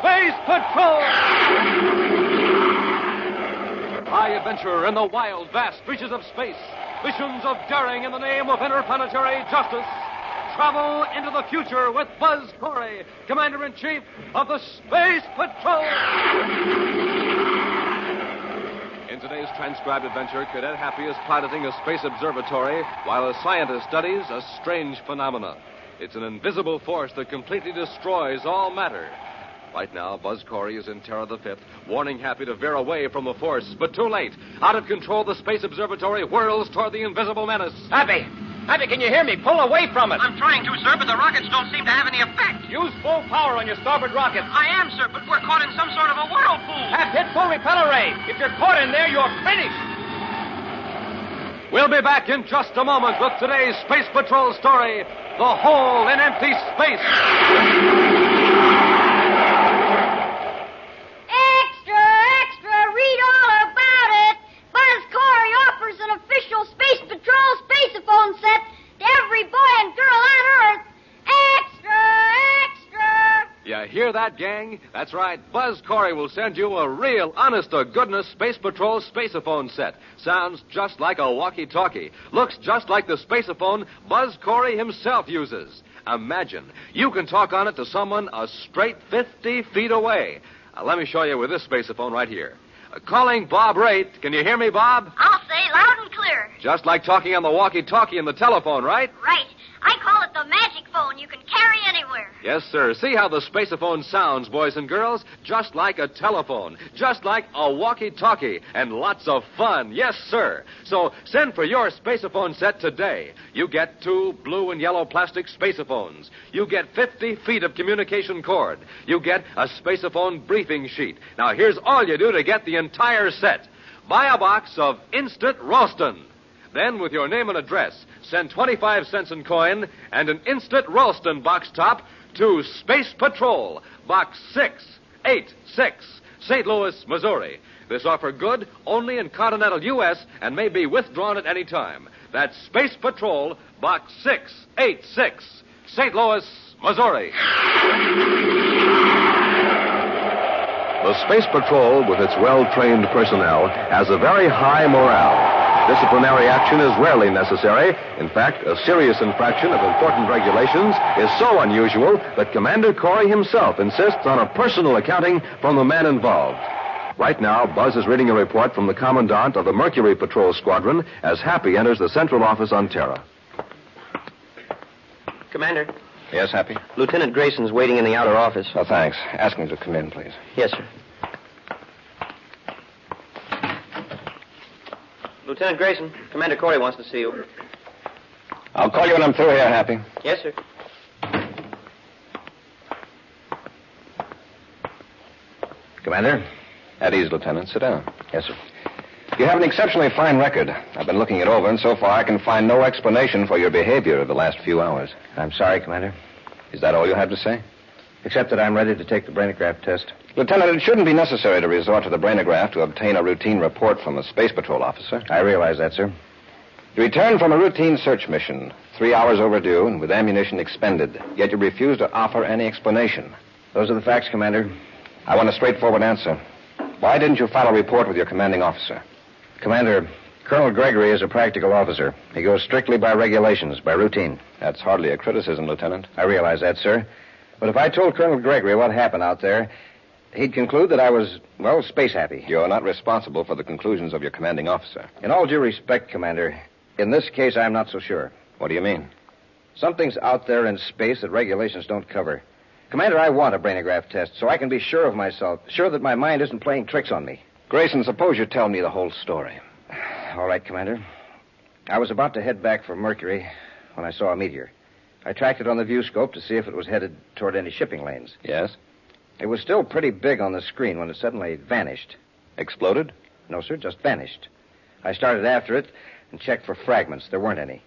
Space Patrol! High adventure in the wild, vast reaches of space. Missions of daring in the name of interplanetary justice. Travel into the future with Buzz Corry, Commander-in-Chief of the Space Patrol. In today's transcribed adventure, Cadet Happy is piloting a space observatory while a scientist studies a strange phenomenon. It's an invisible force that completely destroys all matter. Right now, Buzz Corry is in Terra V, warning Happy to veer away from the force. But too late. Out of control, the space observatory whirls toward the invisible menace. Happy! Happy, can you hear me? Pull away from it. I'm trying to, sir, but the rockets don't seem to have any effect. Use full power on your starboard rocket. I am, sir, but we're caught in some sort of a whirlpool. Have hit full repeller ray. If you're caught in there, you're finished. We'll be back in just a moment with today's Space Patrol story, The Hole in Empty Space. Read all about it. Buzz Corry offers an official Space Patrol spaceophone set to every boy and girl on Earth. Extra! You hear that, gang? That's right. Buzz Corry will send you a real, honest-to-goodness Space Patrol spaceophone set. Sounds just like a walkie-talkie. Looks just like the spaceophone Buzz Corry himself uses. Imagine, you can talk on it to someone a straight 50 feet away. Let me show you with this spaceophone right here. Calling Bob Raitt. Can you hear me, Bob? I'll say loud and clear. Just like talking on the walkie-talkie and the telephone, right? Right. I call it the magic phone you can carry anywhere. Yes, sir. See how the spaceophone sounds, boys and girls? Just like a telephone. Just like a walkie-talkie. And lots of fun. Yes, sir. So send for your spaceophone set today. You get 2 blue and yellow plastic spaceophones. You get 50 feet of communication cord. You get a spaceophone briefing sheet. Now, here's all you do to get the entire set. Buy a box of Instant Ralston. Then, with your name and address, send 25 cents in coin and an Instant Ralston box top to Space Patrol, Box 686, St. Louis, Missouri. This offer good only in continental U.S. and may be withdrawn at any time. That's Space Patrol, Box 686, St. Louis, Missouri. The Space Patrol, with its well-trained personnel, has a very high morale. Disciplinary action is rarely necessary. In fact, a serious infraction of important regulations is so unusual that Commander Corry himself insists on a personal accounting from the men involved. Right now, Buzz is reading a report from the Commandant of the Mercury Patrol Squadron as Happy enters the central office on Terra. Commander. Yes, Happy? Lieutenant Grayson's waiting in the outer office. Oh, thanks. Ask him to come in, please. Yes, sir. Lieutenant Grayson, Commander Corry wants to see you. I'll call you when I'm through here, Happy. Yes, sir. Commander? At ease, Lieutenant. Sit down. Yes, sir. You have an exceptionally fine record. I've been looking it over, and so far I can find no explanation for your behavior of the last few hours. I'm sorry, Commander. Is that all you have to say? Except that I'm ready to take the brainograph test. Lieutenant, it shouldn't be necessary to resort to the brainograph to obtain a routine report from a Space Patrol officer. I realize that, sir. You returned from a routine search mission, 3 hours overdue and with ammunition expended, yet you refused to offer any explanation. Those are the facts, Commander. I want a straightforward answer. Why didn't you file a report with your commanding officer? Commander, Colonel Gregory is a practical officer. He goes strictly by regulations, by routine. That's hardly a criticism, Lieutenant. I realize that, sir. But if I told Colonel Gregory what happened out there, he'd conclude that I was, well, space happy. You're not responsible for the conclusions of your commanding officer. In all due respect, Commander, in this case, I'm not so sure. What do you mean? Something's out there in space that regulations don't cover. Commander, I want a brainograph test so I can be sure of myself, sure that my mind isn't playing tricks on me. Grayson, suppose you tell me the whole story. All right, Commander. I was about to head back for Mercury when I saw a meteor. I tracked it on the viewscope to see if it was headed toward any shipping lanes. Yes? It was still pretty big on the screen when it suddenly vanished. Exploded? No, sir, just vanished. I started after it and checked for fragments. There weren't any.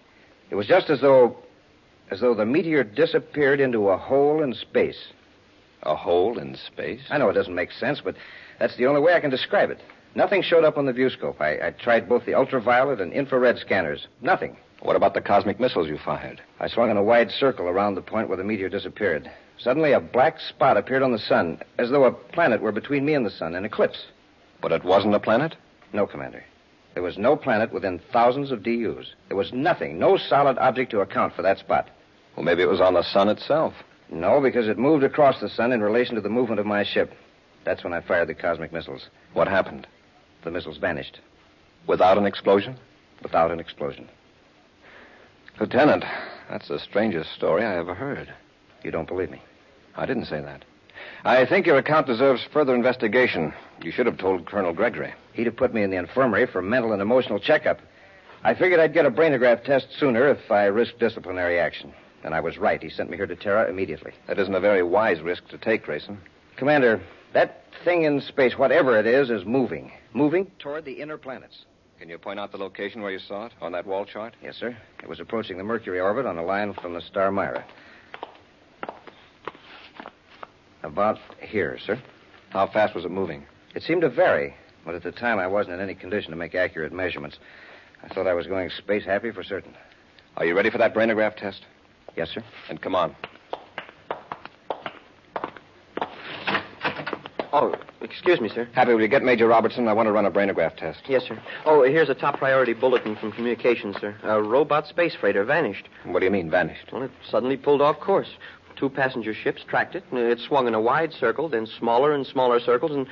It was just as though the meteor disappeared into a hole in space. A hole in space? I know it doesn't make sense, but that's the only way I can describe it. Nothing showed up on the viewscope. I tried both the ultraviolet and infrared scanners. Nothing. What about the cosmic missiles you fired? I swung in a wide circle around the point where the meteor disappeared. Suddenly, a black spot appeared on the sun, as though a planet were between me and the sun, an eclipse. But it wasn't a planet? No, Commander. There was no planet within thousands of DUs. There was nothing, no solid object to account for that spot. Well, maybe it was on the sun itself. No, because it moved across the sun in relation to the movement of my ship. That's when I fired the cosmic missiles. What happened? The missiles vanished. Without an explosion? Without an explosion. Lieutenant, that's the strangest story I ever heard. You don't believe me? I didn't say that. I think your account deserves further investigation. You should have told Colonel Gregory. He'd have put me in the infirmary for mental and emotional checkup. I figured I'd get a brainograph test sooner if I risked disciplinary action. And I was right. He sent me here to Terra immediately. That isn't a very wise risk to take, Grayson. Commander, that thing in space, whatever it is moving. Moving toward the inner planets. Can you point out the location where you saw it on that wall chart? Yes, sir. It was approaching the Mercury orbit on a line from the star Myra. About here, sir. How fast was it moving? It seemed to vary, but at the time I wasn't in any condition to make accurate measurements. I thought I was going space happy for certain. Are you ready for that brainograph test? Yes, sir. Then come on. Oh, excuse me, sir. Happy, will you get Major Robertson? I want to run a brainograph test. Yes, sir. Oh, here's a top priority bulletin from communications, sir. A robot space freighter vanished. What do you mean, vanished? Well, it suddenly pulled off course. 2 passenger ships tracked it, and it swung in a wide circle, then smaller and smaller circles, and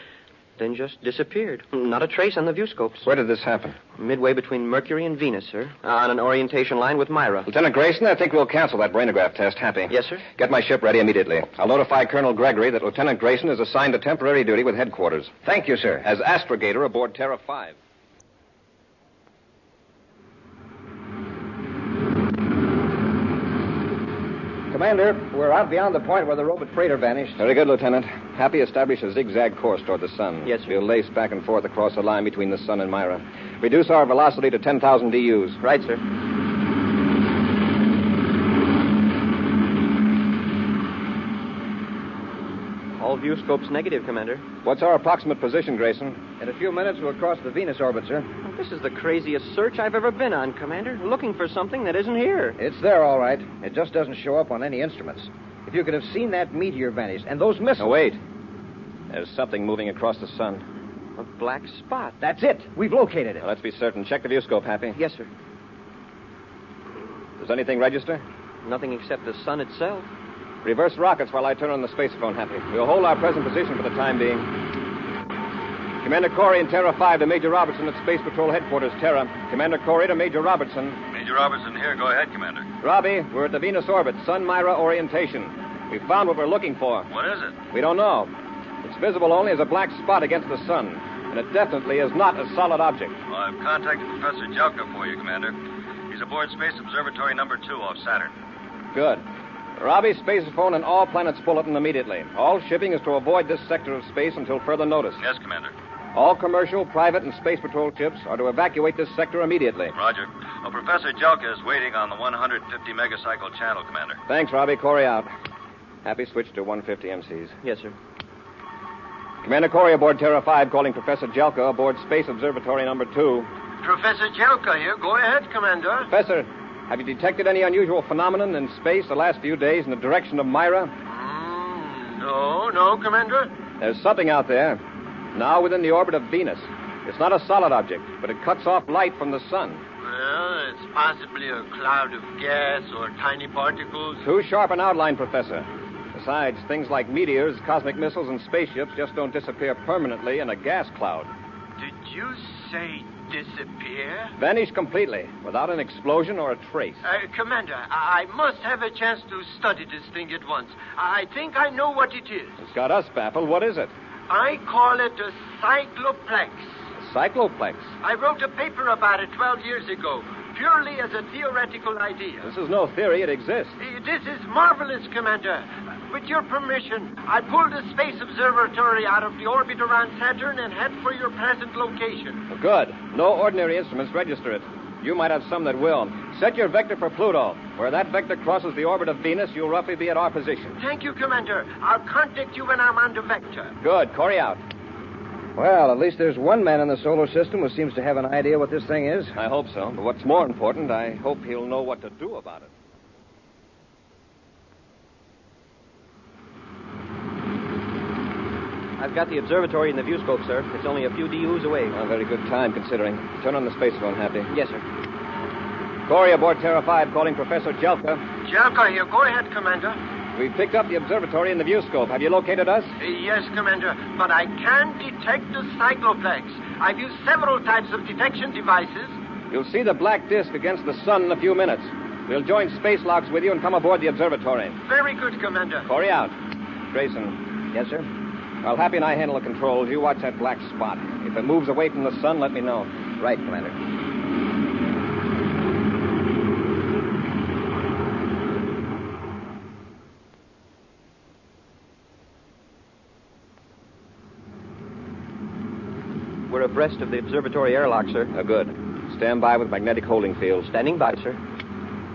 then just disappeared. Not a trace on the viewscopes. Where did this happen? Midway between Mercury and Venus, sir. On an orientation line with Myra. Lieutenant Grayson, I think we'll cancel that brainograph test. Happy. Yes, sir. Get my ship ready immediately. I'll notify Colonel Gregory that Lieutenant Grayson is assigned to temporary duty with headquarters. Thank you, sir. As astrogator aboard Terra V. Commander, we're out beyond the point where the robot freighter vanished. Very good, Lieutenant. Happy, establish a zigzag course toward the sun. Yes, sir. We'll lace back and forth across the line between the sun and Myra. Reduce our velocity to 10,000 DUs. Right, sir. All viewscopes negative, Commander. What's our approximate position, Grayson? In a few minutes, we'll cross the Venus orbit, sir. This is the craziest search I've ever been on, Commander. Looking for something that isn't here. It's there, all right. It just doesn't show up on any instruments. If you could have seen that meteor vanish and those missiles... Now, wait. There's something moving across the sun. A black spot. That's it. We've located it. Now, let's be certain. Check the viewscope, Happy. Yes, sir. Does anything register? Nothing except the sun itself. Reverse rockets while I turn on the spacephone, Happy. We'll hold our present position for the time being. Commander Corry and Terra V to Major Robertson at Space Patrol Headquarters, Terra. Commander Corry to Major Robertson. Major Robertson here. Go ahead, Commander. Robbie, we're at the Venus orbit, Sun-Myra orientation. We've found what we're looking for. What is it? We don't know. It's visible only as a black spot against the sun, and it definitely is not a solid object. Well, I've contacted Professor Jelka for you, Commander. He's aboard Space Observatory number 2 off Saturn. Good. Robbie, spacephone and all planets bulletin immediately. All shipping is to avoid this sector of space until further notice. Yes, Commander. All commercial, private, and space patrol ships are to evacuate this sector immediately. Roger. Well, Professor Jelka is waiting on the 150 megacycle channel, Commander. Thanks, Robbie. Corey out. Happy switch to 150 MCs. Yes, sir. Commander Corey aboard Terra V calling Professor Jelka aboard Space Observatory number 2. Professor Jelka here. Go ahead, Commander. Professor, have you detected any unusual phenomenon in space the last few days in the direction of Myra? No, Commander. There's something out there, now within the orbit of Venus. It's not a solid object, but it cuts off light from the sun. Well, it's possibly a cloud of gas or tiny particles. Too sharp an outline, Professor. Besides, things like meteors, cosmic missiles, and spaceships just don't disappear permanently in a gas cloud. Did you say disappear? Vanish completely, without an explosion or a trace. Commander, I must have a chance to study this thing at once. I think I know what it is. It's got us baffled. What is it? I call it a cycloplex. A cycloplex? I wrote a paper about it 12 years ago, purely as a theoretical idea. This is no theory. It exists. This is marvelous, Commander. With your permission, I pulled a space observatory out of the orbit around Saturn and head for your present location. Well, good. No ordinary instruments register it. You might have some that will. Set your vector for Pluto. Where that vector crosses the orbit of Venus, you'll roughly be at our position. Thank you, Commander. I'll contact you when I'm on the vector. Good. Corey out. Well, at least there's one man in the solar system who seems to have an idea what this thing is. I hope so. But what's more important, I hope he'll know what to do about it. I've got the observatory in the viewscope, sir. It's only a few DUs away. A very good time, considering. Turn on the space phone, Happy. Yes, sir. Corry aboard Terra V calling Professor Jelka. Jelka here. Go ahead, Commander. We've picked up the observatory in the viewscope. Have you located us? Yes, Commander, but I can't detect the cycloplex. I've used several types of detection devices. You'll see the black disk against the sun in a few minutes. We'll join space locks with you and come aboard the observatory. Very good, Commander. Corry out. Grayson. Yes, sir. While Happy and I handle the controls, you watch that black spot. If it moves away from the sun, let me know. Right, Commander. We're abreast of the observatory airlock, sir. Good. Stand by with magnetic holding fields. Standing by, sir.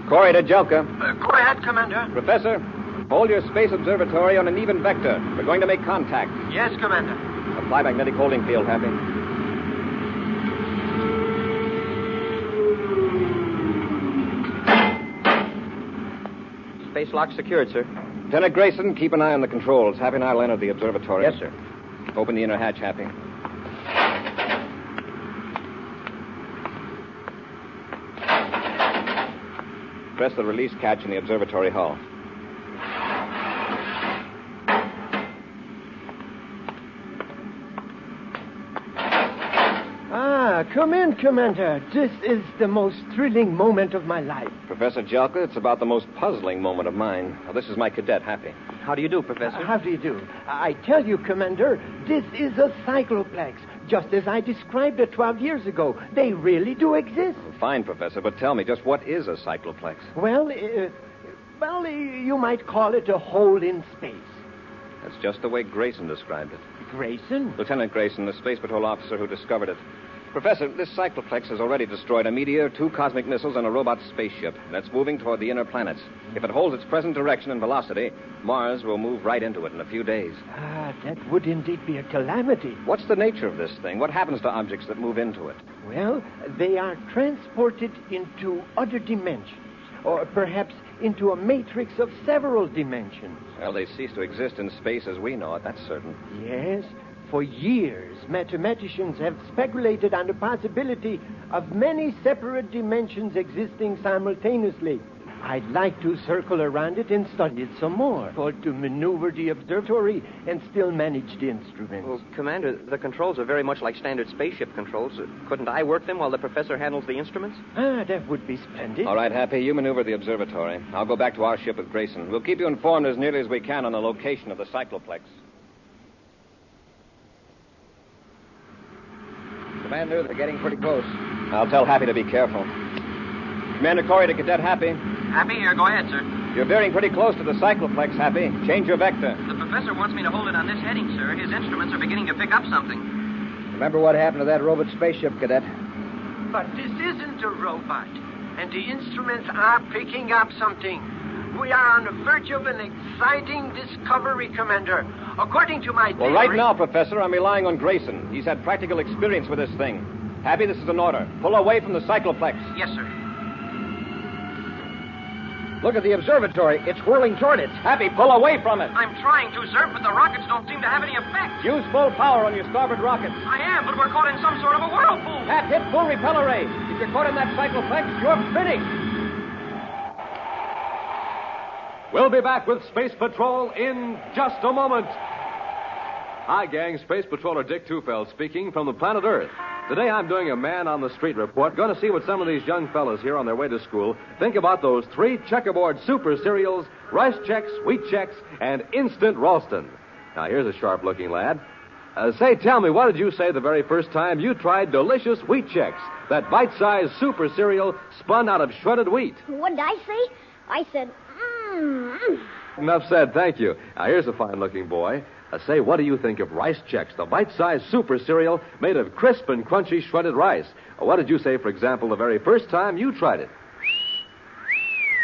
Corry to Jelka. Go ahead, Commander. Professor, hold your space observatory on an even vector. We're going to make contact. Yes, Commander. Apply magnetic holding field, Happy. Space lock secured, sir. Lieutenant Grayson, keep an eye on the controls. Happy and I will enter the observatory. Yes, sir. Open the inner hatch, Happy. Press the release catch in the observatory hull. Come in, Commander. This is the most thrilling moment of my life. Professor Jelka, it's about the most puzzling moment of mine. Now, this is my cadet, Happy. How do you do, Professor? How do you do? I tell you, Commander, this is a cycloplex, just as I described it 12 years ago. They really do exist. Fine, Professor, but tell me, just what is a cycloplex? Well, you might call it a hole in space. That's just the way Grayson described it. Grayson? Lieutenant Grayson, the Space Patrol officer who discovered it. Professor, this cycloplex has already destroyed a meteor, 2 cosmic missiles, and a robot spaceship. That's moving toward the inner planets. If it holds its present direction and velocity, Mars will move right into it in a few days. That would indeed be a calamity. What's the nature of this thing? What happens to objects that move into it? Well, they are transported into other dimensions, or perhaps into a matrix of several dimensions. Well, they cease to exist in space as we know it, that's certain. Yes. For years, mathematicians have speculated on the possibility of many separate dimensions existing simultaneously. I'd like to circle around it and study it some more, or to maneuver the observatory and still manage the instruments. Well, Commander, the controls are very much like standard spaceship controls. Couldn't I work them while the professor handles the instruments? That would be splendid. All right, Happy, you maneuver the observatory. I'll go back to our ship with Grayson. We'll keep you informed as nearly as we can on the location of the cycloplex. Commander, they're getting pretty close. I'll tell Happy to be careful. Commander Corry to Cadet Happy. Happy here. Go ahead, sir. You're veering pretty close to the cycloplex, Happy. Change your vector. The professor wants me to hold it on this heading, sir. His instruments are beginning to pick up something. Remember what happened to that robot spaceship, Cadet? But this isn't a robot, and the instruments are picking up something. We are on the verge of an exciting discovery, Commander. According to my theory... Well, right now, Professor, I'm relying on Grayson. He's had practical experience with this thing. Happy, this is an order. Pull away from the cycloplex. Yes, sir. Look at the observatory. It's whirling toward it. Happy, pull away from it. I'm trying to, sir, but the rockets don't seem to have any effect. Use full power on your starboard rockets. I am, but we're caught in some sort of a whirlpool. Pat, hit full repeller ray. If you're caught in that cycloplex, you're finished. We'll be back with Space Patrol in just a moment. Hi, gang. Space Patroller Dick Tufeld speaking from the planet Earth. Today I'm doing a man-on-the-street report. Going to see what some of these young fellas here on their way to school think about those 3 checkerboard super cereals, Rice Chex, Wheat Chex, and Instant Ralston. Now, here's a sharp-looking lad. Say, tell me, what did you say the very first time you tried delicious Wheat Chex, that bite-sized super cereal spun out of shredded wheat? What did I say? I said, Enough said, thank you. Now, here's a fine-looking boy. Say, what do you think of Rice Chex, the bite-sized super cereal made of crisp and crunchy shredded rice? What did you say, for example, the very first time you tried it?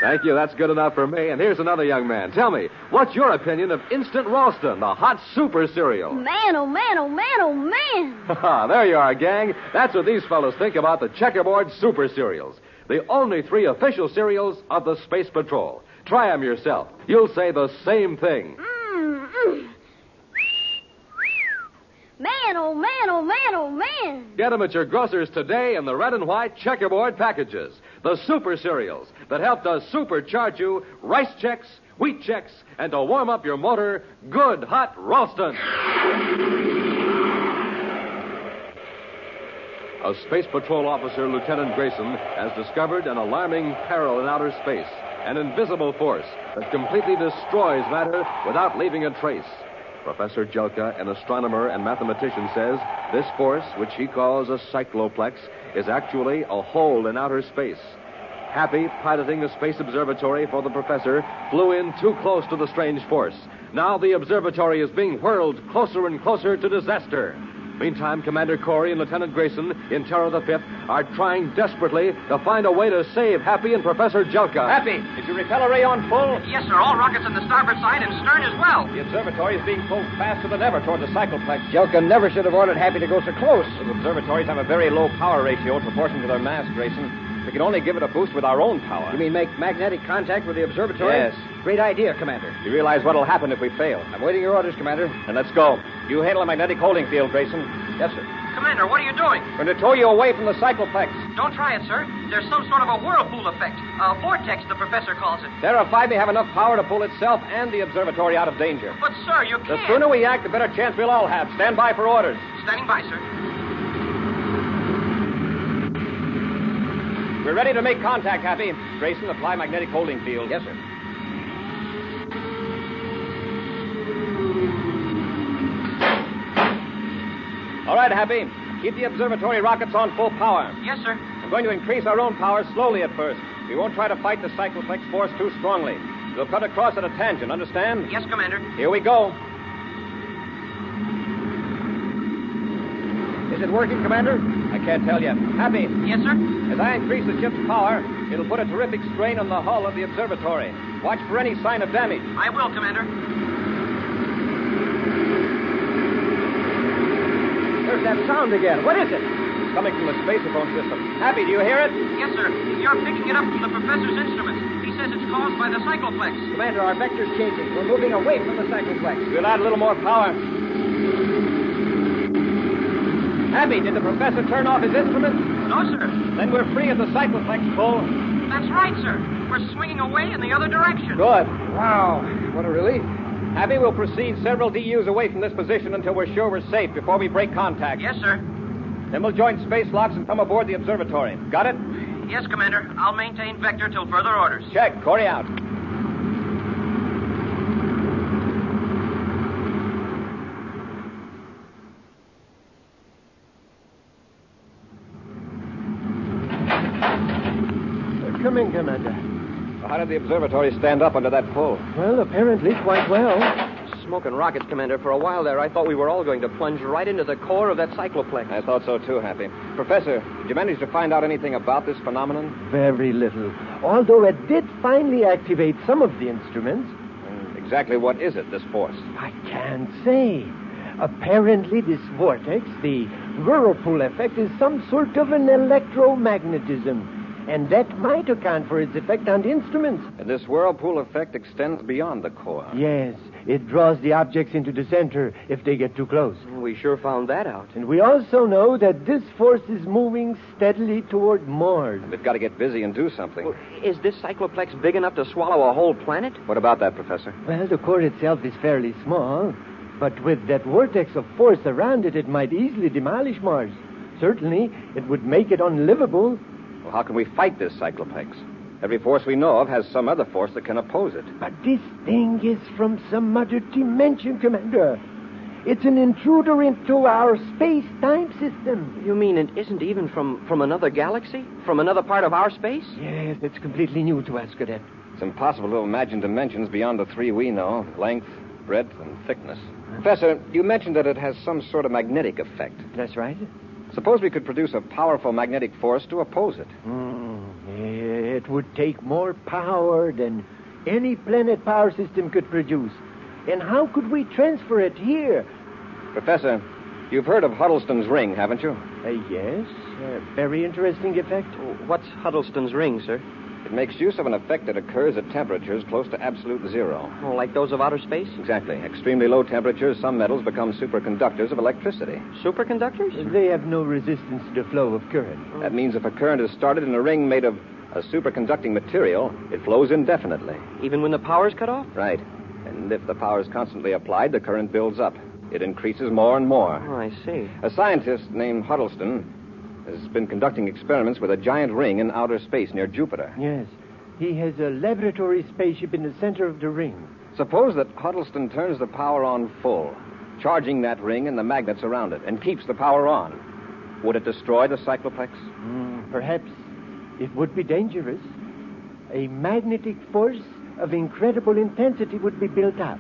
Thank you, that's good enough for me. And here's another young man. Tell me, what's your opinion of Instant Ralston, the hot super cereal? Man, oh man, oh man, oh man. There you are, gang. That's what these fellows think about the checkerboard super cereals. The only 3 official cereals of the Space Patrol. Try them yourself. You'll say the same thing. man, oh, man, oh, man, oh, man. Get them at your grocer's today in the red and white checkerboard packages. The super cereals that help to supercharge you rice checks, wheat checks, and to warm up your motor, good hot Ralston. A Space Patrol officer, Lieutenant Grayson, has discovered an alarming peril in outer space, an invisible force that completely destroys matter without leaving a trace. Professor Jelka, an astronomer and mathematician, says this force, which he calls a cycloplex, is actually a hole in outer space. Happy, piloting the Space Observatory for the professor, flew in too close to the strange force. Now the observatory is being whirled closer and closer to disaster. Meantime, Commander Corry and Lieutenant Grayson in Terra V are trying desperately to find a way to save Happy and Professor Jelka. Happy, is your repeller ray on full? Yes, sir. All rockets on the starboard side and stern as well. The observatory is being pulled faster than ever toward the cycloplex. Jelka never should have ordered Happy to go so close. Those observatories have a very low power ratio in proportion to their mass, Grayson. We can only give it a boost with our own power. You mean make magnetic contact with the observatory? Yes. Great idea, Commander. You realize what'll happen if we fail. I'm waiting your orders, Commander. Then let's go. You handle a magnetic holding field, Grayson. Yes, sir. Commander, what are you doing? We're going to tow you away from the cycloplex. Don't try it, sir. There's some sort of a whirlpool effect. A vortex, the professor calls it. Terra V may have enough power to pull itself and the observatory out of danger. But, sir, you The can't. sooner we act, the better chance we'll all have. Stand by for orders. Standing by, sir. We're ready to make contact, Happy. Grayson, apply magnetic holding field. Yes, sir. All right, Happy. Keep the observatory rockets on full power. Yes, sir. We're going to increase our own power slowly at first. We won't try to fight the cycloplex force too strongly. We'll cut across at a tangent, understand? Yes, Commander. Here we go. Is it working, Commander? I can't tell yet. Happy, Yes, sir. as I increase the ship's power, it'll put a terrific strain on the hull of the observatory. Watch for any sign of damage. I will, Commander. There's that sound again. What is it? It's coming from the spaceophone system. Happy, do you hear it? Yes, sir. You're picking it up from the professor's instruments. He says it's caused by the cycloplex. Commander, our vector's changing. We're moving away from the cycloplex. We'll add a little more power. Happy, did the professor turn off his instruments? No, sir. Then we're free of the cycloplex pull. That's right, sir. We're swinging away in the other direction. Good. Wow. What a relief. Happy, we'll proceed several DUs away from this position until we're sure we're safe before we break contact. Yes, sir. Then we'll join space locks and come aboard the observatory. Got it? Yes, Commander. I'll maintain vector till further orders. Check. Corry out. Come in, Commander. How did the observatory stand up under that pull? Well, apparently quite well. Smoking rockets, Commander. For a while there, I thought we were all going to plunge right into the core of that cycloplex. I thought so too, Happy. Professor, did you manage to find out anything about this phenomenon? Very little. Although it did finally activate some of the instruments. Exactly what is it, this force? I can't say. Apparently, this vortex, the whirlpool effect, is some sort of an electromagnetism. And that might account for its effect on the instruments. And this whirlpool effect extends beyond the core. Yes, it draws the objects into the center if they get too close. We sure found that out. And we also know that this force is moving steadily toward Mars. We've got to get busy and do something. Well, is this cycloplex big enough to swallow a whole planet? What about that, Professor? Well, the core itself is fairly small, but with that vortex of force around it, it might easily demolish Mars. Certainly, it would make it unlivable. Well, how can we fight this cycloplex? Every force we know of has some other force that can oppose it. But this thing is from some other dimension, Commander. It's an intruder into our space-time system. You mean it isn't even from another galaxy? From another part of our space? Yes, it's completely new to us, Cadet. It's impossible to imagine dimensions beyond the three we know: length, breadth, and thickness. Professor, you mentioned that it has some sort of magnetic effect. That's right. Suppose we could produce a powerful magnetic force to oppose it. It would take more power than any planet power system could produce. And how could we transfer it here? Professor, you've heard of Huddleston's ring, haven't you? Yes. Very interesting effect. What's Huddleston's ring, sir? It makes use of an effect that occurs at temperatures close to absolute zero. Oh, like those of outer space? Exactly. Extremely low temperatures, some metals become superconductors of electricity. Superconductors? They have no resistance to the flow of current. That means if a current is started in a ring made of a superconducting material, it flows indefinitely. Even when the power's cut off? Right. And if the power is constantly applied, the current builds up. It increases more and more. Oh, I see. A scientist named Huddleston has been conducting experiments with a giant ring in outer space near Jupiter. Yes. He has a laboratory spaceship in the center of the ring. Suppose that Huddleston turns the power on full, charging that ring and the magnets around it, and keeps the power on. Would it destroy the cycloplex? Perhaps it would be dangerous. A magnetic force of incredible intensity would be built up.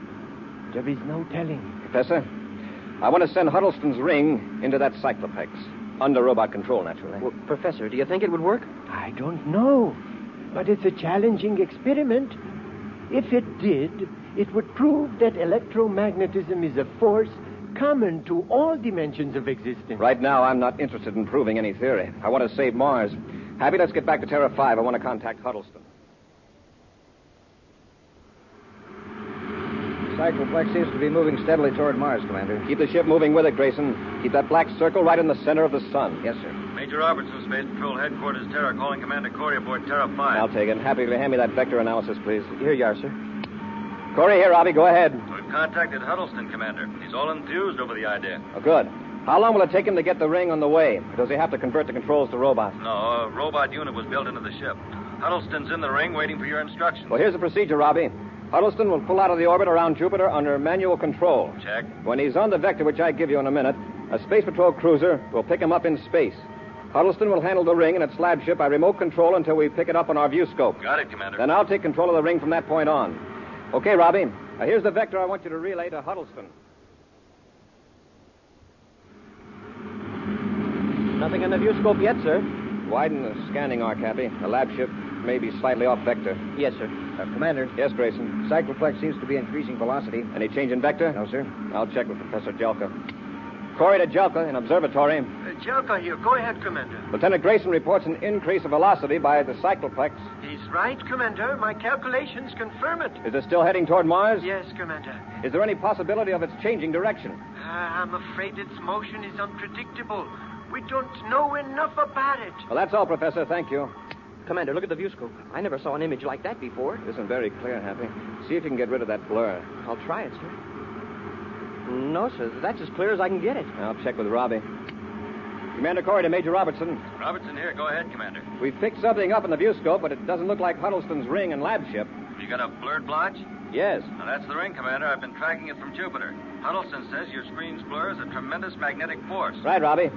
There is no telling. Professor, I want to send Huddleston's ring into that cycloplex. Under robot control, naturally. Well, Professor, do you think it would work? I don't know. But it's a challenging experiment. If it did, it would prove that electromagnetism is a force common to all dimensions of existence. Right now, I'm not interested in proving any theory. I want to save Mars. Happy, let's get back to Terra V. I want to contact Huddleston. Cycloplex seems to be moving steadily toward Mars, Commander. Keep the ship moving with it, Grayson. Keep that black circle right in the center of the sun. Yes, sir. Major Robertson, Space Patrol Headquarters, Terra, calling Commander Corry aboard Terra V. I'll take it. Happy to hand me that vector analysis, please. Here you are, sir. Corry, here, Robbie. Go ahead. We've contacted Huddleston, Commander. He's all enthused over the idea. Oh, good. How long will it take him to get the ring on the way? Or does he have to convert the controls to robots? No, a robot unit was built into the ship. Huddleston's in the ring waiting for your instructions. Well, here's the procedure, Robbie. Huddleston will pull out of the orbit around Jupiter under manual control. Check. When he's on the vector, which I give you in a minute, a Space Patrol cruiser will pick him up in space. Huddleston will handle the ring and its flagship by remote control until we pick it up on our view scope. Got it, Commander. Then I'll take control of the ring from that point on. Okay, Robbie. Now, here's the vector I want you to relay to Huddleston. Nothing on the view scope yet, sir. Widen the scanning arc, Happy. The lab ship may be slightly off vector. Yes, sir. Commander. Yes, Grayson. Cycloplex seems to be increasing velocity. Any change in vector? No, sir. I'll check with Professor Jelka. Corry to Jelka in observatory. Jelka here. Go ahead, Commander. Lieutenant Grayson reports an increase of velocity by the cycloplex. He's right, Commander. My calculations confirm it. Is it still heading toward Mars? Yes, Commander. Is there any possibility of its changing direction? I'm afraid its motion is unpredictable. We don't know enough about it. Well, that's all, Professor. Thank you. Commander, look at the view scope. I never saw an image like that before. It isn't very clear, Happy. See if you can get rid of that blur. I'll try it, sir. No, sir. That's as clear as I can get it. I'll check with Robbie. Commander Corry to Major Robertson. Robertson here. Go ahead, Commander. We've picked something up in the view scope, but it doesn't look like Huddleston's ring and lab ship. You got a blurred blotch? Yes. Now, that's the ring, Commander. I've been tracking it from Jupiter. Huddleston says your screen's blur is a tremendous magnetic force. Right, Robbie.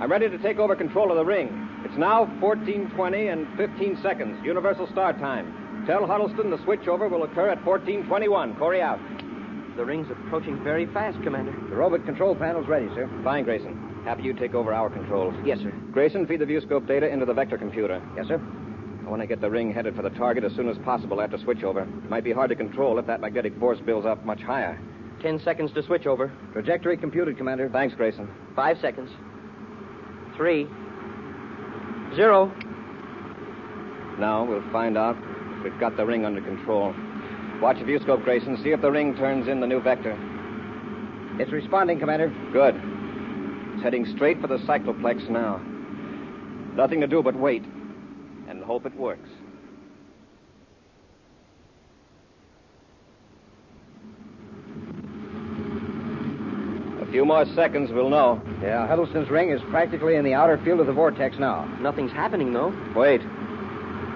I'm ready to take over control of the ring. It's now 14:20 and 15 seconds, universal start time. Tell Huddleston the switchover will occur at 14:21. Corry out. The ring's approaching very fast, Commander. The robot control panel's ready, sir. Fine, Grayson. Happy you take over our controls. Yes, sir. Grayson, feed the viewscope data into the vector computer. Yes, sir. I want to get the ring headed for the target as soon as possible after switchover. It might be hard to control if that magnetic force builds up much higher. 10 seconds to switch over. Trajectory computed, Commander. Thanks, Grayson. 5 seconds. 3, 0. Now we'll find out if we've got the ring under control. Watch the viewscope, Grayson. See if the ring turns in the new vector. It's responding, Commander. Good. It's heading straight for the cycloplex now. Nothing to do but wait and hope it works. A few more seconds, we'll know. Yeah, Huddleston's ring is practically in the outer field of the vortex now. Nothing's happening, though. Wait.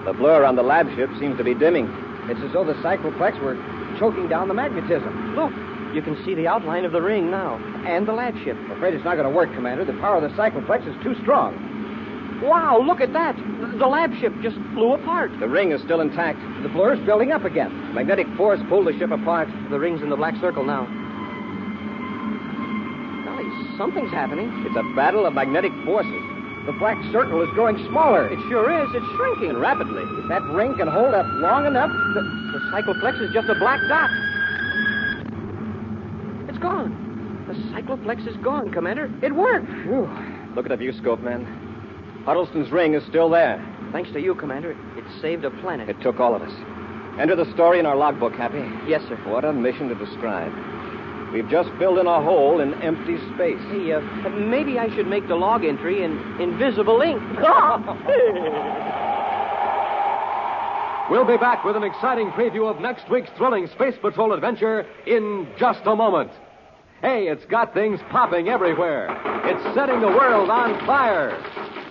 The blur on the lab ship seems to be dimming. It's as though the cycloplex were choking down the magnetism. Look, you can see the outline of the ring now, and the lab ship. I'm afraid it's not going to work, Commander. The power of the cycloplex is too strong. Wow, look at that. The lab ship just flew apart. The ring is still intact. The blur's building up again. Magnetic force pulled the ship apart. The ring's in the black circle now. Golly, something's happening. It's a battle of magnetic forces. The black circle is growing smaller. It sure is. It's shrinking. And rapidly. If that ring can hold up long enough, The cycloplex is just a black dot. It's gone. The cycloplex is gone, Commander. It worked. Whew. Look at the viewscope, man. Huddleston's ring is still there. Thanks to you, Commander, it saved a planet. It took all of us. Enter the story in our logbook, Happy. Yes, sir. What a mission to describe. We've just filled in a hole in empty space. Hey, maybe I should make the log entry in invisible ink. We'll be back with an exciting preview of next week's thrilling Space Patrol adventure in just a moment. Hey, it's got things popping everywhere. It's setting the world on fire.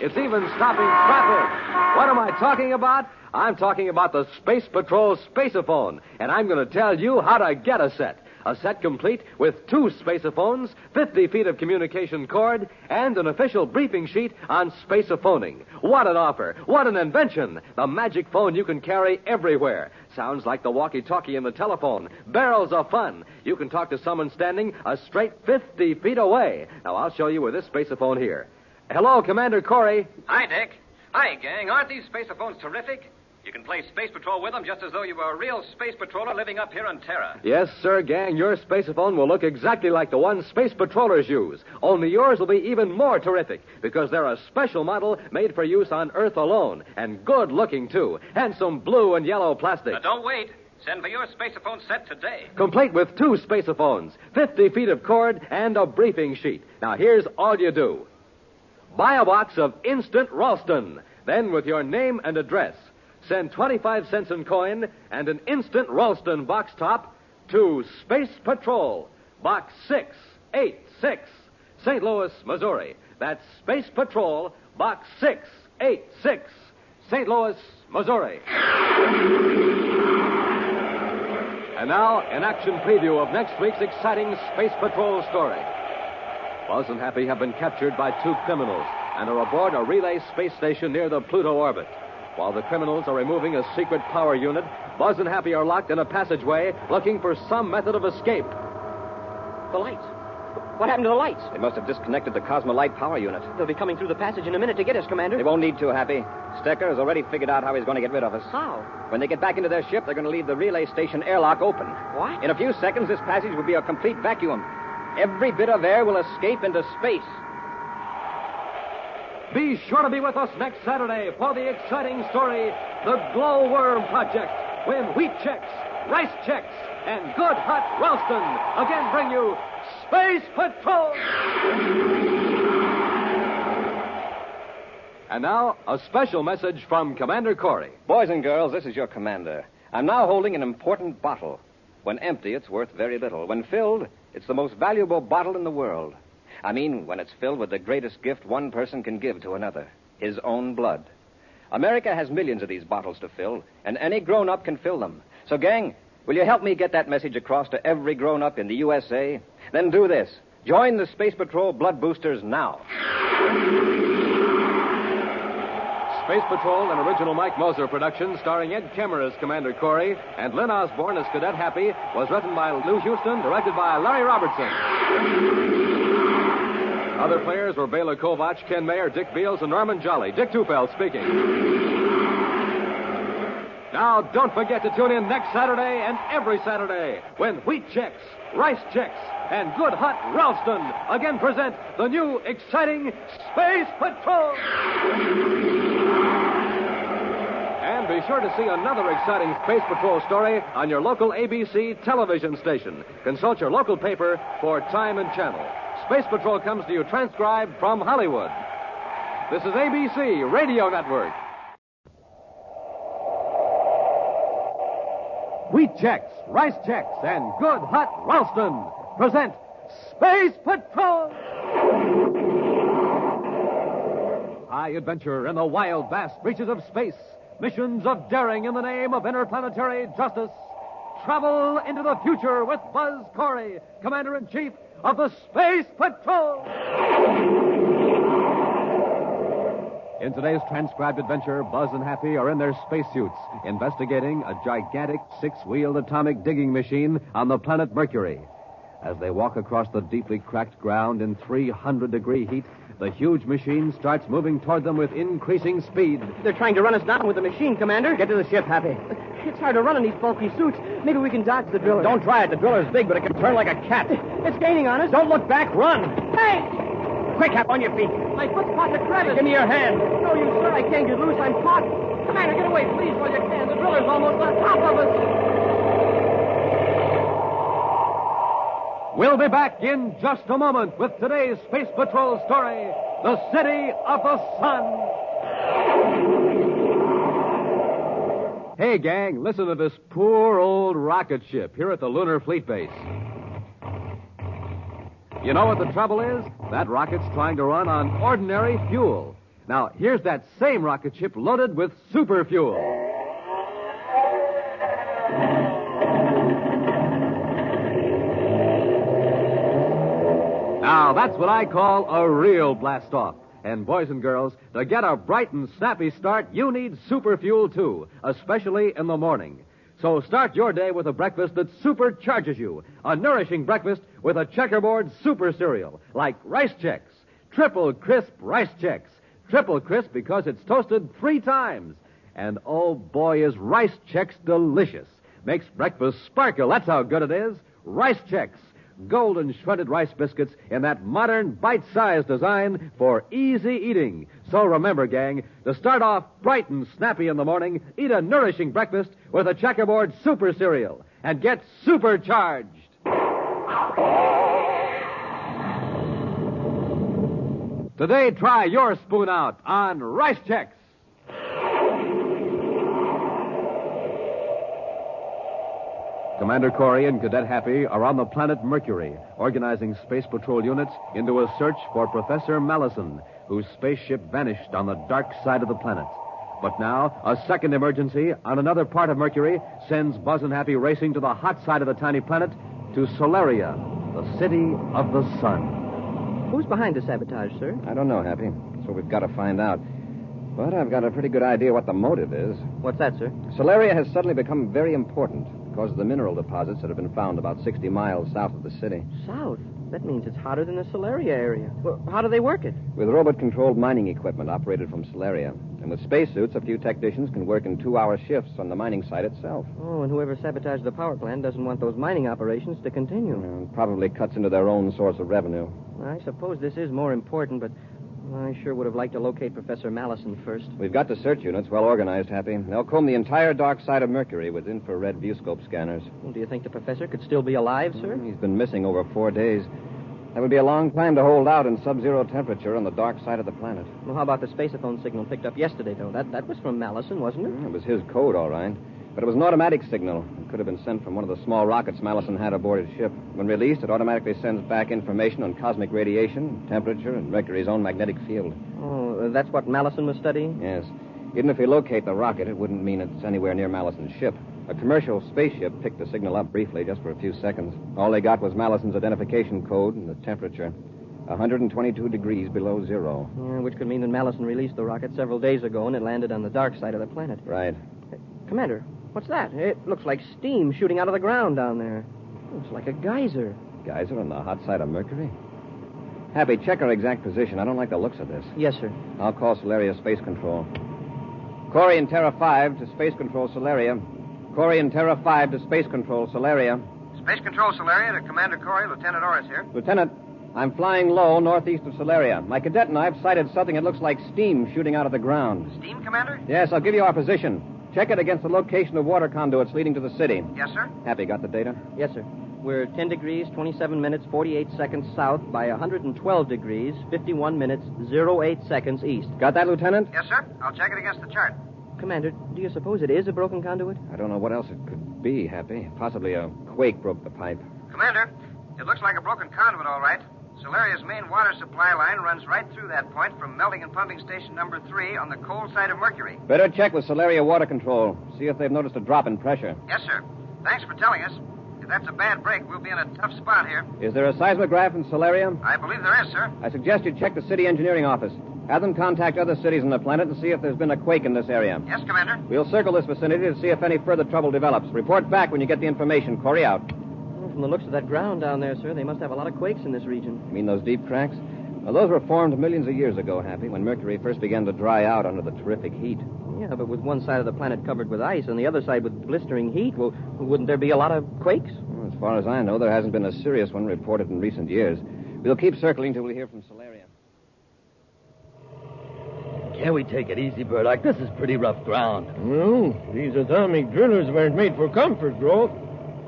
It's even stopping traffic. What am I talking about? I'm talking about the Space Patrol Spaceophone, and I'm going to tell you how to get a set. A set complete with 2 spacephones, 50 feet of communication cord, and an official briefing sheet on spacephoning. What an offer! What an invention! The magic phone you can carry everywhere. Sounds like the walkie-talkie in the telephone. Barrels of fun. You can talk to someone standing a straight 50 feet away. Now, I'll show you with this spaceophone here. Hello, Commander Corry. Hi, Dick. Hi, gang. Aren't these spacephones terrific? You can play Space Patrol with them just as though you were a real space patroller living up here on Terra. Yes, sir, gang. Your spaceophone will look exactly like the one space patrollers use. Only yours will be even more terrific because they're a special model made for use on Earth alone. And good-looking, too. Handsome blue and yellow plastic. Now, don't wait. Send for your spaceophone set today. Complete with 2 spacephones, 50 feet of cord, and a briefing sheet. Now, here's all you do. Buy a box of Instant Ralston. Then, with your name and address, send 25 cents in coin and an Instant Ralston box top to Space Patrol, Box 686, St. Louis, Missouri. That's Space Patrol, Box 686, St. Louis, Missouri. And now, an action preview of next week's exciting Space Patrol story. Buzz and Happy have been captured by 2 criminals and are aboard a relay space station near the Pluto orbit. While the criminals are removing a secret power unit, Buzz and Happy are locked in a passageway looking for some method of escape. The lights. What happened to the lights? They must have disconnected the Cosmolite power unit. They'll be coming through the passage in a minute to get us, Commander. They won't need to, Happy. Stecker has already figured out how he's going to get rid of us. How? When they get back into their ship, they're going to leave the relay station airlock open. What? In a few seconds, this passage will be a complete vacuum. Every bit of air will escape into space. Be sure to be with us next Saturday for the exciting story, The Glowworm Project, when Wheat Checks, Rice Checks, and Good Hot Ralston again bring you Space Patrol! And now, a special message from Commander Corry. Boys and girls, this is your commander. I'm now holding an important bottle. When empty, it's worth very little. When filled, it's the most valuable bottle in the world. I mean, when it's filled with the greatest gift one person can give to another, his own blood. America has millions of these bottles to fill, and any grown-up can fill them. So, gang, will you help me get that message across to every grown-up in the USA? Then do this. Join the Space Patrol Blood Boosters now. Space Patrol, an original Mike Moser production starring Ed Kemmer as Commander Corry and Lyn Osborn as Cadet Happy, was written by Lou Houston, directed by Larry Robertson. Other players were Bela Kovac, Ken Mayer, Dick Beals, and Norman Jolly. Dick Tufeld speaking. Now, don't forget to tune in next Saturday and every Saturday when Wheat Checks, Rice Checks, and Good Hot Ralston again present the new exciting Space Patrol. And be sure to see another exciting Space Patrol story on your local ABC television station. Consult your local paper for time and channel. Space Patrol comes to you transcribed from Hollywood. This is ABC Radio Network. Wheat Checks, Rice Checks, and Good Hot Ralston present Space Patrol! High adventure in the wild, vast reaches of space. Missions of daring in the name of interplanetary justice. Travel into the future with Buzz Corry, Commander-in-Chief of the Space Patrol. In today's transcribed adventure, Buzz and Happy are in their spacesuits, investigating a gigantic 6-wheeled atomic digging machine on the planet Mercury. As they walk across the deeply cracked ground in 300-degree heat, the huge machine starts moving toward them with increasing speed. They're trying to run us down with the machine, Commander. Get to the ship, Happy. It's hard to run in these bulky suits. Maybe we can dodge the driller. Don't try it. The driller's big, but it can turn like a cat. It's gaining on us. Don't look back. Run. Hey! Quick, Hap, on your feet. My foot's caught the crevice. Give me your hand. No, you sir, I can't get loose. I'm caught. Commander, get away, please, while you can. The driller's almost on top of us. We'll be back in just a moment with today's Space Patrol story, The City of the Sun. Hey, gang, listen to this poor old rocket ship here at the Lunar Fleet Base. You know what the trouble is? That rocket's trying to run on ordinary fuel. Now, here's that same rocket ship loaded with super fuel. Now, that's what I call a real blast-off. And boys and girls, to get a bright and snappy start, you need super fuel, too, especially in the morning. So start your day with a breakfast that supercharges you. A nourishing breakfast with a checkerboard super cereal, like Rice Chex. Triple crisp Rice Chex. Triple crisp because it's toasted 3 times. And oh boy, is Rice Chex delicious. Makes breakfast sparkle, that's how good it is. Rice Chex. Golden shredded rice biscuits in that modern bite-sized design for easy eating. So remember, gang, to start off bright and snappy in the morning, eat a nourishing breakfast with a checkerboard super cereal and get supercharged. Today, try your spoon out on Rice Chex. Commander Corry and Cadet Happy are on the planet Mercury, organizing Space Patrol units into a search for Professor Mallison, whose spaceship vanished on the dark side of the planet. But now, a second emergency on another part of Mercury sends Buzz and Happy racing to the hot side of the tiny planet, to Solaria, the city of the sun. Who's behind the sabotage, sir? I don't know, Happy. That's what we've got to find out. But I've got a pretty good idea what the motive is. What's that, sir? Solaria has suddenly become very important because of the mineral deposits that have been found about 60 miles south of the city. South? That means it's hotter than the Solaria area. Well, how do they work it? With robot-controlled mining equipment operated from Solaria. And with spacesuits, a few technicians can work in 2-hour shifts on the mining site itself. Oh, and whoever sabotaged the power plant doesn't want those mining operations to continue. Probably cuts into their own source of revenue. I suppose this is more important, but I sure would have liked to locate Professor Mallison first. We've got the search units well organized, Happy. They'll comb the entire dark side of Mercury with infrared viewscope scanners. Well, do you think the professor could still be alive, sir? He's been missing over 4 days. That would be a long time to hold out in sub-zero temperature on the dark side of the planet. Well, how about the spaceophone signal picked up yesterday, though? That was from Mallison, wasn't it? It was his code, all right. But it was an automatic signal. It could have been sent from one of the small rockets Mallison had aboard his ship. When released, it automatically sends back information on cosmic radiation, temperature, and Mercury's own magnetic field. Oh, that's what Mallison was studying? Yes. Even if we locate the rocket, it wouldn't mean it's anywhere near Mallison's ship. A commercial spaceship picked the signal up briefly, just for a few seconds. All they got was Mallison's identification code and the temperature. 122 degrees below zero. Yeah, which could mean that Mallison released the rocket several days ago and it landed on the dark side of the planet. Right. Commander, what's that? It looks like steam shooting out of the ground down there. It's like a geyser. Geyser on the hot side of Mercury? Happy, check our exact position. I don't like the looks of this. Yes, sir. I'll call Solaria Space Control. Corry and Terra V to Space Control Solaria. Corry and Terra V to Space Control Solaria. Space Control Solaria to Commander Corry, Lieutenant Orris here. Lieutenant, I'm flying low northeast of Solaria. My cadet and I have sighted something that looks like steam shooting out of the ground. Steam, Commander? Yes, I'll give you our position. Check it against the location of water conduits leading to the city. Yes, sir. Happy, got the data? Yes, sir. We're 10 degrees, 27 minutes, 48 seconds south by 112 degrees, 51 minutes, 08 seconds east. Got that, Lieutenant? Yes, sir. I'll check it against the chart. Commander, do you suppose it is a broken conduit? I don't know what else it could be, Happy. Possibly a quake broke the pipe. Commander, it looks like a broken conduit, all right. Solaria's main water supply line runs right through that point from melting and pumping station number 3 on the cold side of Mercury. Better check with Solaria Water Control. See if they've noticed a drop in pressure. Yes, sir. Thanks for telling us. If that's a bad break, we'll be in a tough spot here. Is there a seismograph in Solaria? I believe there is, sir. I suggest you check the city engineering office. Have them contact other cities on the planet and see if there's been a quake in this area. Yes, Commander. We'll circle this vicinity to see if any further trouble develops. Report back when you get the information. Corry out. Well, from the looks of that ground down there, sir, they must have a lot of quakes in this region. You mean those deep cracks? Well, those were formed millions of years ago, Happy, when Mercury first began to dry out under the terrific heat. Yeah, but with one side of the planet covered with ice and the other side with blistering heat, well, wouldn't there be a lot of quakes? Well, as far as I know, there hasn't been a serious one reported in recent years. We'll keep circling till we hear from Solaria. Can't we take it easy, Burdock? This is pretty rough ground. Well, these atomic drillers weren't made for comfort, Grove.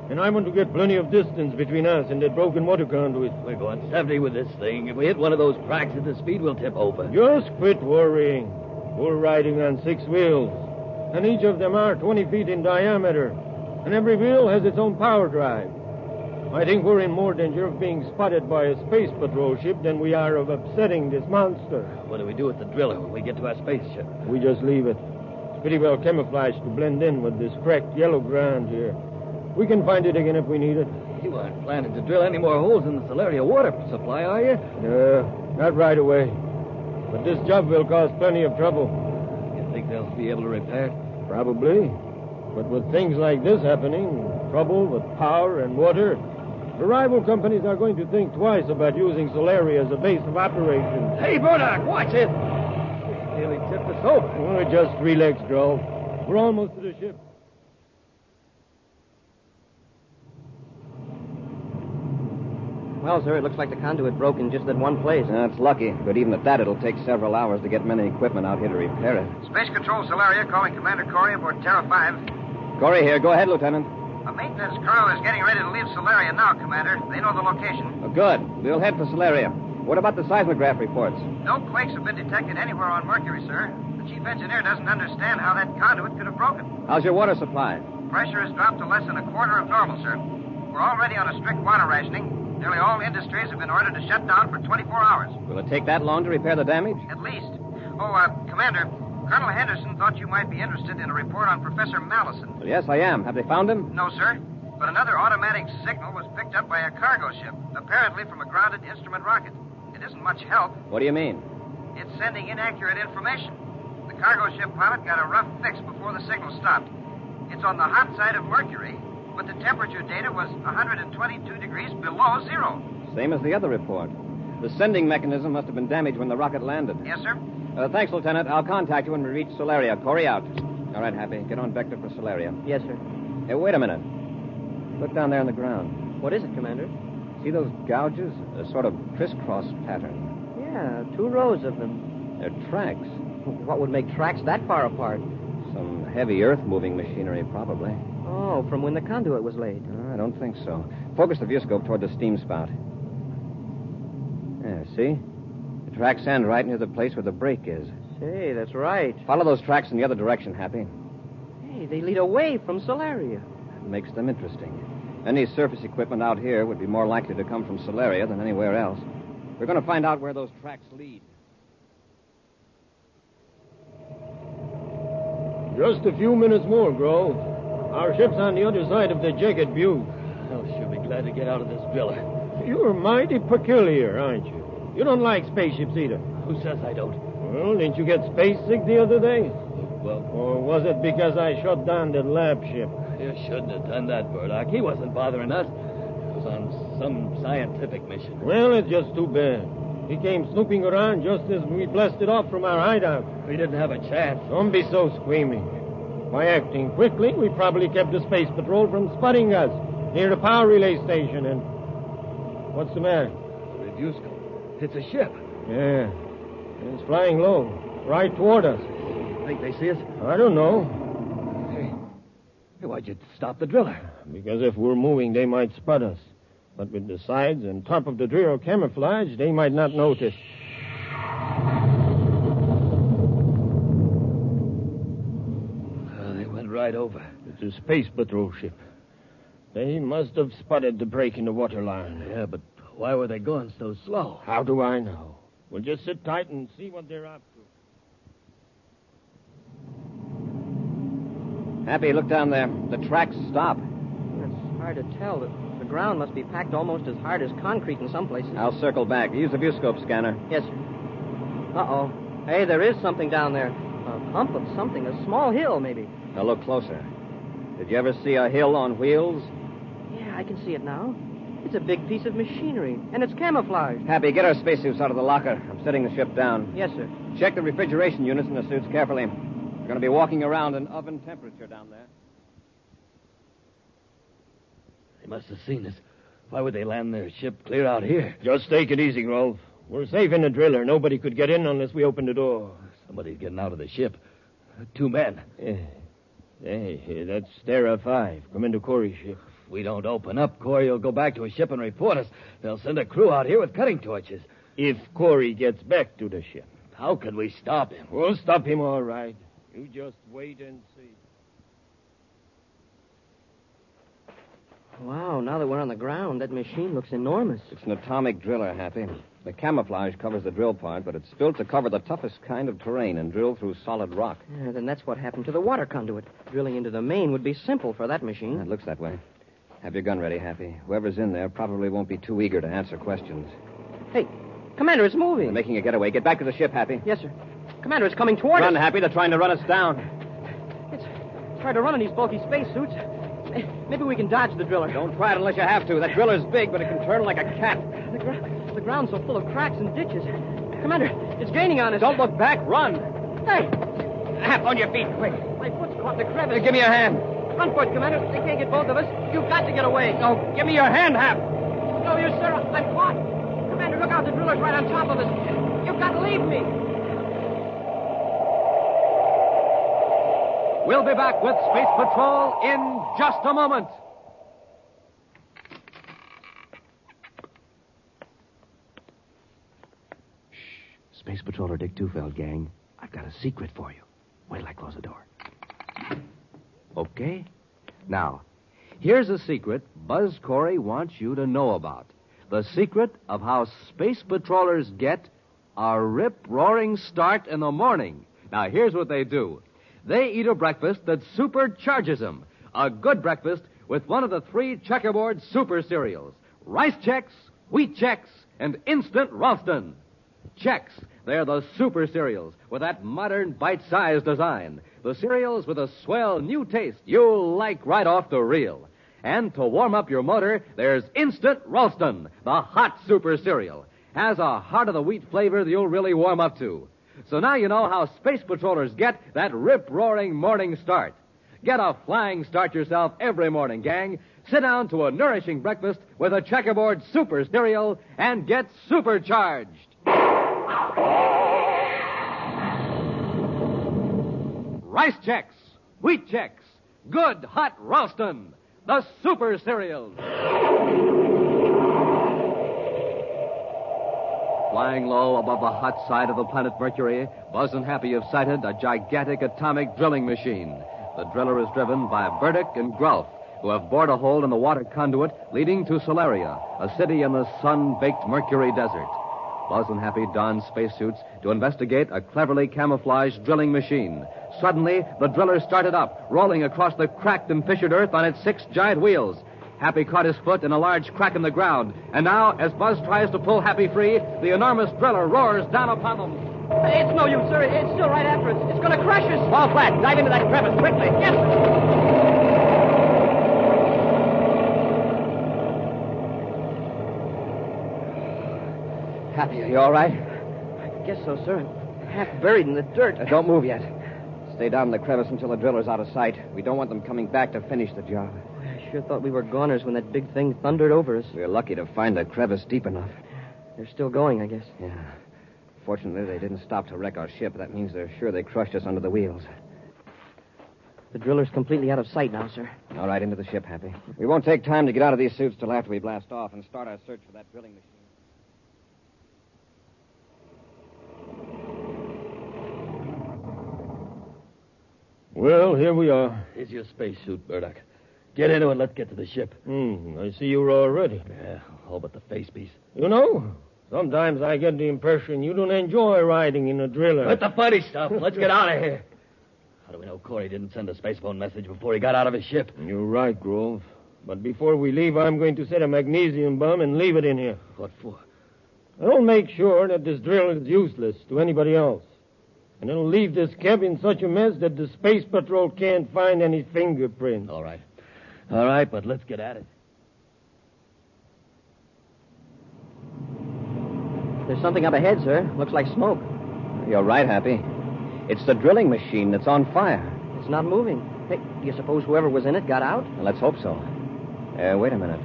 And I want to get plenty of distance between us and that broken water conduit. We're going 70 with this thing. If we hit one of those cracks at the speed, we'll tip over. Just quit worrying. We're riding on 6 wheels. And each of them are 20 feet in diameter. And every wheel has its own power drive. I think we're in more danger of being spotted by a space patrol ship than we are of upsetting this monster. What do we do with the driller when we get to our spaceship? We just leave it. It's pretty well camouflaged to blend in with this cracked yellow ground here. We can find it again if we need it. You aren't planning to drill any more holes in the Solaria water supply, are you? Not right away. But this job will cause plenty of trouble. You think they'll be able to repair it? Probably. But with things like this happening, trouble with power and water, the rival companies are going to think twice about using Solaria as a base of operations. Hey, Burdock, watch it! Nearly tipped us over. Oh, just relax, Grove. We're almost to the ship. Well, sir, it looks like the conduit broke in just that one place. That's lucky, but even at that, it'll take several hours to get many equipment out here to repair it. Space Control Solaria calling Commander Corry aboard Terra V. Corry here. Go ahead, Lieutenant. A maintenance crew is getting ready to leave Solaria now, Commander. They know the location. Oh, good. We'll head for Solaria. What about the seismograph reports? No quakes have been detected anywhere on Mercury, sir. The chief engineer doesn't understand how that conduit could have broken. How's your water supply? Pressure has dropped to less than a quarter of normal, sir. We're already on a strict water rationing. Nearly all industries have been ordered to shut down for 24 hours. Will it take that long to repair the damage? At least. Commander, Colonel Henderson thought you might be interested in a report on Professor Mallison. Well, yes, I am. Have they found him? No, sir. But another automatic signal was picked up by a cargo ship, apparently from a grounded instrument rocket. It isn't much help. What do you mean? It's sending inaccurate information. The cargo ship pilot got a rough fix before the signal stopped. It's on the hot side of Mercury, but the temperature data was 122 degrees below zero. Same as the other report. The sending mechanism must have been damaged when the rocket landed. Yes, sir. Thanks, Lieutenant. I'll contact you when we reach Solaria. Corry out. All right, Happy. Get on vector for Solaria. Yes, sir. Hey, wait a minute. Look down there on the ground. What is it, Commander? See those gouges? A sort of crisscross pattern. Yeah, 2 rows of them. They're tracks. What would make tracks that far apart? Some heavy earth-moving machinery, probably. Oh, from when the conduit was laid. I don't think so. Focus the viewscope toward the steam spout. Yeah, see? The tracks end right near the place where the break is. Say, that's right. Follow those tracks in the other direction, Happy. Hey, they lead away from Solaria. That makes them interesting. Any surface equipment out here would be more likely to come from Solaria than anywhere else. We're going to find out where those tracks lead. Just a few minutes more, Grove. Our ship's on the other side of the Jagged Butte. I'll sure be glad to get out of this driller. You're mighty peculiar, aren't you? You don't like spaceships either. Who says I don't? Well, didn't you get space sick the other day? Well, Or was it because I shut down that lab ship? you shouldn't have done that, Burdock. He wasn't bothering us. He was on some scientific mission. Well, it's just too bad. He came snooping around just as we blasted off from our hideout. We didn't have a chance. Don't be so squeamy. By acting quickly, we probably kept the space patrol from spotting us near the power relay station. And what's the matter? The viewscope. It's a ship. Yeah, it's flying low, right toward us. Think they see us? I don't know. Hey, why'd you stop the driller? Because if we're moving, they might spot us. But with the sides and top of the driller camouflage, they might not notice. They went right over. It's a space patrol ship. They must have spotted the break in the water line. Yeah, but why were they going so slow? How do I know? We'll just sit tight and see what they're up to. Happy, look down there. The tracks stop. It's hard to tell. The ground must be packed almost as hard as concrete in some places. I'll circle back. Use the viewscope scanner. Yes, sir. Uh-oh. Hey, there is something down there. A hump of something. A small hill, maybe. Now look closer. Did you ever see a hill on wheels? Yeah, I can see it now. It's a big piece of machinery, and it's camouflaged. Happy, get our spacesuits out of the locker. I'm setting the ship down. Yes, sir. Check the refrigeration units in the suits carefully. We're going to be walking around in oven temperature down there. They must have seen us. Why would they land their ship clear out here? Just take it easy, Grove. We're safe in the driller. Nobody could get in unless we open the door. Somebody's getting out of the ship. 2 men. Hey, that's Terra V, Commander Corry's ship. If we don't open up, Corry will go back to his ship and report us. They'll send a crew out here with cutting torches. If Corry gets back to the ship. How can we stop him? We'll stop him all right. You just wait and see. Wow, now that we're on the ground, that machine looks enormous. It's an atomic driller, Happy. The camouflage covers the drill part, but it's built to cover the toughest kind of terrain and drill through solid rock. Yeah, then that's what happened to the water conduit. Drilling into the main would be simple for that machine. It looks that way. Have your gun ready, Happy. Whoever's in there probably won't be too eager to answer questions. Hey, Commander, it's moving. They're making a getaway. Get back to the ship, Happy. Yes, sir. Commander, it's coming toward us. Run, Happy. They're trying to run us down. It's hard to run in these bulky spacesuits. Maybe we can dodge the driller. Don't try it unless you have to. That driller's big, but it can turn like a cat. The ground's so full of cracks and ditches. Commander, it's gaining on us. Don't look back. Run. Hey! Hap, on your feet, quick. My foot's caught in the crevice. Give me your hand. Run for it, Commander. They can't get both of us. You've got to get away. No, give me your hand, Hap. No, you, sir. I'm caught. Commander, look out. The driller's right on top of us. You've got to leave me. We'll be back with Space Patrol in just a moment. Space Patroller Dick Tufeld, gang. I've got a secret for you. Wait till I close the door. Okay? Now, here's a secret Buzz Corry wants you to know about. The secret of how Space Patrollers get a rip-roaring start in the morning. Now, here's what they do. They eat a breakfast that supercharges them. A good breakfast with one of the 3 checkerboard super cereals. Rice Chex, Wheat Chex, and Instant Ralston. Chex, they're the super cereals with that modern bite-sized design. The cereals with a swell new taste you'll like right off the reel. And to warm up your motor, there's Instant Ralston, the hot super cereal. Has a heart-of-the-wheat flavor that you'll really warm up to. So now you know how Space Patrollers get that rip-roaring morning start. Get a flying start yourself every morning, gang. Sit down to a nourishing breakfast with a checkerboard super cereal and get supercharged. Rice Chex, Wheat Chex, good hot Ralston, the super cereals. Flying low above the hot side of the planet Mercury, Buzz and Happy have sighted a gigantic atomic drilling machine. The driller is driven by Burdick and Grulf, who have bored a hole in the water conduit leading to Solaria, a city in the sun-baked Mercury desert. Buzz and Happy don spacesuits to investigate a cleverly camouflaged drilling machine. Suddenly, the driller started up, rolling across the cracked and fissured earth on its 6 giant wheels. Happy caught his foot in a large crack in the ground. And now, as Buzz tries to pull Happy free, the enormous driller roars down upon them. It's no use, sir. It's still right after us. It's going to crush us. Fall flat. Dive into that crevice quickly. Yes, sir. Happy, are you all right? I guess so, sir. I'm half buried in the dirt. Don't move yet. Stay down in the crevice until the driller's out of sight. We don't want them coming back to finish the job. I sure thought we were goners when that big thing thundered over us. We're lucky to find the crevice deep enough. They're still going, I guess. Yeah. Fortunately, they didn't stop to wreck our ship. That means they're sure they crushed us under the wheels. The driller's completely out of sight now, sir. All right, into the ship, Happy. We won't take time to get out of these suits till after we blast off and start our search for that drilling machine. Well, here we are. Here's your spacesuit, Burdock. Get into it. Let's get to the ship. I see you're all ready. Yeah, all but the face piece. You know, sometimes I get the impression you don't enjoy riding in a driller. Let the funny stuff. Let's get out of here. How do we know Corry didn't send a space phone message before he got out of his ship? You're right, Grove. But before we leave, I'm going to set a magnesium bomb and leave it in here. What for? I'll make sure that this drill is useless to anybody else. And it'll leave this cab in such a mess that the Space Patrol can't find any fingerprints. All right. All right, but let's get at it. There's something up ahead, sir. Looks like smoke. You're right, Happy. It's the drilling machine that's on fire. It's not moving. Hey, do you suppose whoever was in it got out? Well, let's hope so. Wait a minute.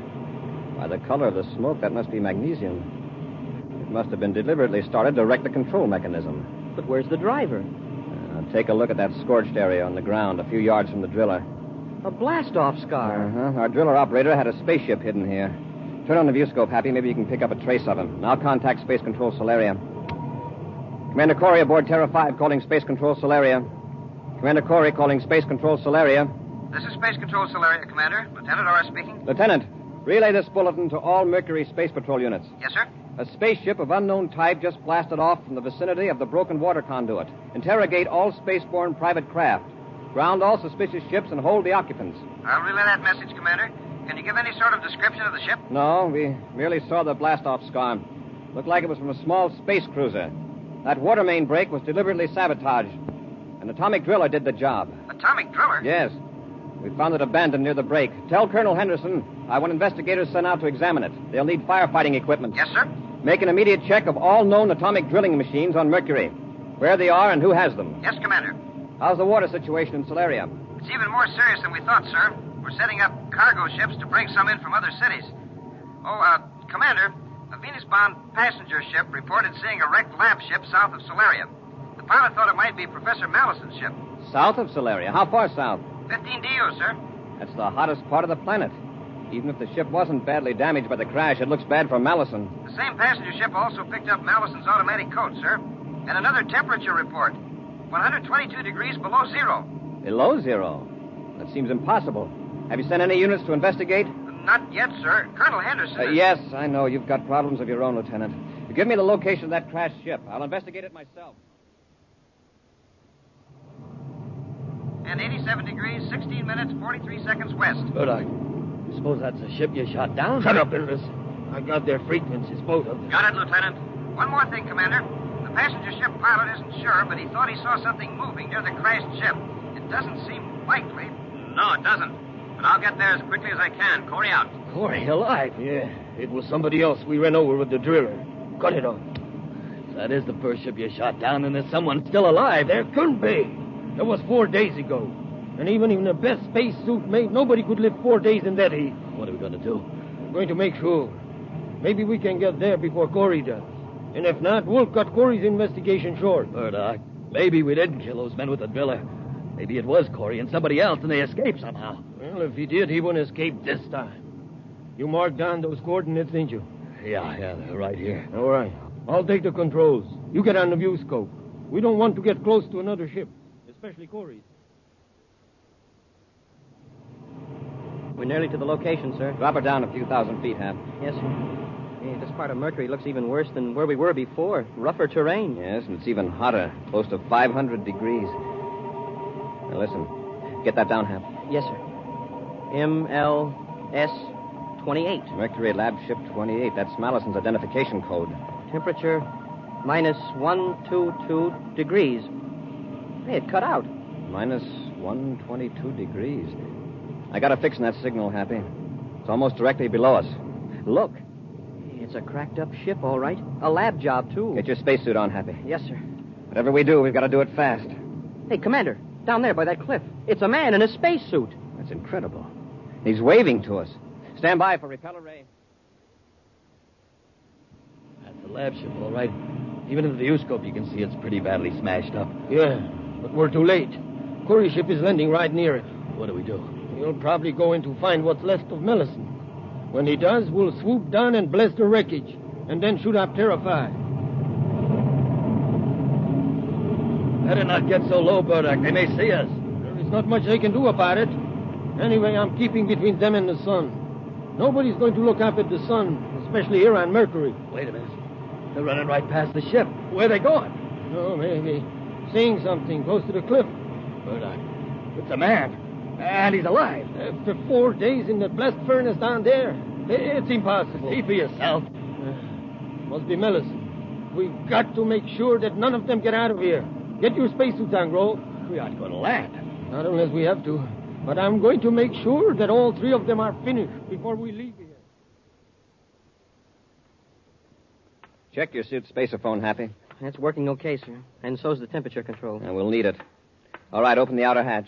By the color of the smoke, that must be magnesium. It must have been deliberately started to wreck the control mechanism. But where's the driver? Take a look at that scorched area on the ground, a few yards from the driller. A blast-off scar. Uh-huh. Our driller operator had a spaceship hidden here. Turn on the viewscope, Happy. Maybe you can pick up a trace of him. And I'll contact Space Control Solaria. Commander Corry aboard Terra V calling Space Control Solaria. Commander Corry calling Space Control Solaria. This is Space Control Solaria, Commander. Lieutenant Orr speaking. Lieutenant, relay this bulletin to all Mercury Space Patrol units. Yes, sir. A spaceship of unknown type just blasted off from the vicinity of the broken water conduit. Interrogate all spaceborne private craft. Ground all suspicious ships and hold the occupants. I'll relay that message, Commander. Can you give any sort of description of the ship? No, we merely saw the blast-off scar. Looked like it was from a small space cruiser. That water main break was deliberately sabotaged. An atomic driller did the job. Atomic driller? Yes. We found it abandoned near the break. Tell Colonel Henderson I want investigators sent out to examine it. They'll need firefighting equipment. Yes, sir. Make an immediate check of all known atomic drilling machines on Mercury. Where they are and who has them. Yes, Commander. How's the water situation in Solaria? It's even more serious than we thought, sir. We're setting up cargo ships to bring some in from other cities. Commander, a Venus-bound passenger ship reported seeing a wrecked lab ship south of Solaria. The pilot thought it might be Professor Mallison's ship. South of Solaria? How far south? 15 DU, sir. That's the hottest part of the planet. Even if the ship wasn't badly damaged by the crash, it looks bad for Mallison. The same passenger ship also picked up Mallison's automatic coat, sir. And another temperature report. 122 degrees below zero. Below zero? That seems impossible. Have you sent any units to investigate? Not yet, sir. Colonel Henderson... Yes, I know. You've got problems of your own, Lieutenant. You give me the location of that crashed ship. I'll investigate it myself. And 87 degrees, 16 minutes, 43 seconds west. But I suppose that's a ship you shot down? Shut up, Ilris. I got their frequencies, both of them. Got it, Lieutenant. One more thing, Commander. The passenger ship pilot isn't sure, but he thought he saw something moving near the crashed ship. It doesn't seem likely. No, it doesn't. But I'll get there as quickly as I can. Corry out. Corry alive? Yeah, it was somebody else we ran over with the driller. Cut it off. If that is the first ship you shot down, then there's someone still alive. There couldn't be. That was 4 days ago. And even in the best spacesuit made, nobody could live 4 days in that heat. What are we going to do? We're going to make sure. Maybe we can get there before Corry does. And if not, we'll cut Corry's investigation short. Murdoch, maybe we didn't kill those men with the driller. Maybe it was Corry and somebody else, and they escaped somehow. Well, if he did, he wouldn't escape this time. You marked down those coordinates, didn't you? Yeah, they're right here. All right. I'll take the controls. You get on the view scope. We don't want to get close to another ship, especially Corry's. We're nearly to the location, sir. Drop her down a few thousand feet, Hap. Yes, sir. Hey, this part of Mercury looks even worse than where we were before. Rougher terrain. Yes, and it's even hotter. Close to 500 degrees. Now, listen. Get that down, Hap. Yes, sir. MLS 28. Mercury Lab Ship 28. That's Mallison's identification code. Temperature minus 122 degrees. Hey, it cut out. Minus 122 degrees. I got a fix in that signal, Happy. It's almost directly below us. Look. It's a cracked-up ship, all right. A lab job, too. Get your spacesuit on, Happy. Yes, sir. Whatever we do, we've got to do it fast. Hey, Commander, down there by that cliff. It's a man in a spacesuit. That's incredible. He's waving to us. Stand by for repeller ray. That's a lab ship, all right. Even in the viewscope, you can see it's pretty badly smashed up. Yeah, but we're too late. Corry's ship is landing right near it. What do we do? He'll probably go in to find what's left of Mallison. When he does, we'll swoop down and blast the wreckage, and then shoot up Terra V. Better not get so low, Burdock. They may see us. There's not much they can do about it. Anyway, I'm keeping between them and the sun. Nobody's going to look up at the sun, especially here on Mercury. Wait a minute. They're running right past the ship. Where are they going? Oh, maybe. Seeing something close to the cliff. Burdock, it's a man. And he's alive. After 4 days in that blast furnace down there, it's impossible. See for yourself. Must be Mallison. We've got to make sure that none of them get out of here. Get your spacesuits on, Grove. We aren't going to land. Not unless we have to. But I'm going to make sure that all 3 of them are finished before we leave here. Check your suit spacerphone, Happy. That's working okay, sir. And so's the temperature control. And we'll need it. All right, open the outer hatch.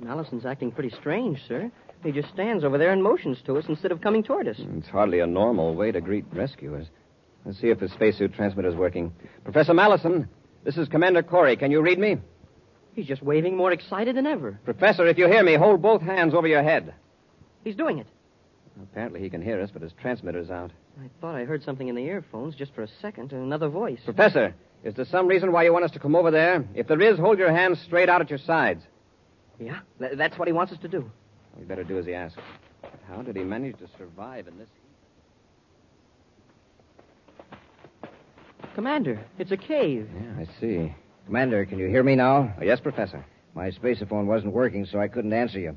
Now Mallison's acting pretty strange, sir. He just stands over there and motions to us instead of coming toward us. It's hardly a normal way to greet rescuers. Let's see if the spacesuit transmitter's working. Professor Mallison, this is Commander Corry. Can you read me? He's just waving more excited than ever. Professor, if you hear me, hold both hands over your head. He's doing it. Apparently he can hear us, but his transmitter's out. I thought I heard something in the earphones just for a second, and another voice. Professor, is there some reason why you want us to come over there? If there is, hold your hands straight out at your sides. Yeah, that's what he wants us to do. We better do as he asks. How did he manage to survive in this heat? Commander, it's a cave. Yeah, I see. Commander, can you hear me now? Oh, yes, Professor. My spaceophone wasn't working, so I couldn't answer you.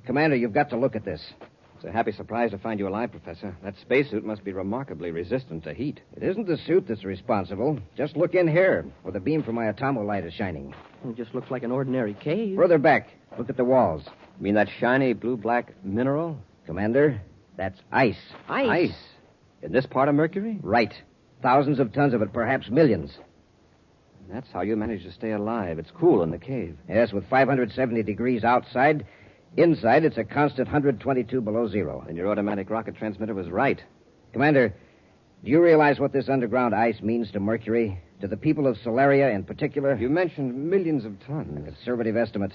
Commander, you've got to look at this. It's a happy surprise to find you alive, Professor. That spacesuit must be remarkably resistant to heat. It isn't the suit that's responsible. Just look in here, where the beam from my atomolight is shining. It just looks like an ordinary cave. Further back, look at the walls. You mean that shiny blue-black mineral? Commander, that's ice. Ice? In this part of Mercury? Right. Thousands of tons of it, perhaps millions. That's how you manage to stay alive. It's cool in the cave. Yes, with 570 degrees outside. Inside, it's a constant 122 below zero. And your automatic rocket transmitter was right. Commander, do you realize what this underground ice means to Mercury? To the people of Solaria in particular? You mentioned millions of tons. A conservative estimate.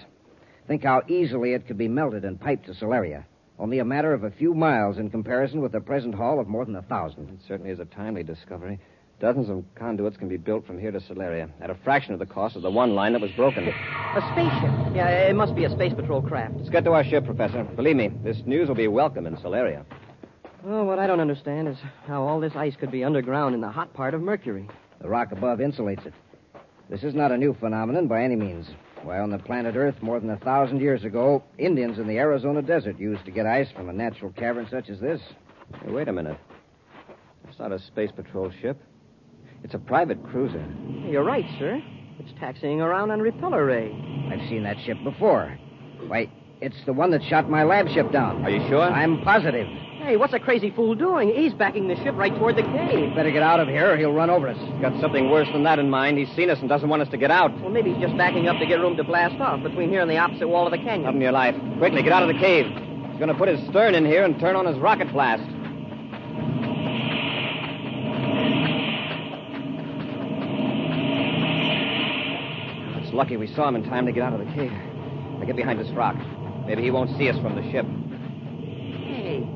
Think how easily it could be melted and piped to Solaria. Only a matter of a few miles in comparison with the present haul of more than 1,000. It certainly is a timely discovery. Dozens of conduits can be built from here to Solaria at a fraction of the cost of the one line that was broken. A spaceship. Yeah, it must be a space patrol craft. Let's get to our ship, Professor. Believe me, this news will be welcome in Solaria. Well, what I don't understand is how all this ice could be underground in the hot part of Mercury. The rock above insulates it. This is not a new phenomenon by any means. Why, on the planet Earth, more than 1,000 years ago, Indians in the Arizona desert used to get ice from a natural cavern such as this. Hey, wait a minute. It's not a space patrol ship. It's a private cruiser. You're right, sir. It's taxiing around on repeller ray. I've seen that ship before. Why, it's the one that shot my lab ship down. Are you sure? I'm positive. Hey, what's a crazy fool doing? He's backing the ship right toward the cave. Better get out of here or he'll run over us. He's got something worse than that in mind. He's seen us and doesn't want us to get out. Well, maybe he's just backing up to get room to blast off between here and the opposite wall of the canyon. Up in your life. Quickly, get out of the cave. He's going to put his stern in here and turn on his rocket blast. It's lucky we saw him in time to get out of the cave. Now get behind this rock. Maybe he won't see us from the ship. Hey,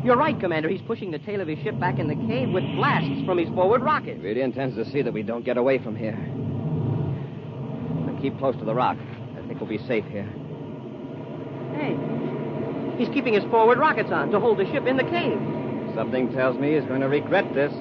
you're right, Commander. He's pushing the tail of his ship back in the cave with blasts from his forward rocket. He really intends to see that we don't get away from here. Now keep close to the rock. I think we'll be safe here. Hey, he's keeping his forward rockets on to hold the ship in the cave. Something tells me he's going to regret this.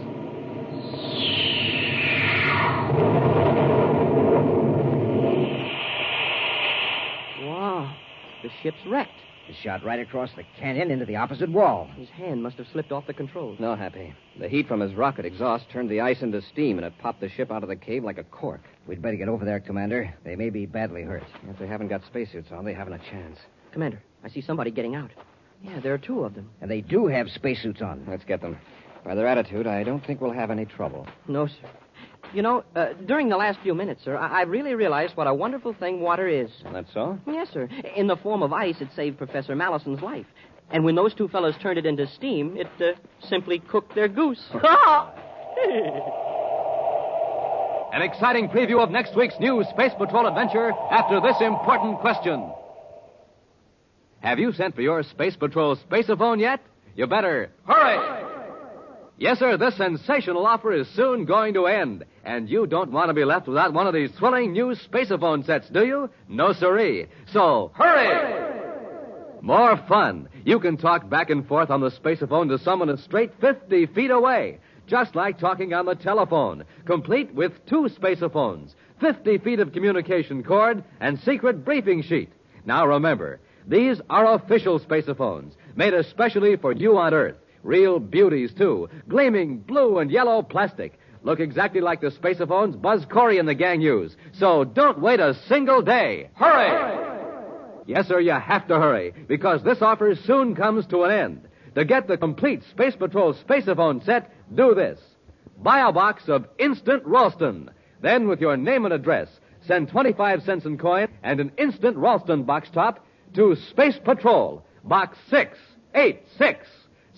Wow, the ship's wrecked. It shot right across the canyon into the opposite wall. His hand must have slipped off the controls. No, Happy. The heat from his rocket exhaust turned the ice into steam, and it popped the ship out of the cave like a cork. We'd better get over there, Commander. They may be badly hurt. If they haven't got spacesuits on, they haven't a chance. Commander, I see somebody getting out. Yeah, there are two of them. And they do have spacesuits on. Let's get them. By their attitude, I don't think we'll have any trouble. No, sir. You know, during the last few minutes, sir, I really realized what a wonderful thing water is. That's so? Yes, sir. In the form of ice, it saved Professor Mallison's life. And when those two fellows turned it into steam, it simply cooked their goose. An exciting preview of next week's new Space Patrol adventure after this important question. Have you sent for your Space Patrol spaceophone yet? You better hurry! Yes, sir, this sensational offer is soon going to end. And you don't want to be left without one of these thrilling new spaceophone sets, do you? No, sirree. So, hurry! More fun. You can talk back and forth on the spaceophone to someone a straight 50 feet away. Just like talking on the telephone. Complete with two spaceophones, 50 feet of communication cord, and secret briefing sheet. Now remember, these are official spaceophones, made especially for you on Earth. Real beauties, too. Gleaming blue and yellow plastic. Look exactly like the spaceophones Buzz Corry and the gang use. So don't wait a single day. Hurry! Yes, sir, you have to hurry, because this offer soon comes to an end. To get the complete Space Patrol spaceophone set, do this. Buy a box of Instant Ralston. Then, with your name and address, send 25 cents in coin and an Instant Ralston box top to Space Patrol, Box 686,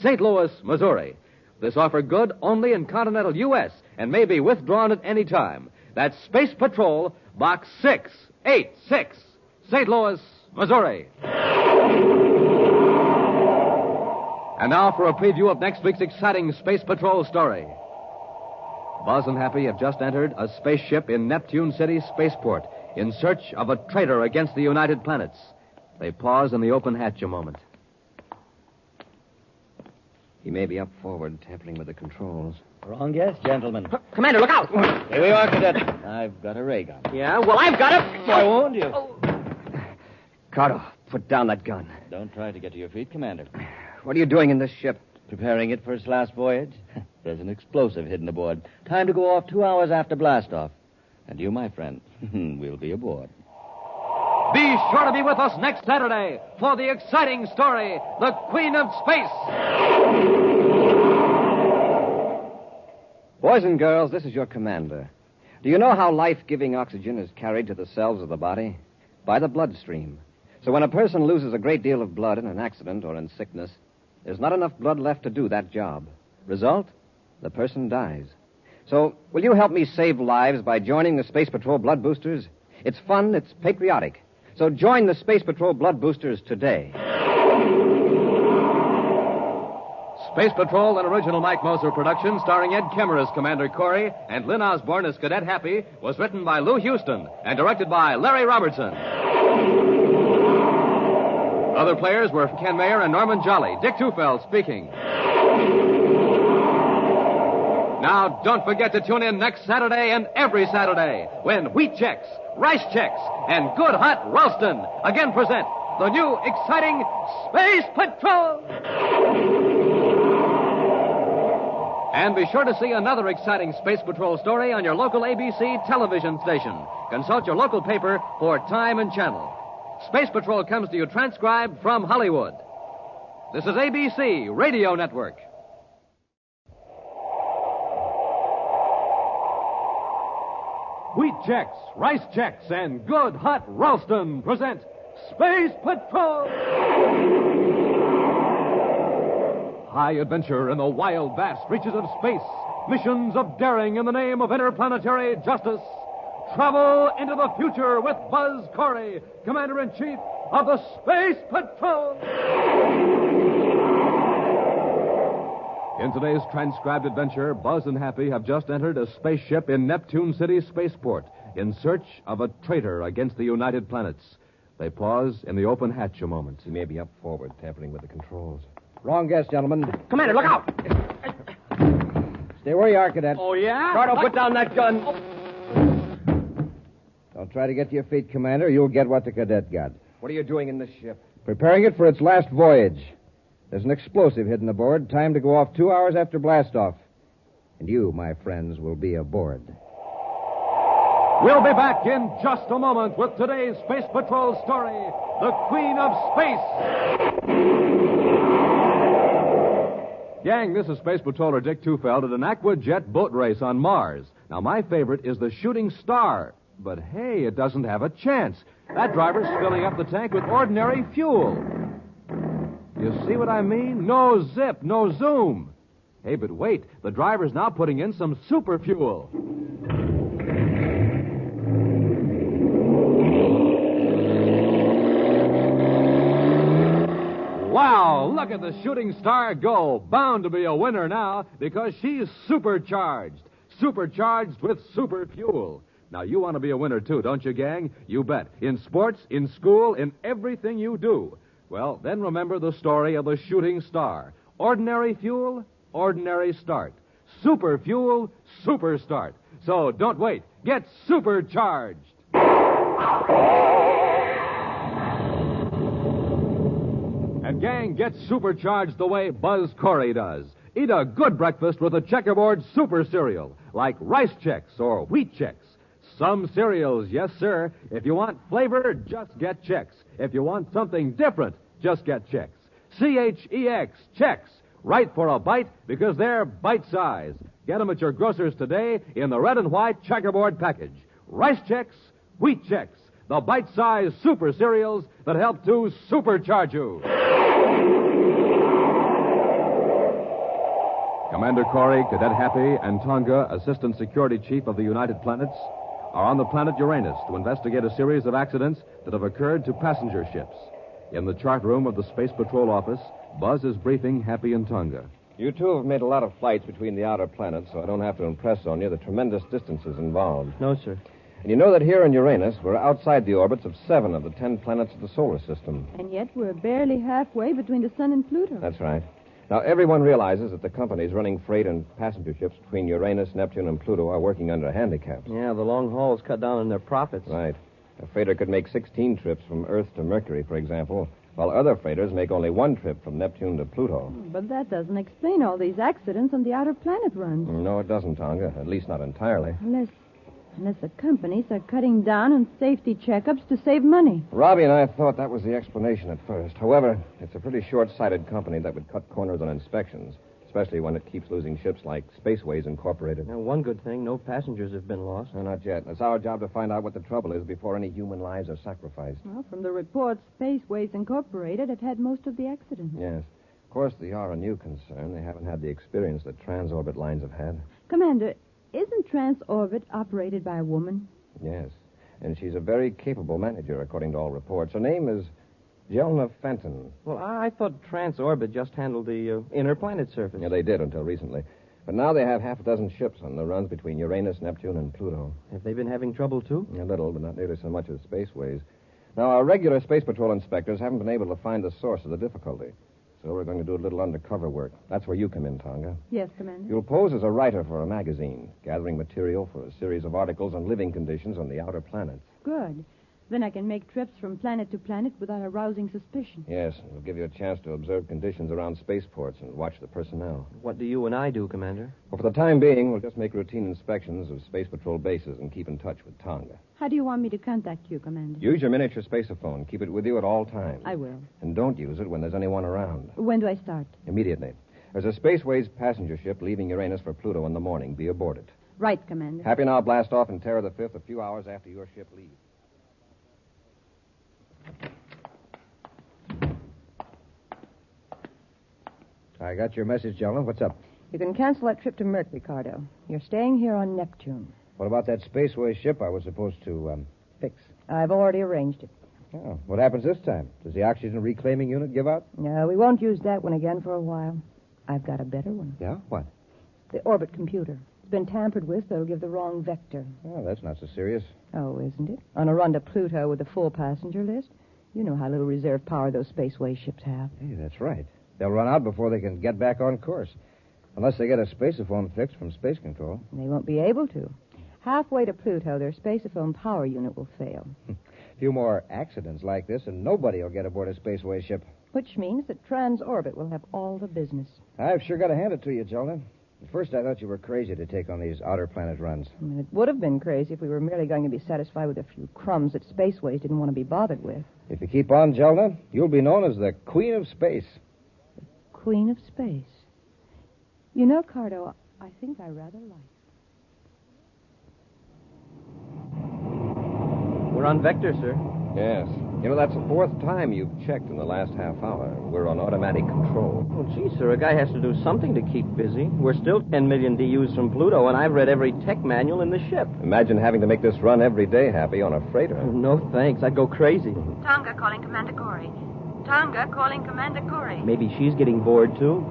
St. Louis, Missouri. This offer good only in continental U.S. and may be withdrawn at any time. That's Space Patrol, Box 686, St. Louis, Missouri. And now for a preview of next week's exciting Space Patrol story. Buzz and Happy have just entered a spaceship in Neptune City Spaceport in search of a traitor against the United Planets. They pause in the open hatch a moment. He may be up forward, tampering with the controls. Wrong guess, gentlemen. Commander, look out! Here we are, Cadet. I've got a ray gun. Yeah, well, I've got it. I warned you. Cardo, put down that gun. Don't try to get to your feet, Commander. What are you doing in this ship? Preparing it for its last voyage. There's an explosive hidden aboard. Time to go off 2 hours after blastoff. And you, my friend, will be aboard. Be sure to be with us next Saturday for the exciting story, The Queen of Space. Boys and girls, this is your commander. Do you know how life-giving oxygen is carried to the cells of the body? By the bloodstream. So when a person loses a great deal of blood in an accident or in sickness, there's not enough blood left to do that job. Result? The person dies. So, will you help me save lives by joining the Space Patrol Blood Boosters? It's fun, it's patriotic. So join the Space Patrol Blood Boosters today. Space Patrol, an original Mike Moser production starring Ed Kemmer as Commander Corry and Lyn Osborn as Cadet Happy, was written by Lou Houston and directed by Larry Robertson. Other players were Ken Mayer and Norman Jolly. Dick Tufeld speaking. Now, don't forget to tune in next Saturday and every Saturday when Wheat Chex, Rice Chex, and Good Hot Ralston again present the new exciting Space Patrol. And be sure to see another exciting Space Patrol story on your local ABC television station. Consult your local paper for time and channel. Space Patrol comes to you transcribed from Hollywood. This is ABC Radio Network. Wheat Chex, Rice Chex, and Good Hot Ralston present Space Patrol! High adventure in the wild, vast reaches of space. Missions of daring in the name of interplanetary justice. Travel into the future with Buzz Corry, Commander-in-Chief of the Space Patrol. In today's transcribed adventure, Buzz and Happy have just entered a spaceship in Neptune City Spaceport in search of a traitor against the United Planets. They pause in the open hatch a moment. He may be up forward, tampering with the controls. Wrong guess, gentlemen. Commander, look out! Stay where you are, Cadet. Oh, yeah? Cardo, put down that gun. Don't try to get to your feet, Commander. You'll get what the Cadet got. What are you doing in this ship? Preparing it for its last voyage. There's an explosive hidden aboard. Time to go off 2 hours after blastoff. And you, my friends, will be aboard. We'll be back in just a moment with today's Space Patrol story, The Queen of Space. Gang, this is Space Patroller Dick Tufeld at an Aquajet boat race on Mars. Now, my favorite is the Shooting Star. But, hey, it doesn't have a chance. That driver's filling up the tank with ordinary fuel. You see what I mean? No zip, no zoom. Hey, but wait. The driver's now putting in some super fuel. Wow, look at the Shooting Star go. Bound to be a winner now because she's supercharged. Supercharged with super fuel. Now, you want to be a winner, too, don't you, gang? You bet. In sports, in school, in everything you do. Well, then remember the story of the Shooting Star. Ordinary fuel, ordinary start. Super fuel, super start. So don't wait. Get supercharged. And, gang, get supercharged the way Buzz Corry does. Eat a good breakfast with a checkerboard super cereal, like Rice Chex or Wheat Chex. Some cereals, yes, sir. If you want flavor, just get Chex. If you want something different, just get Chex. C-H-E-X, Chex. Right for a bite because they're bite-sized. Get them at your grocer's today in the red and white checkerboard package. Rice Chex, Wheat Chex. the bite-sized super cereals that help to supercharge you. Commander Corry, Cadet Happy, and Tonga, Assistant Security Chief of the United Planets, are on the planet Uranus to investigate a series of accidents that have occurred to passenger ships. In the chart room of the Space Patrol office, Buzz is briefing Happy and Tonga. You two have made a lot of flights between the outer planets, so I don't have to impress on you the tremendous distances involved. No, sir. And you know that here in Uranus, we're outside the orbits of 7 of the 10 planets of the solar system. And yet we're barely halfway between the Sun and Pluto. That's right. Now, everyone realizes that the companies running freight and passenger ships between Uranus, Neptune, and Pluto are working under handicaps. Yeah, the long hauls cut down on their profits. Right. A freighter could make 16 trips from Earth to Mercury, for example, while other freighters make only 1 trip from Neptune to Pluto. But that doesn't explain all these accidents on the outer planet runs. No, it doesn't, Tonga. At least not entirely. Unless the companies are cutting down on safety checkups to save money. Robbie and I thought that was the explanation at first. However, it's a pretty short-sighted company that would cut corners on inspections, especially when it keeps losing ships like Spaceways Incorporated. Now, one good thing, no passengers have been lost. No, not yet. It's our job to find out what the trouble is before any human lives are sacrificed. Well, from the reports, Spaceways Incorporated have had most of the accidents. Yes. Of course, they are a new concern. They haven't had the experience that transorbit lines have had. Commander, isn't Transorbit operated by a woman? Yes. And she's a very capable manager, according to all reports. Her name is Jelna Fenton. Well, I thought Transorbit just handled the inner planet surface. Yeah, they did until recently. But now they have half a dozen ships on the runs between Uranus, Neptune, and Pluto. Have they been having trouble, too? A little, but not nearly so much as Spaceways. Now, our regular Space Patrol inspectors haven't been able to find the source of the difficulty. So we're going to do a little undercover work. That's where you come in, Tonga. Yes, Commander. You'll pose as a writer for a magazine, gathering material for a series of articles on living conditions on the outer planets. Good. Then I can make trips from planet to planet without arousing suspicion. Yes, it'll give you a chance to observe conditions around spaceports and watch the personnel. What do you and I do, Commander? Well, for the time being, we'll just make routine inspections of Space Patrol bases and keep in touch with Tonga. How do you want me to contact you, Commander? Use your miniature spaceophone. Keep it with you at all times. I will. And don't use it when there's anyone around. When do I start? Immediately. There's a Spaceways passenger ship leaving Uranus for Pluto in the morning. Be aboard it. Right, Commander. Happy now blast off in Terra V a few hours after your ship leaves. I got your message, gentlemen. What's up? You can cancel that trip to Mercury, Cardo. You're staying here on Neptune. What about that Spaceways ship I was supposed to, fix? I've already arranged it. Oh, what happens this time? Does the oxygen reclaiming unit give out? No, we won't use that one again for a while. I've got a better one. Yeah? What? The orbit computer. It's been tampered with, so it'll give the wrong vector. Oh, that's not so serious. Oh, isn't it? On a run to Pluto with a full passenger list, you know how little reserve power those Spaceways ships have. Hey, that's right. They'll run out before they can get back on course. Unless they get a spaceophone fixed from space control. They won't be able to. Halfway to Pluto, their spaceophone power unit will fail. A few more accidents like this, and nobody will get aboard a Spaceways ship. Which means that Transorbit will have all the business. I've sure got to hand it to you, Jelna. At first, I thought you were crazy to take on these outer planet runs. It would have been crazy if we were merely going to be satisfied with a few crumbs that Spaceways didn't want to be bothered with. If you keep on, Jelna, you'll be known as the Queen of Space. Queen of Space. You know, Cardo, I think I rather like it. We're on vector, sir. Yes. You know, that's the 4th time you've checked in the last half hour. We're on automatic control. Well, gee, sir, a guy has to do something to keep busy. We're still 10 million DUs from Pluto, and I've read every tech manual in the ship. Imagine having to make this run every day, Happy, on a freighter. No, thanks. I'd go crazy. Tonga calling Commander Corry. Tonga calling Commander Corry. Maybe she's getting bored, too.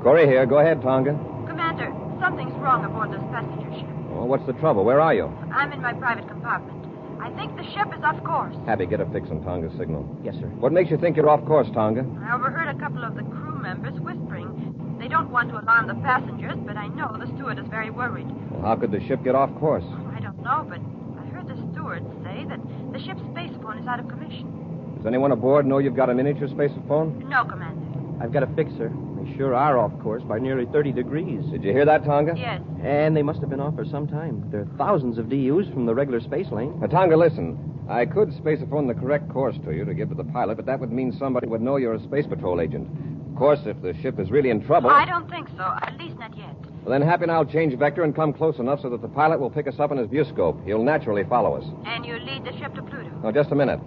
Corry here. Go ahead, Tonga. Commander, something's wrong aboard this passenger ship. Well, what's the trouble? Where are you? I'm in my private compartment. I think the ship is off course. Happy, get a fix on Tonga's signal. Yes, sir. What makes you think you're off course, Tonga? I overheard a couple of the crew members whispering. They don't want to alarm the passengers, but I know the steward is very worried. Well, how could the ship get off course? I don't know, but I heard the steward say that the ship's spacephone is out of commission. Does anyone aboard know you've got a miniature spaceophone? No, Commander. I've got a fix, sir. They sure are off course by nearly 30 degrees. Did you hear that, Tonga? Yes. And they must have been off for some time. There are thousands of DUs from the regular space lane. Now, Tonga, listen. I could spaceophone the correct course to you to give to the pilot, but that would mean somebody would know you're a Space Patrol agent. Of course, if the ship is really in trouble... I don't think so, at least not yet. Well, then Happy and I'll change vector and come close enough so that the pilot will pick us up in his viewscope. He'll naturally follow us. And you lead the ship to Pluto. Oh, just a minute.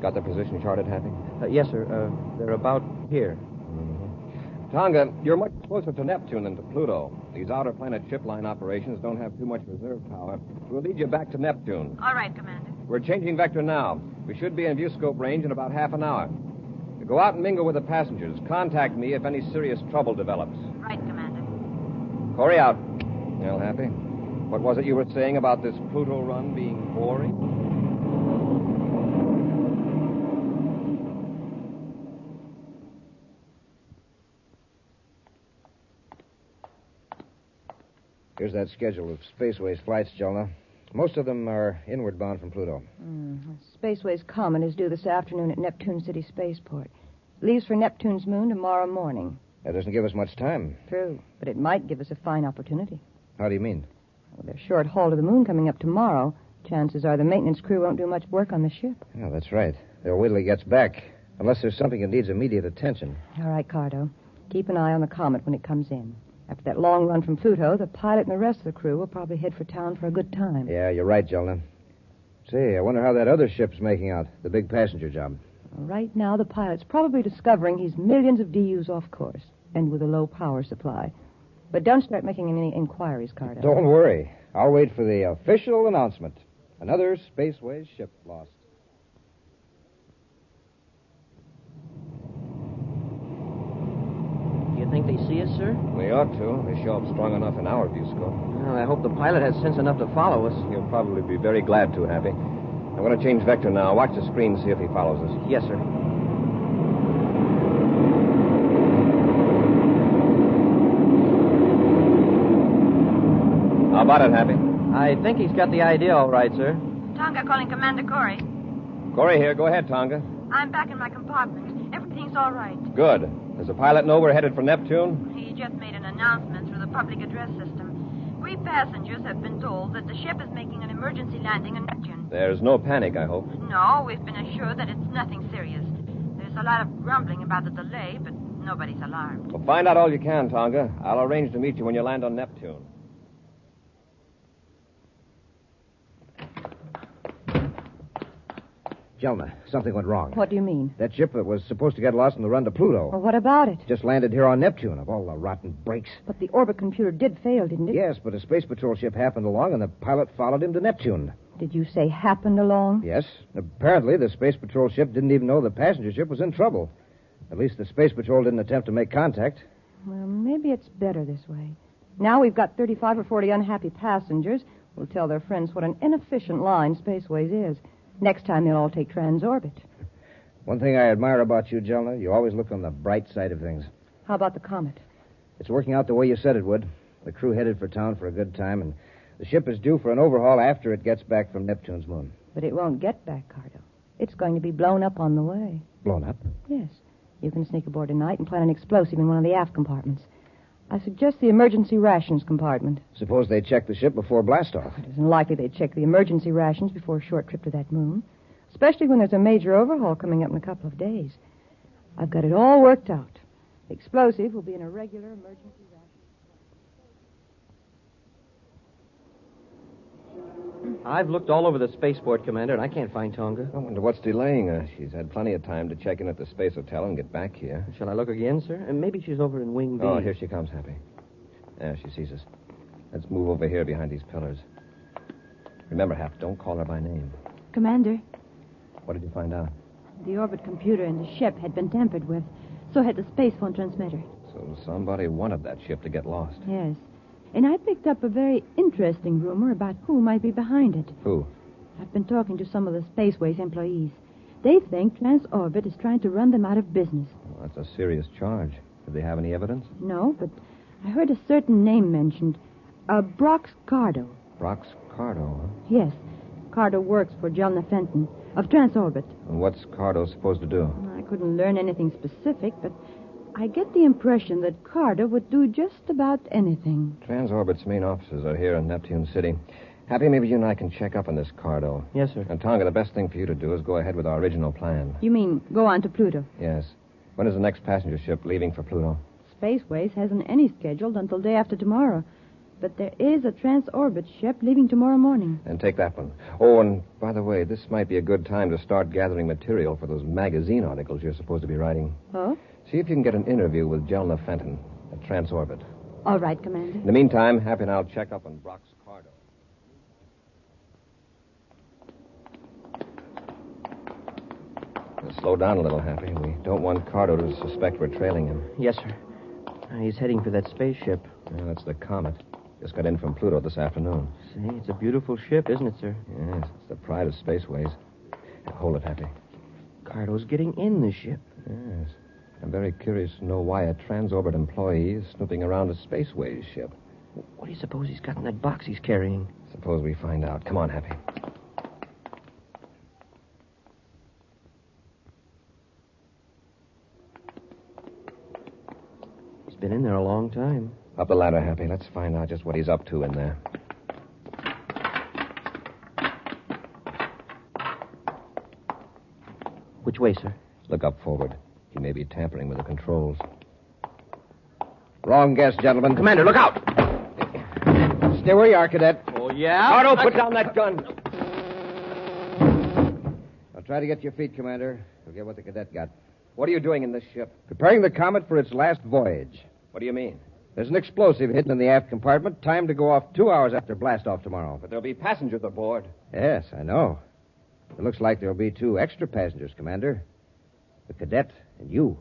Got the position charted, Happy? Yes, sir. They're about here. Tonga, you're much closer to Neptune than to Pluto. These outer planet ship line operations don't have too much reserve power. We'll lead you back to Neptune. All right, Commander. We're changing vector now. We should be in viewscope range in about half an hour. Go out and mingle with the passengers. Contact me if any serious trouble develops. Right, Commander. Corry out. Well, Happy, what was it you were saying about this Pluto run being boring? Here's that schedule of Spaceway's flights, Jonah. Most of them are inward bound from Pluto. Spaceway's Comet is due this afternoon at Neptune City Spaceport. Leaves for Neptune's moon tomorrow morning. That doesn't give us much time. True, but it might give us a fine opportunity. How do you mean? Well, there's short haul to the moon coming up tomorrow. Chances are the maintenance crew won't do much work on the ship. Yeah, that's right. They'll wait till he gets back, unless there's something that needs immediate attention. All right, Cardo. Keep an eye on the Comet when it comes in. After that long run from Pluto, the pilot and the rest of the crew will probably head for town for a good time. Yeah, you're right, Jonah. Say, I wonder how that other ship's making out, the big passenger job. Right now, the pilot's probably discovering he's millions of DUs off course, and with a low power supply. But don't start making any inquiries, Cardo. Don't worry. I'll wait for the official announcement. Another Spaceway ship lost. Do you think they see us, sir? They ought to. They show up strong enough in our viewscope. Well, I hope the pilot has sense enough to follow us. He'll probably be very glad to, Happy. I'm going to change vector now. Watch the screen, see if he follows us. Yes, sir. How about it, Happy? I think he's got the idea all right, sir. Tonga calling Commander Corry. Corry here. Go ahead, Tonga. I'm back in my compartment. Everything's all right. Good. Does the pilot know we're headed for Neptune? He just made an announcement through the public address system. We passengers have been told that the ship is making an emergency landing on Neptune. There's no panic, I hope. No, we've been assured that it's nothing serious. There's a lot of grumbling about the delay, but nobody's alarmed. Well, find out all you can, Tonga. I'll arrange to meet you when you land on Neptune. Jonah, something went wrong. What do you mean? That ship that was supposed to get lost on the run to Pluto. Well, what about it? Just landed here on Neptune, of all the rotten breaks. But the orbit computer did fail, didn't it? Yes, but a space patrol ship happened along, and the pilot followed him to Neptune. Did you say happened along? Yes. Apparently, the space patrol ship didn't even know the passenger ship was in trouble. At least the space patrol didn't attempt to make contact. Well, maybe it's better this way. Now we've got 35 or 40 unhappy passengers who'll tell their friends what an inefficient line Spaceways is. Next time they'll all take transorbit. One thing I admire about you, Jonah, you always look on the bright side of things. How about the Comet? It's working out the way you said it would. The crew headed for town for a good time, and the ship is due for an overhaul after it gets back from Neptune's moon. But it won't get back, Cardo. It's going to be blown up on the way. Blown up? Yes. You can sneak aboard tonight and plant an explosive in one of the aft compartments. I suggest the emergency rations compartment. Suppose they check the ship before blastoff. It isn't likely they'd check the emergency rations before a short trip to that moon, especially when there's a major overhaul coming up in a couple of days. I've got it all worked out. The explosive will be in a regular emergency ration. I've looked all over the spaceport, Commander, and I can't find Tonga. I wonder what's delaying her. She's had plenty of time to check in at the space hotel and get back here. Shall I look again, sir? And maybe she's over in Wing B. Oh, here she comes, Happy. There, she sees us. Let's move over here behind these pillars. Remember, Hap, don't call her by name. Commander, What did you find out? the orbit computer in the ship had been tampered with. So had the space phone transmitter. So somebody wanted that ship to get lost. Yes. And I picked up a very interesting rumor about who might be behind it. Who? I've been talking to some of the Spaceways employees. They think Transorbit is trying to run them out of business. Well, that's a serious charge. Did they have any evidence? No, but I heard a certain name mentioned. Brox Cardo. Brox Cardo, huh? Yes. Cardo works for Jonah Fenton of Transorbit. And what's Cardo supposed to do? I couldn't learn anything specific, but I get the impression that Cardo would do just about anything. Transorbit's main offices are here in Neptune City. Happy, maybe you and I can check up on this Cardo. Yes, sir. And Tonga, the best thing for you to do is go ahead with our original plan. You mean go on to Pluto? Yes. When is the next passenger ship leaving for Pluto? Spaceways hasn't any scheduled until day after tomorrow. But there is a trans-orbit ship leaving tomorrow morning. And take that one. Oh, and by the way, this might be a good time to start gathering material for those magazine articles you're supposed to be writing. Oh? See if you can get an interview with Jelna Fenton at Transorbit. All right, Commander. In the meantime, Happy and I'll check up on Brock's cargo. Now, slow down a little, Happy. We don't want Cardo to suspect we're trailing him. Yes, sir. He's heading for that spaceship. Yeah, that's the Comet. Just got in from Pluto this afternoon. See, it's a beautiful ship, isn't it, sir? Yes, it's the pride of Spaceways. Now, hold it, Happy. Cardo's getting in the ship. Yes. I'm very curious to know why a Transorbit employee is snooping around a Spaceways ship. What do you suppose he's got in that box he's carrying? Suppose we find out. Come on, Happy. He's been in there a long time. Up the ladder, Happy. Let's find out just what he's up to in there. Which way, sir? Look up forward. He may be tampering with the controls. Wrong guess, gentlemen. Commander, look out! Stay where you are, Cadet. Oh, yeah? Cardo, put down that gun. I'll try to get to your feet, Commander. You'll get what the Cadet got. What are you doing in this ship? Preparing the Comet for its last voyage. What do you mean? There's an explosive hidden in the aft compartment. Time to go off 2 hours after blast-off tomorrow. But there'll be passengers aboard. Yes, I know. It looks like there'll be 2 extra passengers, Commander. The Cadet and you.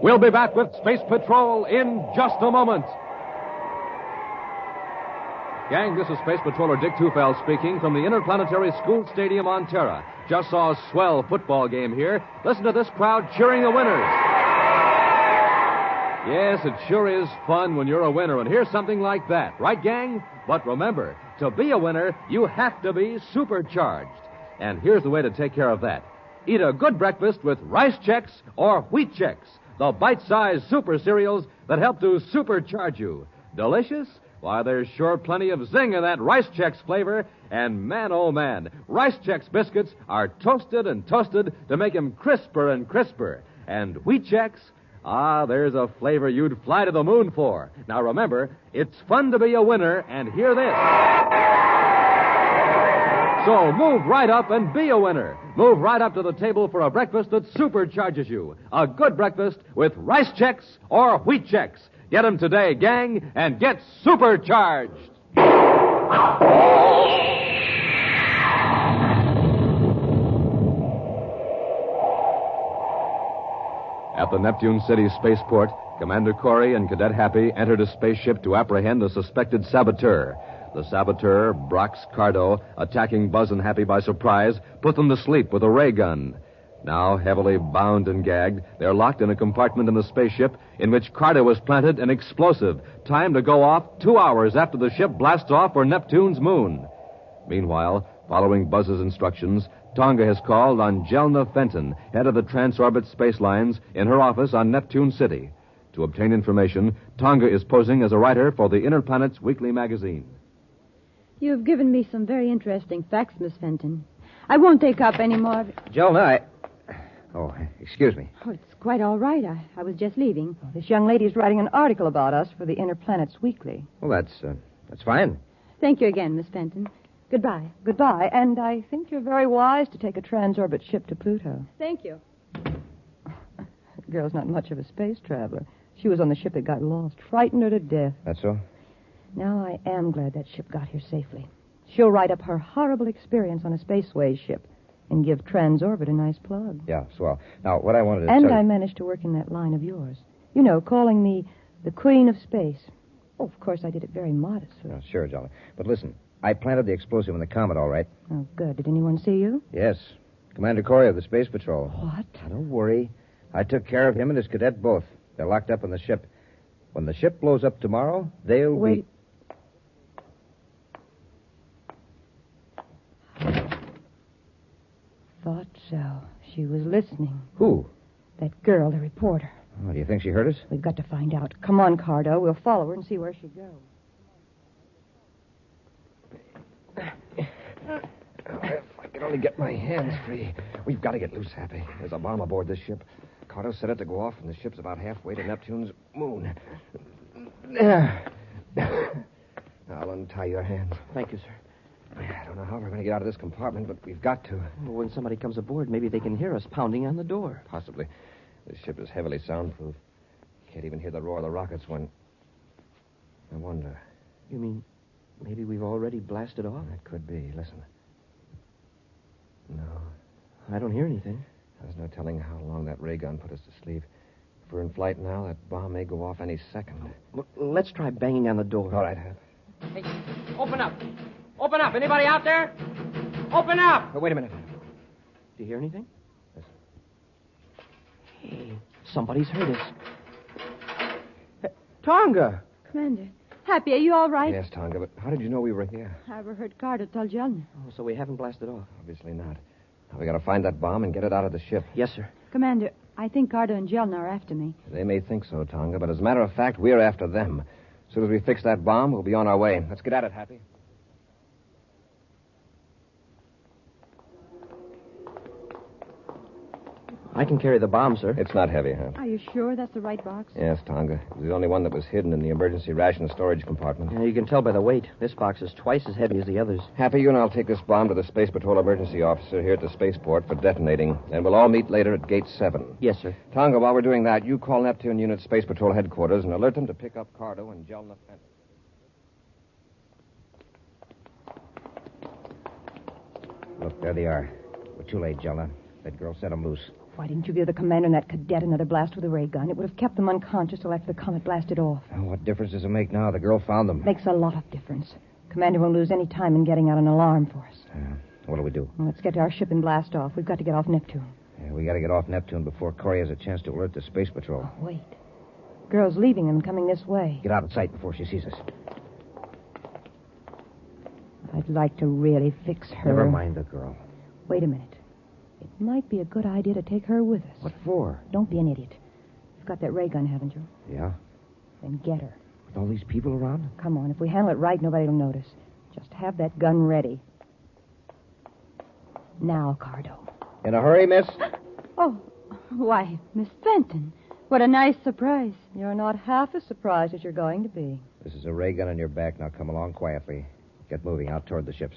We'll be back with Space Patrol in just a moment. Gang, this is Space Patroller Dick Tufeld speaking from the Interplanetary School Stadium on Terra. Just saw a swell football game here. Listen to this crowd cheering the winners. Yes, it sure is fun when you're a winner, and here's something like that. Right, gang? But remember, to be a winner, you have to be supercharged. And here's the way to take care of that. Eat a good breakfast with Rice Chex or Wheat Chex, the bite-sized super cereals that help to supercharge you. Delicious? Why, there's sure plenty of zing in that Rice Chex flavor. And man, oh man, Rice Chex biscuits are toasted and toasted to make them crisper and crisper. And Wheat Chex, there's a flavor you'd fly to the moon for. Now remember, it's fun to be a winner, and hear this. So move right up and be a winner. Move right up to the table for a breakfast that supercharges you. A good breakfast with Rice Chex or Wheat Chex. Get them today, gang, and get supercharged. At the Neptune City spaceport, Commander Corry and Cadet Happy entered a spaceship to apprehend a suspected saboteur. The saboteur, Brock's Cardo, attacking Buzz and Happy by surprise, put them to sleep with a ray gun. Now, heavily bound and gagged, they're locked in a compartment in the spaceship in which Cardo has planted an explosive, timed to go off 2 hours after the ship blasts off for Neptune's moon. Meanwhile, following Buzz's instructions, Tonga has called on Jelna Fenton, head of the Transorbit Space Lines, in her office on Neptune City. To obtain information, Tonga is posing as a writer for the Interplanet's weekly magazine. You've given me some very interesting facts, Miss Fenton. I won't take up any more. Jelna, Oh, excuse me. Oh, it's quite all right. I was just leaving. This young lady's writing an article about us for the Interplanet's Weekly. Well, that's fine. Thank you again, Miss Fenton. Goodbye. Goodbye. And I think you're very wise to take a transorbit ship to Pluto. Thank you. The girl's not much of a space traveler. She was on the ship that got lost. Frightened her to death. That's so? Now I am glad that ship got here safely. She'll write up her horrible experience on a spaceways ship and give Transorbit a nice plug. Yeah, swell. Now, what I wanted to And tell I you... managed to work in that line of yours. You know, calling me the Queen of Space. Oh, of course, I did it very modestly. Oh, sure, Jolly. But listen, I planted the explosive in the Comet, all right? Oh, good. Did anyone see you? Yes. Commander Corry of the Space Patrol. What? Now, don't worry. I took care of him and his cadet both. They're locked up in the ship. When the ship blows up tomorrow, they'll Wait. be... Thought so. She was listening. Who? That girl, the reporter. Oh, do you think she heard us? We've got to find out. Come on, Cardo. We'll follow her and see where she goes. If I can only get my hands free. We've got to get loose, Happy. There's a bomb aboard this ship. Carter set it to go off, and the ship's about halfway to Neptune's moon. There. I'll untie your hands. Thank you, sir. I don't know how we're going to get out of this compartment, but we've got to. Well, when somebody comes aboard, maybe they can hear us pounding on the door. Possibly. This ship is heavily soundproof. Can't even hear the roar of the rockets when... I wonder. You mean maybe we've already blasted off? That could be. Listen. No. I don't hear anything. There's no telling how long that ray gun put us to sleep. If we're in flight now, that bomb may go off any second. Well, let's try banging on the door. All right, Hap. Hey, open up. Open up. Anybody out there? Open up. Oh, wait a minute. Do you hear anything? Listen. Hey, somebody's heard us. Tonga! Commander. Happy, are you all right? Yes, Tonga, but how did you know we were here? I overheard Carter tell Jelna. Oh, so we haven't blasted off? Obviously not. Now we got to find that bomb and get it out of the ship. Yes, sir. Commander, I think Carter and Jelna are after me. They may think so, Tonga, but as a matter of fact, we're after them. As soon as we fix that bomb, we'll be on our way. Let's get at it, Happy. I can carry the bomb, sir. It's not heavy, huh? Are you sure that's the right box? Yes, Tonga. It was the only one that was hidden in the emergency ration storage compartment. Yeah, you can tell by the weight. This box is twice as heavy as the others. Happy, you and I'll take this bomb to the Space Patrol emergency officer here at the spaceport for detonating, and we'll all meet later at Gate 7. Yes, sir. Tonga, while we're doing that, you call Neptune Unit Space Patrol headquarters and alert them to pick up Cardo and Jelna Fenton. Look, there they are. We're too late, Jelna. That girl set them loose. Why didn't you give the commander and that cadet another blast with a ray gun? It would have kept them unconscious till after the comet blasted off. Oh, what difference does it make now? The girl found them. Makes a lot of difference. Commander won't lose any time in getting out an alarm for us. What do we do? Well, let's get to our ship and blast off. We've got to get off Neptune. Yeah, we got to get off Neptune before Corry has a chance to alert the Space Patrol. Oh, wait. Girl's leaving them and coming this way. Get out of sight before she sees us. I'd like to really fix her. Never mind the girl. Wait a minute. It might be a good idea to take her with us. What for? Don't be an idiot. You've got that ray gun, haven't you? Yeah. Then get her. With all these people around? Come on. If we handle it right, nobody will notice. Just have that gun ready. Now, Cardo. In a hurry, miss? Oh, why, Miss Fenton. What a nice surprise. You're not half as surprised as you're going to be. This is a ray gun on your back. Now come along quietly. Get moving out toward the ships.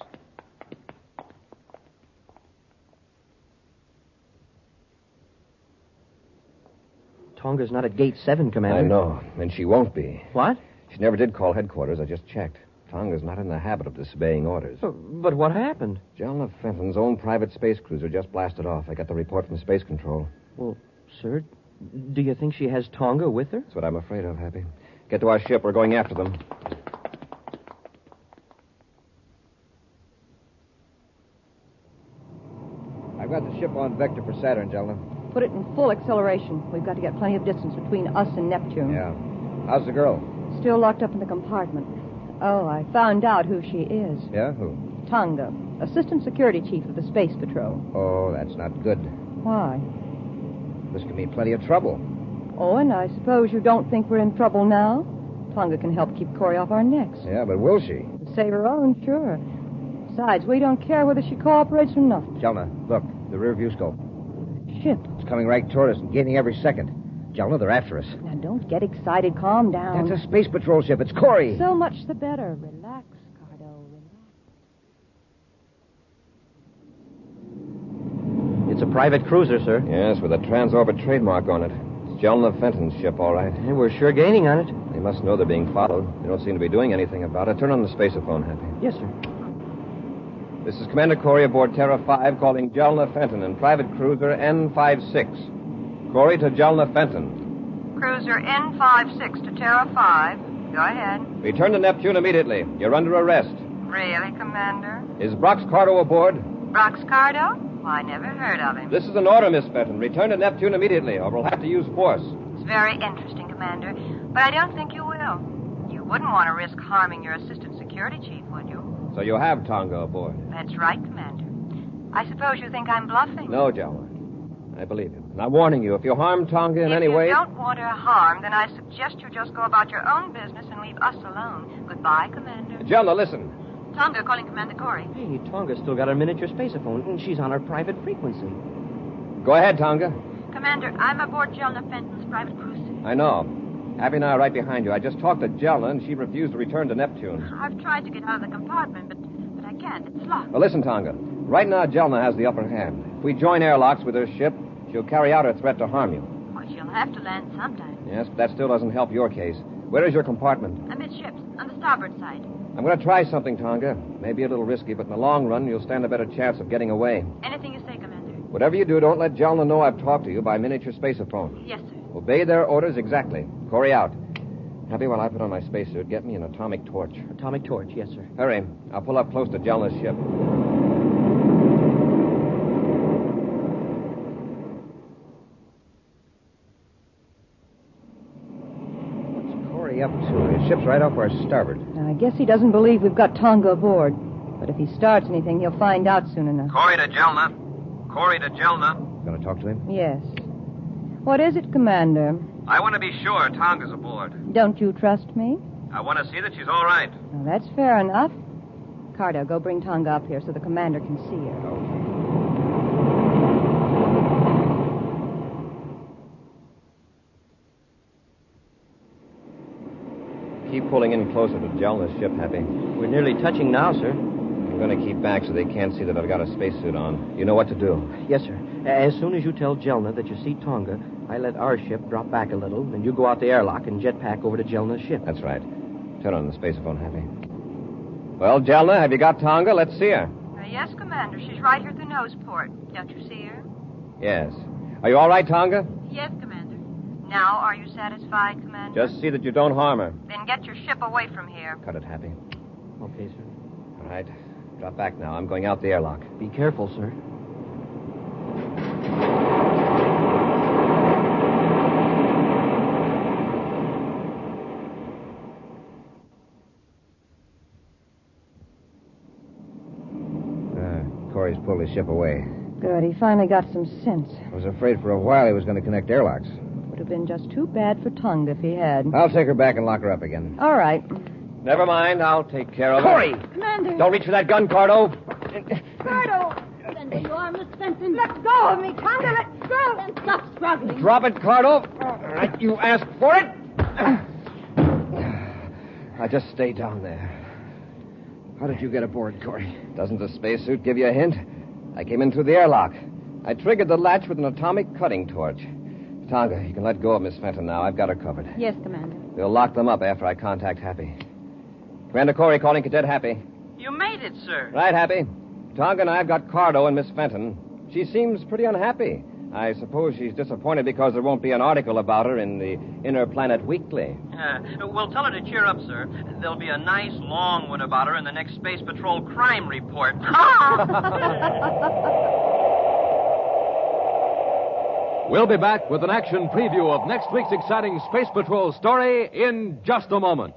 Tonga's not at Gate 7, Commander. I know, and she won't be. What? She never did call headquarters. I just checked. Tonga's not in the habit of disobeying orders. But what happened? Jelna Fenton's own private space cruiser just blasted off. I got the report from Space Control. Well, sir, do you think she has Tonga with her? That's what I'm afraid of, Happy. Get to our ship. We're going after them. I've got the ship on vector for Saturn, Jelna. Put it in full acceleration. We've got to get plenty of distance between us and Neptune. Yeah. How's the girl? Still locked up in the compartment. Oh, I found out who she is. Yeah? Who? Tonga, Assistant Security Chief of the Space Patrol. Oh, that's not good. Why? This could mean plenty of trouble. Oh, and I suppose you don't think we're in trouble now? Tonga can help keep Corry off our necks. Yeah, but will she? Save her own, sure. Besides, we don't care whether she cooperates or not. Jelna, look, the rear view scope. Ship. It's coming right toward us and gaining every second. Jelna, they're after us. Now, don't get excited. Calm down. That's a Space Patrol ship. It's Corry. So much the better. Relax, Cardo. Relax. It's a private cruiser, sir. Yes, with a Transorbit trademark on it. It's Jelna Fenton's ship, all right. Hey, we're sure gaining on it. They must know they're being followed. They don't seem to be doing anything about it. Turn on the spaceophone, Happy. Yes, sir. This is Commander Corry aboard Terra V calling Jelna Fenton in private cruiser N56. Corry to Jelna Fenton. Cruiser N56 to Terra 5. Go ahead. Return to Neptune immediately. You're under arrest. Really, Commander? Is Brox Cardo aboard? Brox Cardo? Well, I never heard of him. This is an order, Miss Fenton. Return to Neptune immediately, or we'll have to use force. It's very interesting, Commander, but I don't think you will. You wouldn't want to risk harming your Assistant Security Chief, would you? So you have Tonga aboard? That's right, Commander. I suppose you think I'm bluffing. No, Jelna. I believe you. And I'm warning you, if you harm Tonga in any way... If you don't want her harmed, then I suggest you just go about your own business and leave us alone. Goodbye, Commander. Jelna, listen. Tonga calling Commander Corry. Hey, Tonga's still got her miniature spaceophone, and she's on her private frequency. Go ahead, Tonga. Commander, I'm aboard Jelna Fenton's private cruiser. I know. Happy and I are right behind you. I just talked to Jelna, and she refused to return to Neptune. I've tried to get out of the compartment, but I can't. It's locked. Well, listen, Tonga. Right now, Jelna has the upper hand. If we join airlocks with her ship, she'll carry out her threat to harm you. Well, she'll have to land sometime. Yes, but that still doesn't help your case. Where is your compartment? Amidships, on the starboard side. I'm going to try something, Tonga. Maybe a little risky, but in the long run, you'll stand a better chance of getting away. Anything you say, Commander. Whatever you do, don't let Jelna know I've talked to you by miniature spaceophone. Yes, sir. Obey their orders exactly. Corry out. Happy, while I put on my spacesuit, get me an atomic torch. Atomic torch, yes, sir. Hurry. I'll pull up close to Jelna's ship. What's Corry up to? His ship's right off our starboard. Now, I guess he doesn't believe we've got Tonga aboard. But if he starts anything, he'll find out soon enough. Corry to Jelna. Corry to Jelna. Going to talk to him? Yes. What is it, Commander? I want to be sure Tonga's aboard. Don't you trust me? I want to see that she's all right. Well, that's fair enough. Carter, go bring Tonga up here so the commander can see her. Keep pulling in closer to Jelna's ship, Happy. We're nearly touching now, sir. I'm going to keep back so they can't see that I've got a spacesuit on. You know what to do. Yes, sir. As soon as you tell Jelna that you see Tonga, I let our ship drop back a little, and you go out the airlock and jetpack over to Jelna's ship. That's right. Turn on the spaceophone, Happy. Well, Jelna, have you got Tonga? Let's see her. Yes, Commander. She's right here at the nose port. Don't you see her? Yes. Are you all right, Tonga? Yes, Commander. Now, are you satisfied, Commander? Just see that you don't harm her. Then get your ship away from here. Cut it, Happy. Okay, sir. All right. Drop back now. I'm going out the airlock. Be careful, sir. Corry's pulled his ship away. Good. He finally got some sense. I was afraid for a while he was going to connect airlocks. Would have been just too bad for Tonga if he had. I'll take her back and lock her up again. All right. Never mind. I'll take care of Corry! her. Commander! Don't reach for that gun, Cardo. Cardo! Then you are, Miss Benson. Let go of me, Tonga. Let go. Then stop struggling. Drop it, Cardo. All right, you asked for it. I just stay down there. How did you get aboard, Corry? Doesn't the spacesuit give you a hint? I came in through the airlock. I triggered the latch with an atomic cutting torch. Tonga, you can let go of Miss Fenton now. I've got her covered. Yes, Commander. We'll lock them up after I contact Happy. Commander Corry calling Cadet Happy. You made it, sir. Right, Happy. Tonga and I have got Cardo and Miss Fenton. She seems pretty unhappy. I suppose she's disappointed because there won't be an article about her in the Inner Planet Weekly. Well, tell her to cheer up, sir. There'll be a nice long one about her in the next Space Patrol crime report. We'll be back with an action preview of next week's exciting Space Patrol story in just a moment.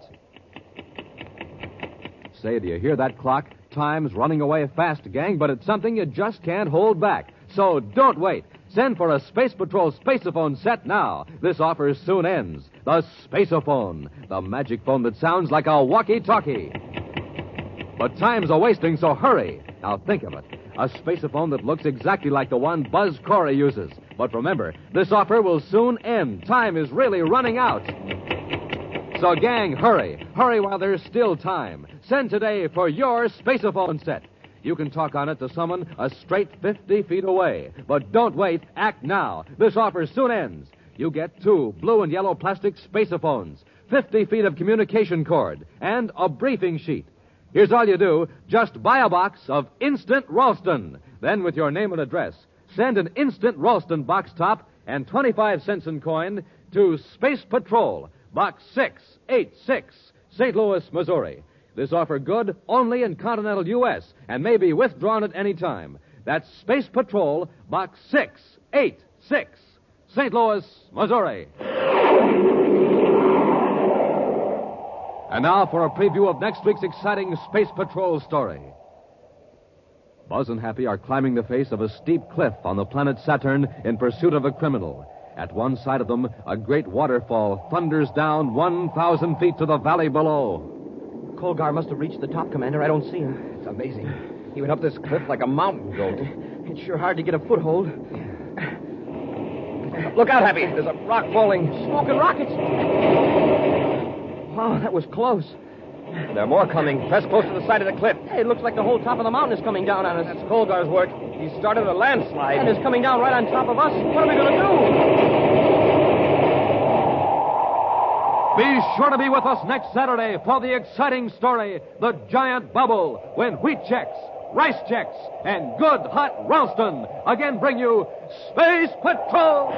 Say, do you hear that clock? Time's running away fast, gang, but it's something you just can't hold back. So don't wait. Send for a Space Patrol spaceophone set now. This offer soon ends. The spaceophone, the magic phone that sounds like a walkie-talkie. But time's a-wasting, so hurry. Now think of it. A spaceophone that looks exactly like the one Buzz Corry uses. But remember, this offer will soon end. Time is really running out. So, gang, hurry. Hurry while there's still time. Send today for your spaceophone set. You can talk on it to someone a straight 50 feet away. But don't wait. Act now. This offer soon ends. You get 2 blue and yellow plastic spaceophones, 50 feet of communication cord, and a briefing sheet. Here's all you do. Just buy a box of Instant Ralston. Then, with your name and address, send an Instant Ralston box top and 25 cents in coin to Space Patrol, Box 686, St. Louis, Missouri. This offer good only in continental U.S. and may be withdrawn at any time. That's Space Patrol, Box 686, St. Louis, Missouri. And now for a preview of next week's exciting Space Patrol story. Buzz and Happy are climbing the face of a steep cliff on the planet Saturn in pursuit of a criminal. At one side of them, a great waterfall thunders down 1,000 feet to the valley below. Colgar must have reached the top, Commander. I don't see him. It's amazing. He went up this cliff like a mountain goat. It's sure hard to get a foothold. Look out, Happy. There's a rock falling. Smoking rockets. Wow, that was close. There are more coming. Press close to the side of the cliff. Hey, it looks like the whole top of the mountain is coming down on us. That's Colgar's work. He started a landslide. And it's coming down right on top of us. What are we going to do? Be sure to be with us next Saturday for the exciting story, The Giant Bubble, when wheat checks, rice checks, and good hot Ralston again bring you Space Patrol!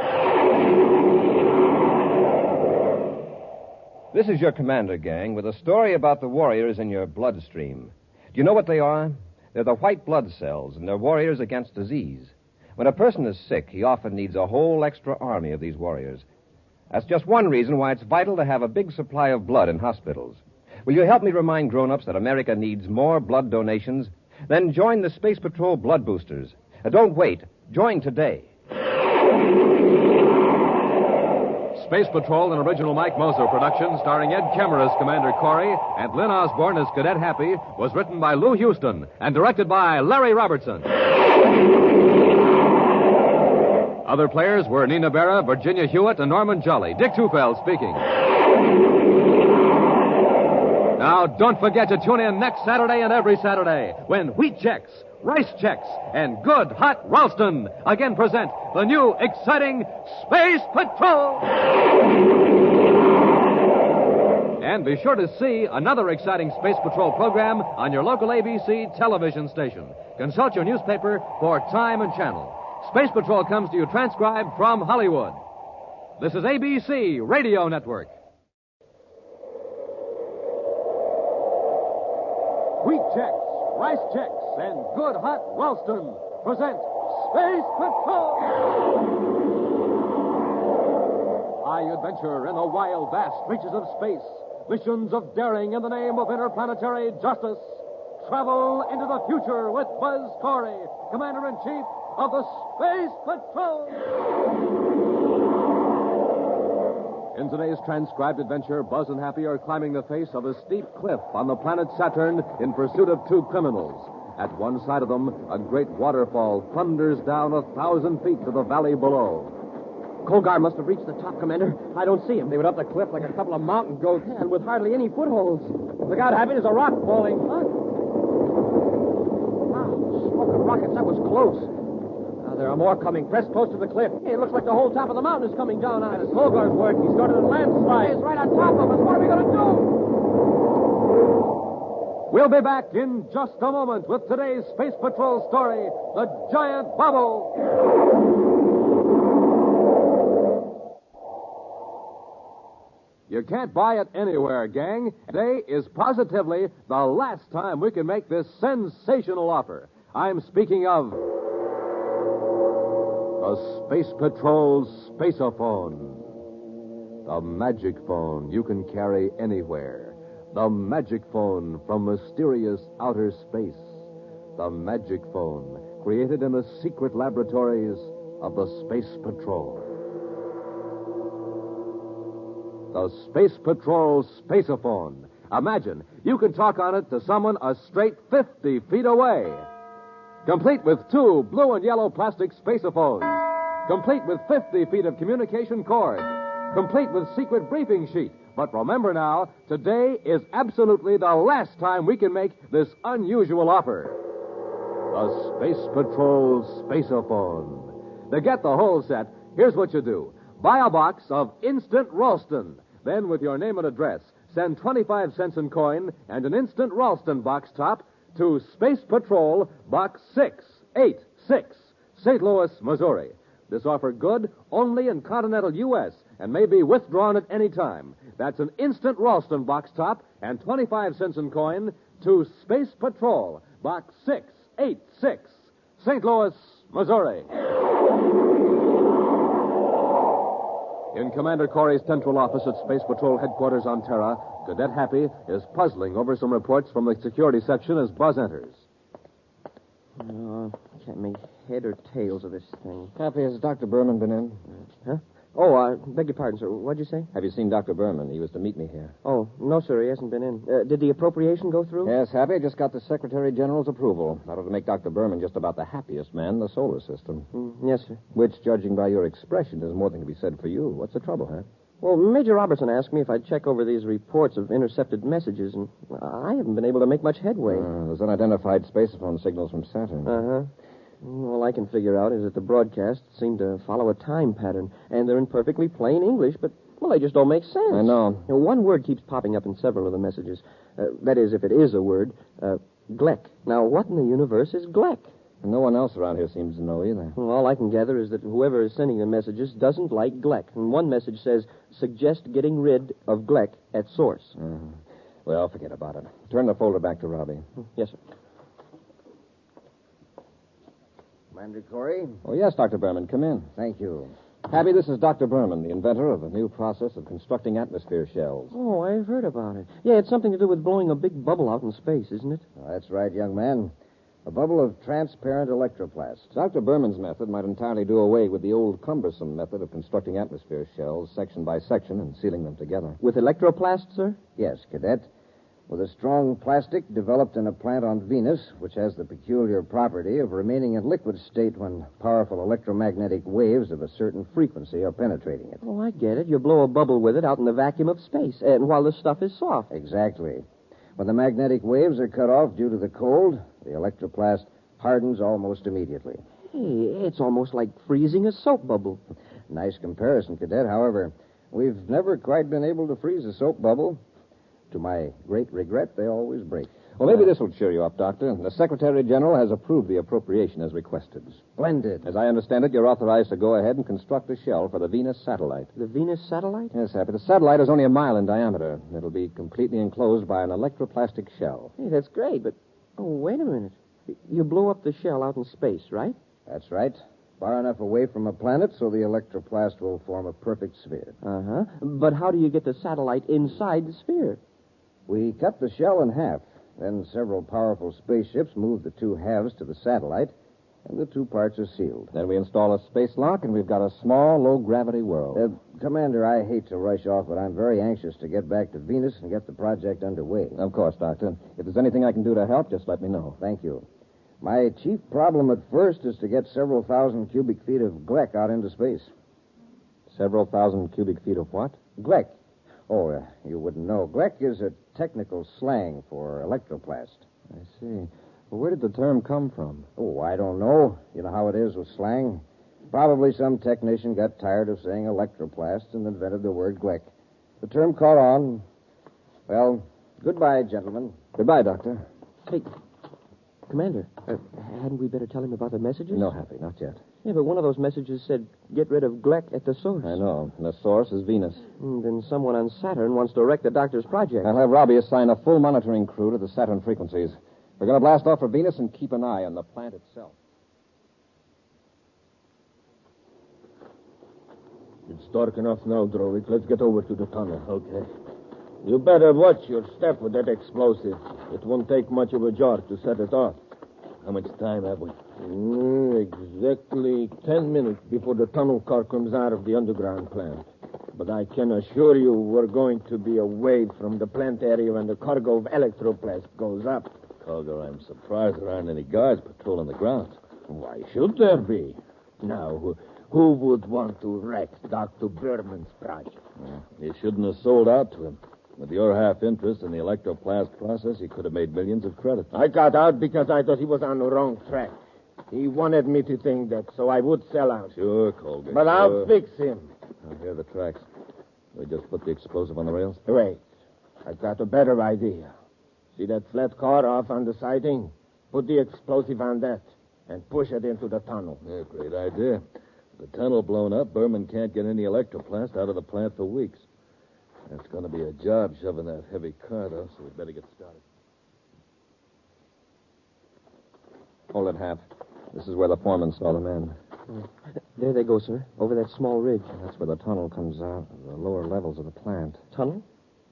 This is your commander, gang, with a story about the warriors in your bloodstream. Do you know what they are? They're the white blood cells, and they're warriors against disease. When a person is sick, he often needs a whole extra army of these warriors. That's just one reason why it's vital to have a big supply of blood in hospitals. Will you help me remind grown-ups that America needs more blood donations? Then join the Space Patrol Blood Boosters. Don't wait. Join today. Space Patrol, an original Mike Moser production starring Ed Kemmer as Commander Corry and Lyn Osborn as Cadet Happy, was written by Lou Houston and directed by Larry Robertson. Other players were Nina Bara, Virginia Hewitt, and Norman Jolly. Dick Tufeld speaking. Now, don't forget to tune in next Saturday and every Saturday when wheat checks, rice checks, and good hot Ralston again present the new exciting Space Patrol. And be sure to see another exciting Space Patrol program on your local ABC television station. Consult your newspaper for time and channel. Space Patrol comes to you transcribed from Hollywood. This is ABC Radio Network. Wheat checks, rice checks, and good hot Ralston present Space Patrol! High adventure in the wild, vast reaches of space. Missions of daring in the name of interplanetary justice. Travel into the future with Buzz Corry, Commander-in-Chief of the Space Patrol! In today's transcribed adventure, Buzz and Happy are climbing the face of a steep cliff on the planet Saturn in pursuit of two criminals. At one side of them, a great waterfall thunders down 1,000 feet to the valley below. Colgar must have reached the top, Commander. I don't see him. They went up the cliff like a couple of mountain goats. And with hardly any footholds. Look out, Happy. There's a rock falling. Huh? Wow, smoking rockets. That was close. There are more coming. Press close to the cliff. Hey, it looks like the whole top of the mountain is coming down on us. It's Colgar's work. He started a landslide. Hey, it's right on top of us. What are we going to do? We'll be back in just a moment with today's Space Patrol story, The Giant Bubble. You can't buy it anywhere, gang. Today is positively the last time we can make this sensational offer. I'm speaking of the Space Patrol's Spaceophone. The magic phone you can carry anywhere. The magic phone from mysterious outer space. The magic phone created in the secret laboratories of the Space Patrol. The Space Patrol Spaceophone. Imagine, you can talk on it to someone a straight 50 feet away. Complete with two blue and yellow plastic spaceophones. Complete with 50 feet of communication cord. Complete with secret briefing sheet. But remember now, today is absolutely the last time we can make this unusual offer. The Space Patrol Spaceophone. To get the whole set, here's what you do. Buy a box of Instant Ralston. Then, with your name and address, send 25 cents in coin and an Instant Ralston box top to Space Patrol, Box 686, St. Louis, Missouri. This offer good only in continental U.S. and may be withdrawn at any time. That's an Instant Ralston box top and 25 cents in coin to Space Patrol, Box 686, St. Louis, Missouri. In Commander Corry's central office at Space Patrol headquarters on Terra, Cadet Happy is puzzling over some reports from the security section as Buzz enters. Can't make head or tails of this thing. Happy, has Dr. Berman been in? Huh? Oh, beg your pardon, sir. What'd you say? Have you seen Dr. Berman? He was to meet me here. Oh, no, sir. He hasn't been in. Did the appropriation go through? Yes, Happy. I just got the Secretary General's approval. That ought to make Dr. Berman just about the happiest man in the solar system. Yes, sir. Which, judging by your expression, is more than can be said for you. What's the trouble, Hap? Well, Major Robertson asked me if I'd check over these reports of intercepted messages, and I haven't been able to make much headway. There's unidentified spacephone signals from Saturn. Uh-huh. All I can figure out is that the broadcasts seem to follow a time pattern, and they're in perfectly plain English, but, well, they just don't make sense. I know. One word keeps popping up in several of the messages. That is, if it is a word, Gleck. Now, what in the universe is Gleck? No one else around here seems to know either. Well, all I can gather is that whoever is sending the messages doesn't like Gleck. And one message says, suggest getting rid of Gleck at source. Uh-huh. Well, forget about it. Turn the folder back to Robbie. Yes, sir. Commander Corry? Oh, yes, Dr. Berman. Come in. Thank you. Happy, this is Dr. Berman, the inventor of a new process of constructing atmosphere shells. Oh, I've heard about it. Yeah, it's something to do with blowing a big bubble out in space, isn't it? That's right, young man. A bubble of transparent electroplast. Dr. Berman's method might entirely do away with the old cumbersome method of constructing atmosphere shells section by section and sealing them together. With electroplast, sir? Yes, Cadet. With a strong plastic developed in a plant on Venus, which has the peculiar property of remaining in liquid state when powerful electromagnetic waves of a certain frequency are penetrating it. Oh, I get it. You blow a bubble with it out in the vacuum of space, and while the stuff is soft. Exactly. When the magnetic waves are cut off due to the cold, the electroplast hardens almost immediately. Hey, it's almost like freezing a soap bubble. Nice comparison, Cadet. However, we've never quite been able to freeze a soap bubble. To my great regret, they always break. Well, maybe this will cheer you up, Doctor. The Secretary General has approved the appropriation as requested. Splendid. As I understand it, you're authorized to go ahead and construct a shell for the Venus satellite. The Venus satellite? Yes, Happy. The satellite is only a mile in diameter. It'll be completely enclosed by an electroplastic shell. Hey, that's great, but... Oh, wait a minute. You blow up the shell out in space, right? That's right. Far enough away from a planet so the electroplast will form a perfect sphere. Uh-huh. But how do you get the satellite inside the sphere? We cut the shell in half. Then several powerful spaceships move the two halves to the satellite, and the two parts are sealed. Then we install a space lock, and we've got a small, low-gravity world. Commander, I hate to rush off, but I'm very anxious to get back to Venus and get the project underway. Of course, Doctor. If there's anything I can do to help, just let me know. Thank you. My chief problem at first is to get several thousand cubic feet of Gleck out into space. Several thousand cubic feet of what? Gleck. Oh, you wouldn't know. Gleck is a technical slang for electroplast. I see. Well, where did the term come from? Oh, I don't know. You know how it is with slang. Probably some technician got tired of saying electroplast and invented the word Gleck. The term caught on. Well, goodbye, gentlemen. Goodbye, Doctor. Hey, Commander, hadn't we better tell him about the messages? No, Happy, not yet. Yeah, but one of those messages said, get rid of Gleck at the source. I know. And the source is Venus. Then someone on Saturn wants to wreck the doctor's project. I'll have Robbie assign a full monitoring crew to the Saturn frequencies. We're going to blast off for Venus and keep an eye on the plant itself. It's dark enough now, Drovic. Let's get over to the tunnel. Okay. You better watch your step with that explosive. It won't take much of a jar to set it off. How much time have we? Exactly 10 minutes before the tunnel car comes out of the underground plant. But I can assure you we're going to be away from the plant area when the cargo of electroplast goes up. Colger, I'm surprised there aren't any guards patrolling the grounds. Why should there be? Now, who would want to wreck Dr. Berman's project? You shouldn't have sold out to him. With your half interest in the electroplast process, he could have made millions of credits. I got out because I thought he was on the wrong track. He wanted me to think that, so I would sell out. Sure, Colger. But I'll fix him. Here are the tracks. We just put the explosive on the rails? Wait. I've got a better idea. See that flat car off on the siding? Put the explosive on that and push it into the tunnel. Yeah, great idea. With the tunnel blown up, Berman can't get any electroplast out of the plant for weeks. It's going to be a job shoving that heavy car, though, so we'd better get started. Hold it, Hap. This is where the foreman saw the men. There they go, sir. Over that small ridge. That's where the tunnel comes out, the lower levels of the plant. Tunnel?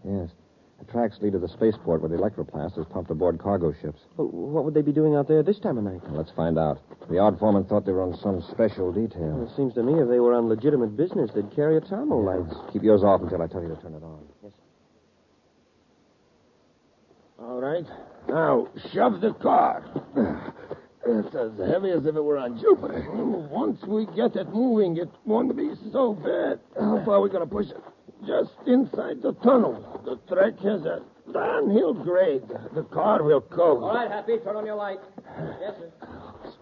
Yes. The tracks lead to the spaceport where the electroplast is pumped aboard cargo ships. Well, what would they be doing out there this time of night? Well, let's find out. The odd foreman thought they were on some special detail. Well, it seems to me if they were on legitimate business, they'd carry atomo lights. Keep yours off until I tell you to turn it on. Yes. All right. Now, shove the car. It's as heavy as if it were on Jupiter. Once we get it moving, it won't be so bad. How far are we going to push it? Just inside the tunnel. The track has a downhill grade. The car will coast. All right, Happy, turn on your light. Yes, sir.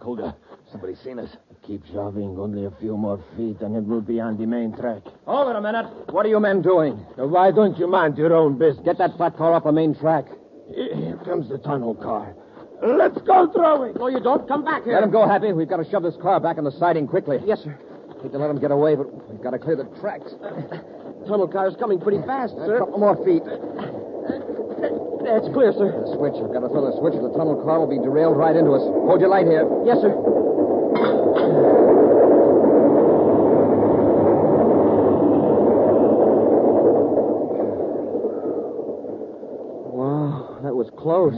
Skulga, somebody seen us? Keep shoving only a few more feet, and it will be on the main track. Hold it a minute. What are you men doing? Why don't you mind your own business? Get that flat car off the main track. Here comes the tunnel car. Let's go through it. No, you don't. Come back here. Let him go, Happy. We've got to shove this car back on the siding quickly. Yes, sir. Hate to let him get away, but we've got to clear the tracks. Tunnel car's coming pretty fast, sir. A couple more feet. That's clear, sir. The switch. We've got to throw the switch, or the tunnel car will be derailed right into us. Hold your light here. Yes, sir. Wow, that was close.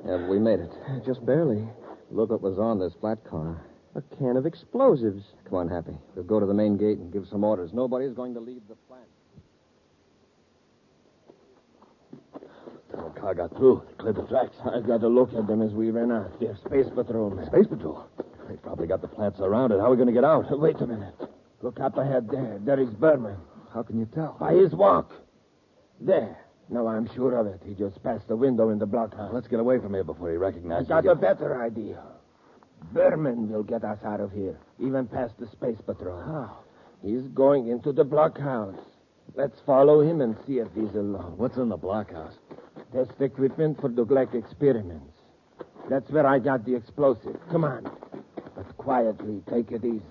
Yeah, but we made it. Just barely. Look what was on this flat car. A can of explosives. Come on, Happy. We'll go to the main gate and give some orders. Nobody's going to leave the plant. The car got through. They cleared the tracks. I got to look at them as we ran out. They're space patrolmen. Space patrol? They probably got the plant surrounded. How are we going to get out? Wait a minute. Look up ahead there. There is Berman. How can you tell? By his walk. There. No, I'm sure of it. He just passed the window in the blockhouse. Let's get away from here before he I recognizes got us. a better idea. Berman will get us out of here, even past the space patrol. How? He's going into the blockhouse. Let's follow him and see if he's alone. What's in the blockhouse? Test equipment for the Gleck experiments. That's where I got the explosive. Come on. But quietly, take it easy.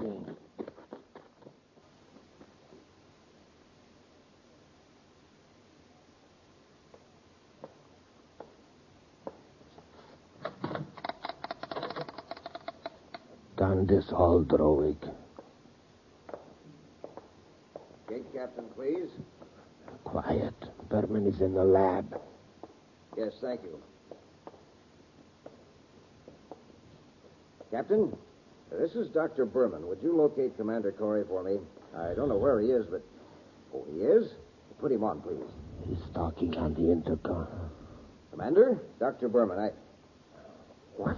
Done this all, Drowick. Gate captain, please. Quiet. Berman is in the lab. Yes, thank you. Captain, this is Dr. Berman. Would you locate Commander Corry for me? I don't know where he is, but... Oh, he is? Put him on, please. He's talking on the intercom. Commander? Dr. Berman, What?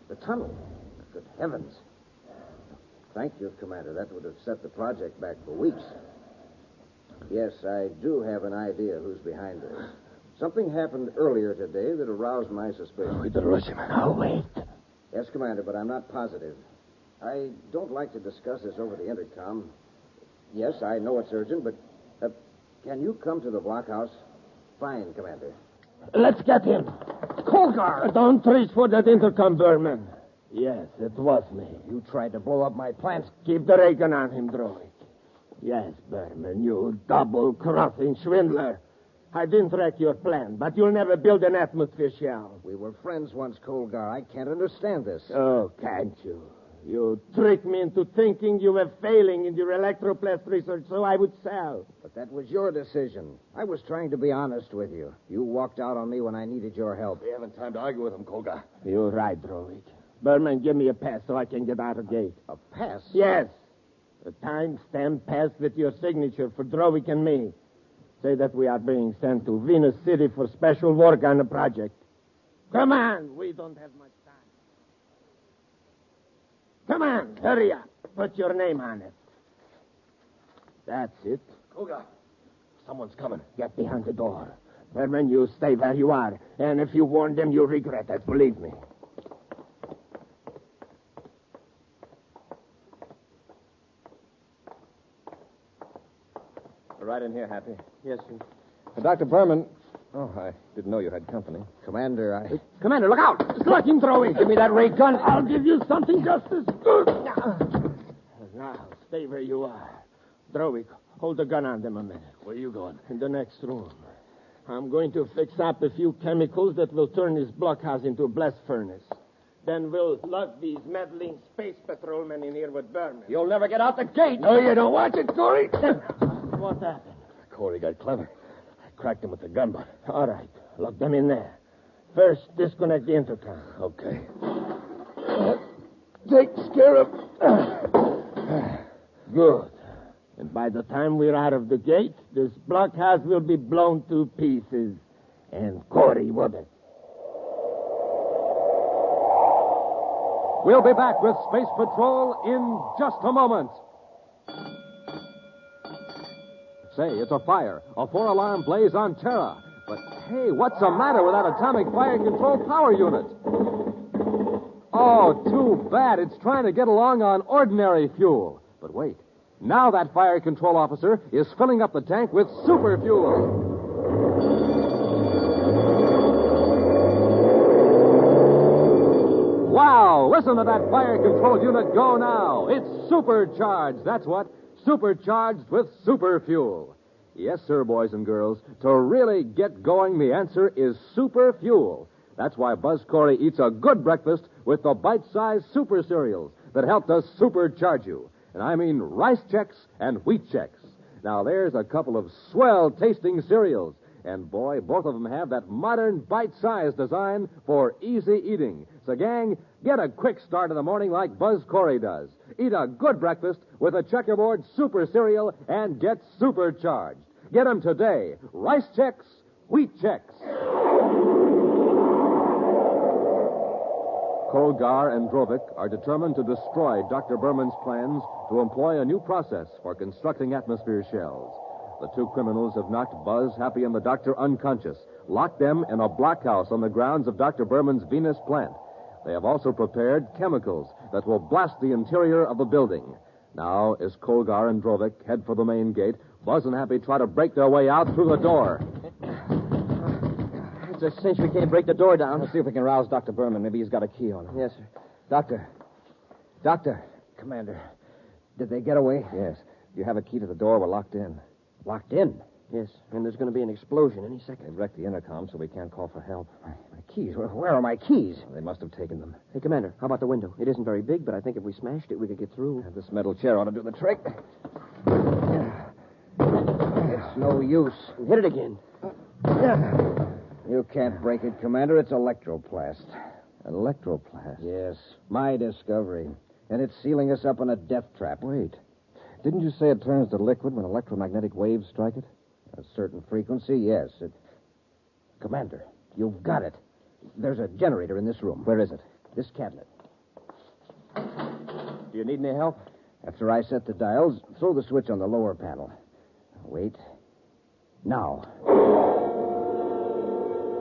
The tunnel? Good heavens. Thank you, Commander. That would have set the project back for weeks. Yes, I do have an idea who's behind this. Something happened earlier today that aroused my suspicion. We better rush him. I'll wait. Yes, Commander, but I'm not positive. I don't like to discuss this over the intercom. Yes, I know it's urgent, but can you come to the blockhouse? Fine, Commander. Let's get him. Colgar! Don't reach for that intercom, Berman. Yes, it was me. You tried to blow up my plants. Keep the ray gun on him, Drowick. Yes, Berman, you double-crossing swindler. I didn't wreck your plan, but you'll never build an atmosphere shell. We were friends once, Colgar. I can't understand this. Oh, can't you? You tricked me into thinking you were failing in your electroplast research, so I would sell. But that was your decision. I was trying to be honest with you. You walked out on me when I needed your help. We haven't time to argue with him, Koga. You're right, Drowick. Berman, give me a pass so I can get out of the gate. A pass? Yes. A time-stamped pass with your signature for Drowick and me. Say that we are being sent to Venus City for special work on the project. Come on, we don't have much time. Come on, hurry up. Put your name on it. That's it. Koga, someone's coming. Get behind the door. Berman, you stay where you are. And if you warn them, you'll regret it. Believe me. Right in here, Happy. Yes, sir. Dr. Berman. Oh, I didn't know you had company. Commander, Commander, look out! It's looking, Drowick. Give me that ray gun. I'll give you something just as good. Now, stay where you are. Drowick, hold the gun on them a minute. Where are you going? In the next room. I'm going to fix up a few chemicals that will turn this blockhouse into a blast furnace. Then we'll lug these meddling space patrolmen in here with Berman. You'll never get out the gate. No, you don't. Watch it, Corey. What happened? Corey got clever. crack them with the gun butt. All right. Lock them in there. First, disconnect the intercom. Okay. Takes care of... Good. And by the time we're out of the gate, this blockhouse will be blown to pieces. And Corey with it. We'll be back with Space Patrol in just a moment. Say, it's a fire. A 4-alarm blaze on Terra. But, hey, what's the matter with that atomic fire control power unit? Oh, too bad. It's trying to get along on ordinary fuel. But wait. Now that fire control officer is filling up the tank with super fuel. Wow! Listen to that fire control unit go now. It's supercharged. That's what. Supercharged with super fuel. Yes, sir, boys and girls. To really get going, the answer is super fuel. That's why Buzz Corry eats a good breakfast with the bite-sized super cereals that help to supercharge you. And I mean Rice Chex and Wheat Chex. Now, there's a couple of swell-tasting cereals. And, boy, both of them have that modern bite-sized design for easy eating. So, gang, get a quick start in the morning like Buzz Corry does. Eat a good breakfast with a checkerboard super cereal and get supercharged. Get them today. Rice Chex, Wheat Chex. Kolgar and Drovik are determined to destroy Dr. Berman's plans to employ a new process for constructing atmosphere shells. The two criminals have knocked Buzz, Happy, and the doctor unconscious, locked them in a blockhouse on the grounds of Dr. Berman's Venus plant. They have also prepared chemicals that will blast the interior of the building. Now, as Kolgar and Drovik head for the main gate, Buzz and Happy try to break their way out through the door. It's a cinch we can't break the door down. Let's see if we can rouse Dr. Berman. Maybe he's got a key on him. Yes, sir. Doctor. Commander, did they get away? Yes. You have a key to the door. We're locked in. Locked in? Yes, and there's going to be an explosion any second. They've wrecked the intercom, so we can't call for help. My keys? Where are my keys? They must have taken them. Hey, Commander, how about the window? It isn't very big, but I think if we smashed it, we could get through. This metal chair ought to do the trick. It's no use. Hit it again. You can't break it, Commander. It's electroplast. Electroplast? Yes, my discovery. And it's sealing us up in a death trap. Wait. Didn't you say it turns to liquid when electromagnetic waves strike it? A certain frequency, yes. Commander, you've got it. There's a generator in this room. Where is it? This cabinet. Do you need any help? After I set the dials, throw the switch on the lower panel. Wait. Now.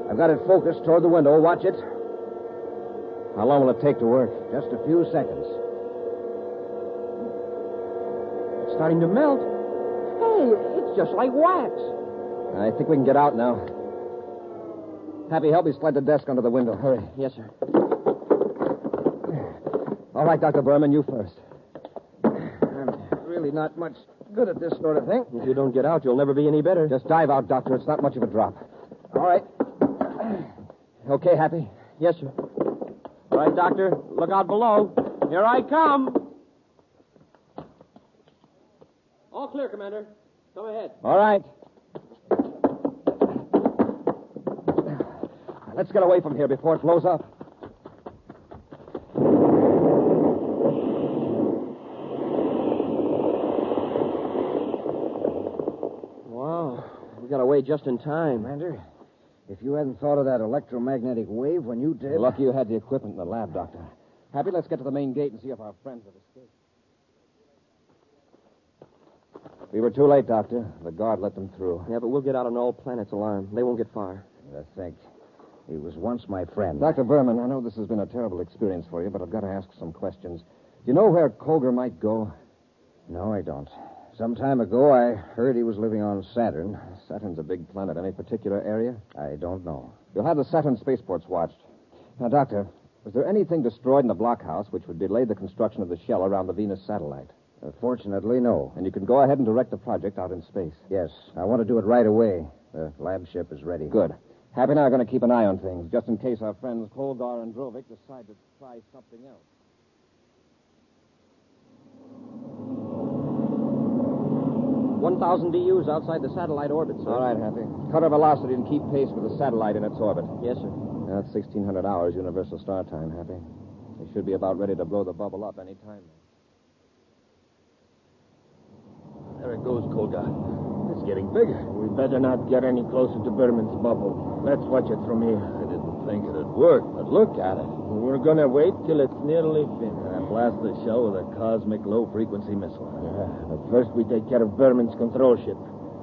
I've got it focused toward the window. Watch it. How long will it take to work? Just a few seconds. It's starting to melt. Hey, it's just like wax. I think we can get out now. Happy, help me slide the desk under the window. Hurry. Yes, sir. All right, Dr. Berman, you first. I'm really not much good at this sort of thing. If you don't get out, you'll never be any better. Just dive out, Doctor. It's not much of a drop. All right. Okay, Happy? Yes, sir. All right, Doctor. Look out below. Here I come. All clear, Commander. Come ahead. All right. Let's get away from here before it blows up. Wow. We got away just in time. Commander, if you hadn't thought of that electromagnetic wave when you did... You're lucky you had the equipment in the lab, Doctor. Happy, let's get to the main gate and see if our friends have escaped. We were too late, Doctor. The guard let them through. Yeah, but we'll get out on all planets' alarm. They won't get far. I think. He was once my friend. Dr. Berman, I know this has been a terrible experience for you, but I've got to ask some questions. Do you know where Kolgar might go? No, I don't. Some time ago, I heard he was living on Saturn. Saturn's a big planet. Any particular area? I don't know. You'll have the Saturn spaceports watched. Now, Doctor, was there anything destroyed in the blockhouse which would delay the construction of the shell around the Venus satellite? Fortunately, no. And you can go ahead and direct the project out in space. Yes. I want to do it right away. The lab ship is ready. Good. Happy and I are going to keep an eye on things, just in case our friends Kolgar and Drovik decide to try something else. 1,000 DUs outside the satellite orbit, sir. All right, Happy. Cut our velocity and keep pace with the satellite in its orbit. Yes, sir. That's 1,600 hours Universal Star Time, Happy. We should be about ready to blow the bubble up any time now. There it goes, Kolga. It's getting bigger. We better not get any closer to Berman's bubble. Let's watch it from here. I didn't think it'd work, but look at it. We're gonna wait till it's nearly finished. Blast the shell with a cosmic low-frequency missile. Yeah, but first we take care of Berman's control ship.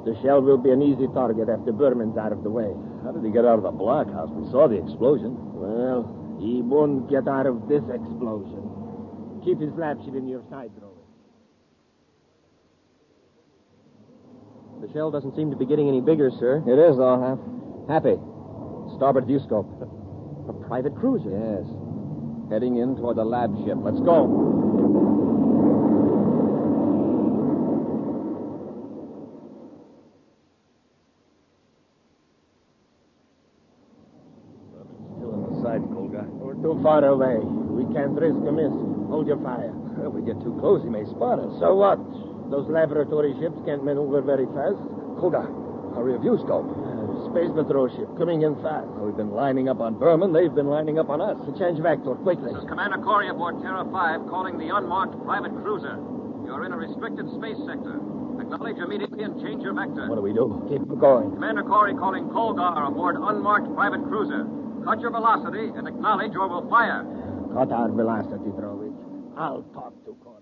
The shell will be an easy target after Berman's out of the way. How did he get out of the blockhouse? We saw the explosion. Well, he won't get out of this explosion. Keep his flagship in your side, Rowan. The shell doesn't seem to be getting any bigger, sir. It is, though, Happy. Starboard view scope. A private cruiser? Yes. Heading in toward the lab ship. Let's go. Still in the sights, Kolga. We're too far away. We can't risk a miss. Hold your fire. If we get too close, he may spot us. So what? Those laboratory ships can't maneuver very fast. Kolga, hurry a view scope. Space patrol ship coming in fast. We've been lining up on Berman. They've been lining up on us. Change vector, quickly. This is Commander Corry aboard Terra V calling the unmarked private cruiser. You're in a restricted space sector. Acknowledge immediately and change your vector. What do we do? Keep going. Commander Corry calling Kolgar aboard unmarked private cruiser. Cut your velocity and acknowledge or we'll fire. Cut our velocity, Drovich. I'll talk to Corry.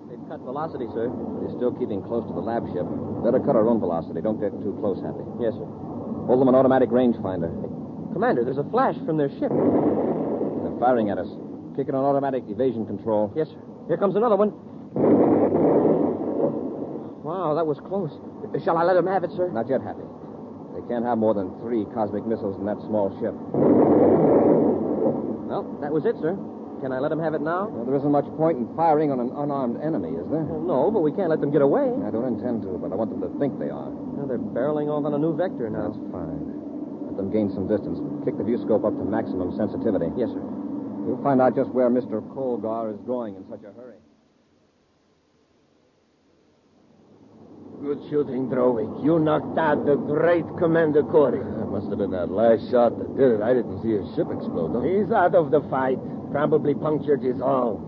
They've cut velocity, sir. They're still keeping close to the lab ship. Better cut our own velocity. Don't get too close, Happy. Yes, sir. Hold them an automatic rangefinder. Commander, there's a flash from their ship. They're firing at us. Kick it on automatic evasion control. Yes, sir. Here comes another one. Wow, that was close. Shall I let them have it, sir? Not yet, Happy. They can't have more than 3 cosmic missiles in that small ship. Well, that was it, sir. Can I let them have it now? Well, there isn't much point in firing on an unarmed enemy, is there? Well, no, but we can't let them get away. I don't intend to, but I want them to think they are. Well, they're barreling off on a new vector now. That's fine. Let them gain some distance. Kick the view scope up to maximum sensitivity. Yes, sir. We'll find out just where Mr. Kolgar is going in such a hurry. Good shooting, Drovich. You knocked out the great Commander Corry. It must have been that last shot that did it. I didn't see his ship explode, though. He's out of the fight. Probably punctured his hull.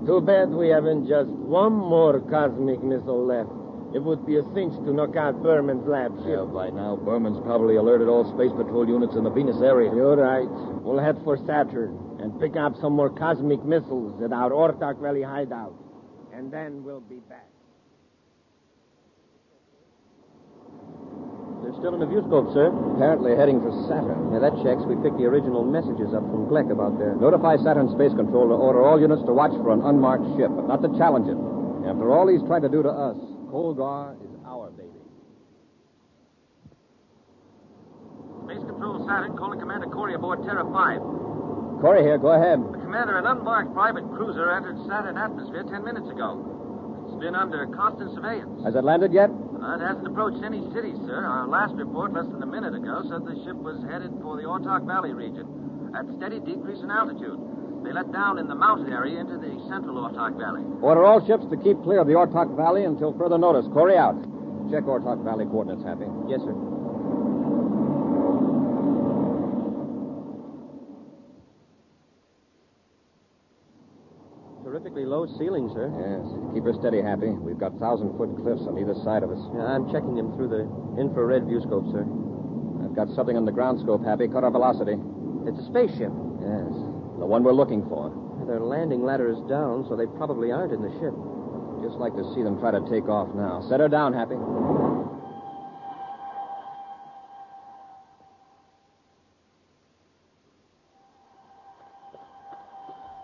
Too bad we haven't just one more cosmic missile left. It would be a cinch to knock out Berman's lab ship. Yeah, by now, Berman's probably alerted all Space Patrol units in the Venus area. You're right. We'll head for Saturn and pick up some more cosmic missiles at our Ortok Valley hideout. And then we'll be back. They're still in the view scope, sir. Apparently heading for Saturn. Yeah, that checks. We picked the original messages up from Gleck about there. Notify Saturn Space Control to order all units to watch for an unmarked ship, but not to challenge it. After all he's tried to do to us, Kolgar is our baby. Space Control Saturn calling Commander Corry aboard Terra V. Corry here, go ahead. Commander, an unmarked private cruiser entered Saturn atmosphere 10 minutes ago. It's been under constant surveillance. Has it landed yet? It hasn't approached any cities, sir. Our last report, less than a minute ago, said the ship was headed for the Ortok Valley region at steady decrease in altitude. They let down in the mountain area into the central Ortok Valley. Order all ships to keep clear of the Ortok Valley until further notice. Corry out. Check Ortok Valley coordinates, Happy. Yes, sir. Terrifically low ceiling, sir. Yes. Keep her steady, Happy. We've got 1,000-foot cliffs on either side of us. Yeah, I'm checking them through the infrared view scope, sir. I've got something on the ground scope, Happy. Cut our velocity. It's a spaceship. Yes. The one we're looking for. Their landing ladder is down, so they probably aren't in the ship. Just like to see them try to take off now. Set her down, Happy.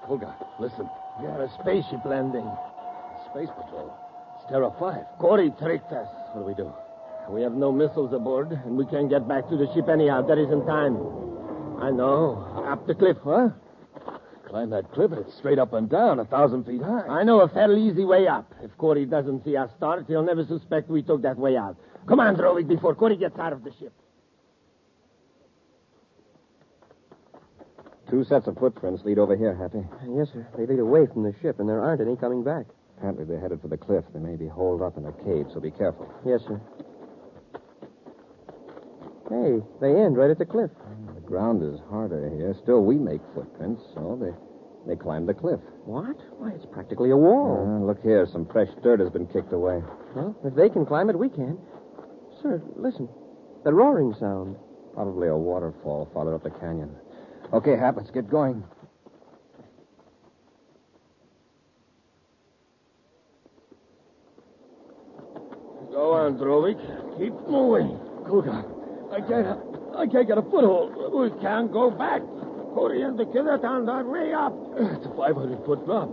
Kolga, listen. We got a spaceship landing. Space Patrol. It's Terra V. Corry tricked us. What do we do? We have no missiles aboard, and we can't get back to the ship anyhow. There isn't time. I know. Up the cliff, huh? Climb that cliff, it's straight up and down, 1,000 feet high. I know a fairly easy way up. If Corry doesn't see us start, he'll never suspect we took that way out. Come on, Drovich, before Corry gets out of the ship. 2 sets of footprints lead over here, Happy. Yes, sir. They lead away from the ship, and there aren't any coming back. Apparently they're headed for the cliff. They may be holed up in a cave, so be careful. Yes, sir. Hey, they end right at the cliff. The ground is harder here. Still, we make footprints, so they climbed the cliff. What? Why, it's practically a wall. Look here. Some fresh dirt has been kicked away. Well, if they can climb it, we can. Sir, listen. The roaring sound. Probably a waterfall followed up the canyon. Okay, Hap, let's get going. Go on, Drovik. Keep moving. Good. I can't get a foothold. We can't go back. Corry and the cadet are way up. It's a 500-foot drop.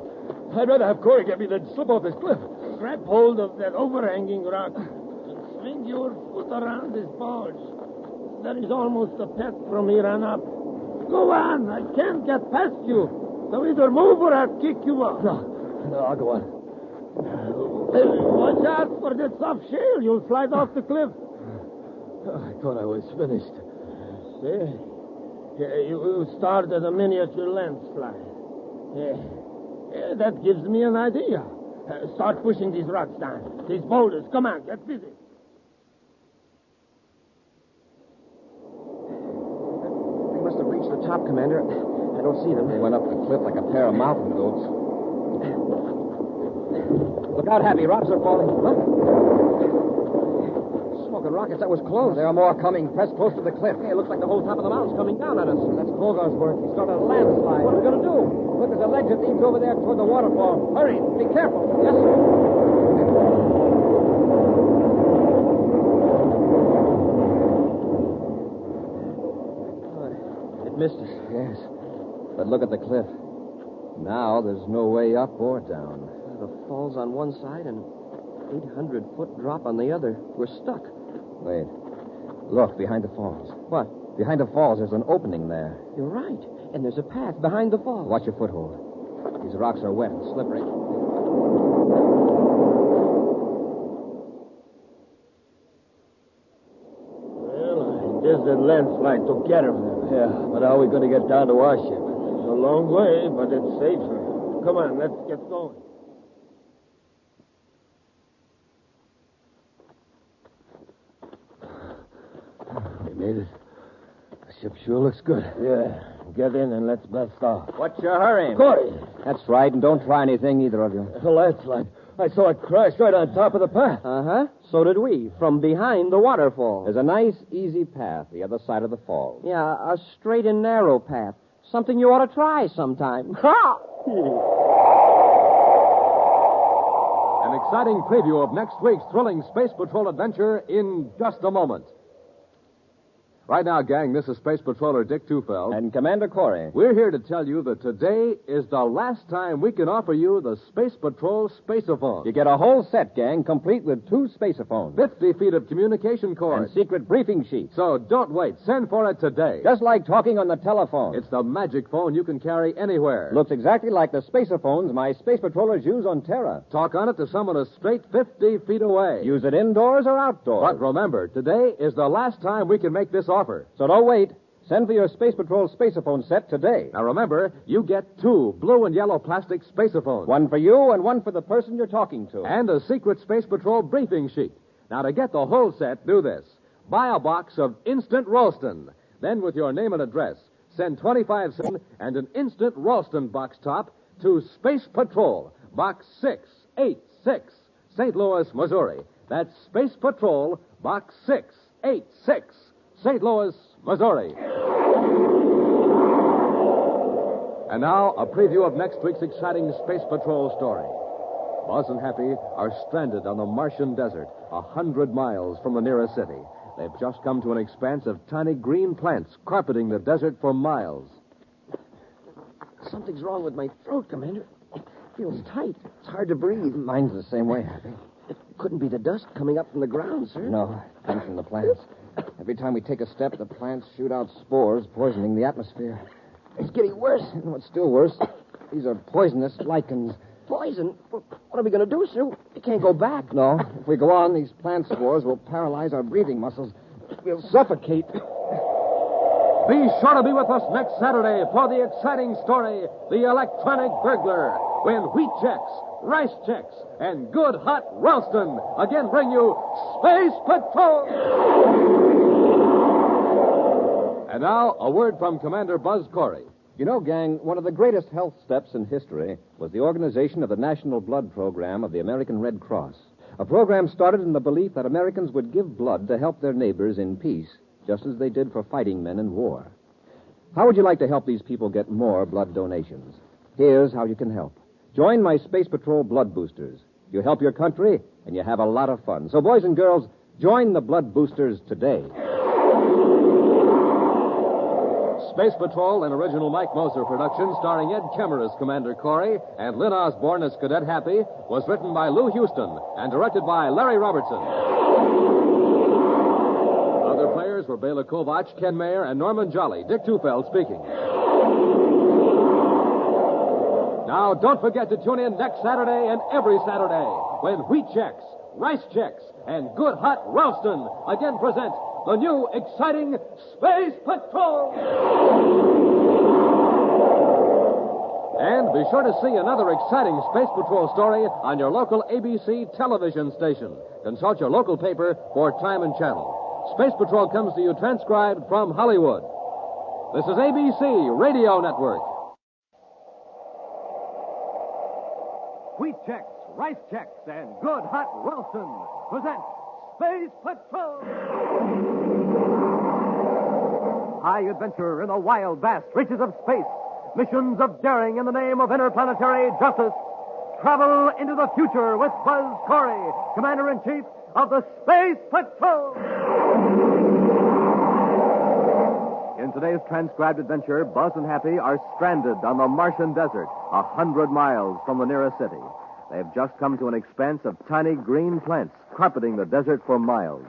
I'd rather have Corry get me than slip off this cliff. Grab hold of that overhanging rock and swing your foot around this bulge. That is almost a pet from here on up. Go on. I can't get past you. So either move or I'll kick you off. No, I'll go on. Watch out for that soft shale. You'll slide off the cliff. I thought I was finished. See? You started a miniature landslide. That gives me an idea. Start pushing these rocks down. These boulders. Come on, get busy. They must have reached the top, Commander. I don't see them. They went up the cliff like a pair of mountain goats. Look out, Happy. Rocks are falling. Huh? Smoking rockets. That was close. There are more coming. Press close to the cliff. Hey, it looks like the whole top of the mountain's coming down at us. That's Colgar's work. He started a landslide. What are we going to do? Look, there's a ledge that leads over there toward the waterfall. Hurry. Be careful. Yes, sir. It missed us. Yes. But look at the cliff. Now there's no way up or down. The fall's on one side and 800-foot drop on the other. We're stuck. Wait. Look, behind the falls. What? Behind the falls, there's an opening there. You're right. And there's a path behind the falls. Watch your foothold. These rocks are wet and slippery. Well, I guess that landslide took care of them. Yeah, but how are we going to get down to our ship? It's a long way, but it's safer. Come on, let's get going. We made it. The ship sure looks good. Yeah, get in and let's blast off. What's your hurry? Corry! That's right, and don't try anything, either of you. A landslide. I saw it crash right on top of the path. Uh-huh. So did we, from behind the waterfall. There's a nice, easy path the other side of the falls. Yeah, a straight and narrow path. Something you ought to try sometime. Ha! An exciting preview of next week's thrilling Space Patrol adventure in just a moment. Right now, gang, this is Space Patroller Dick Tufeld. And Commander Corry. We're here to tell you that today is the last time we can offer you the Space Patrol Spaceophone. You get a whole set, gang, complete with 2 spacephones. 50 feet of communication cord. And secret briefing sheets. So don't wait. Send for it today. Just like talking on the telephone. It's the magic phone you can carry anywhere. Looks exactly like the spacephones my space patrollers use on Terra. Talk on it to someone a straight 50 feet away. Use it indoors or outdoors. But remember, today is the last time we can make this offer. So don't wait. Send for your Space Patrol Spaceophone set today. Now remember, you get 2 blue and yellow plastic spacephones. One for you and one for the person you're talking to. And a secret Space Patrol briefing sheet. Now to get the whole set, do this. Buy a box of Instant Ralston. Then with your name and address, send 25 cents and an Instant Ralston box top to Space Patrol, Box 686, St. Louis, Missouri. That's Space Patrol, Box 686, St. Louis, Missouri. And now, a preview of next week's exciting Space Patrol story. Buzz and Happy are stranded on the Martian desert, 100 miles from the nearest city. They've just come to an expanse of tiny green plants carpeting the desert for miles. Something's wrong with my throat, Commander. It feels tight. It's hard to breathe. Mine's the same way, Happy. It couldn't be the dust coming up from the ground, sir. No, comes from the plants. Every time we take a step, the plants shoot out spores, poisoning the atmosphere. It's getting worse. And what's still worse, these are poisonous lichens. Poison? What are we going to do, sir? We can't go back. No. If we go on, these plant spores will paralyze our breathing muscles. We'll suffocate. Be sure to be with us next Saturday for the exciting story, The Electronic Burglar. when wheat checks, rice checks, and good hot Ralston again bring you Space Patrol! And now, a word from Commander Buzz Corry. You know, gang, one of the greatest health steps in history was the organization of the National Blood Program of the American Red Cross. A program started in the belief that Americans would give blood to help their neighbors in peace, just as they did for fighting men in war. How would you like to help these people get more blood donations? Here's how you can help. Join my Space Patrol Blood Boosters. You help your country, and you have a lot of fun. So, boys and girls, join the Blood Boosters today. Space Patrol, an original Mike Moser production starring Ed Kemmer as Commander Corry and Lyn Osborn as Cadet Happy, was written by Lou Houston and directed by Larry Robertson. Other players were Bela Kovac, Ken Mayer, and Norman Jolly. Dick Tufeld speaking. Now, don't forget to tune in next Saturday and every Saturday when wheat checks, rice checks, and good hot Ralston again present the new, exciting Space Patrol! And be sure to see another exciting Space Patrol story on your local ABC television station. Consult your local paper for time and channel. Space Patrol comes to you transcribed from Hollywood. This is ABC Radio Network. Wheat checks, rice checks, and good hot Ralston present Space Patrol! High adventure in the wild, vast reaches of space. Missions of daring in the name of interplanetary justice. Travel into the future with Buzz Corry, Commander-in-Chief of the Space Patrol. In today's transcribed adventure, Buzz and Happy are stranded on the Martian desert, 100 miles from the nearest city. They've just come to an expanse of tiny green plants carpeting the desert for miles.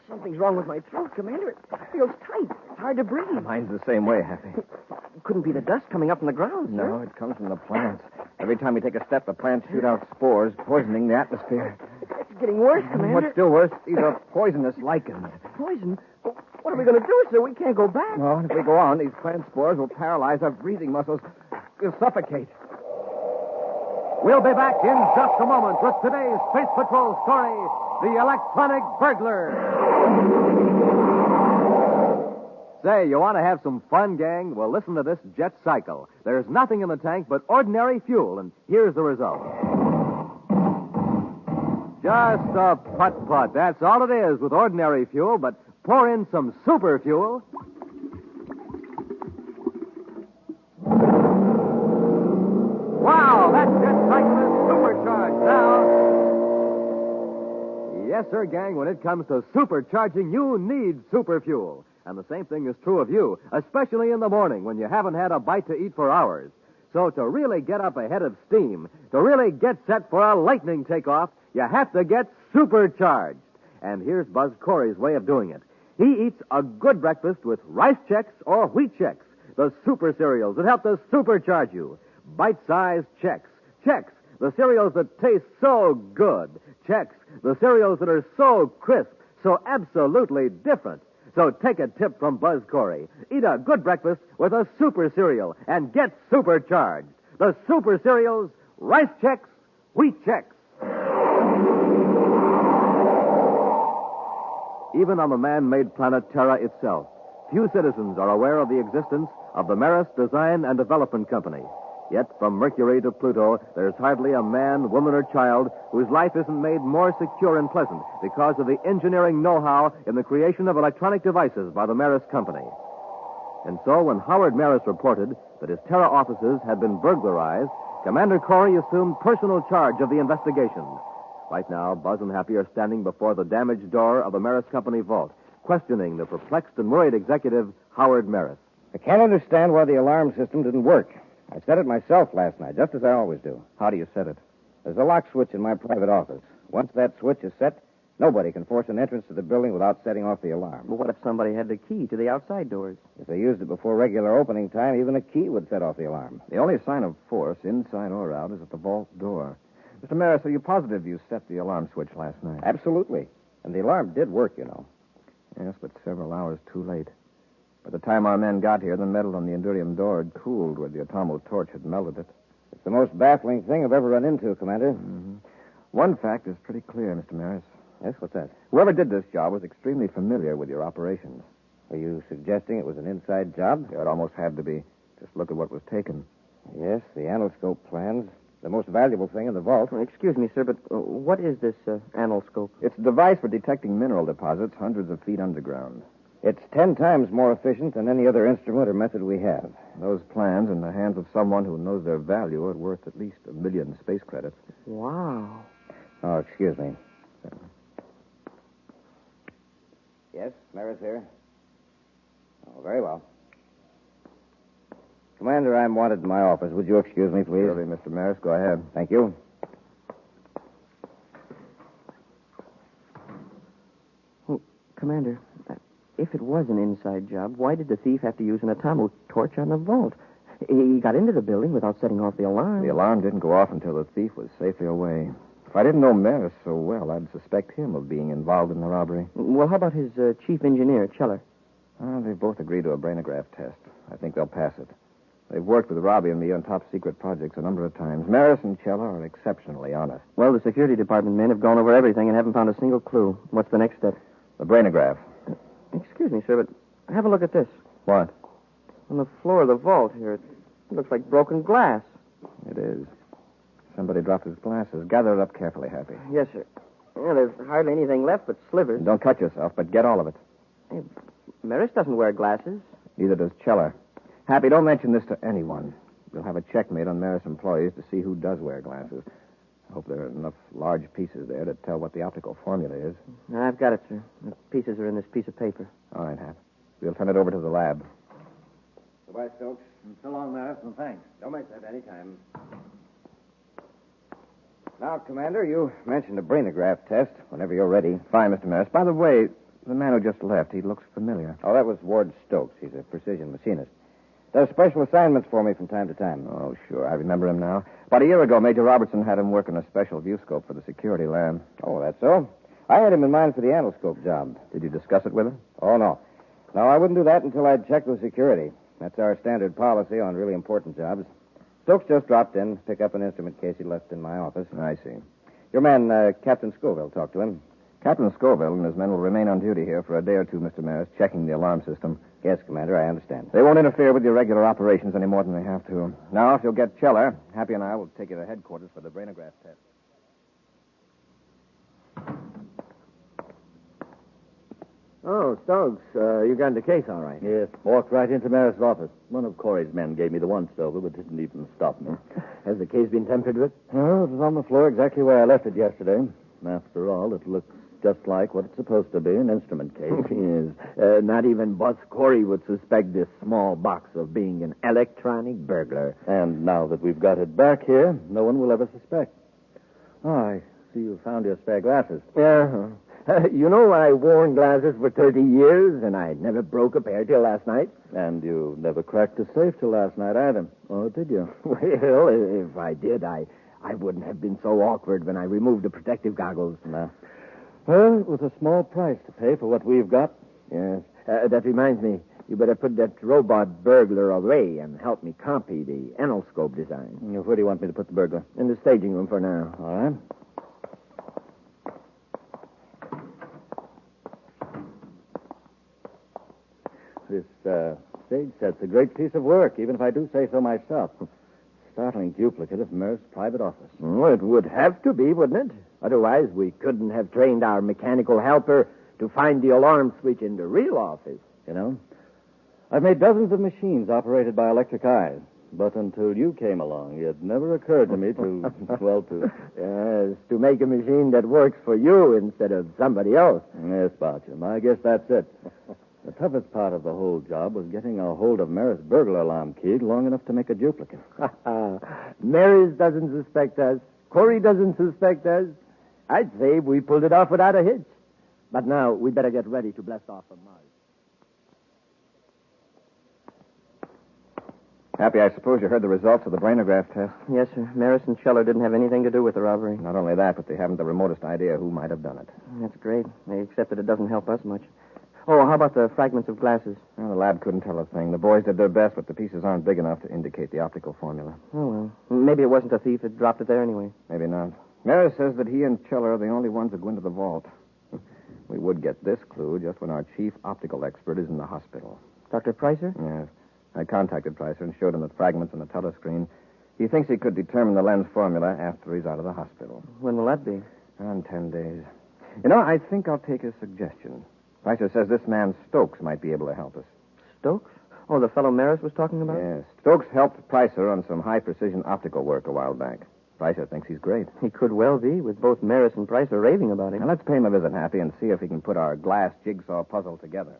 Something's wrong with my throat, Commander. It feels tight. It's hard to breathe. Mine's the same way, Happy. It couldn't be the dust coming up from the ground, sir. No, it comes from the plants. Every time you take a step, the plants shoot out spores, poisoning the atmosphere. It's getting worse, Commander. What's still worse, these are poisonous lichens. Poison? What are we going to do, sir? We can't go back. Well, if we go on, these plant spores will paralyze our breathing muscles. We'll suffocate. We'll be back in just a moment with today's Space Patrol story, The Electronic Burglar. Say, you want to have some fun, gang? Well, listen to this jet cycle. There's nothing in the tank but ordinary fuel, and here's the result. Just a putt-putt. That's all it is with ordinary fuel, but pour in some super fuel. Wow, that jet cycle is supercharged now. Yes, sir, gang, when it comes to supercharging, you need super fuel. And the same thing is true of you, especially in the morning when you haven't had a bite to eat for hours. So to really get up ahead of steam, to really get set for a lightning takeoff, you have to get supercharged. And here's Buzz Corry's way of doing it. He eats a good breakfast with rice checks or wheat checks, the super cereals that help to supercharge you. Bite-sized checks. Checks, the cereals that taste so good. Checks, the cereals that are so crisp, so absolutely different. So take a tip from Buzz Corry. Eat a good breakfast with a super cereal and get supercharged. The super cereals, rice checks, wheat checks. Even on the man-made planet Terra itself, few citizens are aware of the existence of the Maris Design and Development Company. Yet, from Mercury to Pluto, there's hardly a man, woman, or child whose life isn't made more secure and pleasant because of the engineering know-how in the creation of electronic devices by the Maris Company. And so, when Howard Maris reported that his Terra offices had been burglarized, Commander Corry assumed personal charge of the investigation. Right now, Buzz and Happy are standing before the damaged door of the Maris Company vault, questioning the perplexed and worried executive, Howard Maris. I can't understand why the alarm system didn't work. I set it myself last night, just as I always do. How do you set it? There's a lock switch in my private office. Once that switch is set, nobody can force an entrance to the building without setting off the alarm. But what if somebody had the key to the outside doors? If they used it before regular opening time, even a key would set off the alarm. The only sign of force, inside or out, is at the vault door. Mr. Maris, are you positive you set the alarm switch last night? Absolutely. And the alarm did work, you know. Yes, but several hours too late. By the time our men got here, the metal on the Endurium door had cooled where the atomo torch had melted it. It's the most baffling thing I've ever run into, Commander. Mm-hmm. One fact is pretty clear, Mr. Maris. Yes, what's that? Whoever did this job was extremely familiar with your operations. Are you suggesting it was an inside job? Yeah, it almost had to be. Just look at what was taken. Yes, the anoscope plans. The most valuable thing in the vault. Well, excuse me, sir, but what is this anoscope? It's a device for detecting mineral deposits hundreds of feet underground. It's 10 times more efficient than any other instrument or method we have. Those plans in the hands of someone who knows their value are worth at least 1 million space credits. Wow. Oh, excuse me. Yes, Maris here. Oh, very well. Commander, I'm wanted in my office. Would you excuse me, please? Surely, Mr. Maris. Go ahead. Thank you. Well, Commander, if it was an inside job, why did the thief have to use an atomo torch on the vault? He got into the building without setting off the alarm. The alarm didn't go off until the thief was safely away. If I didn't know Maris so well, I'd suspect him of being involved in the robbery. Well, how about his chief engineer, Cheller? They've both agreed to a brainograph test. I think they'll pass it. They've worked with Robbie and me on top-secret projects a number of times. Maris and Cheller are exceptionally honest. Well, the security department men have gone over everything and haven't found a single clue. What's the next step? The brainograph. Excuse me, sir, but have a look at this. What? On the floor of the vault here, it looks like broken glass. It is. Somebody dropped his glasses. Gather it up carefully, Happy. Yes, sir. Well, there's hardly anything left but slivers. Don't cut yourself, but get all of it. Hey, Maris doesn't wear glasses. Neither does Cheller. Happy, don't mention this to anyone. We'll have a check made on Maris employees to see who does wear glasses. I hope there are enough large pieces there to tell what the optical formula is. I've got it, sir. The pieces are in this piece of paper. All right, Hap. We'll turn it over to the lab. Goodbye, Stokes. And so long, Maris, and thanks. Don't mention that any time. Now, Commander, you mentioned a brainograph test whenever you're ready. Fine, Mr. Maris. By the way, the man who just left, he looks familiar. Oh, that was Ward Stokes. He's a precision machinist. Does special assignments for me from time to time. Oh, sure. I remember him now. About a year ago, Major Robertson had him work on a special viewscope for the security lab. Oh, that's so? I had him in mind for the anoscope job. Did you discuss it with him? Oh, no. No, I wouldn't do that until I'd checked with security. That's our standard policy on really important jobs. Stokes just dropped in to pick up an instrument case he left in my office. I see. Your man, Captain Scoville, talked to him. Captain Scoville and his men will remain on duty here for a day or two, Mr. Maris, checking the alarm system. Yes, Commander, I understand. They won't interfere with your regular operations any more than they have to. Now, if you'll get Cheller, Happy and I will take you to headquarters for the brainograph test. Oh, Stokes, you got the case all right. Yes, walked right into Maris' office. One of Corry's men gave me the once-over, but didn't even stop me. Has the case been tampered with? Oh, it was on the floor exactly where I left it yesterday. After all, it looks just like what it's supposed to be, an instrument case. Yes. Not even Buzz Corry would suspect this small box of being an electronic burglar. And now that we've got it back here, no one will ever suspect. Oh, I see you found your spare glasses. Yeah. You know, I've worn glasses for 30 years, and I never broke a pair till last night. And you never cracked a safe till last night either. Oh, did you? Well, if I did, I wouldn't have been so awkward when I removed the protective goggles. No. Well, it was a small price to pay for what we've got. Yes. That reminds me. You better put that robot burglar away and help me copy the anoscope design. Where do you want me to put the burglar? In the staging room for now. All right. This stage set's a great piece of work, even if I do say so myself. Startling duplicate of Maris' private office. Well, it would have to be, wouldn't it? Otherwise, we couldn't have trained our mechanical helper to find the alarm switch in the real office. You know, I've made dozens of machines operated by electric eyes, but until you came along, it never occurred to me to, Yes, to make a machine that works for you instead of somebody else. Yes, Bartram, I guess that's it. The toughest part of the whole job was getting a hold of Maris' burglar alarm key long enough to make a duplicate. Maris doesn't suspect us. Corry doesn't suspect us. I'd say we pulled it off without a hitch. But now, we better get ready to blast off from Mars. Happy, I suppose you heard the results of the brainograph test. Yes, sir. Maris and Cheller didn't have anything to do with the robbery. Not only that, but they haven't the remotest idea who might have done it. That's great, except that it doesn't help us much. Oh, how about the fragments of glasses? Well, the lab couldn't tell a thing. The boys did their best, but the pieces aren't big enough to indicate the optical formula. Oh, well. Maybe it wasn't a thief that dropped it there anyway. Maybe not. Maris says that he and Chiller are the only ones that go into the vault. We would get this clue just when our chief optical expert is in the hospital. Dr. Pricer? Yes. I contacted Pricer and showed him the fragments on the telescreen. He thinks he could determine the lens formula after he's out of the hospital. When will that be? In 10 days. You know, I think I'll take his suggestion. Pricer says this man Stokes might be able to help us. Stokes? Oh, the fellow Maris was talking about? Yes. Stokes helped Pricer on some high-precision optical work a while back. Pricer thinks he's great. He could well be, with both Maris and Pricer raving about him. Now, let's pay him a visit, Happy, and see if he can put our glass jigsaw puzzle together.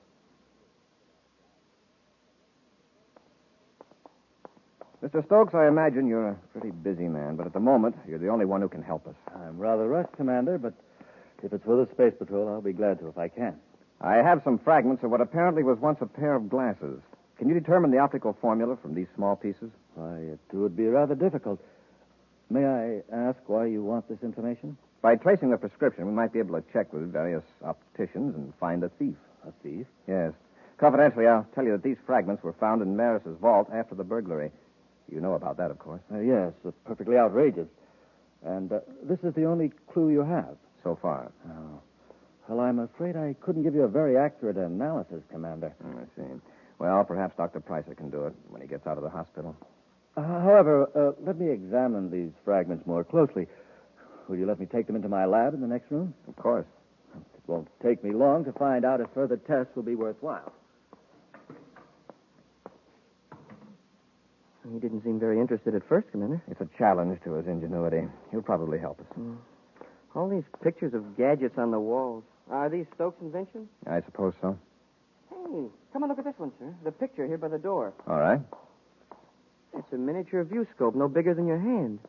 Mr. Stokes, I imagine you're a pretty busy man, but at the moment, you're the only one who can help us. I'm rather rushed, Commander, but if it's for the Space Patrol, I'll be glad to if I can. I have some fragments of what apparently was once a pair of glasses. Can you determine the optical formula from these small pieces? Why, it would be rather difficult. May I ask why you want this information? By tracing the prescription, we might be able to check with various opticians and find a thief. A thief? Yes. Confidentially, I'll tell you that these fragments were found in Maris's vault after the burglary. You know about that, of course. Yes, perfectly outrageous. And this is the only clue you have? So far. Oh. Well, I'm afraid I couldn't give you a very accurate analysis, Commander. I see. Well, perhaps Dr. Pricer can do it when he gets out of the hospital. However, let me examine these fragments more closely. Will you let me take them into my lab in the next room? Of course. It won't take me long to find out if further tests will be worthwhile. He didn't seem very interested at first, Commander. It's a challenge to his ingenuity. He'll probably help us. All these pictures of gadgets on the walls. Are these Stokes' inventions? I suppose so. Hey, come and look at this one, sir. The picture here by the door. All right. It's a miniature view scope, no bigger than your hand.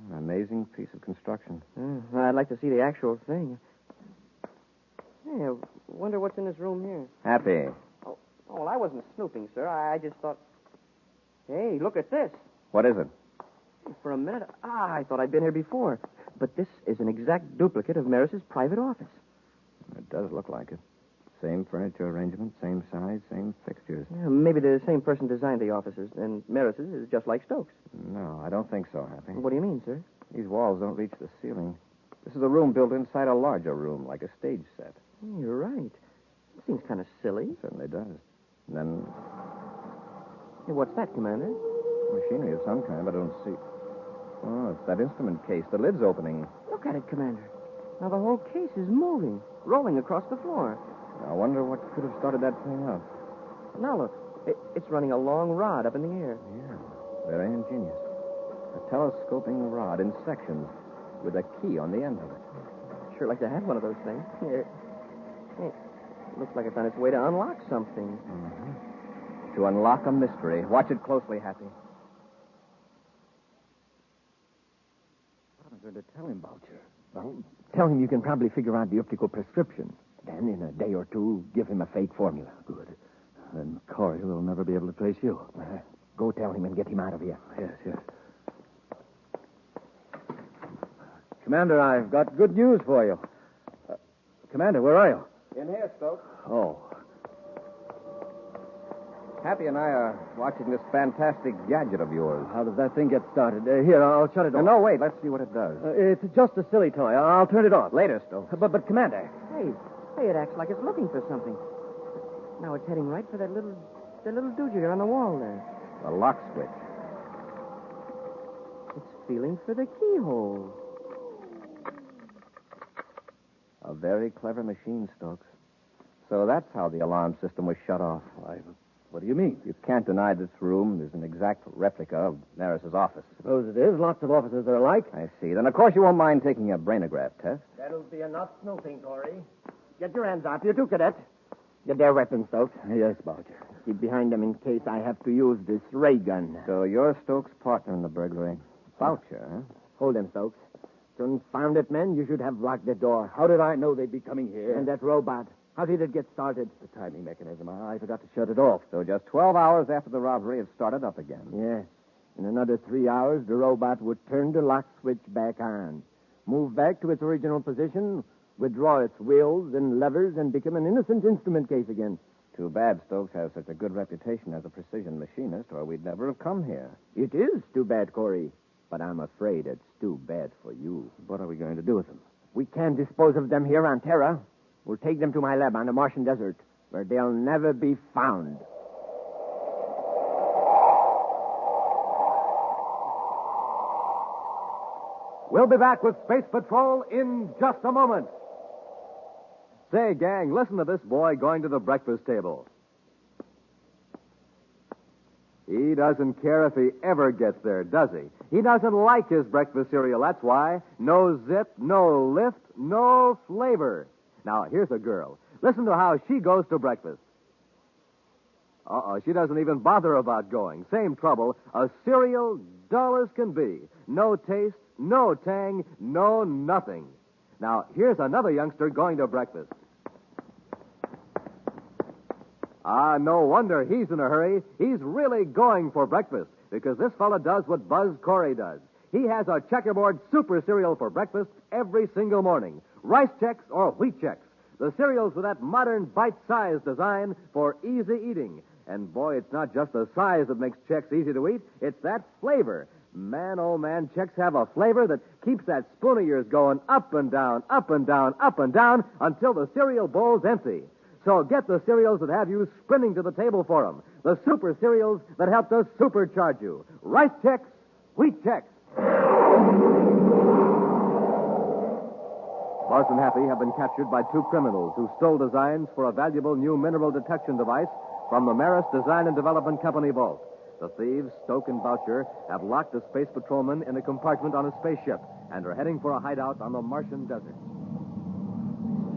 An amazing piece of construction. I'd like to see the actual thing. Hey, I wonder what's in this room here. Happy. Oh, well, I wasn't snooping, sir. I just thought... Hey, look at this. What is it? For a minute, I thought I'd been here before. But this is an exact duplicate of Maris's private office. It does look like it. Same furniture arrangement, same size, same fixtures. Yeah, maybe the same person designed the offices, and Maris's is just like Stokes. No, I don't think so, Happy. What do you mean, sir? These walls don't reach the ceiling. This is a room built inside a larger room, like a stage set. You're right. It seems kind of silly. It certainly does. And then... Hey, what's that, Commander? Machinery of some kind, but I don't see... Oh, it's that instrument case. The lid's opening. Look at it, Commander. Now the whole case is moving, rolling across the floor. I wonder what could have started that thing up. Now look, it's running a long rod up in the air. Yeah, very ingenious. A telescoping rod in sections with a key on the end of it. Sure like to have one of those things. Here. Hey, looks like it's on its way to unlock something. Mm-hmm. To unlock a mystery. Watch it closely, Happy. What am I going to tell him, Boucher? Well, tell him you can probably figure out the optical prescription. Then, in a day or two, give him a fake formula. Good. Then Corry will never be able to trace you. Go tell him and get him out of here. Yes. Commander, I've got good news for you. Commander, where are you? In here, Stokes. Oh. Happy and I are watching this fantastic gadget of yours. How does that thing get started? Here, I'll shut it off. No, wait. Let's see what it does. It's just a silly toy. I'll turn it off. Later, Stokes. But Commander. Hey, it acts like it's looking for something. Now it's heading right for that little doogie on the wall there. The lock switch. It's feeling for the keyhole. A very clever machine, Stokes. So that's how the alarm system was shut off. What do you mean? You can't deny this room is an exact replica of Maris's office. Suppose it is. Lots of offices are alike. I see. Then, of course, you won't mind taking a brainograph test. That'll be enough snooping, Corry. Get your hands off. You too, Cadet. Get their weapons, Stokes. Yes, Boucher. Keep behind them in case I have to use this ray gun. So you're Stokes' partner in the burglary. Boucher, huh? Hold them, Stokes. Confounded men, you should have locked the door. How did I know they'd be coming here? And that robot. How did it get started? The timing mechanism. I forgot to shut it off. So just 12 hours after the robbery, it started up again. Yes. In another 3 hours, the robot would turn the lock switch back on. Move back to its original position withdraw its wheels and levers, and become an innocent instrument case again. Too bad Stokes has such a good reputation as a precision machinist, or we'd never have come here. It is too bad, Corey. But I'm afraid it's too bad for you. What are we going to do with them? We can't dispose of them here on Terra. We'll take them to my lab on the Martian desert, where they'll never be found. We'll be back with Space Patrol in just a moment. Say, gang, listen to this boy going to the breakfast table. He doesn't care if he ever gets there, does he? He doesn't like his breakfast cereal, that's why. No zip, no lift, no flavor. Now, here's a girl. Listen to how she goes to breakfast. She doesn't even bother about going. Same trouble. A cereal dull as can be. No taste, no tang, no nothing. Now, here's another youngster going to breakfast. No wonder he's in a hurry. He's really going for breakfast, because this fella does what Buzz Corry does. He has a checkerboard super cereal for breakfast every single morning. Rice Chex or Wheat Chex. The cereals with that modern bite-sized design for easy eating. And boy, it's not just the size that makes Chex easy to eat. It's that flavor. Man, oh man, Chex have a flavor that keeps that spoon of yours going up and down, up and down, up and down until the cereal bowl's empty. So get the cereals that have you sprinting to the table for them. The super cereals that help to supercharge you. Rice Chex, Wheat Chex. Buzz and Happy have been captured by two criminals who stole designs for a valuable new mineral detection device from the Marist Design and Development Company vault. The thieves, Stoke and Boucher, have locked a space patrolman in a compartment on a spaceship and are heading for a hideout on the Martian desert.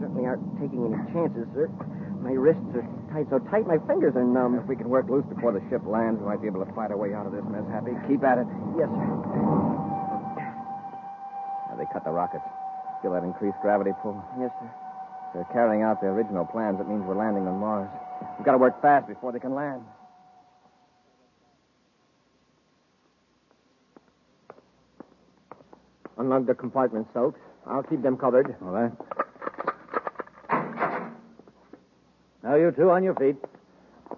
Certainly aren't taking any chances, sir. My wrists are tied so tight, my fingers are numb. If we can work loose before the ship lands, we might be able to fight our way out of this mess, Happy. Keep at it. Yes, sir. Now, they cut the rockets. Feel that increased gravity pull? Yes, sir. If they're carrying out their original plans, it means we're landing on Mars. We've got to work fast before they can land. Unlock the compartment, Stokes. I'll keep them covered. All right. Now, you two on your feet.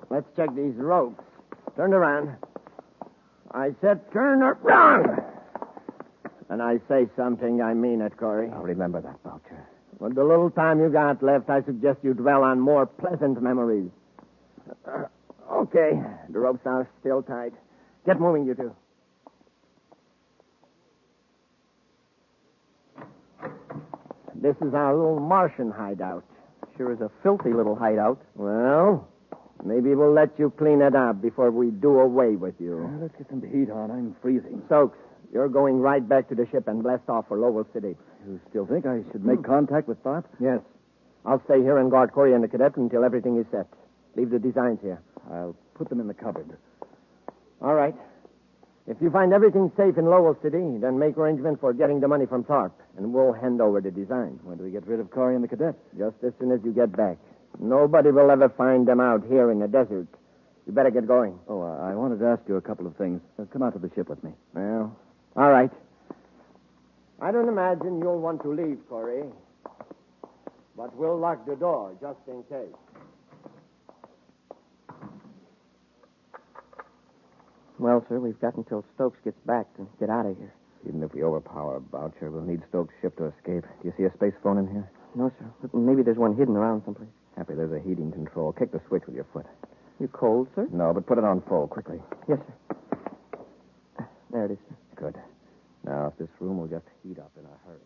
Let's check these ropes. Turn around. I said turn around. And I say something, I mean it, Corey. I'll remember that, Boucher. With the little time you got left, I suggest you dwell on more pleasant memories. Okay. The ropes are still tight. Get moving, you two. This is our little Martian hideout. Sure is a filthy little hideout. Well, maybe we'll let you clean it up before we do away with you. Let's get some heat on. I'm freezing. Stokes, you're going right back to the ship and blast off for Lowell City. You still think I should make contact with Thorpe? Yes. I'll stay here and guard Corey and the cadet until everything is set. Leave the designs here. I'll put them in the cupboard. All right. If you find everything safe in Lowell City, then make arrangements for getting the money from Thorpe, and we'll hand over the design. When do we get rid of Corey and the cadet? Just as soon as you get back. Nobody will ever find them out here in the desert. You better get going. Oh, I wanted to ask you a couple of things. Come out to the ship with me. Well, all right. I don't imagine you'll want to leave, Corey. But we'll lock the door just in case. Well, sir, we've got until Stokes gets back to get out of here. Even if we overpower Boucher, we'll need Stokes' ship to escape. Do you see a space phone in here? No, sir. But maybe there's one hidden around someplace. Happy, there's a heating control. Kick the switch with your foot. You cold, sir? No, but put it on full, quickly. Yes, sir. There it is, sir. Good. Now, if this room will just heat up in a hurry.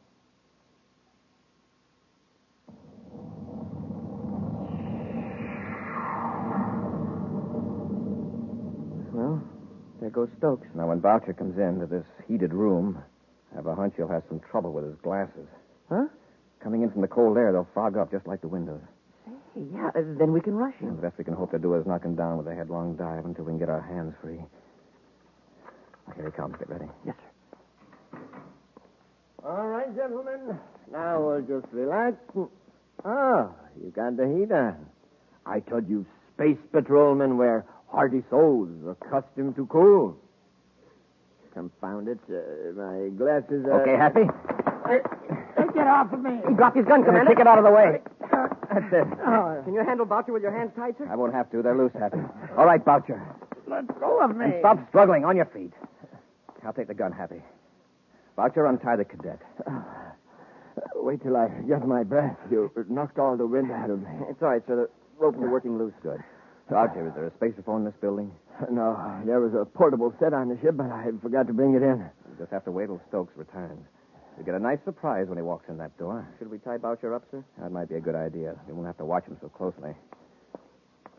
Well, there goes Stokes. Now, when Boucher comes into this heated room, I have a hunch he'll have some trouble with his glasses. Huh? Coming in from the cold air, they'll fog up just like the windows. Hey, yeah, then we can rush him. The best we can hope to do is knock him down with a headlong dive until we can get our hands free. Oh, here he comes. Get ready. Yes, sir. All right, gentlemen. Now we'll just relax. Oh, you got the heat on. I told you space patrolmen were hardy souls accustomed to cool. Confound it. My glasses are... Okay, Happy? Get Get off of me. He dropped his gun, Commander. Kick it out of the way. That's it. Can you handle Boucher with your hands tied, sir? I won't have to. They're loose, Happy. All right, Boucher. Let go of me. And stop struggling. On your feet. I'll take the gun, Happy. Boucher, untie the cadet. Wait till I get my breath. You knocked all the wind out of me. It's all right, sir. The ropes are working loose. Good. Boucher, is there a spaceophone in this building? No, there was a portable set on the ship, but I forgot to bring it in. You just have to wait till Stokes returns. You'll get a nice surprise when he walks in that door. Should we tie Boucher up, sir? That might be a good idea. You won't have to watch him so closely.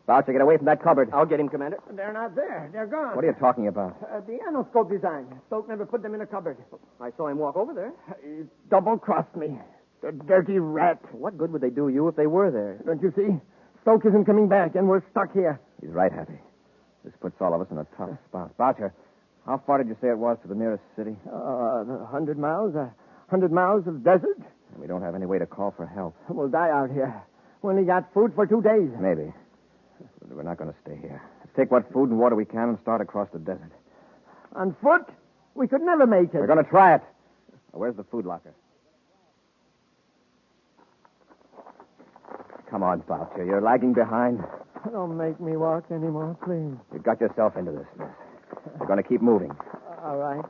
Boucher, get away from that cupboard. I'll get him, Commander. They're not there. They're gone. What are you talking about? The anoscope design. Stoke never put them in a cupboard. I saw him walk over there. He double-crossed me. The dirty rat. What good would they do you if they were there? Don't you see? Stoke isn't coming back, and we're stuck here. He's right, Happy. This puts all of us in a tough spot. Boucher, how far did you say it was to the nearest city? 100 miles. 100 miles of desert. We don't have any way to call for help. We'll die out here. We only got food for 2 days. Maybe. But we're not going to stay here. Let's take what food and water we can and start across the desert. On foot? We could never make it. We're going to try it. Now, where's the food locker? Come on, Boucher. You're lagging behind. Don't make me walk anymore, please. You got yourself into this mess. We're going to keep moving. All right.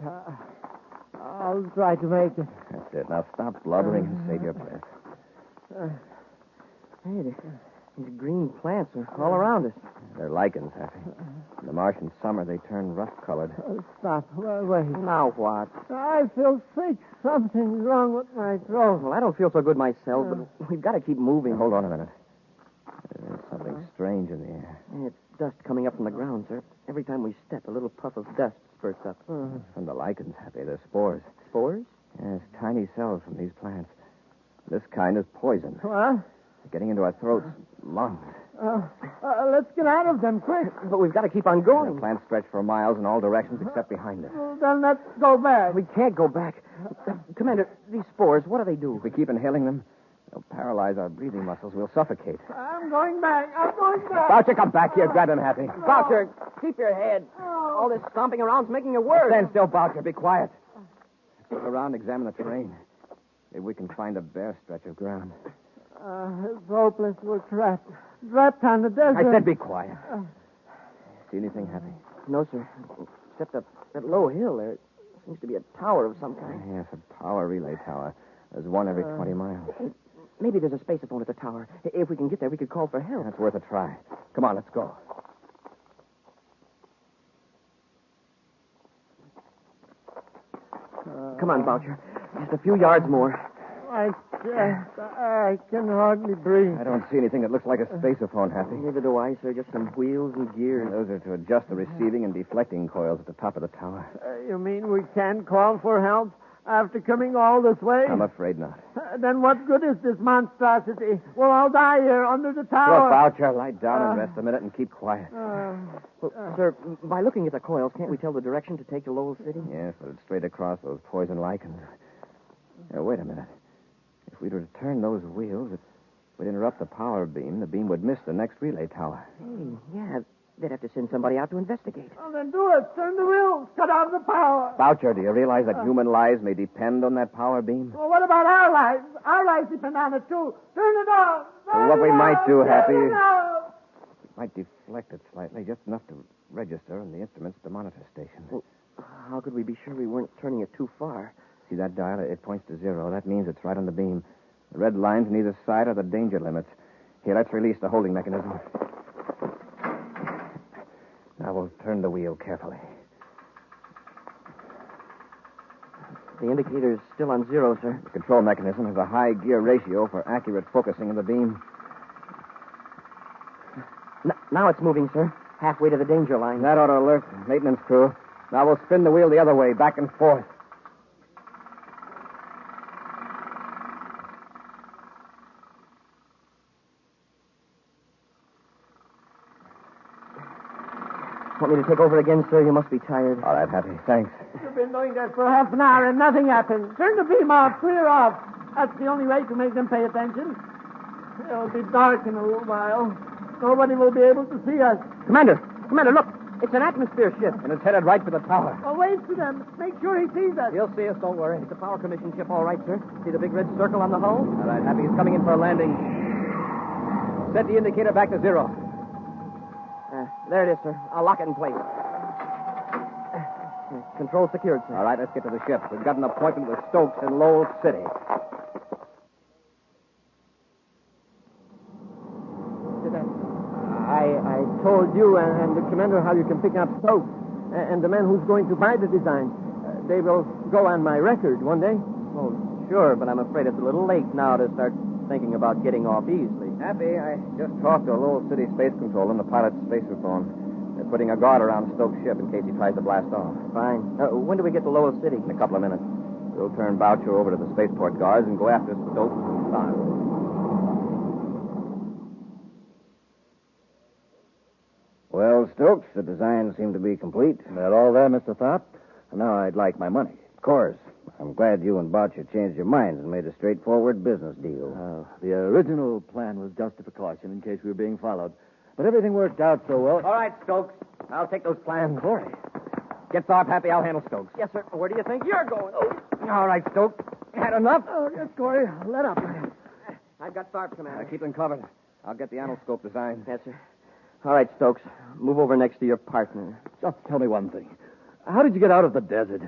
I'll try to make it. That's it. Now stop blubbering and save your breath. Hey, these green plants are all around us. They're lichens, Happy. In the Martian summer, they turn rust-colored. Stop. Wait. Now what? I feel sick. Something's wrong with my throat. Well, I don't feel so good myself, but we've got to keep moving. Hold on a minute. There's something strange in the air. It's dust coming up from the ground, sir. Every time we step, a little puff of dust spurts up. From the lichens, Happy. They're spores. Spores? Yes, tiny cells from these plants. This kind is poison. What? They're getting into our throats, lungs. Let's get out of them, quick. But we've got to keep on going. The plants stretch for miles in all directions except behind us. Well, then let's go back. We can't go back. Commander, these spores, what do they do? If we keep inhaling them, they'll paralyze our breathing muscles. We'll suffocate. I'm going back. Boucher, come back here. Grab him, Happy. No. Boucher, keep your head. All this stomping around's making it worse. Stand still, Boucher. Be quiet. Look around, examine the terrain. Maybe we can find a bare stretch of ground. It's hopeless. We're trapped. Trapped on the desert. I said be quiet. See anything, Happy? No, sir. Except that low hill there. It seems to be a tower of some kind. Yes, a power relay tower. There's one every 20 miles. Maybe there's a spaceophone at the tower. If we can get there, we could call for help. That's worth a try. Come on, let's go. Come on, Boucher. Just a few yards more. I can hardly breathe. I don't see anything that looks like a spaceophone, Happy. Neither do I, sir. Just some wheels and gears. Those are to adjust the receiving and deflecting coils at the top of the tower. You mean we can't call for help after coming all this way? I'm afraid not. Then what good is this monstrosity? We'll all die here under the tower. Look, Boucher, lie down and rest a minute and keep quiet. Sir, by looking at the coils, can't we tell the direction to take to Lowell City? Yes, but it's straight across those poison lichens. Now, wait a minute. If we were to turn those wheels, it would interrupt the power beam. The beam would miss the next relay tower. Hey, yeah, they'd have to send somebody out to investigate. Well, then do it. Turn the wheels. Cut off the power. Boucher, do you realize that human lives may depend on that power beam? Well, what about our lives? Our lives depend on it, too. Turn it off. What we might do, Happy, it is off. we might deflect it slightly, just enough to register in the instruments at the monitor station. Well, how could we be sure we weren't turning it too far? See that dial? It points to 0. That means it's right on the beam. The red lines on either side are the danger limits. Here, let's release the holding mechanism. Now we'll turn the wheel carefully. The indicator's still on 0, sir. The control mechanism has a high gear ratio for accurate focusing of the beam. Now it's moving, sir. Halfway to the danger line. That ought to alert the maintenance crew. Now we'll spin the wheel the other way, back and forth. Want me to take over again, sir? You must be tired. All right, Happy. Thanks. You've been doing that for half an hour and nothing happened. Turn the beam off. Clear off. That's the only way to make them pay attention. It'll be dark in a little while. Nobody will be able to see us. Commander, look. It's an atmosphere ship. And it's headed right for the tower. Well, wave to them. Make sure he sees us. He'll see us, don't worry. It's a power commission ship, all right, sir. See the big red circle on the hull? All right, Happy is coming in for a landing. Set the indicator back to 0. There it is, sir. I'll lock it in place. Control secured, sir. All right, let's get to the ship. We've got an appointment with Stokes in Lowell City. I told you and the commander how you can pick up Stokes and the man who's going to buy the design. They will go on my record one day. Oh, sure, but I'm afraid it's a little late now to start thinking about getting off easily. Happy, I just talked to Lowell City Space Control and the pilot's spacephone. They're putting a guard around Stokes' ship in case he tries to blast off. Fine. When do we get to Lowell City? In a couple of minutes. We'll turn Boucher over to the spaceport guards and go after Stokes and start. Well, Stokes, the design seemed to be complete. That all there, Mr. Tharp? Now I'd like my money. Of course. I'm glad you and Boucher changed your minds and made a straightforward business deal. The original plan was just a precaution in case we were being followed. But everything worked out so well. All right, Stokes. I'll take those plans. Corry. Get Tharp Happy. I'll handle Stokes. Yes, sir. Where do you think you're going? All right, Stokes. Had enough? Oh, yes, Corry. Let up. I've got Tharp, Commander. Keep them covered. I'll get the anoscope design. Yes, sir. All right, Stokes. Move over next to your partner. Just tell me one thing. How did you get out of the desert?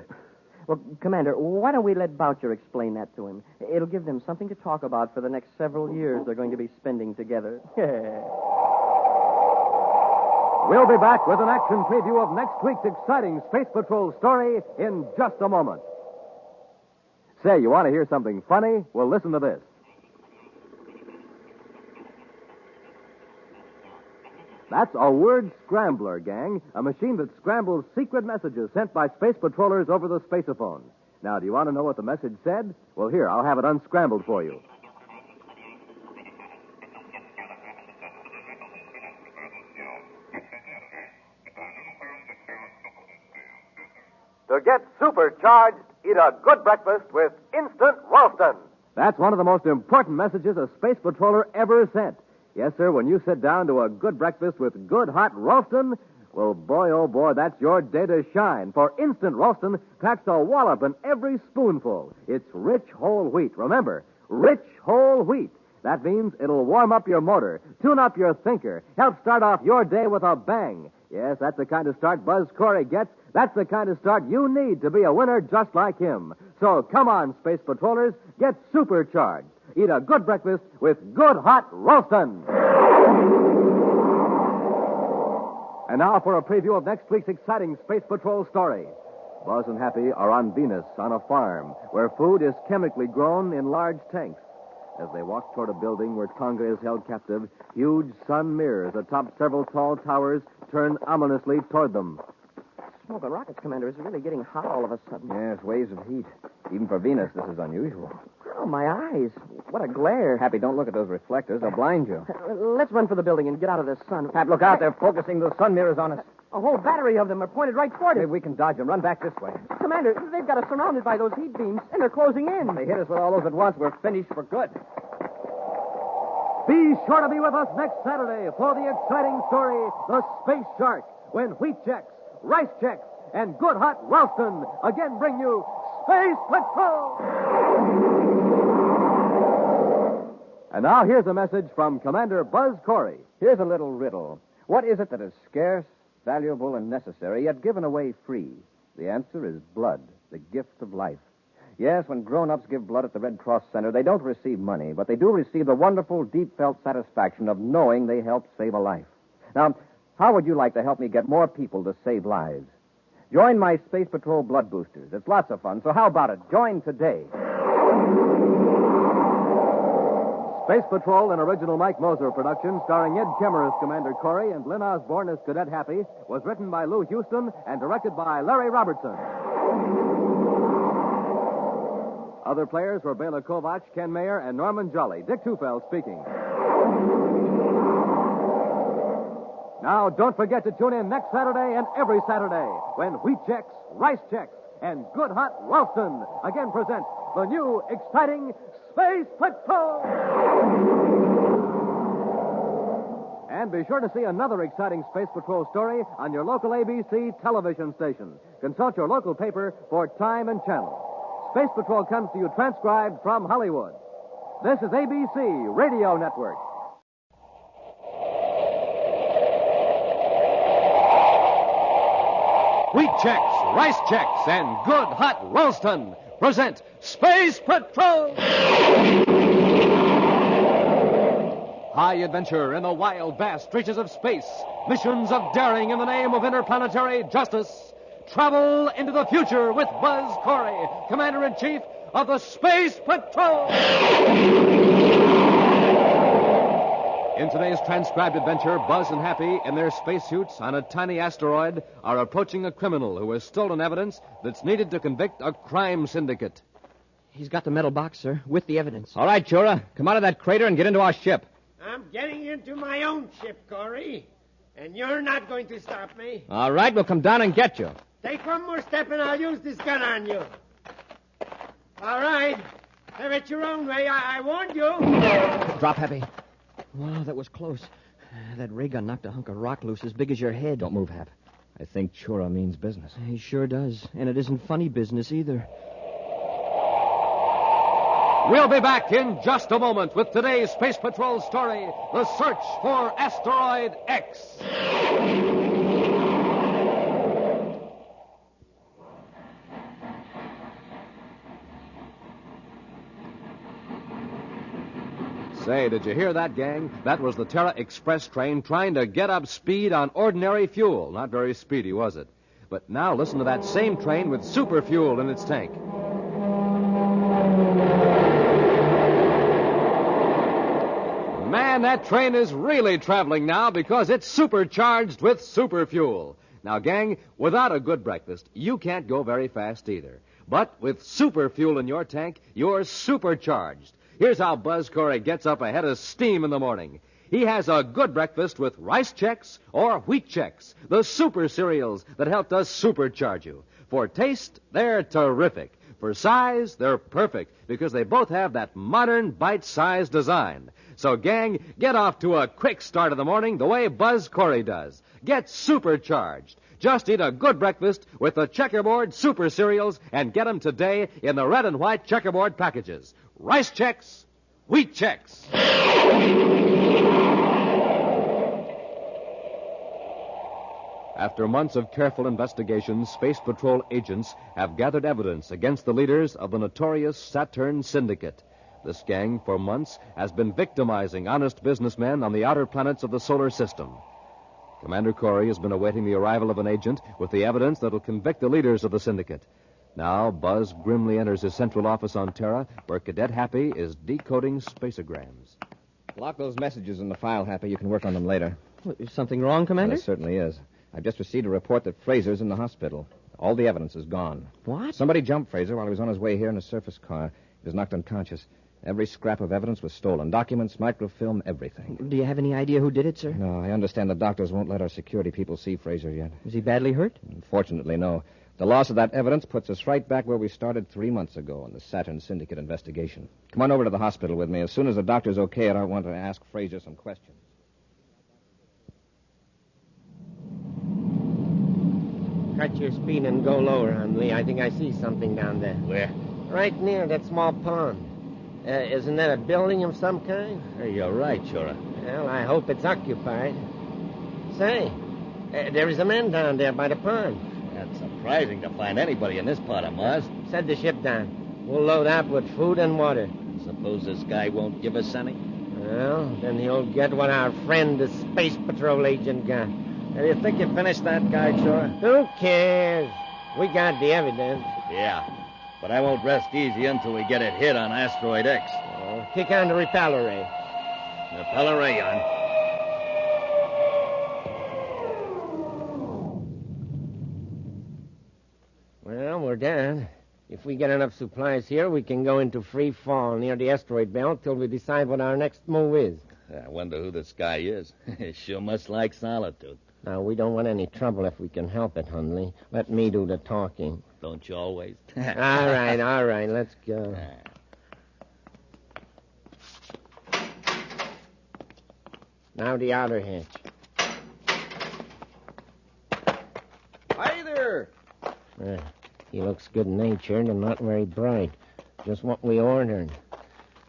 Well, Commander, why don't we let Boucher explain that to him? It'll give them something to talk about for the next several years they're going to be spending together. We'll be back with an action preview of next week's exciting Space Patrol story in just a moment. Say, you want to hear something funny? Well, listen to this. That's a word scrambler, gang, a machine that scrambles secret messages sent by space patrollers over the spaceophone. Now, do you want to know what the message said? Well, here, I'll have it unscrambled for you. To get supercharged, eat a good breakfast with Instant Ralston. That's one of the most important messages a space patroller ever sent. Yes, sir, when you sit down to a good breakfast with good hot Ralston, well, boy, oh, boy, that's your day to shine. For Instant Ralston packs a wallop in every spoonful. It's rich whole wheat. Remember, rich whole wheat. That means it'll warm up your motor, tune up your thinker, help start off your day with a bang. Yes, that's the kind of start Buzz Corry gets. That's the kind of start you need to be a winner just like him. So come on, Space Patrollers, get supercharged. Eat a good breakfast with good hot Ralston. And now for a preview of next week's exciting Space Patrol story. Buzz and Happy are on Venus on a farm where food is chemically grown in large tanks. As they walk toward a building where Tonga is held captive, huge sun mirrors atop several tall towers turn ominously toward them. Smokin' rockets, Commander. It's really getting hot all of a sudden. Yes, waves of heat. Even for Venus, this is unusual. Oh, my eyes. What a glare. Happy, don't look at those reflectors. They'll blind you. Let's run for the building and get out of this sun. Hap, look out. They're focusing those sun mirrors on us. A whole battery of them are pointed right toward us. Maybe we can dodge them. Run back this way. Commander, they've got us surrounded by those heat beams, and they're closing in. If they hit us with all those at once, we're finished for good. Be sure to be with us next Saturday for the exciting story, The Space Shark, when wheat checks, rice checks, and good hot Ralston again bring you Space Patrol! And now here's a message from Commander Buzz Corry. Here's a little riddle. What is it that is scarce, valuable, and necessary, yet given away free? The answer is blood, the gift of life. Yes, when grown-ups give blood at the Red Cross Center, they don't receive money, but they do receive the wonderful, deep-felt satisfaction of knowing they helped save a life. Now, how would you like to help me get more people to save lives? Join my Space Patrol Blood Boosters. It's lots of fun, so how about it? Join today. Space Patrol, an original Mike Moser production, starring Ed Kemmer as Commander Corry and Lyn Osborn as Cadet Happy, was written by Lou Houston and directed by Larry Robertson. Other players were Bela Kovac, Ken Mayer, and Norman Jolly. Dick Tufeld speaking. Now, don't forget to tune in next Saturday and every Saturday when wheat checks, rice checks, and good hot Ralston again present the new, exciting Space Patrol! And be sure to see another exciting Space Patrol story on your local ABC television station. Consult your local paper for time and channel. Space Patrol comes to you transcribed from Hollywood. This is ABC Radio Network. Wheat checks, rice checks, and good hot Ralston present Space Patrol! High adventure in the wild, vast reaches of space. Missions of daring in the name of interplanetary justice. Travel into the future with Buzz Corry, Commander-in-Chief of the Space Patrol! In today's transcribed adventure, Buzz and Happy, in their spacesuits on a tiny asteroid, are approaching a criminal who has stolen evidence that's needed to convict a crime syndicate. He's got the metal box, sir, with the evidence. All right, Chura. Come out of that crater and get into our ship. I'm getting into my own ship, Corry. And you're not going to stop me. All right, we'll come down and get you. Take one more step and I'll use this gun on you. All right. Have it your own way. I warned you. Drop, Happy. Wow, that was close. That ray gun knocked a hunk of rock loose as big as your head. Don't move, Hap. I think Chura means business. He sure does. And it isn't funny business either. We'll be back in just a moment with today's Space Patrol story, The Search for Asteroid X. Say, did you hear that, gang? That was the Terra Express train trying to get up speed on ordinary fuel. Not very speedy, was it? But now listen to that same train with super fuel in its tank. Man, that train is really traveling now because it's supercharged with super fuel. Now, gang, without a good breakfast, you can't go very fast either. But with super fuel in your tank, you're supercharged. Here's how Buzz Corry gets up ahead of steam in the morning. He has a good breakfast with rice checks or wheat checks, the super cereals that help to supercharge you. For taste, they're terrific. For size, they're perfect because they both have that modern bite-sized design. So, gang, get off to a quick start of the morning the way Buzz Corry does. Get supercharged. Just eat a good breakfast with the Checkerboard Super Cereals and get them today in the red and white checkerboard packages. Rice checks, wheat checks. After months of careful investigation, Space Patrol agents have gathered evidence against the leaders of the notorious Saturn Syndicate. This gang, for months, has been victimizing honest businessmen on the outer planets of the solar system. Commander Corry has been awaiting the arrival of an agent with the evidence that will convict the leaders of the syndicate. Now, Buzz grimly enters his central office on Terra, where Cadet Happy is decoding spaceograms. Lock those messages in the file, Happy. You can work on them later. Is something wrong, Commander? There certainly is. I've just received a report that Fraser's in the hospital. All the evidence is gone. What? Somebody jumped Fraser while he was on his way here in a surface car. He was knocked unconscious. Every scrap of evidence was stolen. Documents, microfilm, everything. Do you have any idea who did it, sir? No, I understand the doctors won't let our security people see Fraser yet. Is he badly hurt? Fortunately, no. The loss of that evidence puts us right back where we started 3 months ago in the Saturn Syndicate investigation. Come on over to the hospital with me. As soon as the doctor's okay, I want to ask Fraser some questions. Cut your speed and go lower, Hundley. I think I see something down there. Where? Right near that small pond. Isn't that a building of some kind? Hey, you're right, Chura. Well, I hope it's occupied. Say, there is a man down there by the pond. That's surprising to find anybody in this part of Mars. Set the ship down. We'll load up with food and water. Suppose this guy won't give us any? Well, then he'll get what our friend, the Space Patrol agent, got. Do you think you finished that guy, Chura? Who cares? We got the evidence. Yeah, but I won't rest easy until we get it hit on Asteroid X. Kick on the repeller ray. Repeller ray on. Well, we're done. If we get enough supplies here, we can go into free fall near the asteroid belt till we decide what our next move is. I wonder who this guy is. He sure must like solitude. Now, we don't want any trouble if we can help it, Hundley. Let me do the talking. Don't you always? all right. Let's go. Now the outer hatch. Hi there. He looks good-natured and not very bright. Just what we ordered.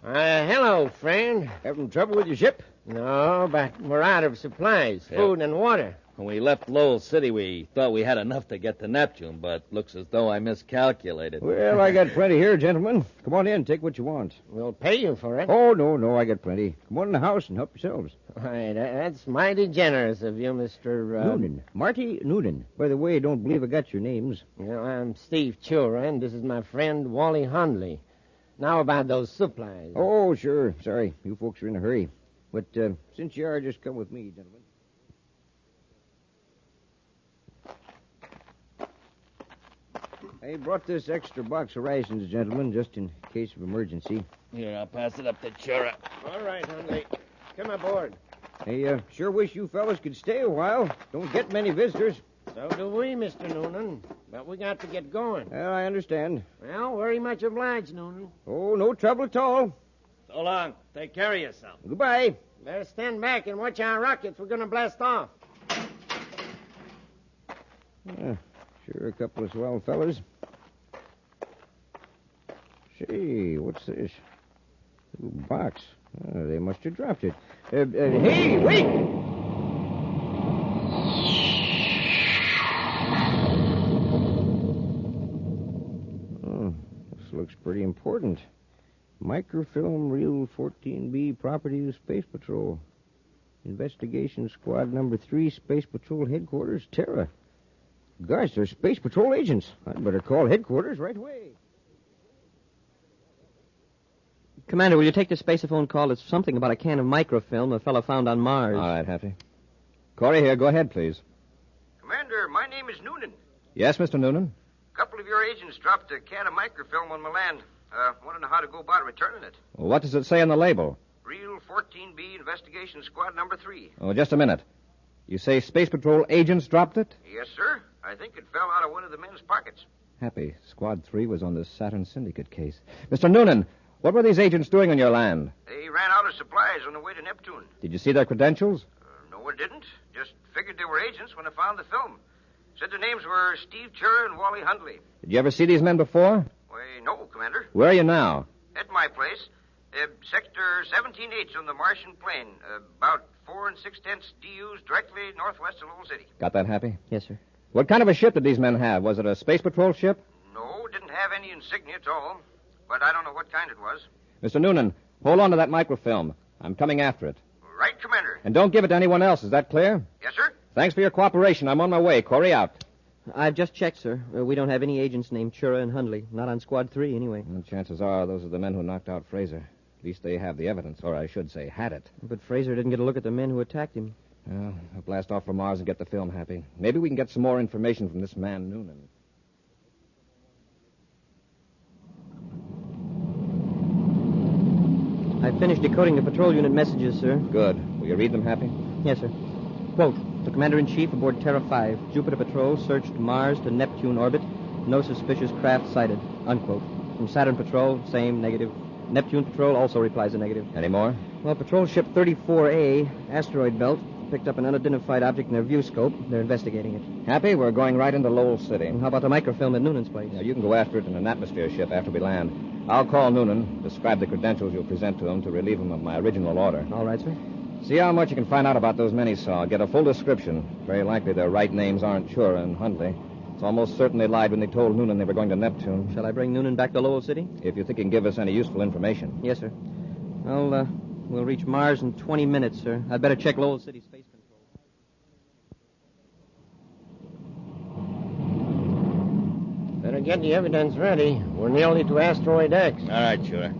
Hello, friend. Having trouble with your ship? No, but we're out of supplies, food and water. When we left Lowell City, we thought we had enough to get to Neptune, but looks as though I miscalculated. Well, I got plenty here, gentlemen. Come on in, take what you want. We'll pay you for it. Oh, no, I got plenty. Come on in the house and help yourselves. Why, that's mighty generous of you, Mr. Noonan. Marty Noonan. By the way, I don't believe I got your names. Well, I'm Steve Chura, and this is my friend Wally Hundley. Now about those supplies. Oh, sure. Sorry, you folks are in a hurry. But since you are, just come with me, gentlemen. I brought this extra box of rations, gentlemen, just in case of emergency. Here, I'll pass it up to Chura. All right, Hundley. Come aboard. I sure wish you fellas could stay a while. Don't get many visitors. So do we, Mr. Noonan. But we got to get going. Well, I understand. Well, very much obliged, Noonan. Oh, no trouble at all. So long. Take care of yourself. Goodbye. Better stand back and watch our rockets. We're going to blast off. Sure, a couple of swell fellas. Say, what's this? Little box. They must have dropped it. Hey, wait! Oh, this looks pretty important. Microfilm Reel 14B property of Space Patrol. Investigation Squad Number 3, Space Patrol Headquarters, Terra. Gosh, they're Space Patrol agents. I'd better call headquarters right away. Commander, will you take the spaceophone call? It's something about a can of microfilm a fellow found on Mars. All right, Happy. Corey here. Go ahead, please. Commander, my name is Noonan. Yes, Mr. Noonan? A couple of your agents dropped a can of microfilm on my land. Want to know how to go about returning it. Well, what does it say on the label? Reel 14B, Investigation Squad Number 3. Oh, just a minute. You say Space Patrol agents dropped it? Yes, sir. I think it fell out of one of the men's pockets. Happy. Squad 3 was on the Saturn Syndicate case. Mr. Noonan, what were these agents doing on your land? They ran out of supplies on the way to Neptune. Did you see their credentials? No, I didn't. Just figured they were agents when I found the film. Said their names were Steve Chura and Wally Hundley. Did you ever see these men before? Why, no, Commander. Where are you now? At my place. Sector 17H on the Martian plain. About 4 6/10 DUs directly northwest of Lowell City. Got that, Happy? Yes, sir. What kind of a ship did these men have? Was it a Space Patrol ship? No, didn't have any insignia at all. But I don't know what kind it was. Mr. Noonan, hold on to that microfilm. I'm coming after it. Right, Commander. And don't give it to anyone else. Is that clear? Yes, sir. Thanks for your cooperation. I'm on my way. Corey out. I've just checked, sir. We don't have any agents named Chura and Hundley. Not on Squad 3, anyway. Well, chances are those are the men who knocked out Fraser. At least they have the evidence, or I should say, had it. But Fraser didn't get a look at the men who attacked him. Well, I'll blast off for Mars and get the film, Happy. Maybe we can get some more information from this man, Noonan. I finished decoding the patrol unit messages, sir. Good. Will you read them, Happy? Yes, sir. Quote, the Commander-in-Chief aboard Terra V, Jupiter Patrol, searched Mars to Neptune orbit. No suspicious craft sighted. Unquote. From Saturn Patrol, same, negative. Neptune Patrol also replies a negative. Any more? Well, Patrol Ship 34A, asteroid belt, picked up an unidentified object in their view scope. They're investigating it. Happy? We're going right into Lowell City. And how about the microfilm at Noonan's place? Now, you can go after it in an atmosphere ship after we land. I'll call Noonan, describe the credentials you'll present to him to relieve him of my original order. All right, sir. See how much you can find out about those men he saw. Get a full description. Very likely their right names aren't Chura and Hundley. It's almost certain they lied when they told Noonan they were going to Neptune. Shall I bring Noonan back to Lowell City? If you think he can give us any useful information. Yes, sir. Well, we'll reach Mars in 20 minutes, sir. I'd better check Lowell City Space Control. Better get the evidence ready. We're nearly to Asteroid X. All right, Chura.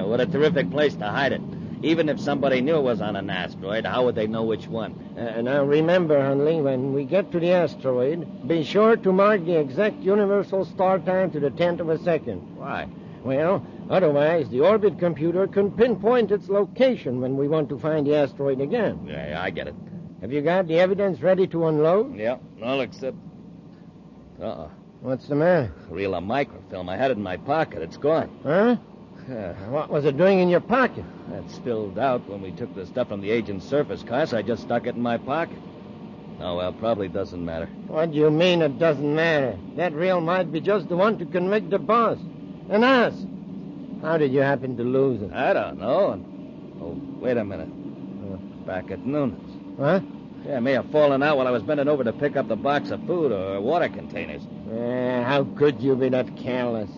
What a terrific place to hide it. Even if somebody knew it was on an asteroid, how would they know which one? Now remember, Hundley, when we get to the asteroid, be sure to mark the exact universal start time to the 10th of a second. Why? Well, otherwise the orbit computer can pinpoint its location when we want to find the asteroid again. Yeah, I get it. Have you got the evidence ready to unload? Yeah, all except... Uh-oh. What's the matter? Reel of microfilm. I had it in my pocket. It's gone. Huh? What was it doing in your pocket? That spilled out when we took the stuff from the agent's surface car, so I just stuck it in my pocket. Oh, well, probably doesn't matter. What do you mean it doesn't matter? That reel might be just the one to convict the boss. And us. How did you happen to lose it? I don't know. Oh, wait a minute. Back at Noonan's. What? Yeah, it may have fallen out while I was bending over to pick up the box of food or water containers. How could you be that careless?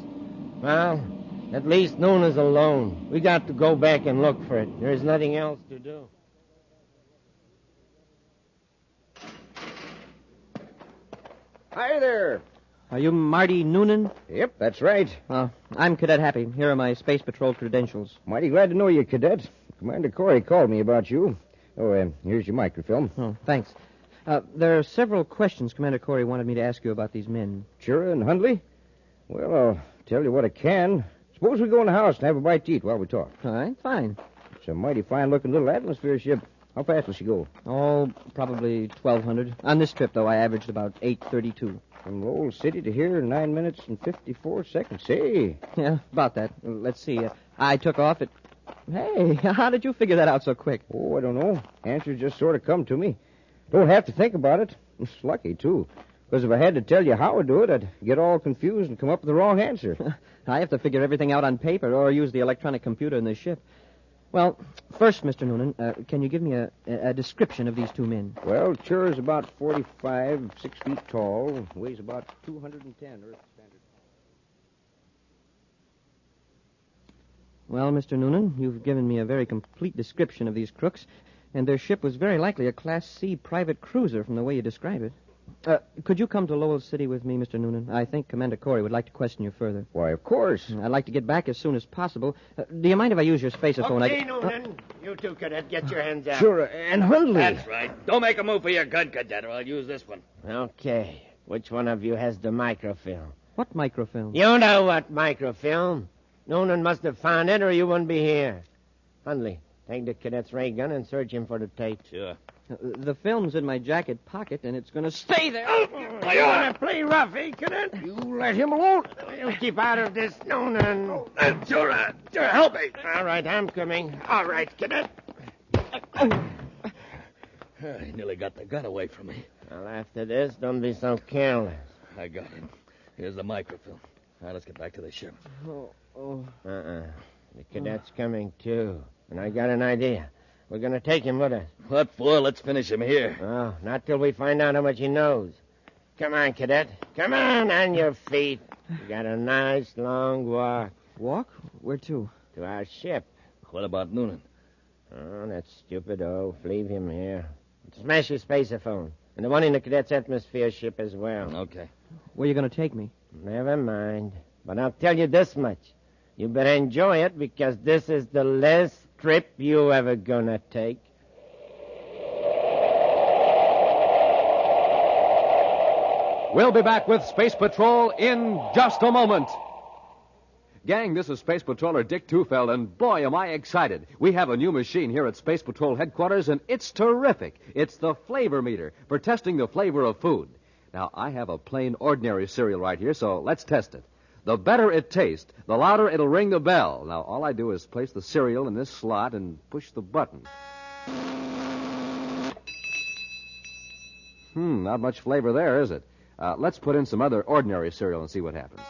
Well, at least Noonan's alone. We got to go back and look for it. There's nothing else to do. Hi there. Are you Marty Noonan? Yep, that's right. I'm Cadet Happy. Here are my Space Patrol credentials. Mighty glad to know you, Cadet. Commander Corry called me about you. Oh, here's your microfilm. Oh, thanks. There are several questions Commander Corry wanted me to ask you about these men. Chura and Hundley? Well, I'll tell you what I can. Suppose we go in the house and have a bite to eat while we talk. All right, fine. It's a mighty fine-looking little atmosphere ship. How fast will she go? Oh, probably 1,200. On this trip, though, I averaged about 8:32. From Lowell City to here, 9 minutes and 54 seconds. Say. Yeah, about that. Let's see. I took off at... Hey, how did you figure that out so quick? Oh, I don't know. Answers just sort of come to me. Don't have to think about it. It's lucky, too. Because if I had to tell you how I do it, I'd get all confused and come up with the wrong answer. I have to figure everything out on paper or use the electronic computer in the ship. Well, first, Mr. Noonan, can you give me a description of these two men? Well, Chura's about 45, 6 feet tall, weighs about 210 Earth standard. Well, Mr. Noonan, you've given me a very complete description of these crooks, and their ship was very likely a Class C private cruiser from the way you describe it. Could you come to Lowell City with me, Mr. Noonan? I think Commander Corry would like to question you further. Why, of course. I'd like to get back as soon as possible. Do you mind if I use your spaceophone? Okay, Noonan. You too, Cadet. Get your hands out. Sure, and Hundley. That's right. Don't make a move for your gun, Cadet, or I'll use this one. Okay. Which one of you has the microfilm? What microfilm? You know what microfilm. Noonan must have found it or you wouldn't be here. Hundley, take the cadet's ray gun and search him for the tape. Sure. The film's in my jacket pocket, and it's going to stay there. You want to play rough, eh, Cadet? You let him alone. You keep out of this, Noonan. Sure, help me. All right, I'm coming. All right, Cadet. I nearly got the gun away from me. Well, after this, don't be so careless. I got him. Here's the microfilm. Now, let's get back to the ship. The cadet's coming, too. And I got an idea. We're going to take him with us. What for? Let's finish him here. Oh, not till we find out how much he knows. Come on, Cadet. Come on your feet. We got a nice long walk. Walk? Where to? To our ship. What about Noonan? Oh, that stupid oaf. Leave him here. Smash his spaceophone. And the one in the cadet's atmosphere ship as well. Okay. Where are you going to take me? Never mind. But I'll tell you this much. You better enjoy it because this is the last trip you ever gonna take. We'll be back with Space Patrol in just a moment. Gang, this is Space Patroller Dick Tufeld, and boy, am I excited. We have a new machine here at Space Patrol headquarters, and it's terrific. It's the flavor meter for testing the flavor of food. Now, I have a plain, ordinary cereal right here, so let's test it. The better it tastes, the louder it'll ring the bell. Now, all I do is place the cereal in this slot and push the button. Not much flavor there, is it? Let's put in some other ordinary cereal and see what happens.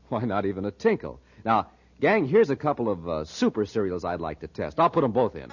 Why, not even a tinkle. Now, gang, here's a couple of super cereals I'd like to test. I'll put them both in.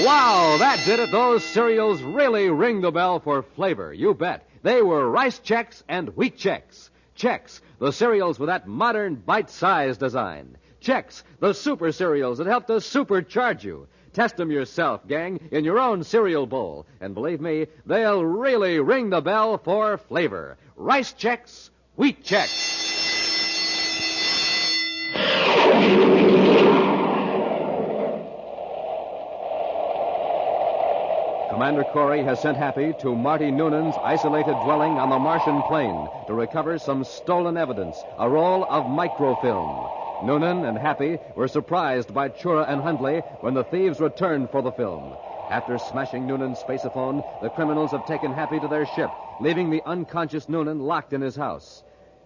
Wow, that did it. Those cereals really ring the bell for flavor. You bet. They were Rice Chex and Wheat Chex. Chex, the cereals with that modern bite-sized design. Chex, the super cereals that help to supercharge you. Test them yourself, gang, in your own cereal bowl. And believe me, they'll really ring the bell for flavor. Rice Chex, Wheat Chex. Commander Corry has sent Happy to Marty Noonan's isolated dwelling on the Martian plain to recover some stolen evidence, a roll of microfilm. Noonan and Happy were surprised by Chura and Hundley when the thieves returned for the film. After smashing Noonan's spaceophone, the criminals have taken Happy to their ship, leaving the unconscious Noonan locked in his house.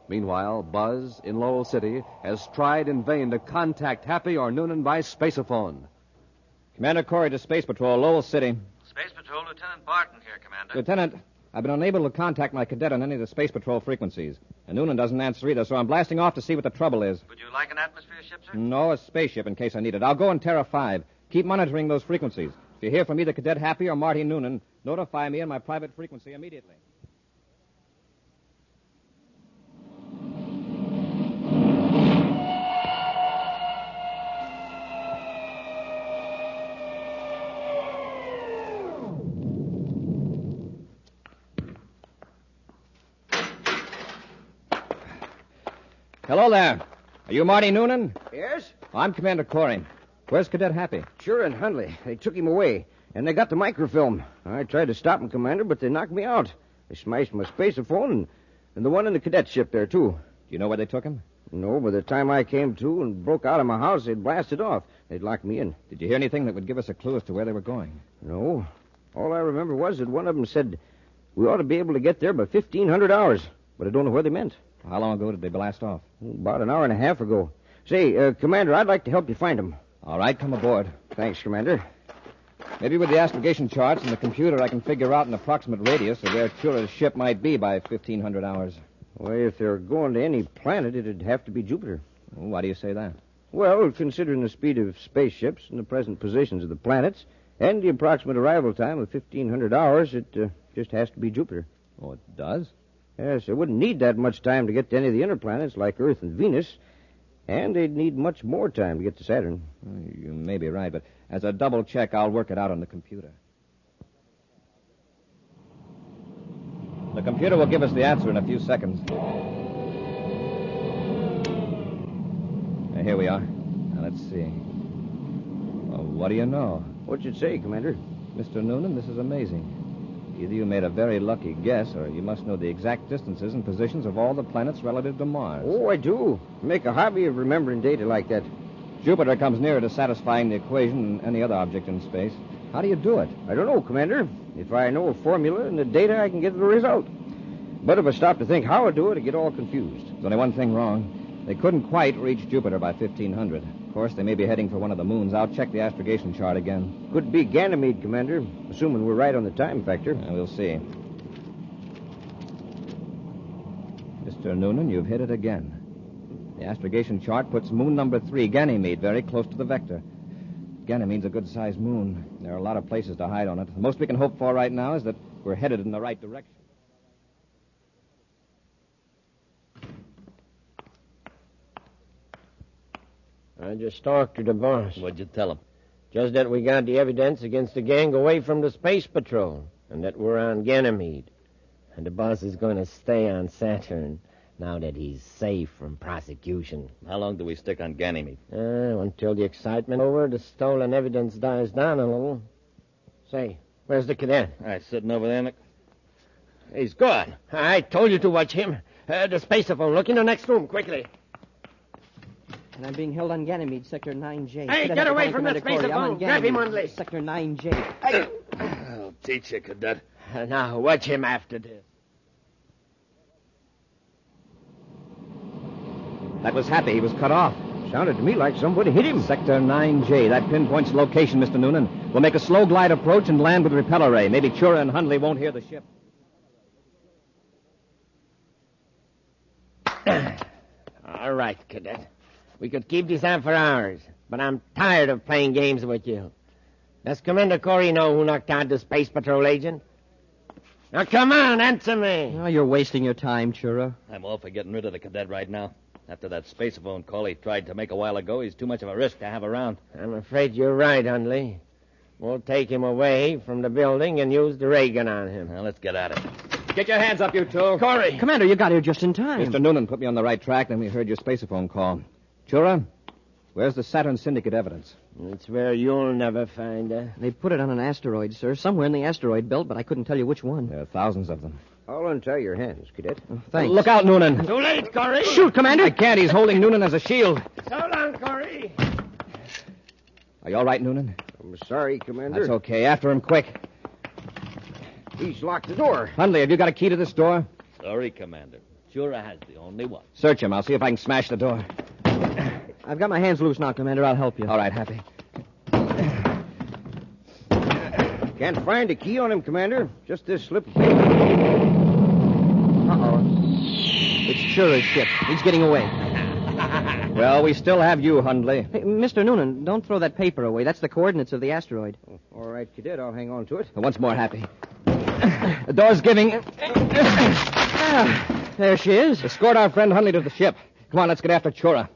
Meanwhile, Buzz, in Lowell City, has tried in vain to contact Happy or Noonan by spaceophone. Commander Corry to Space Patrol, Lowell City. Space Patrol, Lieutenant Barton here, Commander. Lieutenant, I've been unable to contact my cadet on any of the Space Patrol frequencies. And Noonan doesn't answer either, so I'm blasting off to see what the trouble is. Would you like an atmosphere ship, sir? No, a spaceship in case I need it. I'll go in Terra V. Keep monitoring those frequencies. If you hear from either Cadet Happy or Marty Noonan, notify me on my private frequency immediately. Hello there. Are you Marty Noonan? Yes? I'm Commander Corry. Where's Cadet Happy? Sure, in Hundley. They took him away, and they got the microfilm. I tried to stop him, Commander, but they knocked me out. They smashed my spaceophone and the one in the cadet ship there, too. Do you know where they took him? No, by the time I came to and broke out of my house, they'd blasted off. They'd locked me in. Did you hear anything that would give us a clue as to where they were going? No. All I remember was that one of them said we ought to be able to get there by 1,500 hours, but I don't know where they meant. How long ago did they blast off? About an hour and a half ago. Say, Commander, I'd like to help you find them. All right, come aboard. Thanks, Commander. Maybe with the astrogation charts and the computer, I can figure out an approximate radius of where Chura's ship might be by 1,500 hours. Well, if they're going to any planet, it'd have to be Jupiter. Why do you say that? Well, considering the speed of spaceships and the present positions of the planets and the approximate arrival time of 1,500 hours, it just has to be Jupiter. Oh, it does? Yes, it wouldn't need that much time to get to any of the inner planets like Earth and Venus, and they'd need much more time to get to Saturn. You may be right, but as a double check, I'll work it out on the computer. The computer will give us the answer in a few seconds. Here we are. Now, let's see. Well, what do you know? What'd you say, Commander? Mr. Noonan, this is amazing. Either you made a very lucky guess, or you must know the exact distances and positions of all the planets relative to Mars. Oh, I do. Make a hobby of remembering data like that. Jupiter comes nearer to satisfying the equation than any other object in space. How do you do it? I don't know, Commander. If I know a formula and the data, I can get the result. But if I stop to think how I do it, I get all confused. There's only one thing wrong. They couldn't quite reach Jupiter by 1,500. Of course, they may be heading for one of the moons. I'll check the astrogation chart again. Could be Ganymede, Commander, assuming we're right on the time factor. We'll see. Mr. Noonan, you've hit it again. The astrogation chart puts moon number 3, Ganymede, very close to the vector. Ganymede's a good-sized moon. There are a lot of places to hide on it. The most we can hope for right now is that we're headed in the right direction. I just talked to the boss. What'd you tell him? Just that we got the evidence against the gang away from the Space Patrol, and that we're on Ganymede. And the boss is going to stay on Saturn, now that he's safe from prosecution. How long do we stick on Ganymede? Until the excitement over, the stolen evidence dies down a little. Say, where's the cadet? Sitting over there, Nick. He's gone. I told you to watch him. The spaceophone. Look in the next room, quickly. And I'm being held on Ganymede, Sector 9J. Hey, get away from that spaceophone. Grab him, Hundley. Sector 9J. I'll teach you, Cadet. Now, watch him after this. That was Happy. He was cut off. Sounded to me like somebody hit him. Sector 9J. That pinpoints the location, Mr. Noonan. We'll make a slow glide approach and land with repeller ray. Maybe Chura and Hundley won't hear the ship. All right, Cadet. We could keep this on for hours, but I'm tired of playing games with you. Does Commander Corry know who knocked out the Space Patrol agent? Now, come on, answer me. Oh, you're wasting your time, Chura. I'm all for getting rid of the cadet right now. After that spaceophone call he tried to make a while ago, he's too much of a risk to have around. I'm afraid you're right, Hundley. We'll take him away from the building and use the ray gun on him. Now, let's get at it. Get your hands up, you two. Corry! Commander, you got here just in time. Mr. Noonan put me on the right track, then we heard your spaceophone call. Chura, where's the Saturn Syndicate evidence? It's where you'll never find her. They put it on an asteroid, sir, somewhere in the asteroid belt, but I couldn't tell you which one. There are thousands of them. I'll untie your hands, Cadet. Thanks. Look out, Noonan. Too late, Corry. Shoot, Commander. I can't. He's holding Noonan as a shield. So long, Corry. Are you all right, Noonan? I'm sorry, Commander. That's okay. After him, quick. He's locked the door. Hundley, have you got a key to this door? Sorry, Commander. Shura has the only one. Search him. I'll see if I can smash the door. I've got my hands loose now, Commander. I'll help you. All right, Happy. Can't find a key on him, Commander. Just this slip of paper. Uh-oh. It's Chura's ship. He's getting away. Well, we still have you, Hundley. Hey, Mr. Noonan, don't throw that paper away. That's the coordinates of the asteroid. All right, Cadet. I'll hang on to it. Once more, Happy. The door's giving. There she is. Escort our friend Hundley to the ship. Come on, let's get after Chura.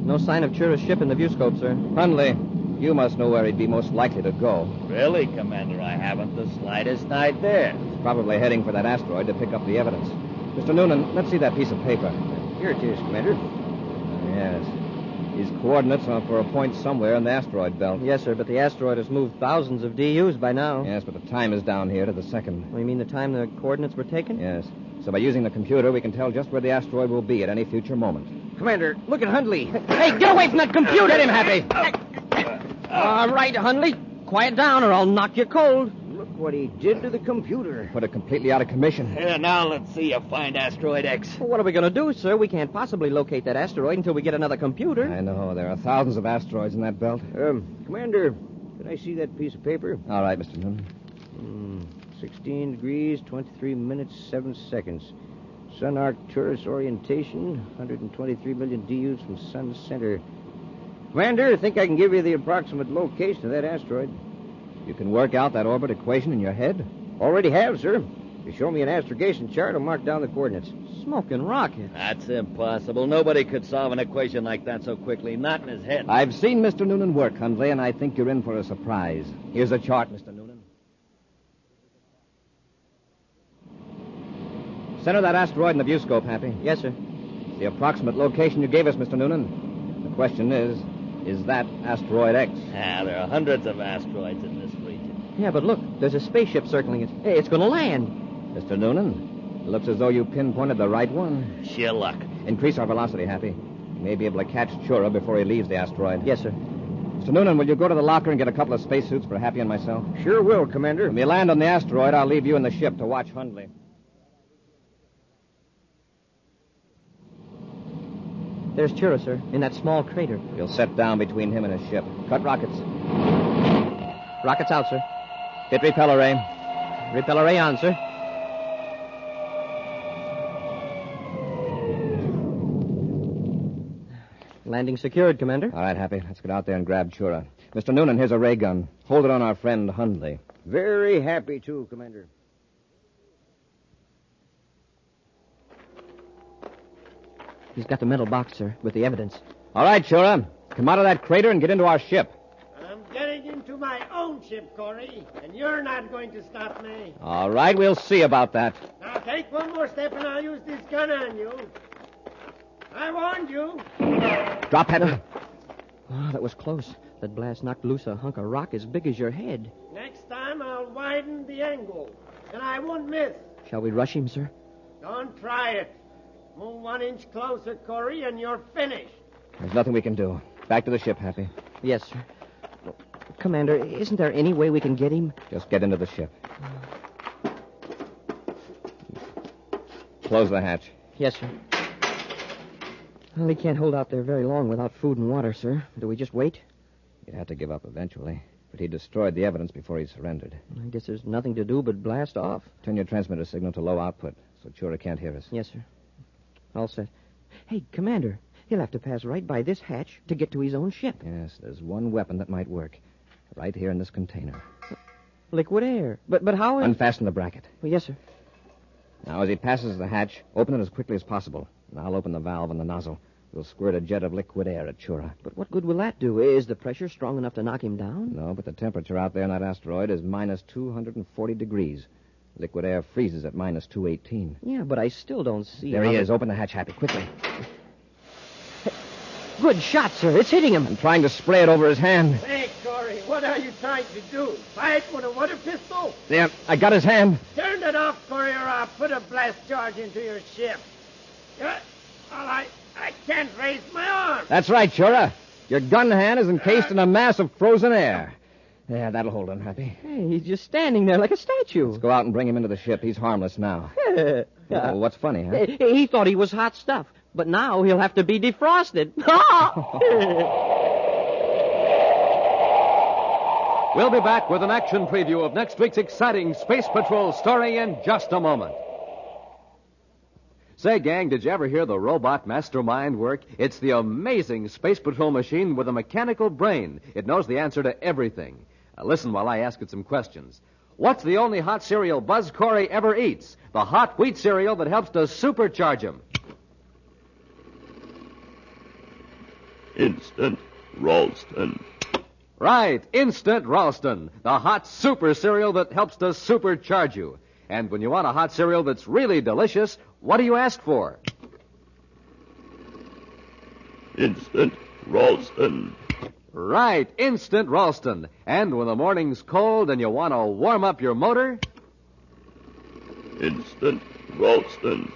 No sign of Chura's ship in the viewscope, sir. Hundley, you must know where he'd be most likely to go. Really, Commander? I haven't the slightest idea. He's probably heading for that asteroid to pick up the evidence. Mr. Noonan, let's see that piece of paper. Here it is, Commander. Yes. These coordinates are for a point somewhere in the asteroid belt. Yes, sir, but the asteroid has moved thousands of DUs by now. Yes, but the time is down here to the second. Oh, you mean the time the coordinates were taken? Yes. So by using the computer, we can tell just where the asteroid will be at any future moment. Commander, look at Hundley. Hey, get away from that computer! Get him, Happy! All right, Hundley. Quiet down or I'll knock you cold. Look what he did to the computer. Put it completely out of commission. Here, now let's see you find Asteroid X. Well, what are we going to do, sir? We can't possibly locate that asteroid until we get another computer. I know. There are thousands of asteroids in that belt. Commander, can I see that piece of paper? All right, Mr. Noonan. 16 degrees, 23 minutes, 7 seconds. Sun arc torus orientation, 123 million DUs from sun center. Commander, I think I can give you the approximate location of that asteroid. You can work out that orbit equation in your head? Already have, sir. You show me an astrogation chart, I'll mark down the coordinates. Smoking rocket. That's impossible. Nobody could solve an equation like that so quickly. Not in his head. I've seen Mr. Noonan work, Hundley, and I think you're in for a surprise. Here's a chart, Mr. Noonan. Center that asteroid in the viewscope, Happy. Yes, sir. The approximate location you gave us, Mr. Noonan. The question is that Asteroid X? There are hundreds of asteroids in this region. Yeah, but look, there's a spaceship circling it. Hey, it's going to land. Mr. Noonan, it looks as though you pinpointed the right one. Sheer luck. Increase our velocity, Happy. We may be able to catch Chura before he leaves the asteroid. Yes, sir. Mr. Noonan, will you go to the locker and get a couple of spacesuits for Happy and myself? Sure will, Commander. When we land on the asteroid, I'll leave you in the ship to watch Hundley. There's Chura, sir, in that small crater. We'll set down between him and his ship. Cut rockets. Rockets out, sir. Hit repeller ray. Repeller ray on, sir. Landing secured, Commander. All right, Happy. Let's get out there and grab Chura. Mr. Noonan, here's a ray gun. Hold it on our friend Hundley. Very happy to, Commander. He's got the metal box, sir, with the evidence. All right, Chura. Come out of that crater and get into our ship. I'm getting into my own ship, Corry, and you're not going to stop me. All right, we'll see about that. Now take one more step and I'll use this gun on you. I warned you. Drop, Happy. Oh, that was close. That blast knocked loose a hunk of rock as big as your head. Next time I'll widen the angle, and I won't miss. Shall we rush him, sir? Don't try it. Move 1 inch closer, Corry, and you're finished. There's nothing we can do. Back to the ship, Happy. Yes, sir. Commander, isn't there any way we can get him? Just get into the ship. Close the hatch. Yes, sir. Well, he can't hold out there very long without food and water, sir. Do we just wait? He'd have to give up eventually. But he destroyed the evidence before he surrendered. I guess there's nothing to do but blast off. Turn your transmitter signal to low output so Chura can't hear us. Yes, sir. All set. Hey, Commander, he'll have to pass right by this hatch to get to his own ship. Yes, there's one weapon that might work. Right here in this container. Liquid air. But how is... Unfasten the bracket. Well, yes, sir. Now, as he passes the hatch, open it as quickly as possible. And I'll open the valve on the nozzle. We'll squirt a jet of liquid air at Chura. But what good will that do? Is the pressure strong enough to knock him down? No, but the temperature out there in that asteroid is minus 240 degrees. Liquid air freezes at minus 218. Yeah, but I still don't see... There he is. Open the hatch, Happy, quickly. Good shot, sir. It's hitting him. I'm trying to spray it over his hand. Hey, Corry, what are you trying to do? Fight with a water pistol? There, I got his hand. Turn it off, Corry, or I'll put a blast charge into your ship. All right. I can't raise my arm. That's right, Shura. Your gun hand is encased in a mass of frozen air. Yeah, that'll hold him, Happy. Hey, he's just standing there like a statue. Let's go out and bring him into the ship. He's harmless now. Well, what's funny, huh? He thought he was hot stuff, but now he'll have to be defrosted. We'll be back with an action preview of next week's exciting Space Patrol story in just a moment. Say, gang, did you ever hear the robot mastermind work? It's the amazing Space Patrol machine with a mechanical brain. It knows the answer to everything. Listen while I ask it some questions. What's the only hot cereal Buzz Corry ever eats? The hot wheat cereal that helps to supercharge him. Instant Ralston. Right, Instant Ralston, the hot super cereal that helps to supercharge you. And when you want a hot cereal that's really delicious, what do you ask for? Instant Ralston. Right, Instant Ralston. And when the morning's cold and you want to warm up your motor? Instant Ralston.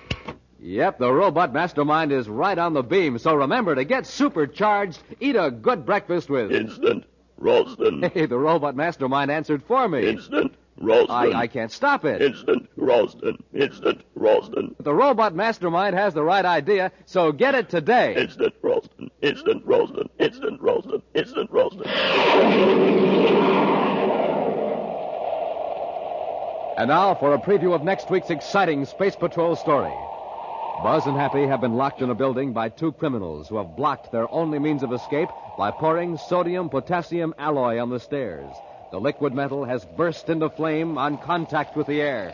Yep, the robot mastermind is right on the beam. So remember, to get supercharged, eat a good breakfast with Instant Ralston. Hey, the robot mastermind answered for me. Instant Ralston. I can't stop it. Instant Ralston. Instant Ralston. The robot mastermind has the right idea, so get it today. Instant Ralston. Instant Ralston. Instant Ralston. Instant Ralston. And now for a preview of next week's exciting Space Patrol story. Buzz and Happy have been locked in a building by two criminals who have blocked their only means of escape by pouring sodium-potassium alloy on the stairs. The liquid metal has burst into flame on contact with the air.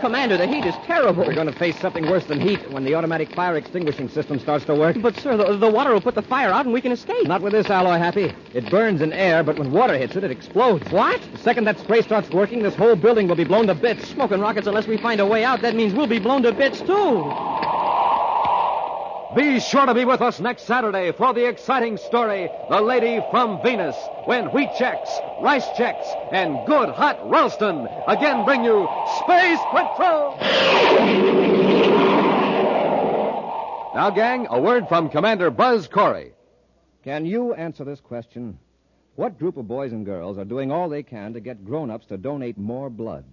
Commander, the heat is terrible. We're going to face something worse than heat when the automatic fire extinguishing system starts to work. But, sir, the water will put the fire out and we can escape. Not with this alloy, Happy. It burns in air, but when water hits it, it explodes. What? The second that spray starts working, this whole building will be blown to bits. Smoking rockets, unless we find a way out, that means we'll be blown to bits, too. Be sure to be with us next Saturday for the exciting story, The Lady from Venus, when wheat checks, rice checks, and good hot Ralston again bring you Space Patrol! Now, gang, a word from Commander Buzz Corry. Can you answer this question? What group of boys and girls are doing all they can to get grown-ups to donate more blood?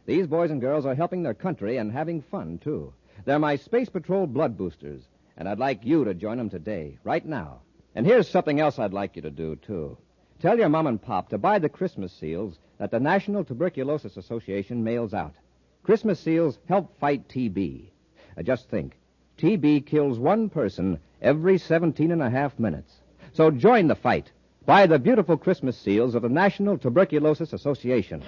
These boys and girls are helping their country and having fun, too. They're my Space Patrol blood boosters. And I'd like you to join them today, right now. And here's something else I'd like you to do, too. Tell your mom and pop to buy the Christmas seals that the National Tuberculosis Association mails out. Christmas seals help fight TB. Just think, TB kills one person every 17 and a half minutes. So join the fight. Buy the beautiful Christmas seals of the National Tuberculosis Association.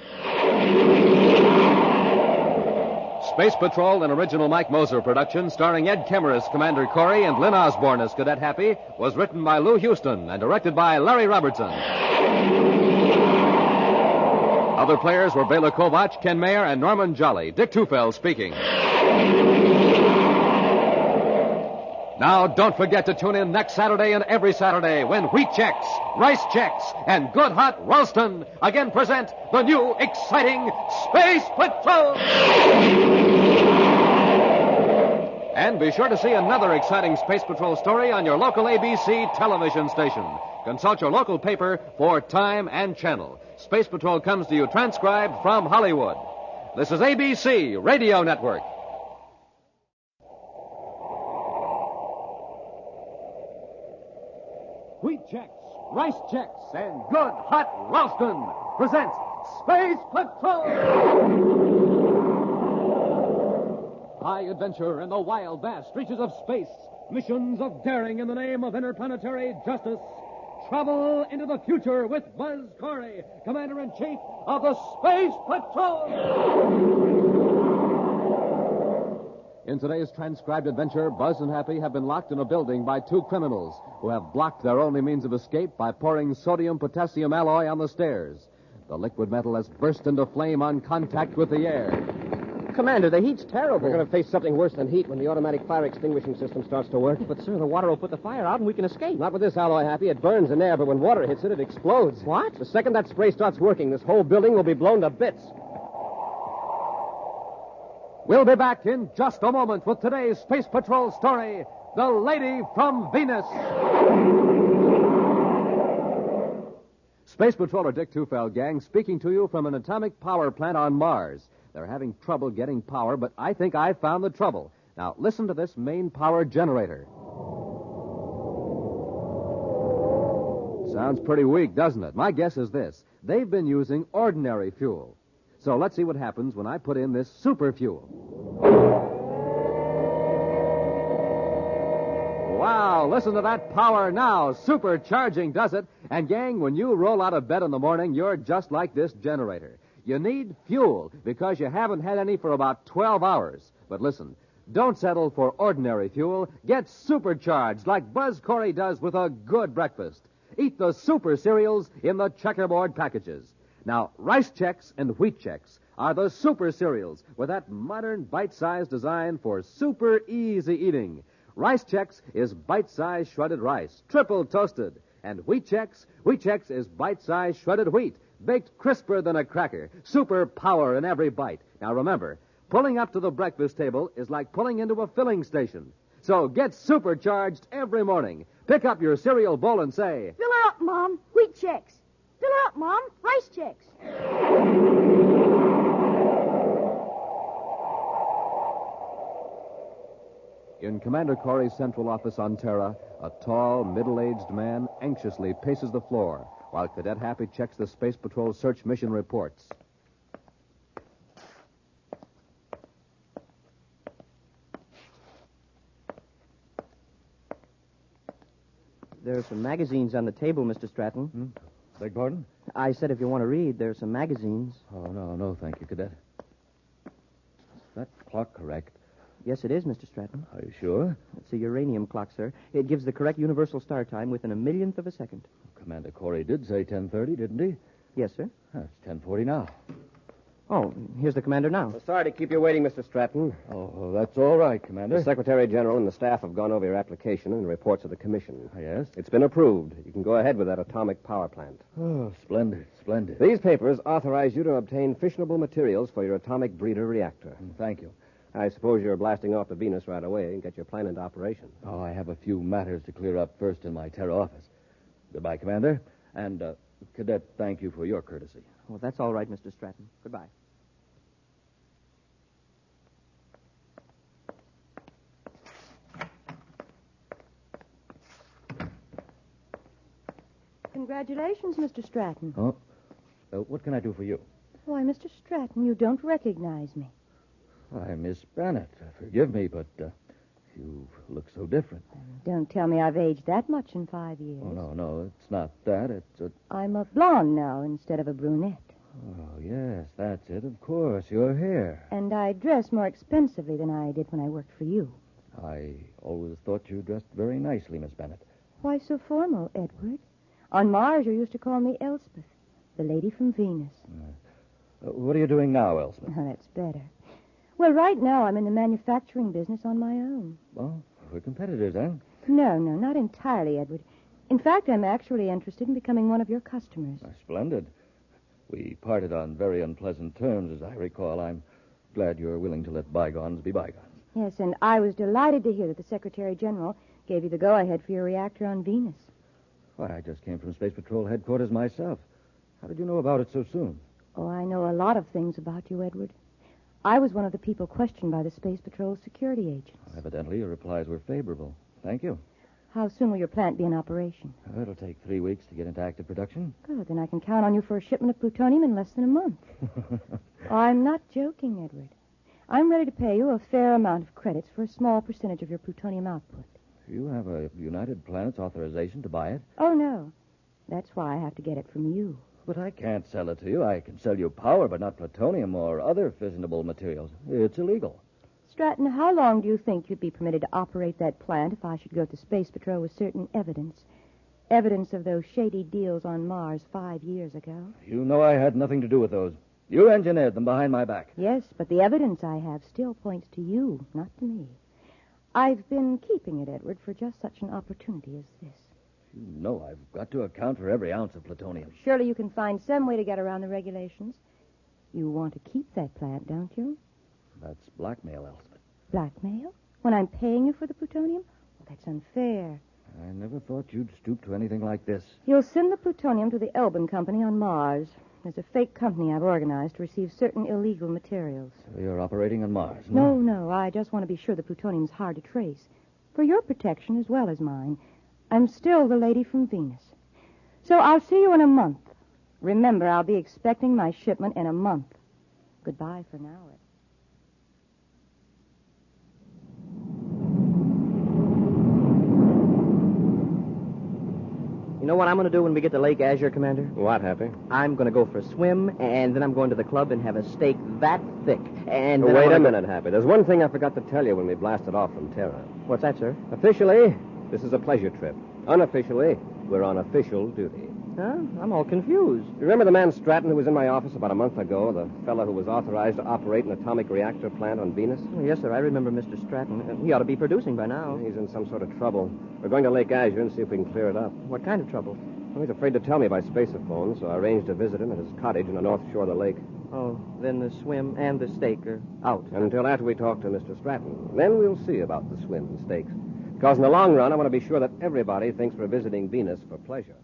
Space Patrol, an original Mike Moser production, starring Ed Kemmer as Commander Corry and Lyn Osborn as Cadet Happy, was written by Lou Houston and directed by Larry Robertson. Other players were Bela Kovac, Ken Mayer, and Norman Jolly. Dick Tufeld speaking. Now, don't forget to tune in next Saturday and every Saturday when wheat checks, rice checks, and good hot Ralston again present the new exciting Space Patrol! And be sure to see another exciting Space Patrol story on your local ABC television station. Consult your local paper for time and channel. Space Patrol comes to you transcribed from Hollywood. This is ABC Radio Network. Wheat checks, rice checks, and good hot Ralston presents Space Patrol! High adventure in the wild, vast reaches of space. Missions of daring in the name of interplanetary justice. Travel into the future with Buzz Corry, Commander-in-Chief of the Space Patrol! In today's transcribed adventure, Buzz and Happy have been locked in a building by two criminals who have blocked their only means of escape by pouring sodium-potassium alloy on the stairs. The liquid metal has burst into flame on contact with the air. Commander, the heat's terrible. We're going to face something worse than heat when the automatic fire extinguishing system starts to work. But, sir, the water will put the fire out and we can escape. Not with this alloy, Happy. It burns in air, but when water hits it, it explodes. What? The second that spray starts working, this whole building will be blown to bits. We'll be back in just a moment with today's Space Patrol story, the lady from Venus. Space Patroller Dick Tufeld, gang, speaking to you from an atomic power plant on Mars. They're having trouble getting power, but I think I've found the trouble. Now, listen to this main power generator. Sounds pretty weak, doesn't it? My guess is this. They've been using ordinary fuel. So let's see what happens when I put in this super fuel. Wow, listen to that power now. Supercharging does it. And, gang, when you roll out of bed in the morning, you're just like this generator. You need fuel because you haven't had any for about 12 hours. But listen, don't settle for ordinary fuel. Get supercharged like Buzz Corry does with a good breakfast. Eat the super cereals in the checkerboard packages. Now, Rice Chex and Wheat Chex are the super cereals with that modern bite-sized design for super easy eating. Rice Chex is bite-sized shredded rice, triple toasted. And Wheat Chex is bite-sized shredded wheat, baked crisper than a cracker. Super power in every bite. Now remember, pulling up to the breakfast table is like pulling into a filling station. So get supercharged every morning. Pick up your cereal bowl and say, Fill her up, Mom. Wheat Chex. Fill her up, Mom. Rice Chex. In Commander Corry's central office on Terra, a tall, middle-aged man anxiously paces the floor while Cadet Happy checks the Space Patrol search mission reports. There are some magazines on the table, Mr. Stratton. Beg pardon? I said if you want to read, there are some magazines. Oh, no, thank you, Cadet. Is that clock correct? Yes, it is, Mr. Stratton. Are you sure? It's a uranium clock, sir. It gives the correct universal star time within a millionth of a second. Commander Corry did say 10:30, didn't he? Yes, sir. It's 10:40 now. Oh, here's the commander now. Sorry to keep you waiting, Mr. Stratton. Oh, that's all right, Commander. The Secretary General and the staff have gone over your application and the reports of the commission. Yes? It's been approved. You can go ahead with that atomic power plant. Oh, splendid. These papers authorize you to obtain fissionable materials for your atomic breeder reactor. Thank you. I suppose you're blasting off to Venus right away and get your plan into operation. Oh, I have a few matters to clear up first in my Terra office. Goodbye, Commander. And, Cadet, thank you for your courtesy. Well, that's all right, Mr. Stratton. Goodbye. Congratulations, Mr. Stratton. Oh? What can I do for you? Why, Mr. Stratton, you don't recognize me. Why, Miss Bennett, forgive me, but you look so different. Don't tell me I've aged that much in 5 years. Oh, no, it's not that. It's a... I'm a blonde now instead of a brunette. Oh, yes, that's it, of course, your hair. And I dress more expensively than I did when I worked for you. I always thought you dressed very nicely, Miss Bennett. Why so formal, Edward? On Mars, you used to call me Elspeth, the lady from Venus. What are you doing now, Elspeth? Oh, that's better. Well, right now I'm in the manufacturing business on my own. Well, we're competitors, eh? No, not entirely, Edward. In fact, I'm actually interested in becoming one of your customers. Splendid. We parted on very unpleasant terms, as I recall. I'm glad you're willing to let bygones be bygones. Yes, and I was delighted to hear that the Secretary General gave you the go-ahead for your reactor on Venus. Why, I just came from Space Patrol headquarters myself. How did you know about it so soon? Oh, I know a lot of things about you, Edward. I was one of the people questioned by the Space Patrol's security agents. Evidently, your replies were favorable. Thank you. How soon will your plant be in operation? It'll take 3 weeks to get into active production. Good, then I can count on you for a shipment of plutonium in less than a month. Oh, I'm not joking, Edward. I'm ready to pay you a fair amount of credits for a small percentage of your plutonium output. You have a United Planets authorization to buy it? Oh, no. That's why I have to get it from you. But I can't sell it to you. I can sell you power, but not plutonium or other fissionable materials. It's illegal. Stratton, how long do you think you'd be permitted to operate that plant if I should go to Space Patrol with certain evidence? Evidence of those shady deals on Mars 5 years ago? You know I had nothing to do with those. You engineered them behind my back. Yes, but the evidence I have still points to you, not to me. I've been keeping it, Edward, for just such an opportunity as this. You know I've got to account for every ounce of plutonium. Surely you can find some way to get around the regulations. You want to keep that plant, don't you? That's blackmail, Elspeth. Blackmail? When I'm paying you for the plutonium? That's unfair. I never thought you'd stoop to anything like this. You'll send the plutonium to the Elbin Company on Mars. There's a fake company I've organized to receive certain illegal materials. So you're operating on Mars? No. I just want to be sure the plutonium's hard to trace. For your protection as well as mine. I'm still the lady from Venus. So I'll see you in a month. Remember, I'll be expecting my shipment in a month. Goodbye for now, Ed. You know what I'm going to do when we get to Lake Azure, Commander? What, Happy? I'm going to go for a swim, and then I'm going to the club and have a steak that thick. And then Wait a minute, Happy. There's one thing I forgot to tell you when we blasted off from Terra. What's that, sir? Officially, this is a pleasure trip. Unofficially, we're on official duty. Huh? I'm all confused. You remember the man Stratton who was in my office about a month ago? The fellow who was authorized to operate an atomic reactor plant on Venus? Oh, yes, sir. I remember Mr. Stratton. He ought to be producing by now. He's in some sort of trouble. We're going to Lake Azure and see if we can clear it up. What kind of trouble? Well, he's afraid to tell me by spaceophone, so I arranged to visit him at his cottage on the north shore of the lake. Oh, then the swim and the steak are out. Until after we talk to Mr. Stratton. Then we'll see about the swim and steaks. Because in the long run, I want to be sure that everybody thinks we're visiting Venus for pleasure.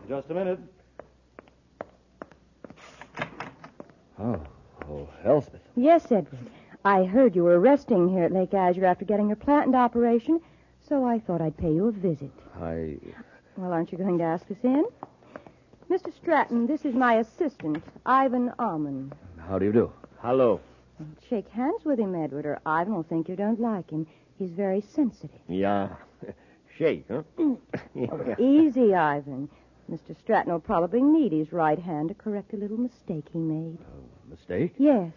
Just a minute. Oh, Elspeth. Yes, Edward. I heard you were resting here at Lake Azure after getting your plant into operation, so I thought I'd pay you a visit. Well, aren't you going to ask us in? Mr. Stratton, this is my assistant, Ivan Almond. How do you do? Hello. Shake hands with him, Edward, or Ivan will think you don't like him. He's very sensitive. Yeah. Shake, huh? Easy, Ivan. Mr. Stratton will probably need his right hand to correct a little mistake he made. Mistake? Yes.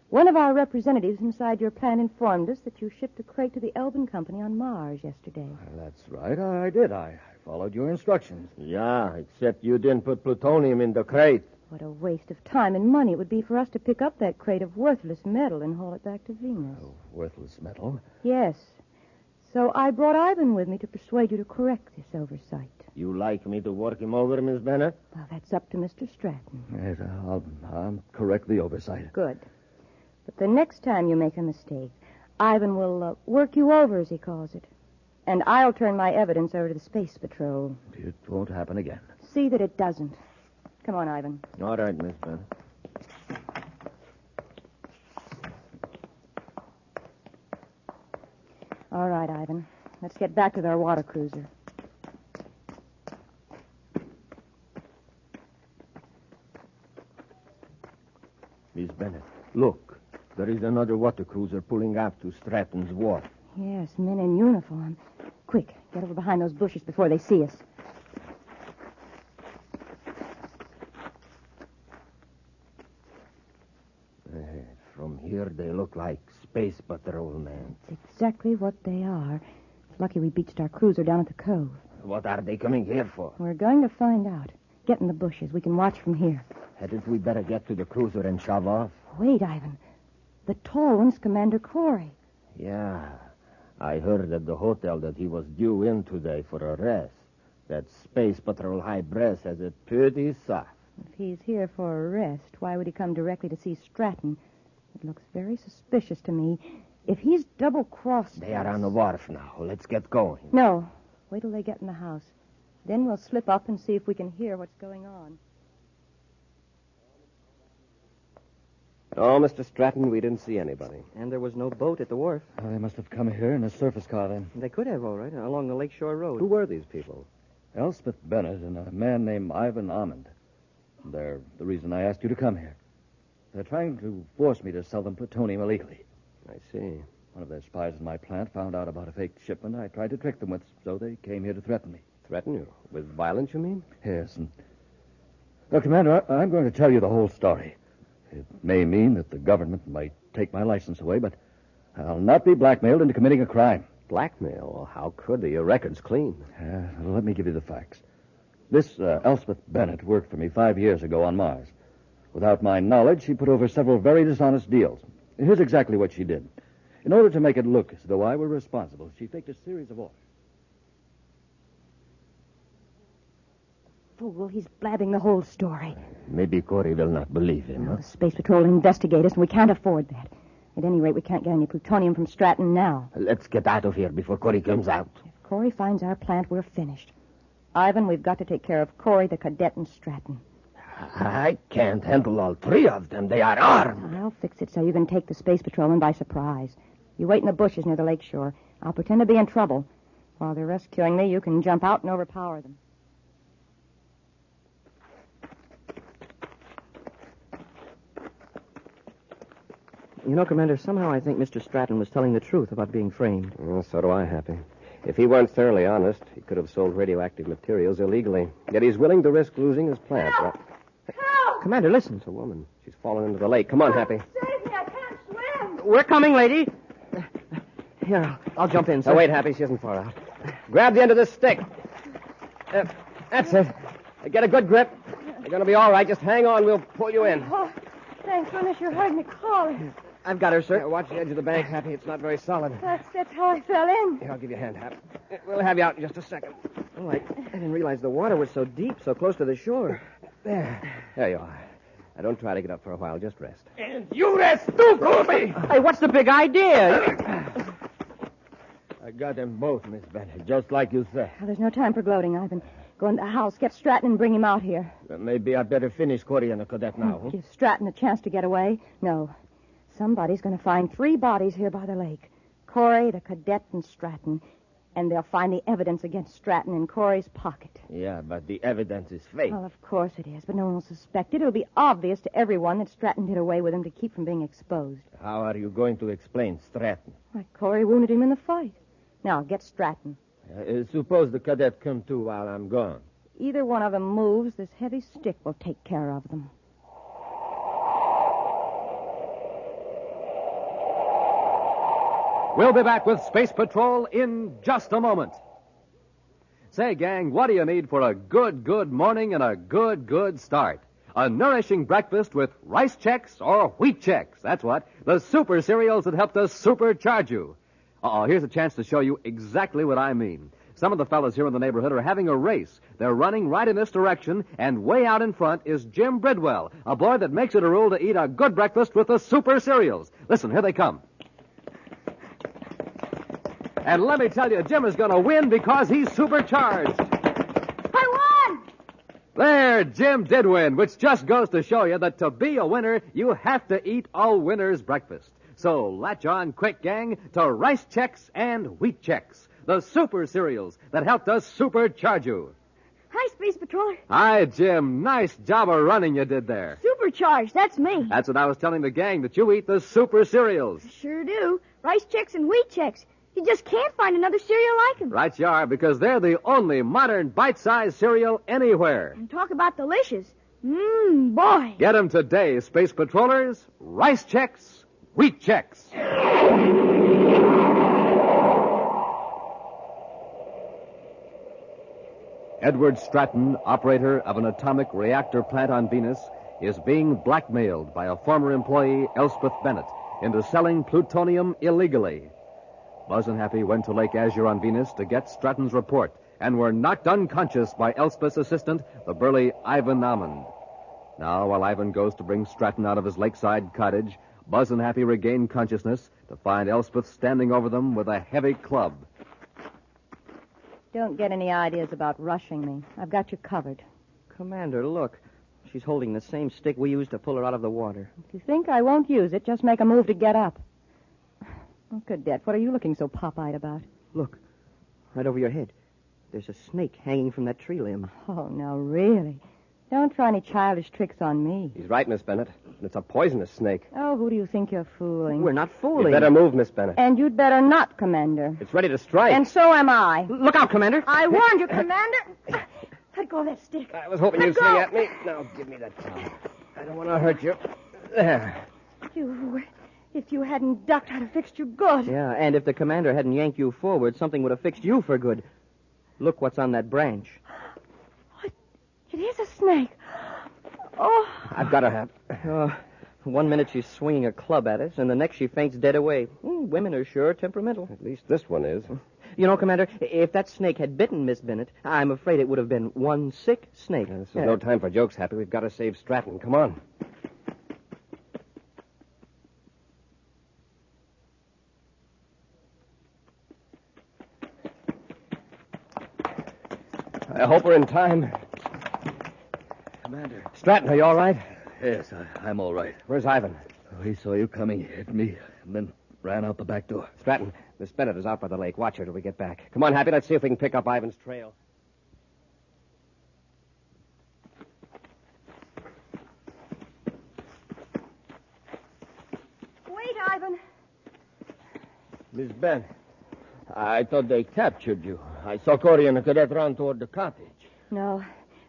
One of our representatives inside your plant informed us that you shipped a crate to the Elbin Company on Mars yesterday. That's right. I did. I followed your instructions. Yeah, except you didn't put plutonium in the crate. What a waste of time and money it would be for us to pick up that crate of worthless metal and haul it back to Venus. Worthless metal? Yes. So I brought Ivan with me to persuade you to correct this oversight. You like me to work him over, Miss Bennett? Well, that's up to Mr. Stratton. Yes, I'll correct the oversight. Good. But the next time you make a mistake, Ivan will work you over, as he calls it. And I'll turn my evidence over to the Space Patrol. It won't happen again. See that it doesn't. Come on, Ivan. All right, Miss Bennett. All right, Ivan. Let's get back to our water cruiser. Miss Bennett, look. There is another water cruiser pulling up to Stratton's wharf. Yes, men in uniform. Quick, get over behind those bushes before they see us. From here, they look like space patrol men. It's exactly what they are. It's lucky we beached our cruiser down at the cove. What are they coming here for? We're going to find out. Get in the bushes. We can watch from here. Hadn't we better get to the cruiser and shove off? Wait, Ivan. The tall one's Commander Corry. Yeah. I heard at the hotel that he was due in today for a rest. That Space Patrol high brass has it pretty soft. If he's here for a rest, why would he come directly to see Stratton? It looks very suspicious to me. If he's double-crossed... They are on the wharf now. Let's get going. No. Wait till they get in the house. Then we'll slip up and see if we can hear what's going on. Oh, Mr. Stratton, we didn't see anybody. And there was no boat at the wharf. Oh, they must have come here in a surface car, then. They could have, all right, along the Lakeshore Road. Who were these people? Elspeth Bennett and a man named Ivan Almond. They're the reason I asked you to come here. They're trying to force me to sell them plutonium illegally. I see. One of their spies in my plant found out about a fake shipment I tried to trick them with, so they came here to threaten me. Threaten you? With violence, you mean? Yes, and... Well, Commander, I'm going to tell you the whole story. It may mean that the government might take my license away, but I'll not be blackmailed into committing a crime. Blackmail? Well, how could they? Your record's clean. Let me give you the facts. This Elspeth Bennett worked for me 5 years ago on Mars. Without my knowledge, she put over several very dishonest deals. Here's exactly what she did. In order to make it look as though I were responsible, she faked a series of orders. Fool, he's blabbing the whole story. Maybe Corry will not believe him. The Space Patrol will investigate us, and we can't afford that. At any rate, we can't get any plutonium from Stratton now. Let's get out of here before Corry comes out. If Corry finds our plant, we're finished. Ivan, we've got to take care of Corry, the cadet, and Stratton. I can't handle all three of them. They are armed. I'll fix it so you can take the space patrolman by surprise. You wait in the bushes near the lakeshore. I'll pretend to be in trouble. While they're rescuing me, you can jump out and overpower them. You know, Commander, somehow I think Mr. Stratton was telling the truth about being framed. Well, so do I, Happy. If he weren't thoroughly honest, he could have sold radioactive materials illegally. Yet he's willing to risk losing his plant. Help! Help! Commander, listen. It's a woman. She's fallen into the lake. Come on, Happy. Save me, I can't swim. We're coming, lady. Here, I'll jump in, sir. Now, wait, Happy. She isn't far out. Grab the end of this stick. That's it. Get a good grip. You're going to be all right. Just hang on. We'll pull you in. Oh, thank goodness you heard me calling. I've got her, sir. Watch the edge of the bank, Happy. It's not very solid. That's how I fell in. Here, I'll give you a hand, Hap. We'll have you out in just a second. Oh, I didn't realize the water was so deep, so close to the shore. There you are. Now, don't try to get up for a while. Just rest. And you rest too, Corby! Hey, what's the big idea? I got them both, Miss Bennett, just like you said. Well, there's no time for gloating, Ivan. Go in the house, get Stratton, and bring him out here. Maybe I'd better finish Corry and the cadet now. Huh? Give Stratton a chance to get away? No. Somebody's going to find 3 bodies here by the lake. Corry, the cadet, and Stratton. And they'll find the evidence against Stratton in Corry's pocket. Yeah, but the evidence is fake. Well, of course it is, but no one will suspect it. It'll be obvious to everyone that Stratton did away with him to keep from being exposed. How are you going to explain Stratton? Why, Corry wounded him in the fight. Now, get Stratton. Suppose the cadet come too while I'm gone. Either one of them moves, this heavy stick will take care of them. We'll be back with Space Patrol in just a moment. Say, gang, what do you need for a good morning and a good start? A nourishing breakfast with rice checks or wheat checks. That's what. The super cereals that help to supercharge you. Here's a chance to show you exactly what I mean. Some of the fellas here in the neighborhood are having a race. They're running right in this direction, and way out in front is Jim Bridwell, a boy that makes it a rule to eat a good breakfast with the super cereals. Listen, here they come. And let me tell you, Jim is going to win because he's supercharged. I won! There, Jim did win, which just goes to show you that to be a winner, you have to eat a winner's breakfast. So latch on quick, gang, to Rice Chex and Wheat Chex, the super cereals that help to supercharge you. Hi, Space Patroller. Hi, Jim. Nice job of running you did there. Supercharged, that's me. That's what I was telling the gang, that you eat the super cereals. Sure do. Rice Chex and Wheat Chex. You just can't find another cereal like them. Right you are, because they're the only modern bite-sized cereal anywhere. And talk about delicious. Boy. Get them today, Space Patrollers. Rice Chex, Wheat Chex. Edward Stratton, operator of an atomic reactor plant on Venus, is being blackmailed by a former employee, Elspeth Bennett, into selling plutonium illegally. Buzz and Happy went to Lake Azure on Venus to get Stratton's report and were knocked unconscious by Elspeth's assistant, the burly Ivan Almond. Now, while Ivan goes to bring Stratton out of his lakeside cottage, Buzz and Happy regain consciousness to find Elspeth standing over them with a heavy club. Don't get any ideas about rushing me. I've got you covered. Commander, look. She's holding the same stick we used to pull her out of the water. If you think I won't use it, just make a move to get up. Oh, Cadet, what are you looking so pop-eyed about? Look, right over your head. There's a snake hanging from that tree limb. Oh, now, really? Don't try any childish tricks on me. He's right, Miss Bennett. It's a poisonous snake. Oh, who do you think you're fooling? We're not fooling. You better move, Miss Bennett. And you'd better not, Commander. It's ready to strike. And so am I. Look out, Commander. I warned you, Commander. Let go of that stick. I was hoping you'd swing at me. Now, give me that club. I don't want to hurt you. There. If you hadn't ducked, I'd have fixed you good. Yeah, and if the commander hadn't yanked you forward, something would have fixed you for good. Look what's on that branch. It is a snake. Oh. I've got her, Hap. 1 minute she's swinging a club at us, and the next she faints dead away. Women are sure temperamental. At least this one is. You know, Commander, if that snake had bitten Miss Bennett, I'm afraid it would have been one sick snake. This is no time for jokes, Happy. We've got to save Stratton. Come on. I hope we're in time. Commander. Stratton, are you all right? Yes, I'm all right. Where's Ivan? Oh, he saw you coming, hit me, and then ran out the back door. Stratton, Miss Bennett is out by the lake. Watch her till we get back. Come on, Happy. Let's see if we can pick up Ivan's trail. Wait, Ivan. Miss Bennett, I thought they captured you. I saw Corry and the cadet run toward the cottage. No.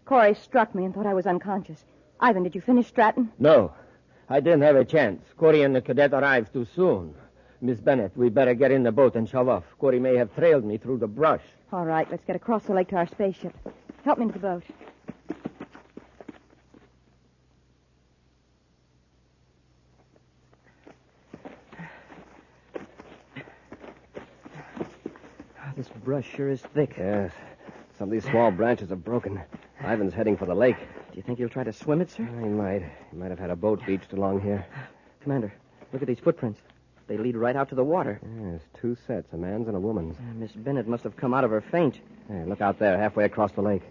Corey struck me and thought I was unconscious. Ivan, did you finish Stratton? No, I didn't have a chance. Corry and the cadet arrived too soon. Miss Bennett, we better get in the boat and shove off. Corry may have trailed me through the brush. All right, let's get across the lake to our spaceship. Help me into the boat. This brush sure is thick. Yes. Some of these small branches are broken. Ivan's heading for the lake. Do you think he'll try to swim it, sir? He might. He might have had a boat beached along here. Commander, look at these footprints. They lead right out to the water. Yes, two sets, a man's and a woman's. Miss Bennett must have come out of her faint. Hey, look out there, halfway across the lake.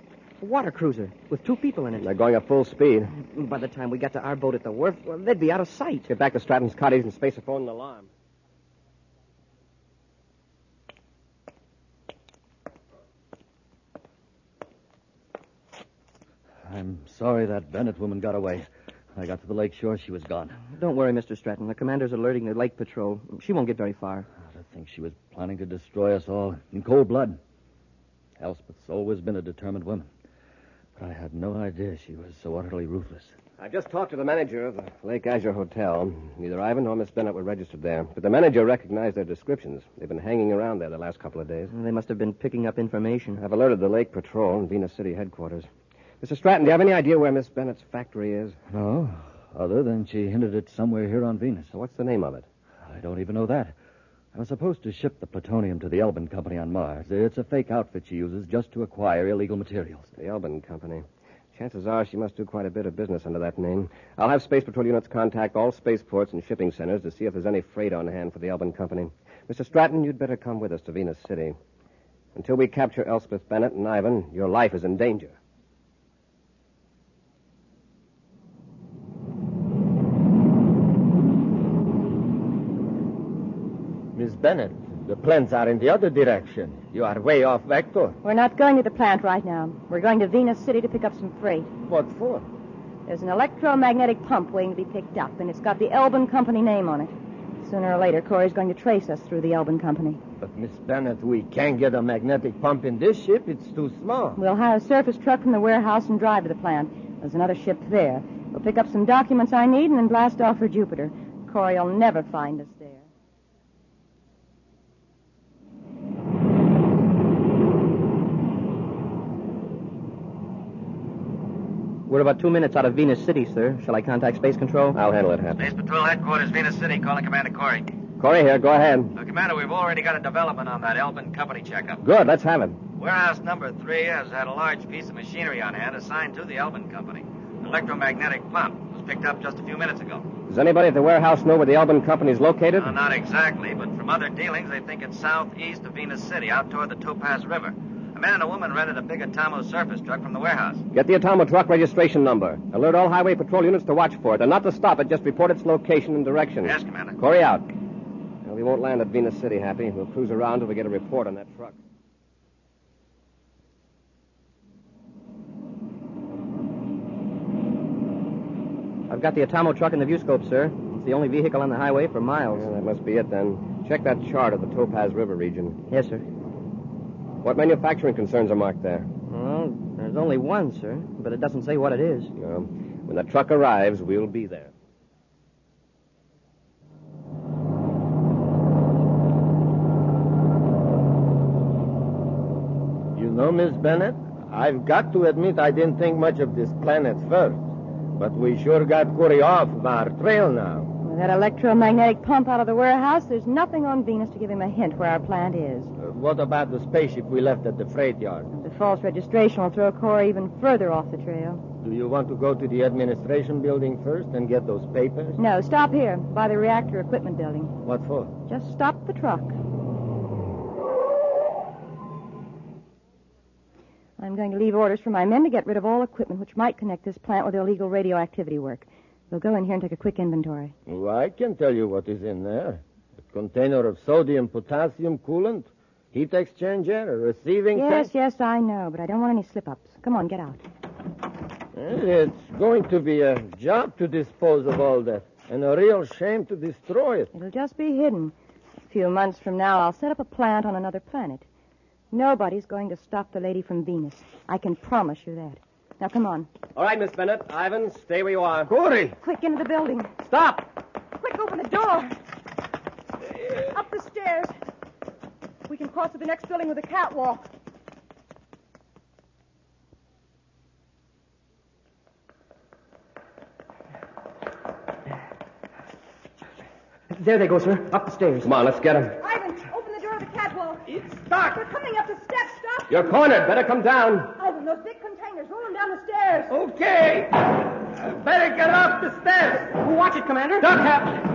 A water cruiser with 2 people in it. They're going at full speed. By the time we got to our boat at the wharf, well, they'd be out of sight. Get back to Stratton's cottage and space a phone and alarm. I'm sorry that Bennett woman got away. I got to the lake shore, she was gone. Don't worry, Mr. Stratton. The commander's alerting the lake patrol. She won't get very far. I think she was planning to destroy us all in cold blood. Elspeth's always been a determined woman. But I had no idea she was so utterly ruthless. I just talked to the manager of the Lake Azure Hotel. Neither Ivan nor Miss Bennett were registered there. But the manager recognized their descriptions. They've been hanging around there the last couple of days. They must have been picking up information. I've alerted the Lake Patrol and Venus City headquarters. Mr. Stratton, do you have any idea where Miss Bennett's factory is? No, other than she hinted at somewhere here on Venus. So what's the name of it? I don't even know that. I was supposed to ship the plutonium to the Elbin Company on Mars. It's a fake outfit she uses just to acquire illegal materials. The Elbin Company. Chances are she must do quite a bit of business under that name. I'll have Space Patrol units contact all spaceports and shipping centers to see if there's any freight on hand for the Elbin Company. Mr. Stratton, you'd better come with us to Venus City. Until we capture Elspeth Bennett and Ivan, your life is in danger. Miss Bennett, the plants are in the other direction. You are way off vector. We're not going to the plant right now. We're going to Venus City to pick up some freight. What for? There's an electromagnetic pump waiting to be picked up, and it's got the Elbin Company name on it. Sooner or later, Corey's going to trace us through the Elbin Company. But, Miss Bennett, we can't get a magnetic pump in this ship. It's too small. We'll hire a surface truck from the warehouse and drive to the plant. There's another ship there. We'll pick up some documents I need and then blast off for Jupiter. Corey'll never find us there. We're about 2 minutes out of Venus City, sir. Shall I contact Space Control? I'll handle it, Happy. Space Patrol Headquarters, Venus City, calling Commander Corry. Corey here, go ahead. Commander, we've already got a development on that Elbin Company checkup. Good, let's have it. Warehouse number 3 has had a large piece of machinery on hand assigned to the Elbin Company. An electromagnetic pump was picked up just a few minutes ago. Does anybody at the warehouse know where the Elbin Company is located? Not exactly, but from other dealings, they think it's southeast of Venus City, out toward the Topaz River. A man and a woman rented a big Atomo surface truck from the warehouse. Get the Atomo truck registration number. Alert all highway patrol units to watch for it, and not to stop it, just report its location and direction. Yes, Commander. Corey out. Well, we won't land at Venus City, Happy. We'll cruise around till we get a report on that truck. I've got the Atomo truck in the viewscope, sir. It's the only vehicle on the highway for miles. Yeah, that must be it, then. Check that chart of the Topaz River region. Yes, sir. What manufacturing concerns are marked there? Well, there's only one, sir, but it doesn't say what it is. No. When the truck arrives, we'll be there. You know, Miss Bennett, I've got to admit I didn't think much of this planet first. But we sure got Corey off our trail now. With that electromagnetic pump out of the warehouse, there's nothing on Venus to give him a hint where our plant is. What about the spaceship we left at the freight yard? The false registration will throw Corey even further off the trail. Do you want to go to the administration building first and get those papers? No, stop here, by the reactor equipment building. What for? Just stop the truck. I'm going to leave orders for my men to get rid of all equipment which might connect this plant with illegal radioactivity work. We'll go in here and take a quick inventory. Well, I can tell you what is in there. A container of sodium-potassium coolant, heat exchanger, a receiving tank. Yes, I know, but I don't want any slip-ups. Come on, get out. It's going to be a job to dispose of all that, and a real shame to destroy it. It'll just be hidden. A few months from now, I'll set up a plant on another planet. Nobody's going to stop the lady from Venus. I can promise you that. Now, come on. All right, Miss Bennett. Ivan, stay where you are. Corey! Quick, into the building. Stop! Quick, open the door. Up the stairs. We can cross to the next building with a catwalk. There they go, sir. Up the stairs. Come on, let's get them. Ivan, open the door of the catwalk. It's stuck. They're coming up the steps. Stop. You're cornered. Better come down. Ivan, those big containers. Roll them down the stairs. Okay. Better get off the steps. Watch it, Commander. Duck, Captain.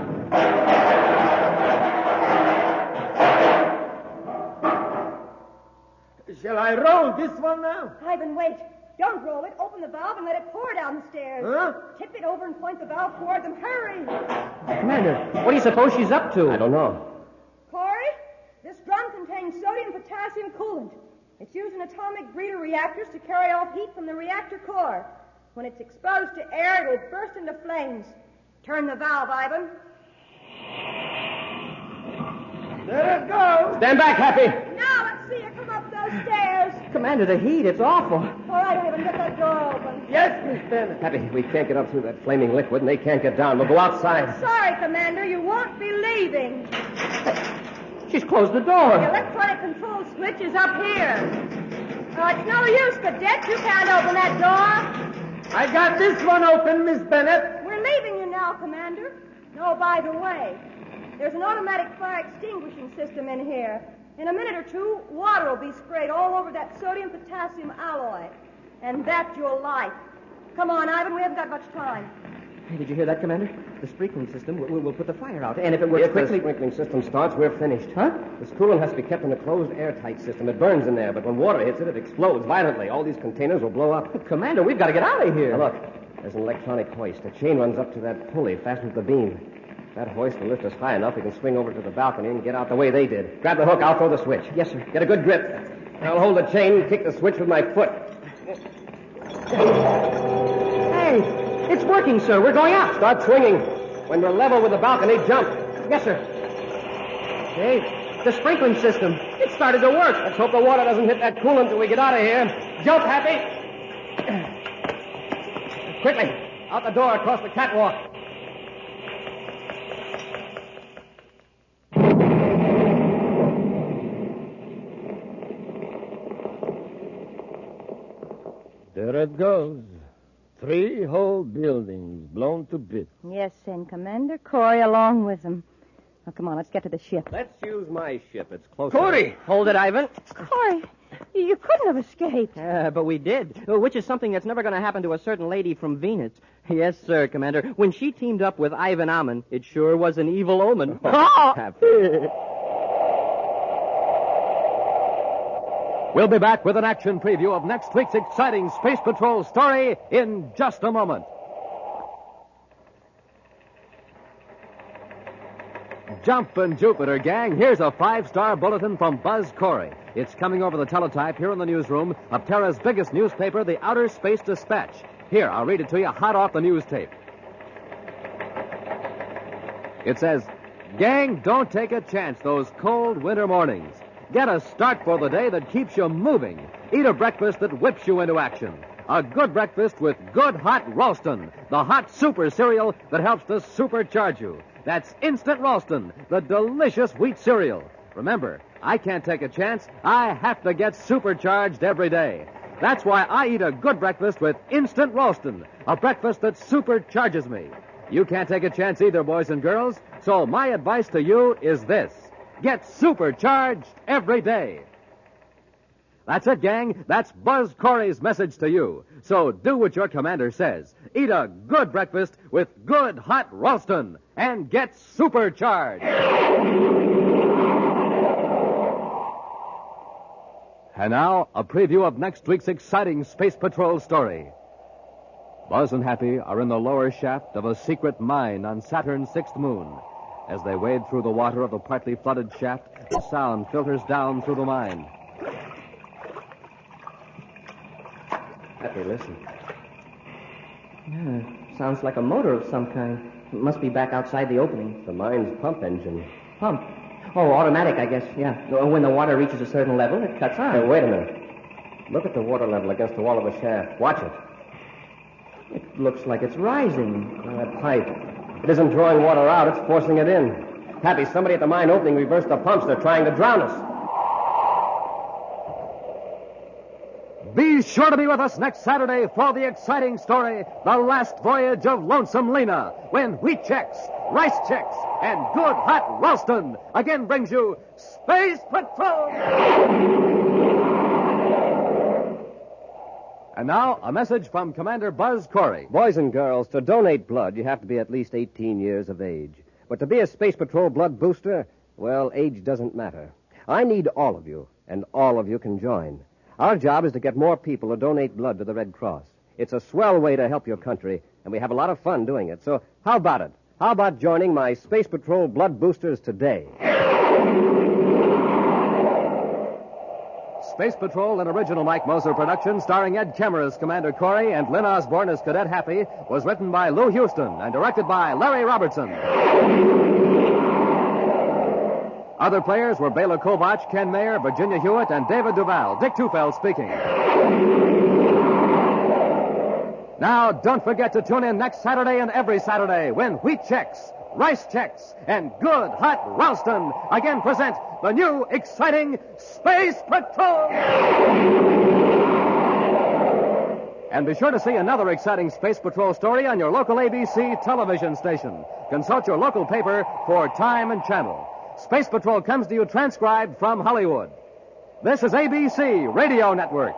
Shall I roll this one now? Ivan, wait. Don't roll it. Open the valve and let it pour down the stairs. Huh? Tip it over and point the valve toward them. Hurry. Commander, what do you suppose she's up to? I don't know. Corey, this drum contains sodium-potassium coolant. It's used in atomic breeder reactors to carry off heat from the reactor core. When it's exposed to air, it will burst into flames. Turn the valve, Ivan. There it goes. Stand back, Happy. Now let's see you come up those stairs. Commander, the heat, it's awful. All right, Ivan, get that door open. Yes, Miss Bennett. Happy, we can't get up through that flaming liquid, and they can't get down. We'll go outside. Sorry, Commander, you won't be leaving. She's closed the door. The electronic control switch is up here. It's no use, Cadet. You can't open that door. I got this one open, Miss Bennett. We're leaving you now, Commander. Oh, by the way, there's an automatic fire extinguishing system in here. In a minute or two, water will be sprayed all over that sodium-potassium alloy. And that's your life. Come on, Ivan, we haven't got much time. Hey, did you hear that, Commander? The sprinkling system will put the fire out. And if it works If quickly... the sprinkling system starts, we're finished. Huh? This coolant has to be kept in a closed, airtight system. It burns in there, but when water hits it, it explodes violently. All these containers will blow up. Commander, we've got to get out of here. Now, look, there's an electronic hoist. A chain runs up to that pulley fastened to the beam. That hoist will lift us high enough we can swing over to the balcony and get out the way they did. Grab the hook, I'll throw the switch. Yes, sir. Get a good grip. I'll hold the chain and kick the switch with my foot. Hey, it's working, sir. We're going up. Start swinging. When we're level with the balcony, jump. Yes, sir. Hey, the sprinkling system. It started to work. Let's hope the water doesn't hit that coolant till we get out of here. Jump, Happy. Quickly, out the door across the catwalk. There it goes. 3 whole buildings blown to bits. Yes, and Commander Corey along with them. Now, come on, let's get to the ship. Let's use my ship. It's closer. Corey! Hold it, Ivan. Corey, you couldn't have escaped. But we did, which is something that's never going to happen to a certain lady from Venus. Yes, sir, Commander. When she teamed up with Ivan Ammon, it sure was an evil omen. Happy. We'll be back with an action preview of next week's exciting Space Patrol story in just a moment. Jumpin' Jupiter, gang. Here's a 5-star bulletin from Buzz Corry. It's coming over the teletype here in the newsroom of Terra's biggest newspaper, the Outer Space Dispatch. Here, I'll read it to you hot off the news tape. It says, gang, don't take a chance those cold winter mornings. Get a start for the day that keeps you moving. Eat a breakfast that whips you into action. A good breakfast with good hot Ralston, the hot super cereal that helps to supercharge you. That's Instant Ralston, the delicious wheat cereal. Remember, I can't take a chance. I have to get supercharged every day. That's why I eat a good breakfast with Instant Ralston, a breakfast that supercharges me. You can't take a chance either, boys and girls, so my advice to you is this. Get supercharged every day. That's it, gang. That's Buzz Corry's message to you. So do what your commander says. Eat a good breakfast with good hot Ralston and get supercharged. And now, a preview of next week's exciting Space Patrol story. Buzz and Happy are in the lower shaft of a secret mine on Saturn's sixth moon. As they wade through the water of the partly flooded shaft, the sound filters down through the mine. Happy, listen. Yeah, sounds like a motor of some kind. It must be back outside the opening. The mine's pump engine. Pump? Oh, automatic, I guess, yeah. When the water reaches a certain level, it cuts on. Hey, wait a minute. Look at the water level against the wall of the shaft. Watch it. It looks like it's rising. That pipe. It isn't drawing water out, it's forcing it in. Happy, somebody at the mine opening reversed the pumps. They're trying to drown us. Be sure to be with us next Saturday for the exciting story, The Last Voyage of Lonesome Lena, when wheat checks, rice checks, and good hot Ralston again brings you Space Patrol! And now, a message from Commander Buzz Corry. Boys and girls, to donate blood, you have to be at least 18 years of age. But to be a Space Patrol blood booster, well, age doesn't matter. I need all of you, and all of you can join. Our job is to get more people to donate blood to the Red Cross. It's a swell way to help your country, and we have a lot of fun doing it. So how about it? How about joining my Space Patrol blood boosters today? Space Patrol, an original Mike Moser production starring Ed Kemmer as Commander Corry and Lyn Osborn as Cadet Happy, was written by Lou Houston and directed by Larry Robertson. Other players were Bela Kovach, Ken Mayer, Virginia Hewitt, and David Duval. Dick Tufeld speaking. Now, don't forget to tune in next Saturday and every Saturday when wheat checks, rice checks, and good hot Ralston again present the new exciting Space Patrol! And be sure to see another exciting Space Patrol story on your local ABC television station. Consult your local paper for time and channel. Space Patrol comes to you transcribed from Hollywood. This is ABC Radio Network.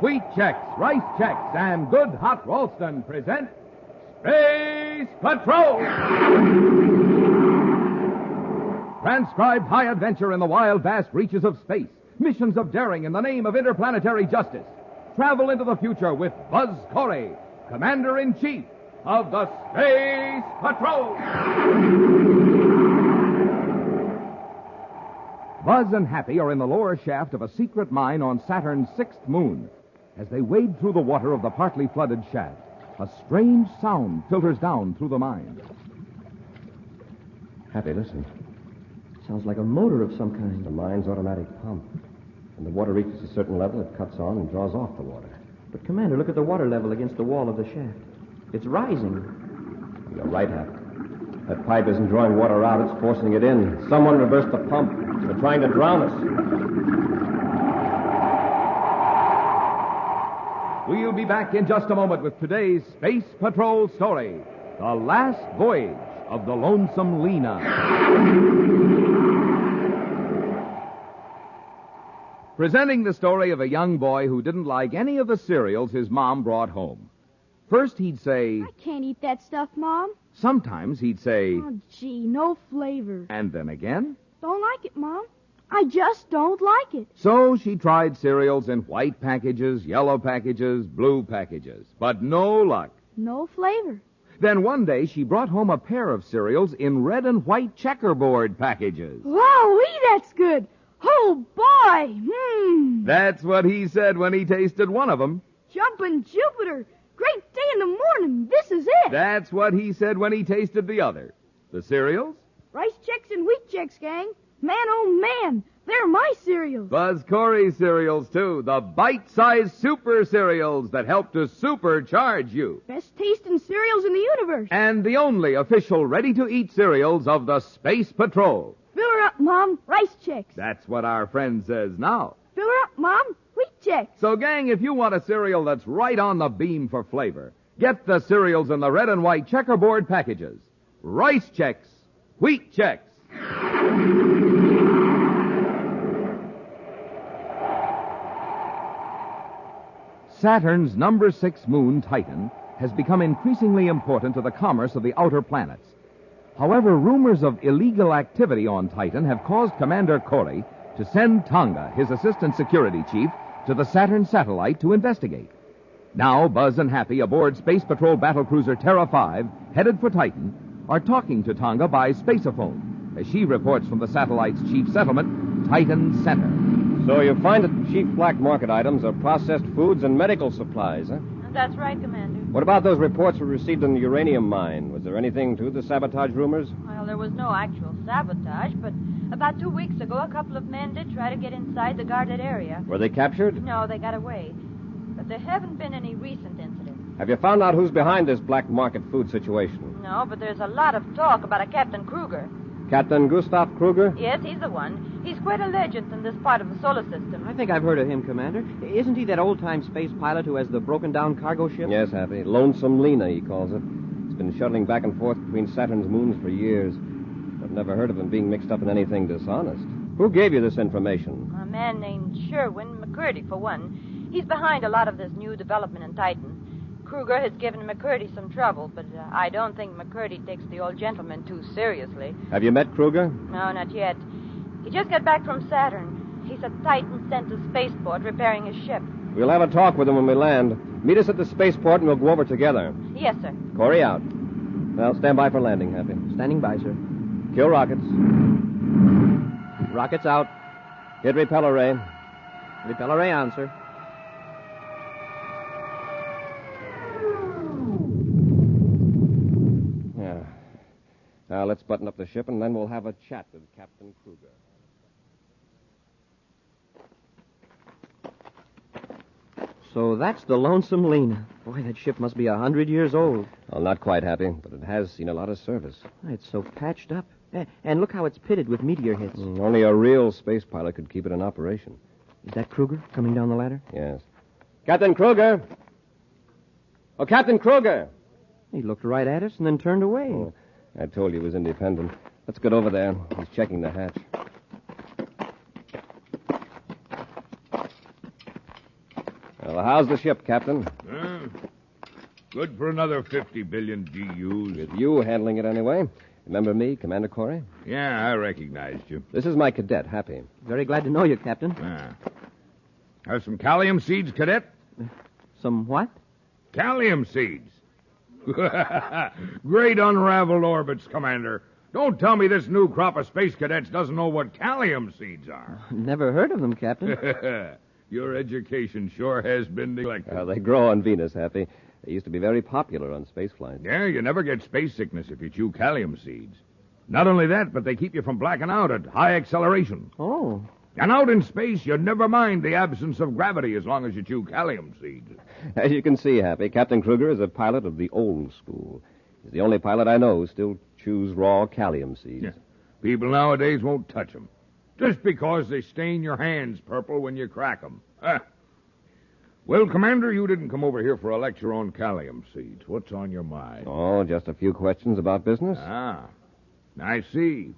Wheat checks, rice checks, and good hot Ralston present Space Patrol! Transcribed high adventure in the wild, vast reaches of space. Missions of daring in the name of interplanetary justice. Travel into the future with Buzz Corry, Commander-in-Chief of the Space Patrol. Buzz and Happy are in the lower shaft of a secret mine on Saturn's sixth moon. As they wade through the water of the partly flooded shaft, a strange sound filters down through the mine. Happy, listen. Sounds like a motor of some kind. The mine's automatic pump. When the water reaches a certain level, it cuts on and draws off the water. But, Commander, look at the water level against the wall of the shaft. It's rising. You're right, Happy. That pipe isn't drawing water out, it's forcing it in. Someone reversed the pump. They're trying to drown us. We'll be back in just a moment with today's Space Patrol story, The Last Voyage of the Lonesome Lena. Presenting the story of a young boy who didn't like any of the cereals his mom brought home. First he'd say, I can't eat that stuff, Mom. Sometimes he'd say, Oh, gee, no flavor. and then again. Don't like it, Mom. I just don't like it. So she tried cereals in white packages, yellow packages, blue packages. But no luck. No flavor. Then one day she brought home a pair of cereals in red and white checkerboard packages. Wowee, that's good. Oh, boy. That's what he said when he tasted one of them. Jumpin' Jupiter. Great day in the morning. This is it. That's what he said when he tasted the other. The cereals? Rice checks and wheat checks, gang. Man, oh, man. They're my cereals. Buzz Corry cereals, too. The bite-sized super cereals that help to supercharge you. Best tasting cereals in the universe. And the only official ready-to-eat cereals of the Space Patrol. Fill her up, Mom. Rice checks. That's what our friend says now. Fill her up, Mom. Wheat checks. So, gang, if you want a cereal that's right on the beam for flavor, get the cereals in the red and white checkerboard packages. Rice checks. Wheat checks. Saturn's number 6 moon, Titan, has become increasingly important to the commerce of the outer planets. However, rumors of illegal activity on Titan have caused Commander Corry to send Tonga, his assistant security chief, to the Saturn satellite to investigate. Now, Buzz and Happy, aboard Space Patrol battlecruiser Terra V, headed for Titan, are talking to Tonga by spaceophone as she reports from the satellite's chief settlement, Titan Center. So you find that chief black market items are processed foods and medical supplies, huh? That's right, Commander. What about those reports we received in the uranium mine? Was there anything to the sabotage rumors? Well, there was no actual sabotage, but about 2 weeks ago, a couple of men did try to get inside the guarded area. Were they captured? No, they got away. But there haven't been any recent incidents. Have you found out who's behind this black market food situation? No, but there's a lot of talk about a Captain Kruger. Captain Gustav Kruger? Yes, he's the one. He's quite a legend in this part of the solar system. I think I've heard of him, Commander. Isn't he that old-time space pilot who has the broken-down cargo ship? Yes, Happy. Lonesome Lena, he calls it. He's been shuttling back and forth between Saturn's moons for years. I've never heard of him being mixed up in anything dishonest. Who gave you this information? A man named Sherwin McCurdy, for one. He's behind a lot of this new development in Titan. Kruger has given McCurdy some trouble, but I don't think McCurdy takes the old gentleman too seriously. Have you met Kruger? No, not yet. He just got back from Saturn. He's at Titan Center spaceport repairing his ship. We'll have a talk with him when we land. Meet us at the spaceport and we'll go over together. Yes, sir. Corey out. Well, stand by for landing, Happy. Standing by, sir. Kill rockets. Rockets out. Hit repeller ray. Repeller ray on, sir. Yeah. Now, let's button up the ship, and then we'll have a chat with Captain Kruger. So that's the Lonesome Lena. Boy, that ship must be 100 years old. Well, not quite, Happy, but it has seen a lot of service. It's so patched up. And look how it's pitted with meteor hits. Only a real space pilot could keep it in operation. Is that Kruger coming down the ladder? Yes. Captain Kruger! Oh, Captain Kruger! He looked right at us and then turned away. Oh, I told you he was independent. Let's get over there. He's checking the hatch. Well, how's the ship, Captain? Good for another 50 billion GUs. With you handling it anyway. Remember me, Commander Corry? Yeah, I recognized you. This is my cadet, Happy. Very glad to know you, Captain. Have some calcium seeds, cadet? Some what? Calcium seeds. Great unraveled orbits, Commander. Don't tell me this new crop of space cadets doesn't know what calcium seeds are. Never heard of them, Captain. Your education sure has been neglected. They grow on Venus, Happy. They used to be very popular on space flights. Yeah, you never get space sickness if you chew calcium seeds. Not only that, but they keep you from blacking out at high acceleration. Oh. And out in space, you never mind the absence of gravity as long as you chew calcium seeds. As you can see, Happy, Captain Kruger is a pilot of the old school. He's the only pilot I know who still chews raw calcium seeds. Yeah. People nowadays won't touch them. Just because they stain your hands purple when you crack them. Well, Commander, you didn't come over here for a lecture on calcium seeds. What's on your mind? Oh, just a few questions about business. I see.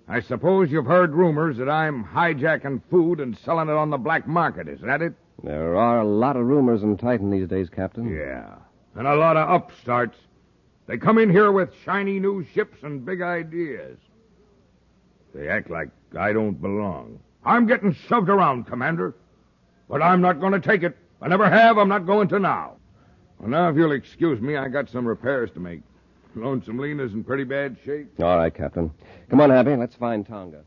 I suppose you've heard rumors that I'm hijacking food and selling it on the black market. Is that it? There are a lot of rumors in Titan these days, Captain. Yeah, and a lot of upstarts. They come in here with shiny new ships and big ideas. They act like I don't belong. I'm getting shoved around, Commander. But I'm not going to take it. I never have. I'm not going to now. Well, now, if you'll excuse me, I got some repairs to make. Lonesome Lena's in pretty bad shape. All right, Captain. Come on, Happy. Let's find Tonga.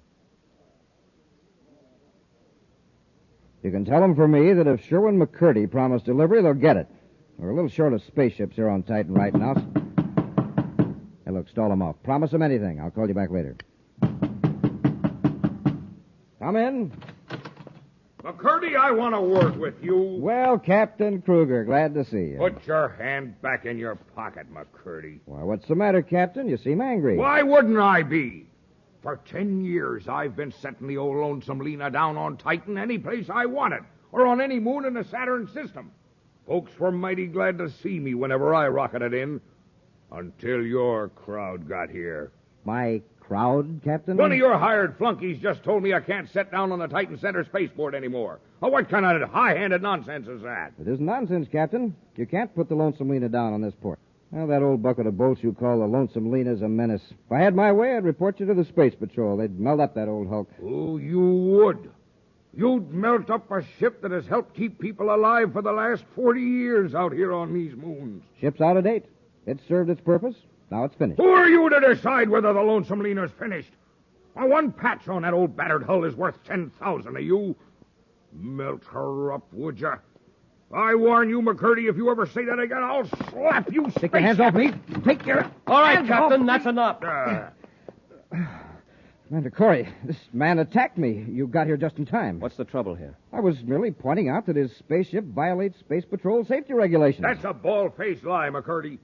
You can tell them for me that if Sherwin McCurdy promised delivery, they'll get it. We're a little short of spaceships here on Titan right now. Hey, look, stall them off. Promise them anything. I'll call you back later. Come in. McCurdy, I want to work with you. Well, Captain Kruger, glad to see you. Put your hand back in your pocket, McCurdy. Why, what's the matter, Captain? You seem angry. Why wouldn't I be? For 10 years, I've been setting the old Lonesome Lena down on Titan any place I wanted, or on any moon in the Saturn system. Folks were mighty glad to see me whenever I rocketed in, until your crowd got here. My crowd, Captain? One of your hired flunkies just told me I can't set down on the Titan Center spaceport anymore. Oh, what kind of high-handed nonsense is that? It isn't nonsense, Captain. You can't put the Lonesome Lena down on this port. Well, that old bucket of bolts you call the Lonesome Lyn is a menace. If I had my way, I'd report you to the Space Patrol. They'd melt up that old hulk. Oh, you would. You'd melt up a ship that has helped keep people alive for the last 40 years out here on these moons. Ship's out of date. It served its purpose. Now it's finished. Who are you to decide whether the Lonesome Lyn is finished? Why, one patch on that old battered hull is worth 10,000 of you. Melt her up, would you? I warn you, McCurdy, if you ever say that again, I'll slap you. Take your hands off me. Take your... All right, hands Captain, off that's me. enough. Commander Corry, this man attacked me. You got here just in time. What's the trouble here? I was merely pointing out that his spaceship violates Space Patrol safety regulations. That's a bald-faced lie, McCurdy.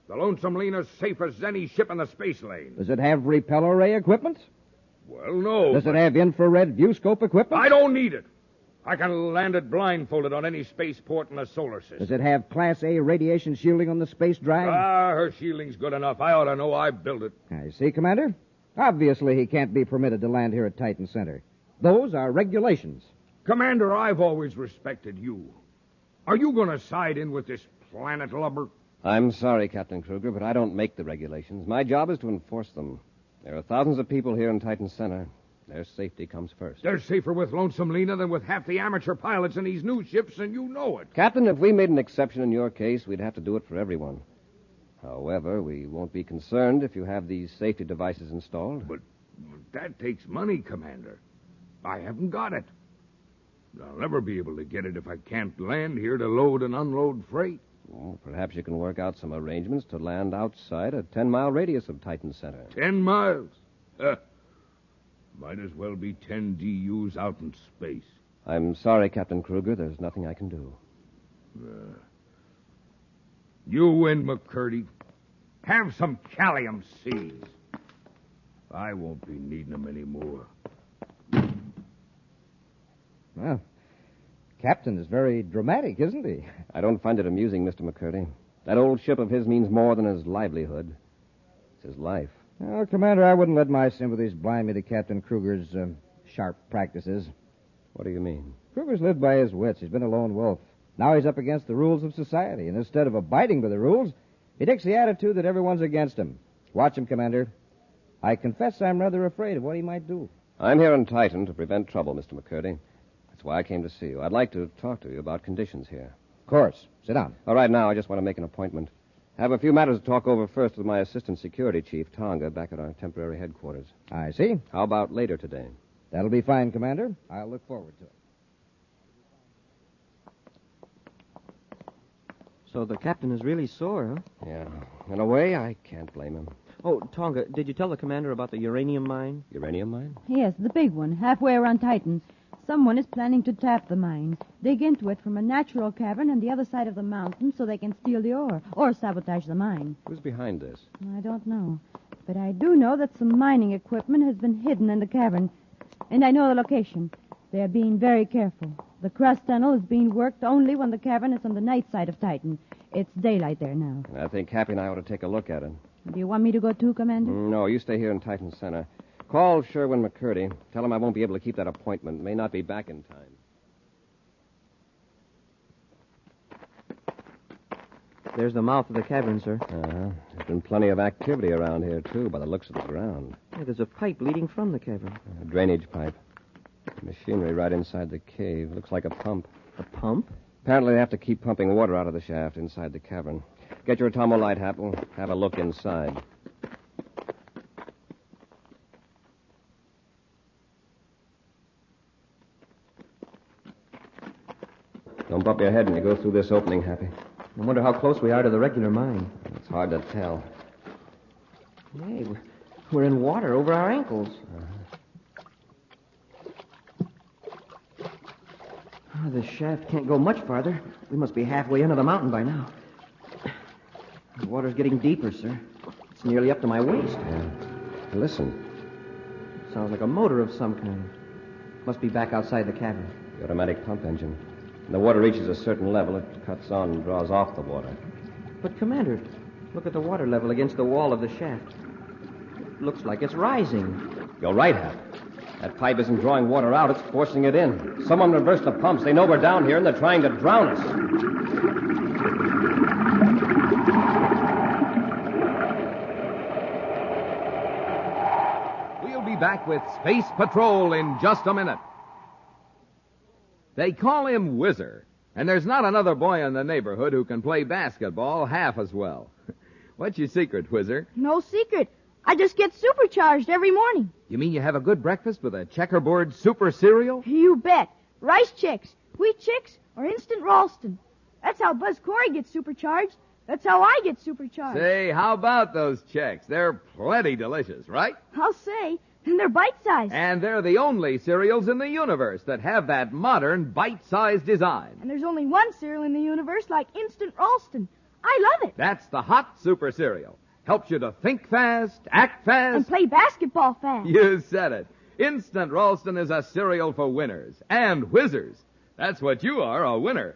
The Lonesome Lyn is safe as any ship in the space lane. Does it have repel array equipment? Well, no. Does it have infrared view scope equipment? I don't need it. I can land it blindfolded on any spaceport in the solar system. Does it have Class A radiation shielding on the space drive? Her shielding's good enough. I ought to know. I built it. I see, Commander. Obviously, he can't be permitted to land here at Titan Center. Those are regulations. Commander, I've always respected you. Are you going to side in with this planet lubber? I'm sorry, Captain Kruger, but I don't make the regulations. My job is to enforce them. There are thousands of people here in Titan Center. Their safety comes first. They're safer with Lonesome Lyn than with half the amateur pilots in these new ships, and you know it. Captain, if we made an exception in your case, we'd have to do it for everyone. However, we won't be concerned if you have these safety devices installed. But that takes money, Commander. I haven't got it. I'll never be able to get it if I can't land here to load and unload freight. Well, perhaps you can work out some arrangements to land outside a 10-mile radius of Titan Center. 10 miles? Might as well be 10 DUs out in space. I'm sorry, Captain Kruger. There's nothing I can do. You win, McCurdy. Have some calcium seeds. I won't be needing them anymore. Well, Captain is very dramatic, isn't he? I don't find it amusing, Mr. McCurdy. That old ship of his means more than his livelihood. It's his life. Well, Commander, I wouldn't let my sympathies blind me to Captain Kruger's sharp practices. What do you mean? Kruger's lived by his wits. He's been a lone wolf. Now he's up against the rules of society, and instead of abiding by the rules, he takes the attitude that everyone's against him. Watch him, Commander. I confess I'm rather afraid of what he might do. I'm here in Titan to prevent trouble, Mr. McCurdy. That's why I came to see you. I'd like to talk to you about conditions here. Of course. Sit down. All right, now I just want to make an appointment. I have a few matters to talk over first with my assistant security chief, Tonga, back at our temporary headquarters. I see. How about later today? That'll be fine, Commander. I'll look forward to it. So the captain is really sore, huh? Yeah. In a way, I can't blame him. Oh, Tonga, did you tell the commander about the uranium mine? Uranium mine? Yes, the big one, halfway around Titan. Someone is planning to tap the mine, dig into it from a natural cavern on the other side of the mountain so they can steal the ore, or sabotage the mine. Who's behind this? I don't know. But I do know that some mining equipment has been hidden in the cavern. And I know the location. They are being very careful. The crust tunnel is being worked only when the cavern is on the night side of Titan. It's daylight there now. I think Happy and I ought to take a look at it. Do you want me to go too, Commander? No, you stay here in Titan Center. Call Sherwin McCurdy. Tell him I won't be able to keep that appointment. May not be back in time. There's the mouth of the cavern, sir. Uh-huh. There's been plenty of activity around here, too, by the looks of the ground. Yeah, there's a pipe leading from the cavern. A drainage pipe. Machinery right inside the cave. Looks like a pump. A pump? Apparently they have to keep pumping water out of the shaft inside the cavern. Get your atomo light, Hap. We'll have a look inside. Don't bump your head when you go through this opening, Happy. I wonder how close we are to the regular mine. It's hard to tell. Hey, we're in water over our ankles. Oh, this shaft can't go much farther. We must be halfway into the mountain by now. The water's getting deeper, sir. It's nearly up to my waist. Yeah. Listen. Sounds like a motor of some kind. Must be back outside the cavern. The automatic pump engine. When the water reaches a certain level, it cuts on and draws off the water. But, Commander, look at the water level against the wall of the shaft. It looks like it's rising. You're right, Hap. That pipe isn't drawing water out, it's forcing it in. Someone reversed the pumps. They know we're down here, and they're trying to drown us. back with Space Patrol in just a minute. They call him Whizzer, and there's not another boy in the neighborhood who can play basketball half as well. What's your secret, Whizzer? No secret. I just get supercharged every morning. You mean you have a good breakfast with a checkerboard super cereal? You bet. Rice Chex, Wheat Chicks, or Instant Ralston. That's how Buzz Corry gets supercharged. That's how I get supercharged. Say, how about those Chex? They're plenty delicious, right? I'll say. And they're bite-sized. And they're the only cereals in the universe that have that modern bite-sized design. And there's only one cereal in the universe like Instant Ralston. I love it. That's the hot super cereal. Helps you to think fast, act fast. And play basketball fast. You said it. Instant Ralston is a cereal for winners and whizzers. That's what you are, a winner.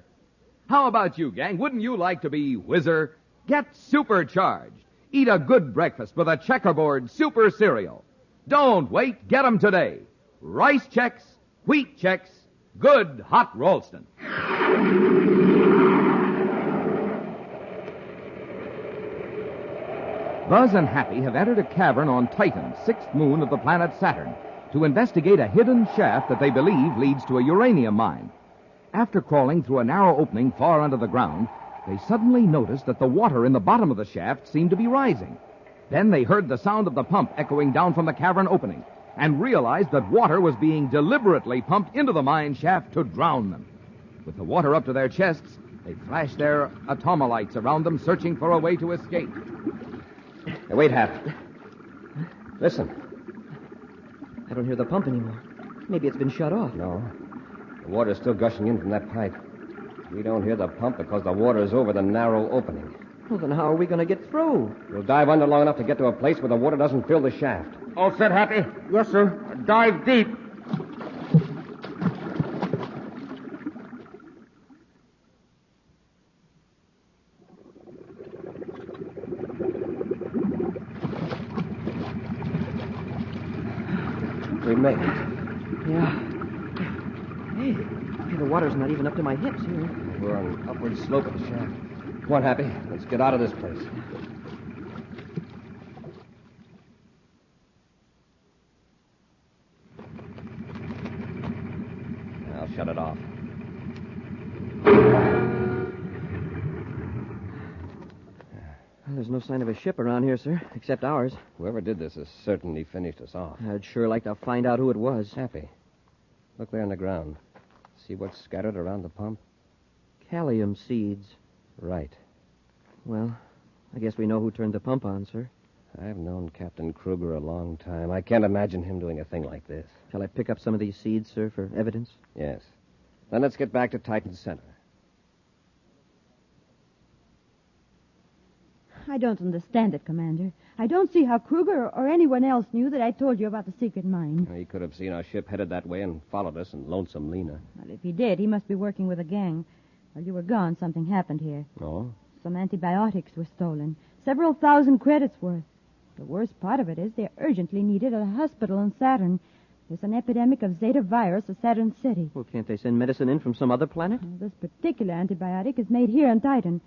How about you, gang? Wouldn't you like to be Whizzer? Get supercharged. Eat a good breakfast with a checkerboard super cereal. Don't wait. Get 'em today. Rice Chex, Wheat Chex, good hot Ralston. Buzz and Happy have entered a cavern on Titan, 6th moon of the planet Saturn, to investigate a hidden shaft that they believe leads to a uranium mine. After crawling through a narrow opening far under the ground, they suddenly noticed that the water in the bottom of the shaft seemed to be rising. Then they heard the sound of the pump echoing down from the cavern opening and realized that water was being deliberately pumped into the mine shaft to drown them. With the water up to their chests, they flashed their atomolites around them, searching for a way to escape. Hey, wait, Hap. Listen. I don't hear the pump anymore. Maybe it's been shut off. No. The water's still gushing in from that pipe. We don't hear the pump because the water is over the narrow opening. Well, then how are we going to get through? We'll dive under long enough to get to a place where the water doesn't fill the shaft. All set, Happy? Yes, sir. Dive deep. We made it. Yeah. Hey, the water's not even up to my hips here. We're on an upward slope of the shaft. Come on, Happy. Let's get out of this place. I'll shut it off. Well, there's no sign of a ship around here, sir, except ours. Whoever did this has certainly finished us off. I'd sure like to find out who it was. Happy. Look there on the ground. See what's scattered around the pump? Callium seeds. Right. Well, I guess we know who turned the pump on, sir. I've known Captain Kruger a long time. I can't imagine him doing a thing like this. Shall I pick up some of these seeds, sir, for evidence? Yes. Then let's get back to Titan Center. I don't understand it, Commander. I don't see how Kruger or anyone else knew that I told you about the secret mine. He could have seen our ship headed that way and followed us in Lonesome Lena. Well, if he did, he must be working with a gang. While you were gone, something happened here. Oh? Some antibiotics were stolen. Several thousand credits worth. The worst part of it is they're urgently needed at a hospital on Saturn. There's an epidemic of Zeta virus at Saturn City. Well, can't they send medicine in from some other planet? Well, this particular antibiotic is made here on Titan.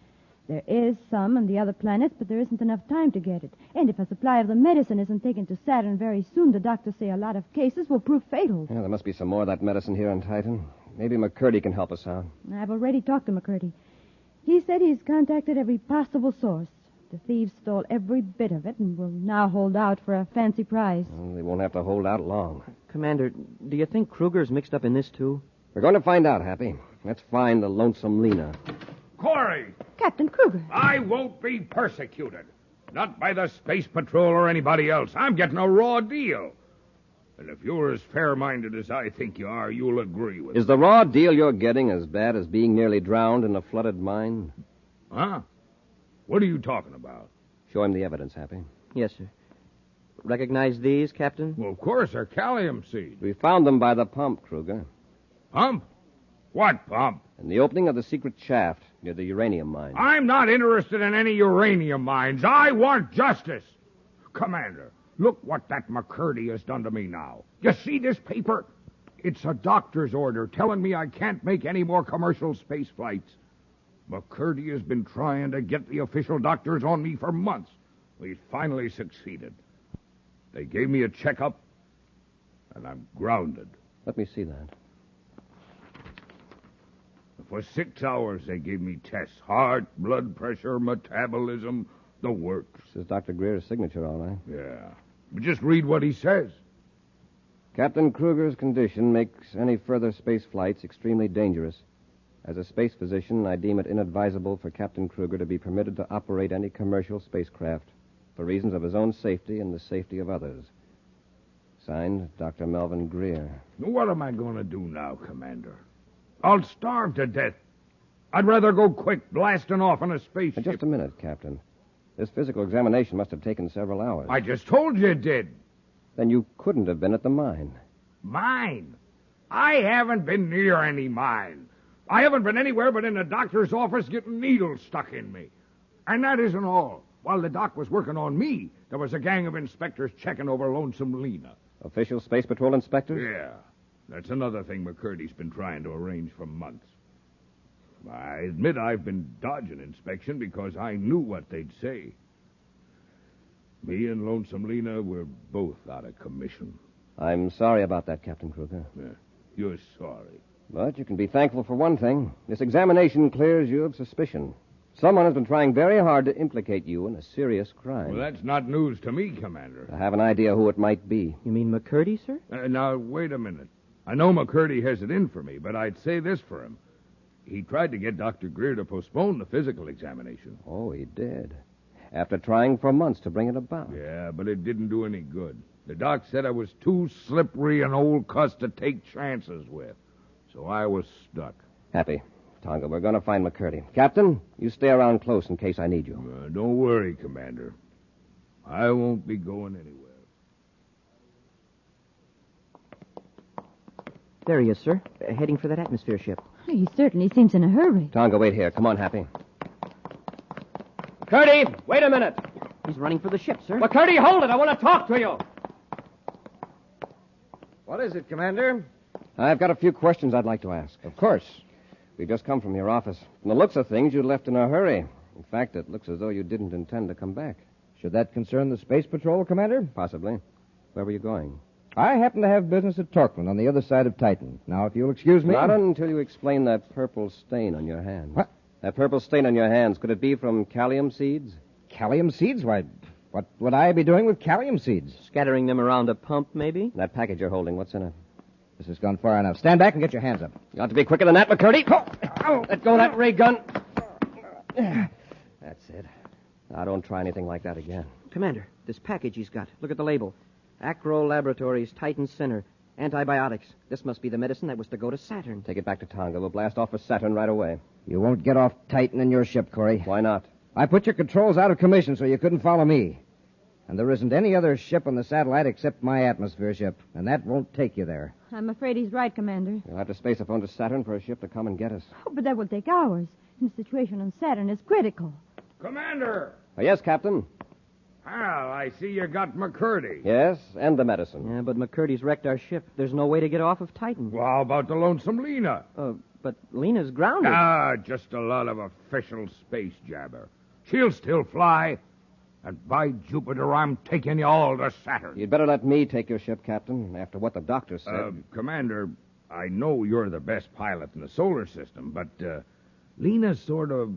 There is some on the other planets, but there isn't enough time to get it. And if a supply of the medicine isn't taken to Saturn very soon, the doctors say a lot of cases will prove fatal. Yeah, there must be some more of that medicine here on Titan. Maybe McCurdy can help us out. I've already talked to McCurdy. He said he's contacted every possible source. The thieves stole every bit of it and will now hold out for a fancy prize. Well, they won't have to hold out long. Commander, do you think Kruger's mixed up in this, too? We're going to find out, Happy. Let's find the Lonesome Lena. Corry! Captain Kruger. I won't be persecuted. Not by the Space Patrol or anybody else. I'm getting a raw deal. And if you're as fair-minded as I think you are, you'll agree with me. Is the raw deal you're getting as bad as being nearly drowned in a flooded mine? Huh? What are you talking about? Show him the evidence, Happy. Yes, sir. Recognize these, Captain? Well, of course, they're callium seeds. We found them by the pump, Kruger. Pump? What pump? In the opening of the secret shaft near the uranium mine. I'm not interested in any uranium mines. I want justice. Commander, look what that McCurdy has done to me now. You see this paper? It's a doctor's order telling me I can't make any more commercial space flights. McCurdy has been trying to get the official doctors on me for months. We finally succeeded. They gave me a checkup, and I'm grounded. Let me see that. For 6 hours, they gave me tests. Heart, blood pressure, metabolism, the works. This is Dr. Greer's signature, all right. Yeah. But just read what he says. Captain Kruger's condition makes any further space flights extremely dangerous. As a space physician, I deem it inadvisable for Captain Kruger to be permitted to operate any commercial spacecraft for reasons of his own safety and the safety of others. Signed, Dr. Melvin Greer. What am I going to do now, Commander? I'll starve to death. I'd rather go quick blasting off on a spaceship. Just a minute, Captain. This physical examination must have taken several hours. I just told you it did. Then you couldn't have been at the mine. Mine? I haven't been near any mine. I haven't been anywhere but in a doctor's office getting needles stuck in me. And that isn't all. While the doc was working on me, there was a gang of inspectors checking over Lonesome Lena. Official Space Patrol inspectors? Yeah. That's another thing McCurdy's been trying to arrange for months. I admit I've been dodging inspection because I knew what they'd say. Me and Lonesome Lena were both out of commission. I'm sorry about that, Captain Kruger. Yeah, you're sorry. But you can be thankful for one thing. This examination clears you of suspicion. Someone has been trying very hard to implicate you in a serious crime. Well, that's not news to me, Commander. I have an idea who it might be. You mean McCurdy, sir? Now, wait a minute. I know McCurdy has it in for me, but I'd say this for him. He tried to get Dr. Greer to postpone the physical examination. Oh, he did. After trying for months to bring it about. Yeah, but it didn't do any good. The doc said I was too slippery an old cuss to take chances with. So I was stuck. Happy. Tonga, we're going to find McCurdy. Captain, you stay around close in case I need you. Don't worry, Commander. I won't be going anywhere. There he is, sir. Heading for that atmosphere ship. He certainly seems in a hurry. Tonga, wait here. Come on, Happy. McCurdy, wait a minute. He's running for the ship, sir. McCurdy, hold it. I want to talk to you. What is it, Commander? I've got a few questions I'd like to ask. Of course. We just come from your office. From the looks of things, you left in a hurry. In fact, it looks as though you didn't intend to come back. Should that concern the Space Patrol, Commander? Possibly. Where were you going? I happen to have business at Torkland on the other side of Titan. Now, if you'll excuse me... Not until you explain that purple stain on your hands. What? That purple stain on your hands, could it be from calcium seeds? Calcium seeds? Why, what would I be doing with calcium seeds? Scattering them around a pump, maybe? That package you're holding, what's in it? This has gone far enough. Stand back and get your hands up. You ought to be quicker than that, McCurdy. Oh, let go of that ray gun. That's it. Now, don't try anything like that again. Commander, this package he's got. Look at the label. Acro Laboratories, Titan Center. Antibiotics. This must be the medicine that was to go to Saturn. Take it back to Tonga. We'll blast off for Saturn right away. You won't get off Titan in your ship, Corry. Why not? I put your controls out of commission so you couldn't follow me. And there isn't any other ship on the satellite except my atmosphere ship. And that won't take you there. I'm afraid he's right, Commander. You'll have to space a phone to Saturn for a ship to come and get us. Oh, but that will take hours. And the situation on Saturn is critical. Commander! Yes, Captain? Well, I see you got McCurdy. Yes, and the medicine. Yeah, but McCurdy's wrecked our ship. There's no way to get off of Titan. Well, how about the Lonesome Lena? But Lena's grounded. Just a lot of official space jabber. She'll still fly. And by Jupiter, I'm taking you all to Saturn. You'd better let me take your ship, Captain, after what the doctor said. Commander, I know you're the best pilot in the solar system, but Lena's sort of,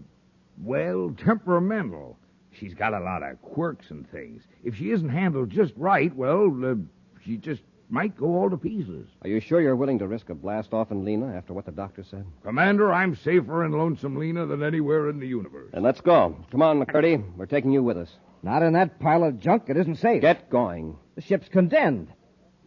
well, temperamental. She's got a lot of quirks and things. If she isn't handled just right, well, she just might go all to pieces. Are you sure you're willing to risk a blast-off in Lena after what the doctor said? Commander, I'm safer in Lonesome Lena than anywhere in the universe. Then let's go. Come on, McCurdy. We're taking you with us. Not in that pile of junk. It isn't safe. Get going. The ship's condemned.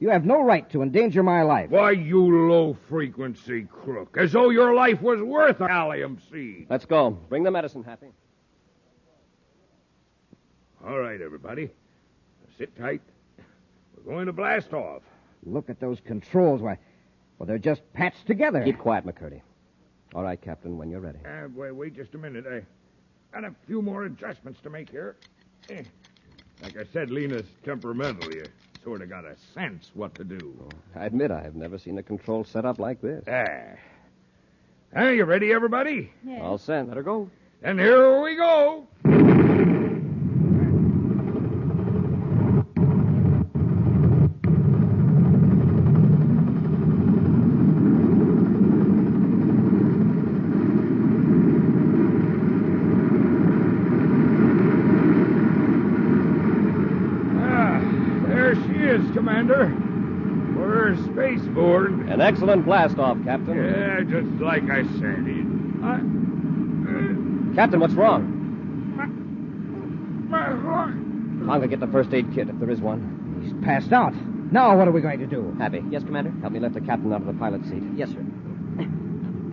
You have no right to endanger my life. Why, you low-frequency crook. As though your life was worth a calcium seed. Let's go. Bring the medicine, Happy. All right, everybody. Sit tight. We're going to blast off. Look at those controls. Why, well, they're just patched together. Keep quiet, McCurdy. All right, Captain, when you're ready. Wait just a minute. I got a few more adjustments to make here. Like I said, Lena's temperamental. You sort of got a sense what to do. I admit I've never seen a control set up like this. Are you ready, everybody? Yes. All set. Let her go. And here we go. Commander. We're spaceborne. An excellent blast-off, Captain. Yeah, just like I said. Captain, what's wrong? My heart. Tonga, get the first aid kit, if there is one. He's passed out. Now what are we going to do? Happy. Yes, Commander? Help me lift the captain out of the pilot's seat. Yes, sir.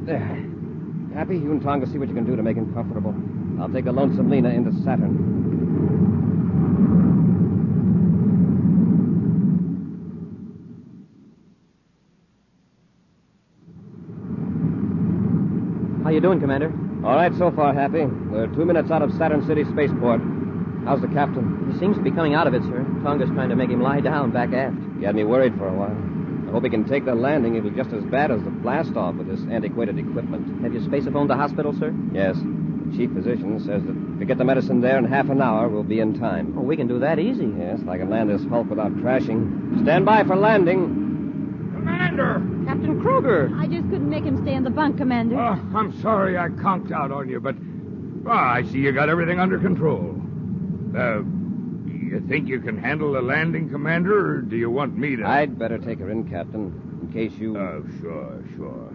There. Happy, you and Tonga see what you can do to make him comfortable. I'll take the lonesome Lena into Saturn. How you doing, Commander? All right so far, Happy. We're 2 minutes out of Saturn City Spaceport. How's the captain? He seems to be coming out of it, sir. Tonga's trying to make him lie down back aft. He had me worried for a while. I hope he can take the landing. It'll be just as bad as the blast-off with this antiquated equipment. Have you spaceophoned the hospital, sir? Yes. The chief physician says that if we get the medicine there in half an hour, we'll be in time. Oh, we can do that easy. Yes, I can land this Hulk without crashing. Stand by for landing. Commander! Captain Kruger! I just couldn't make him stay in the bunk, Commander. Oh, I'm sorry I conked out on you, but I see you got everything under control. You think you can handle the landing, Commander, or do you want me to... I'd better take her in, Captain, in case you... Oh, sure.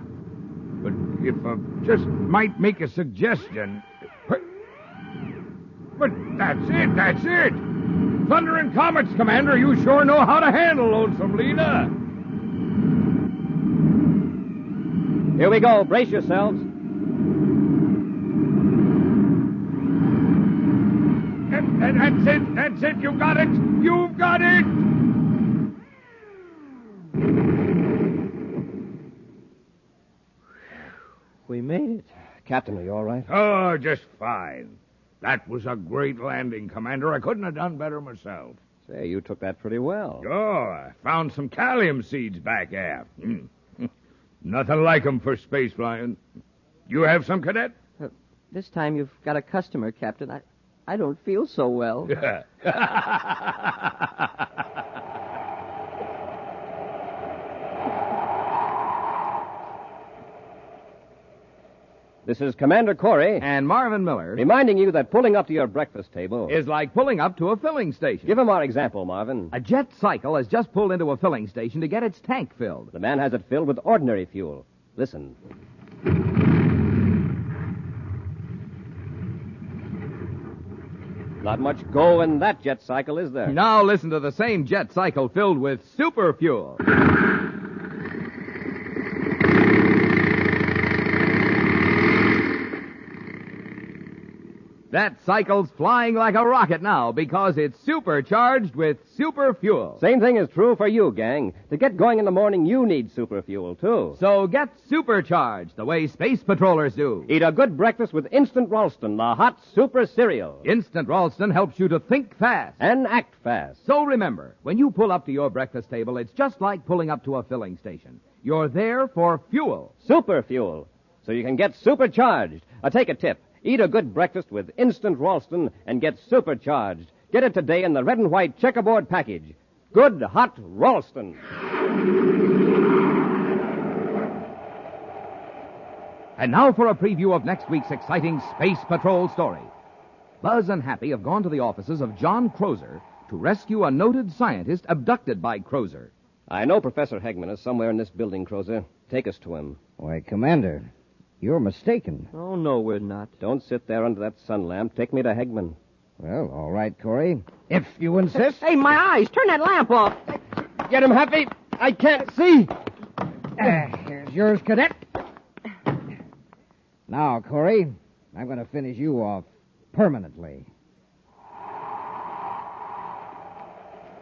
But if I just might make a suggestion... But that's it! Thunder and Comets, Commander, you sure know how to handle Lonesome Lena. Here we go. Brace yourselves. And that's it. You've got it. We made it. Captain, are you all right? Oh, just fine. That was a great landing, Commander. I couldn't have done better myself. Say, you took that pretty well. Oh, I found some calcium seeds back aft. Nothing like 'em for space flying. You have some, Cadet? This time you've got a customer, Captain. I don't feel so well. This is Commander Corry. And Marvin Miller. Reminding you that pulling up to your breakfast table is like pulling up to a filling station. Give him our example, Marvin. A jet cycle has just pulled into a filling station to get its tank filled. The man has it filled with ordinary fuel. Listen. Not much go in that jet cycle, is there? Now listen to the same jet cycle filled with super fuel. That cycle's flying like a rocket now because it's supercharged with super fuel. Same thing is true for you, gang. To get going in the morning, you need super fuel, too. So get supercharged the way space patrollers do. Eat a good breakfast with Instant Ralston, the hot super cereal. Instant Ralston helps you to think fast. And act fast. So remember, when you pull up to your breakfast table, it's just like pulling up to a filling station. You're there for fuel. Super fuel. So you can get supercharged. Take a tip. Eat a good breakfast with Instant Ralston and get supercharged. Get it today in the red and white checkerboard package. Good hot Ralston. And now for a preview of next week's exciting Space Patrol story. Buzz and Happy have gone to the offices of John Crozer to rescue a noted scientist abducted by Crozer. I know Professor Hegman is somewhere in this building, Crozer. Take us to him. Why, Commander, you're mistaken. Oh, no, we're not. Don't sit there under that sun lamp. Take me to Hegman. Well, all right, Corey. If you insist. Hey, my eyes! Turn that lamp off! Get him, Happy! I can't see! Here's yours, Cadet. Now, Corey, I'm going to finish you off permanently.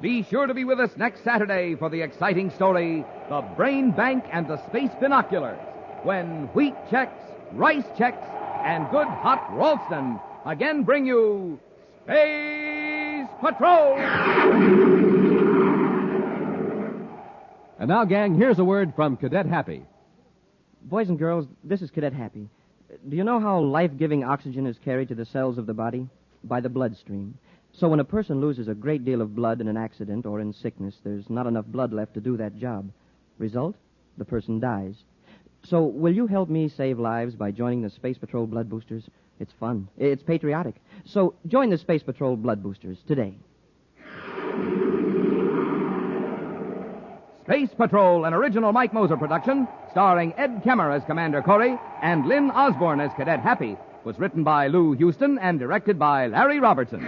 Be sure to be with us next Saturday for the exciting story, The Brain Bank and the Space Binoculars, when wheat checks, rice checks, and good hot Ralston again bring you Space Patrol! And now, gang, here's a word from Cadet Happy. Boys and girls, this is Cadet Happy. Do you know how life-giving oxygen is carried to the cells of the body? By the bloodstream. So when a person loses a great deal of blood in an accident or in sickness, there's not enough blood left to do that job. Result? The person dies. So will you help me save lives by joining the Space Patrol Blood Boosters? It's fun. It's patriotic. So join the Space Patrol Blood Boosters today. Space Patrol, an original Mike Moser production, starring Ed Kemmer as Commander Corry and Lyn Osborn as Cadet Happy, was written by Lou Houston and directed by Larry Robertson.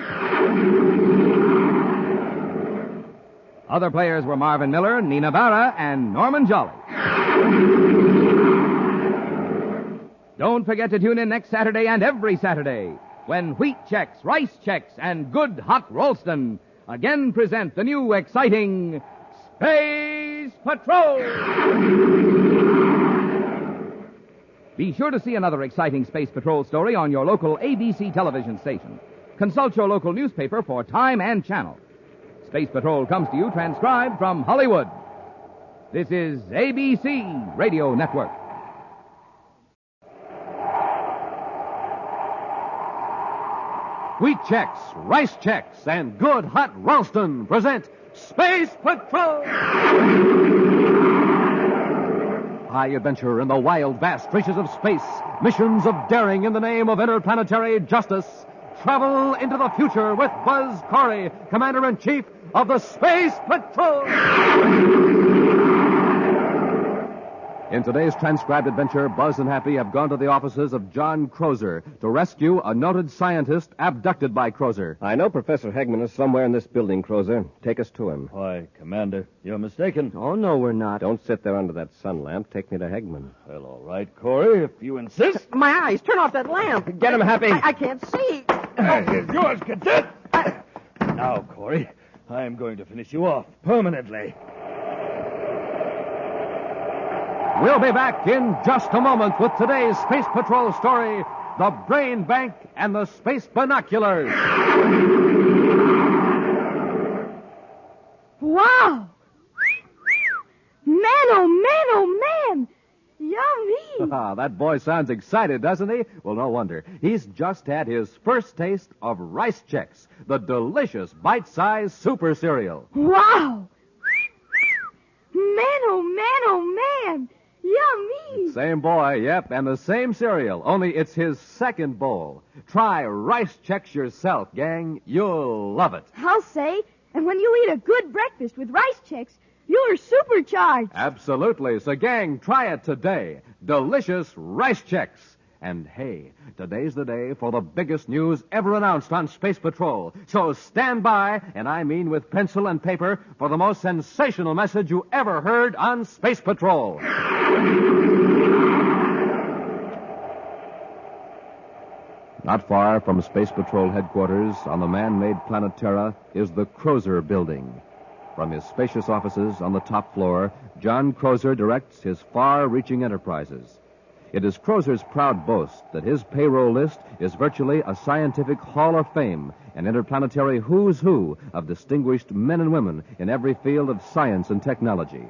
Other players were Marvin Miller, Nina Bara, and Norman Jolly. Don't forget to tune in next Saturday and every Saturday when Wheat Chex, Rice Chex, and Good Hot Ralston again present the new exciting Space Patrol! Be sure to see another exciting Space Patrol story on your local ABC television station. Consult your local newspaper for time and channel. Space Patrol comes to you transcribed from Hollywood. This is ABC Radio Network. Wheat Chex, Rice Chex, and Good Hot Ralston present Space Patrol! High adventure in the wild, vast reaches of space. Missions of daring in the name of interplanetary justice. Travel into the future with Buzz Corry, Commander-in-Chief of the Space Patrol! In today's transcribed adventure, Buzz and Happy have gone to the offices of John Crozer to rescue a noted scientist abducted by Crozer. I know Professor Hegman is somewhere in this building, Crozer. Take us to him. Why, Commander, you're mistaken. Oh, no, we're not. Don't sit there under that sun lamp. Take me to Hegman. Well, all right, Corry, if you insist. My eyes, turn off that lamp. Get him, Happy. I can't see. Here's yours, Cadet. Now, Corry, I am going to finish you off permanently. We'll be back in just a moment with today's Space Patrol story, The Brain Bank and the Space Binoculars. Wow! Man, oh, man, oh, man! Yummy! That boy sounds excited, doesn't he? Well, no wonder. He's just had his first taste of Rice Chex, the delicious bite-sized super cereal. Wow! Man, oh, man, oh, man! Yummy! Same boy, yep, and the same cereal, only it's his second bowl. Try Rice Chex yourself, gang. You'll love it. I'll say, and when you eat a good breakfast with Rice Chex, you're supercharged. Absolutely. So, gang, try it today. Delicious Rice Chex. And, hey, today's the day for the biggest news ever announced on Space Patrol. So stand by, and I mean with pencil and paper, for the most sensational message you ever heard on Space Patrol. Not far from Space Patrol headquarters on the man-made planet Terra is the Crozer Building. From his spacious offices on the top floor, John Crozer directs his far-reaching enterprises. It is Crozer's proud boast that his payroll list is virtually a scientific hall of fame, an interplanetary who's who of distinguished men and women in every field of science and technology.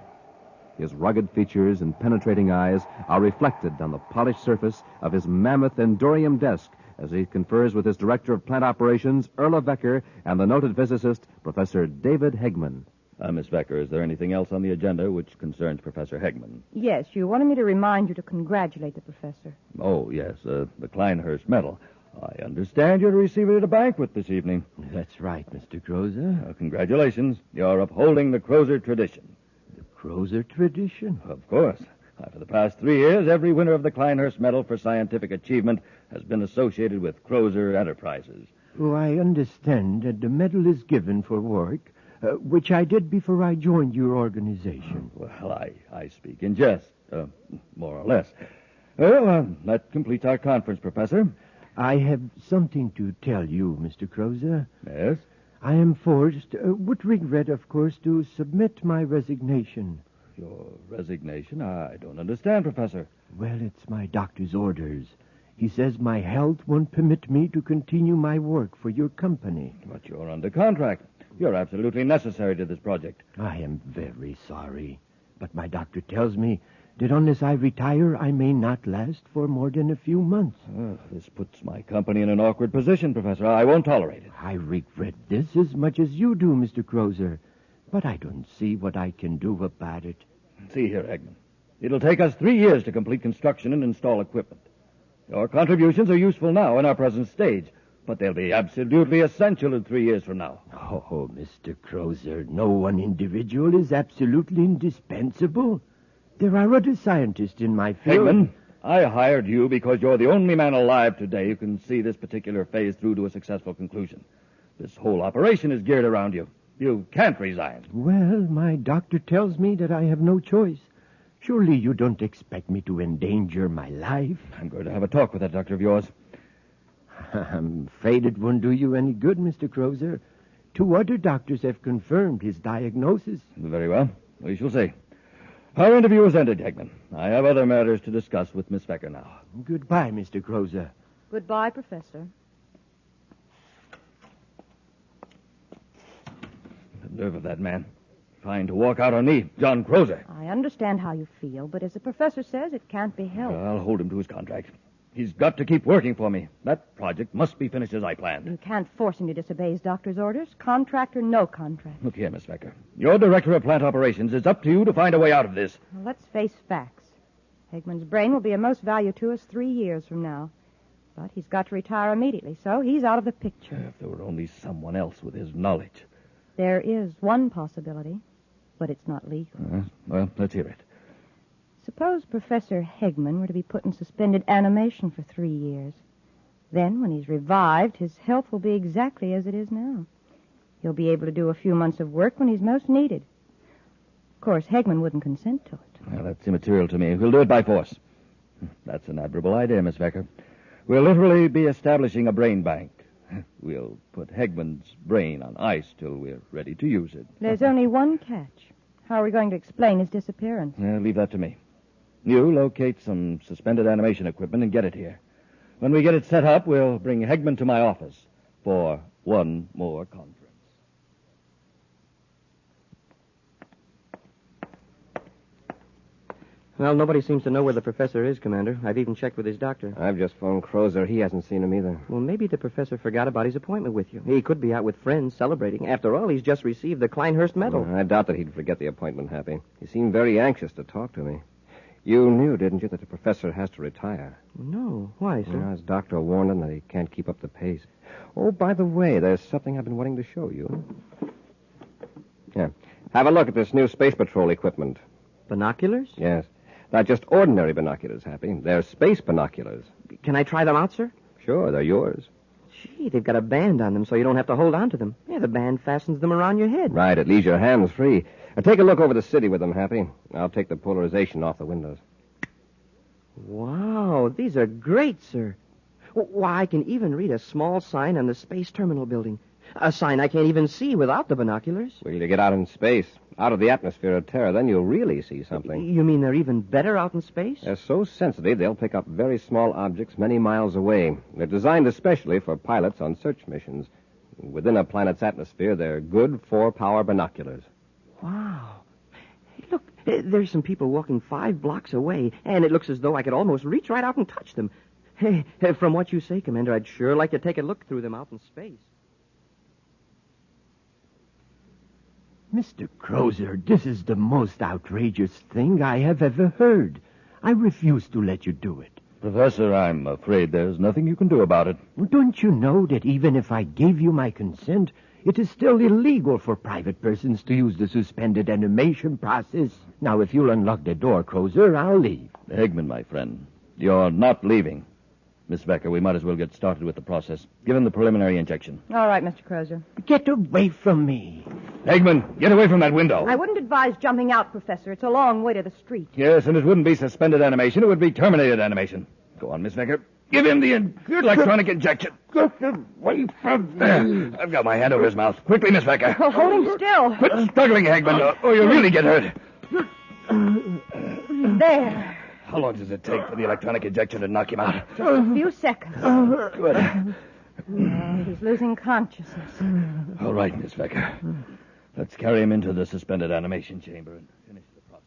His rugged features and penetrating eyes are reflected on the polished surface of his mammoth Endorium desk as he confers with his director of plant operations, Erla Becker, and the noted physicist, Professor David Hegman. Miss Becker, is there anything else on the agenda which concerns Professor Hegman? Yes, you wanted me to remind you to congratulate the professor. Oh, yes, the Kleinhurst Medal. I understand you're to receive it at a banquet this evening. That's right, Mr. Crozer. Congratulations. You're upholding the Crozer tradition. The Crozer tradition? Of course. For the past 3 years, every winner of the Kleinhurst Medal for Scientific Achievement has been associated with Crozer Enterprises. Oh, I understand that the medal is given for work, which I did before I joined your organization. Well, I speak in jest, more or less. Well, that completes our conference, Professor. I have something to tell you, Mr. Crozer. Yes? I am forced, with regret, of course, to submit my resignation. Your resignation? I don't understand, Professor. Well, it's my doctor's orders. He says my health won't permit me to continue my work for your company. But you're under contract. You're absolutely necessary to this project. I am very sorry. But my doctor tells me that unless I retire, I may not last for more than a few months. This puts my company in an awkward position, Professor. I won't tolerate it. I regret this as much as you do, Mr. Crozer. But I don't see what I can do about it. See here, Hegman. It'll take us 3 years to complete construction and install equipment. Your contributions are useful now in our present stage, But they'll be absolutely essential in 3 years from now. Oh, Mr. Crozer, no one individual is absolutely indispensable. There are other scientists in my field. Hegman, I hired you because you're the only man alive today who can see this particular phase through to a successful conclusion. This whole operation is geared around you. You can't resign. Well, my doctor tells me that I have no choice. Surely you don't expect me to endanger my life? I'm going to have a talk with that doctor of yours. I'm afraid it won't do you any good, Mr. Crozer. 2 other doctors have confirmed his diagnosis. Very well. We shall see. Our interview is ended, Hegman. I have other matters to discuss with Miss Becker now. Goodbye, Mr. Crozer. Goodbye, Professor. The nerve of that man. Trying to walk out on me, John Crozer. I understand how you feel, but as the professor says, it can't be helped. I'll hold him to his contract. He's got to keep working for me. That project must be finished as I planned. You can't force him to disobey his doctor's orders, contract or no contract. Look here, Miss Becker. You're director of plant operations. It's up to you to find a way out of this. Well, let's face facts. Hegman's brain will be of most value to us 3 years from now. But he's got to retire immediately, so he's out of the picture. If there were only someone else with his knowledge. There is one possibility, but it's not legal. Well, let's hear it. Suppose Professor Hegman were to be put in suspended animation for 3 years. Then, when he's revived, his health will be exactly as it is now. He'll be able to do a few months of work when he's most needed. Of course, Hegman wouldn't consent to it. Well, that's immaterial to me. We'll do it by force. That's an admirable idea, Miss Becker. We'll literally be establishing a brain bank. We'll put Hegman's brain on ice till we're ready to use it. There's only one catch. How are we going to explain his disappearance? Leave that to me. You locate some suspended animation equipment and get it here. When we get it set up, we'll bring Hegman to my office for one more conference. Well, nobody seems to know where the professor is, Commander. I've even checked with his doctor. I've just phoned Crozer. He hasn't seen him either. Well, maybe the professor forgot about his appointment with you. He could be out with friends celebrating. After all, he's just received the Kleinhurst Medal. I doubt that he'd forget the appointment, Happy. He seemed very anxious to talk to me. You knew, didn't you, that the professor has to retire? No. Why, sir? His doctor warned him that he can't keep up the pace. Oh, by the way, there's something I've been wanting to show you. Here. Have a look at this new Space Patrol equipment. Binoculars? Yes. Not just ordinary binoculars, Happy. They're space binoculars. Can I try them out, sir? Sure, they're yours. Gee, they've got a band on them so you don't have to hold on to them. Yeah, the band fastens them around your head. Right, it leaves your hands free. Now, take a look over the city with them, Happy. I'll take the polarization off the windows. Wow, these are great, sir. Why, I can even read a small sign on the space terminal building. A sign I can't even see without the binoculars. Wait till you get out in space, out of the atmosphere of Terra, then you'll really see something. You mean they're even better out in space? They're so sensitive, they'll pick up very small objects many miles away. They're designed especially for pilots on search missions. Within a planet's atmosphere, they're good 4-power binoculars. Wow. Hey, look, there's some people walking 5 blocks away, and it looks as though I could almost reach right out and touch them. Hey, from what you say, Commander, I'd sure like to take a look through them out in space. Mr. Crozer, this is the most outrageous thing I have ever heard. I refuse to let you do it. Professor, I'm afraid there's nothing you can do about it. Don't you know that even if I gave you my consent, it is still illegal for private persons to use the suspended animation process? Now, if you'll unlock the door, Crozer, I'll leave. Hegman, my friend, you're not leaving. Miss Becker, we might as well get started with the process. Give him the preliminary injection. All right, Mr. Crozer. Get away from me. Hegman, get away from that window. I wouldn't advise jumping out, Professor. It's a long way to the street. Yes, and it wouldn't be suspended animation. It would be terminated animation. Go on, Miss Becker. Give him the electronic injection. Get away from me. There. I've got my hand over his mouth. Quickly, Miss Becker. Oh, hold him still. Quit struggling, Hegman, or you'll really get hurt. There. How long does it take for the electronic injection to knock him out? Just a few seconds. Good. He's losing consciousness. All right, Miss Becker. Let's carry him into the suspended animation chamber and finish the process.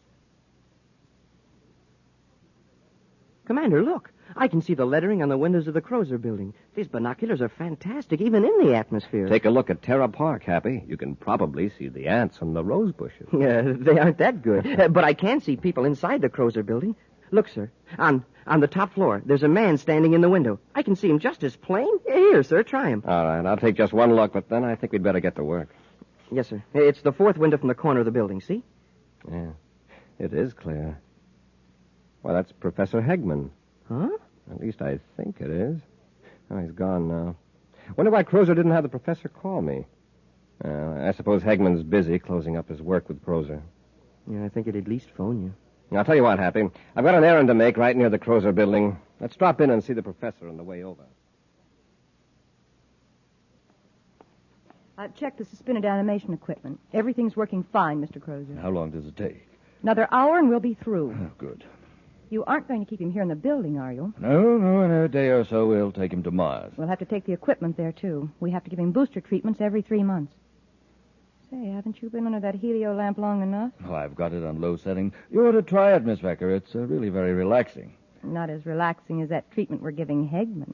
Commander, look. I can see the lettering on the windows of the Crozer building. These binoculars are fantastic, even in the atmosphere. Take a look at Terra Park, Happy. You can probably see the ants on the rose bushes. Yeah, they aren't that good. But I can see people inside the Crozer building. Look, sir. On the top floor, there's a man standing in the window. I can see him just as plain. Here, sir, try him. All right, I'll take just one look, but then I think we'd better get to work. Yes, sir. It's the fourth window from the corner of the building, see? Yeah, it is clear. Well, that's Professor Hegman. Huh? At least I think it is. Oh, he's gone now. Wonder why Crozer didn't have the professor call me. I suppose Hegman's busy closing up his work with Crozer. Yeah, I think he'd at least phone you. I'll tell you what, Happy. I've got an errand to make right near the Crozer building. Let's drop in and see the professor on the way over. I've checked the suspended animation equipment. Everything's working fine, Mr. Crozer. How long does it take? Another hour and we'll be through. Oh, good. You aren't going to keep him here in the building, are you? No, in a day or so we'll take him to Mars. We'll have to take the equipment there, too. We have to give him booster treatments every 3 months. Say, haven't you been under that helio lamp long enough? Oh, I've got it on low setting. You ought to try it, Miss Becker. It's really very relaxing. Not as relaxing as that treatment we're giving Hegman.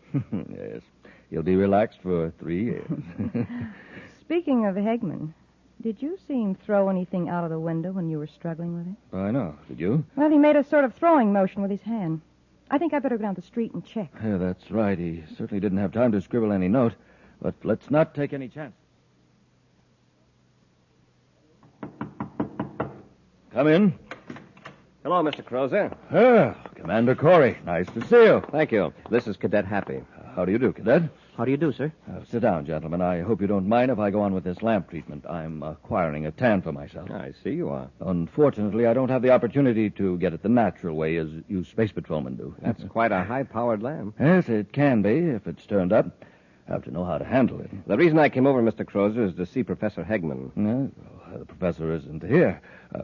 Yes. He'll be relaxed for 3 years. Speaking of Hegman, did you see him throw anything out of the window when you were struggling with him? I know. Did you? Well, he made a sort of throwing motion with his hand. I think I better go down the street and check. Yeah, that's right. He certainly didn't have time to scribble any note. But let's not take any chances. Come in. Hello, Mr. Crozer. Commander Corry. Nice to see you. Thank you. This is Cadet Happy. How do you do, Cadet? How do you do, sir? Sit down, gentlemen. I hope you don't mind if I go on with this lamp treatment. I'm acquiring a tan for myself. I see you are. Unfortunately, I don't have the opportunity to get it the natural way as you space patrolmen do. That's quite a high-powered lamp. Yes, it can be if it's turned up. Have to know how to handle it. The reason I came over, Mr. Crozer, is to see Professor Hegman. No, the professor isn't here.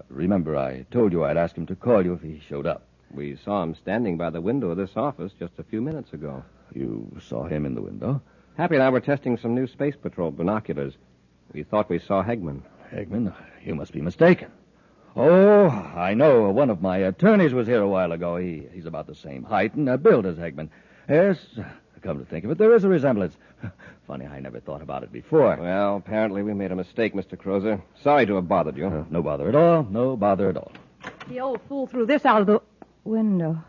Remember, I told you I'd ask him to call you if he showed up. We saw him standing by the window of this office just a few minutes ago. You saw him in the window? Happy and I were testing some new Space Patrol binoculars. We thought we saw Hegman. Hegman? You must be mistaken. Oh, I know. One of my attorneys was here a while ago. He's about the same height and build as Hegman. Yes, come to think of it, there is a resemblance. Funny, I never thought about it before. Well, apparently we made a mistake, Mr. Crozer. Sorry to have bothered you. No bother at all. No bother at all. The old fool threw this out of the window.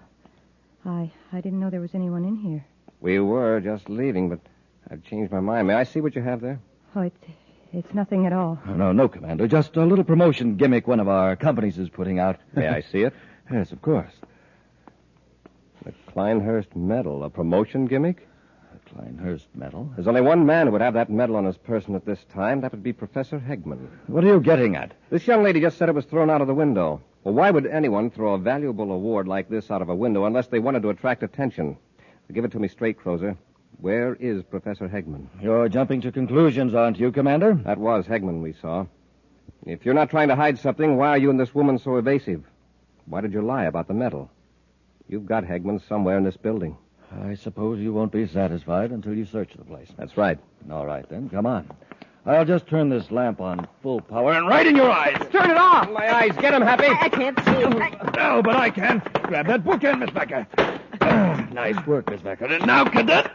I didn't know there was anyone in here. We were just leaving, but I've changed my mind. May I see what you have there? Oh, it's nothing at all. No, Commander. Just a little promotion gimmick one of our companies is putting out. May I see it? Yes, of course. The Kleinhurst medal, a promotion gimmick? A Kleinhurst medal? There's only one man who would have that medal on his person at this time. That would be Professor Hegman. What are you getting at? This young lady just said it was thrown out of the window. Well, why would anyone throw a valuable award like this out of a window unless they wanted to attract attention? Give it to me straight, Crozer. Where is Professor Hegman? You're jumping to conclusions, aren't you, Commander? That was Hegman we saw. If you're not trying to hide something, why are you and this woman so evasive? Why did you lie about the medal? You've got Hegman somewhere in this building. I suppose you won't be satisfied until you search the place. That's right. All right, then. Come on. I'll just turn this lamp on full power and right in your eyes. Turn it off. My eyes. Get him, Happy. I can't see. No, but I can. Grab that bookend, Miss Becker. Nice work, Miss Becker. And now, Cadet.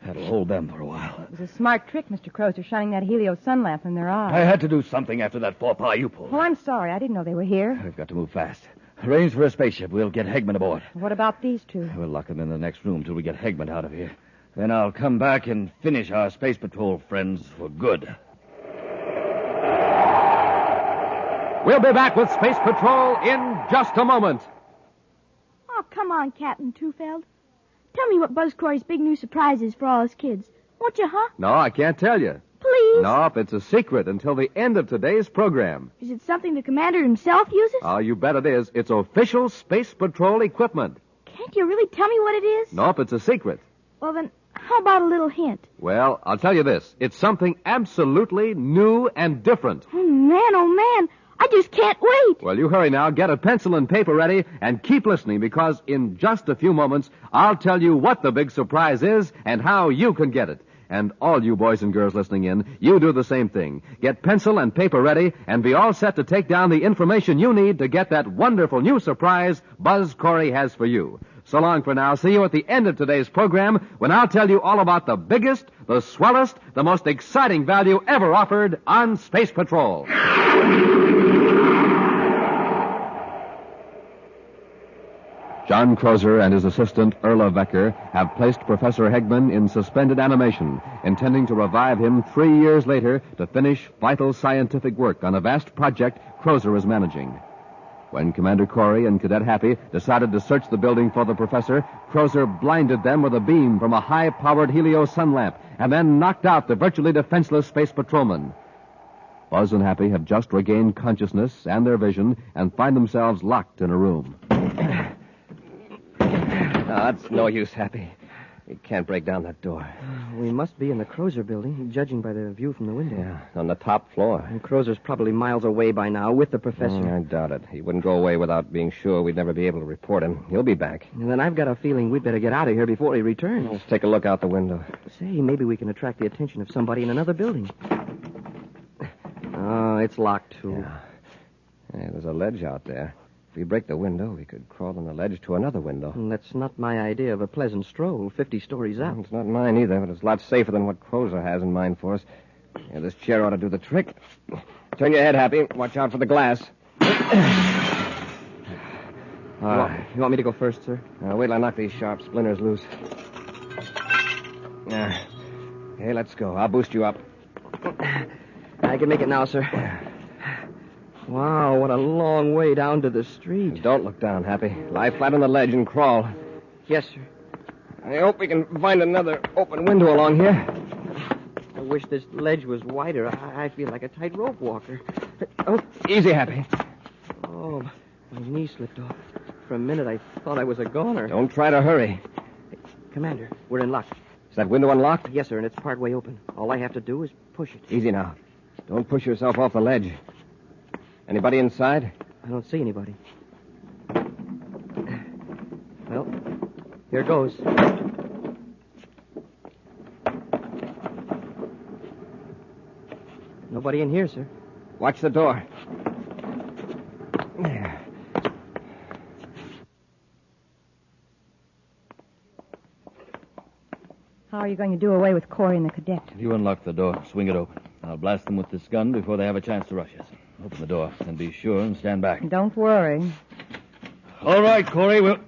That'll hold them for a while. It was a smart trick, Mr. Crozer, shining that helio sun lamp in their eyes. I had to do something after that faux pas you pulled. Oh, I'm sorry. I didn't know they were here. We've got to move fast. Arrange for a spaceship. We'll get Hegman aboard. What about these two? We'll lock them in the next room till we get Hegman out of here. Then I'll come back and finish our Space Patrol friends for good. We'll be back with Space Patrol in just a moment. Oh, come on, Captain Tufeld. Tell me what Buzz Corry's big new surprise is for all his kids. Won't you, huh? No, I can't tell you. Please? Nope, it's a secret until the end of today's program. Is it something the commander himself uses? Oh, you bet it is. It's official Space Patrol equipment. Can't you really tell me what it is? Nope, it's a secret. Well, then, how about a little hint? Well, I'll tell you this. It's something absolutely new and different. Oh, man, I just can't wait. Well, you hurry now, get a pencil and paper ready, and keep listening, because in just a few moments, I'll tell you what the big surprise is and how you can get it. And all you boys and girls listening in, you do the same thing. Get pencil and paper ready and be all set to take down the information you need to get that wonderful new surprise Buzz Corry has for you. So long for now. See you at the end of today's program when I'll tell you all about the biggest, the swellest, the most exciting value ever offered on Space Patrol. John Crozer and his assistant, Erla Vecker, have placed Professor Hegman in suspended animation, intending to revive him 3 years later to finish vital scientific work on a vast project Crozer is managing. When Commander Corry and Cadet Happy decided to search the building for the professor, Crozer blinded them with a beam from a high-powered helio sun lamp and then knocked out the virtually defenseless space patrolman. Buzz and Happy have just regained consciousness and their vision and find themselves locked in a room. It's no use, Happy. We can't break down that door. We must be in the Crozer building, judging by the view from the window. Yeah, on the top floor. And Crozer's probably miles away by now with the professor. I doubt it. He wouldn't go away without being sure we'd never be able to report him. He'll be back. And then I've got a feeling we'd better get out of here before he returns. Let's take a look out the window. Say, maybe we can attract the attention of somebody in another building. Oh, it's locked, too. Yeah, there's a ledge out there. If we break the window, we could crawl on the ledge to another window. And that's not my idea of a pleasant stroll, 50 stories up. It's not mine either, but it's a lot safer than what Crozer has in mind for us. Yeah, this chair ought to do the trick. Turn your head, Happy. Watch out for the glass. You want me to go first, sir? Wait till I knock these sharp splinters loose. Okay, let's go. I'll boost you up. I can make it now, sir. Wow, what a long way down to the street. Don't look down, Happy. Lie flat on the ledge and crawl. Yes, sir. I hope we can find another open window along here. I wish this ledge was wider. I feel like a tightrope walker. Oh, easy, Happy. Oh, my knee slipped off. For a minute, I thought I was a goner. Don't try to hurry. Hey, Commander, we're in luck. Is that window unlocked? Yes, sir, and it's partway open. All I have to do is push it. Easy now. Don't push yourself off the ledge. Anybody inside? I don't see anybody. Well, here goes. Nobody in here, sir. Watch the door. How are you going to do away with Corry and the cadet? You unlock the door. Swing it open. I'll blast them with this gun before they have a chance to rush us. Open the door, and be sure and stand back. Don't worry. All right, Corry, we'll...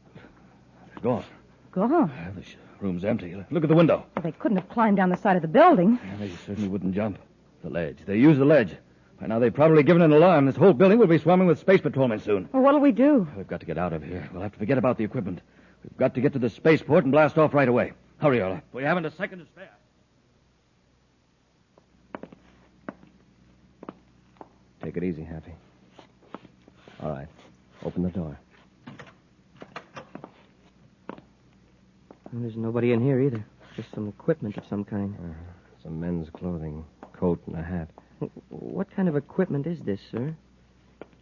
They're gone. Gone? The room's empty. Look at the window. Well, they couldn't have climbed down the side of the building. They certainly wouldn't jump. The ledge. They used the ledge. By now, they've probably given an alarm. This whole building will be swarming with space patrolmen soon. Well, what'll we do? We've got to get out of here. We'll have to forget about the equipment. We've got to get to the spaceport and blast off right away. Hurry, Erla. We haven't a second to spare. Take it easy, Happy. All right. Open the door. Well, there's nobody in here either. Just some equipment of some kind. Some men's clothing, coat and a hat. What kind of equipment is this, sir?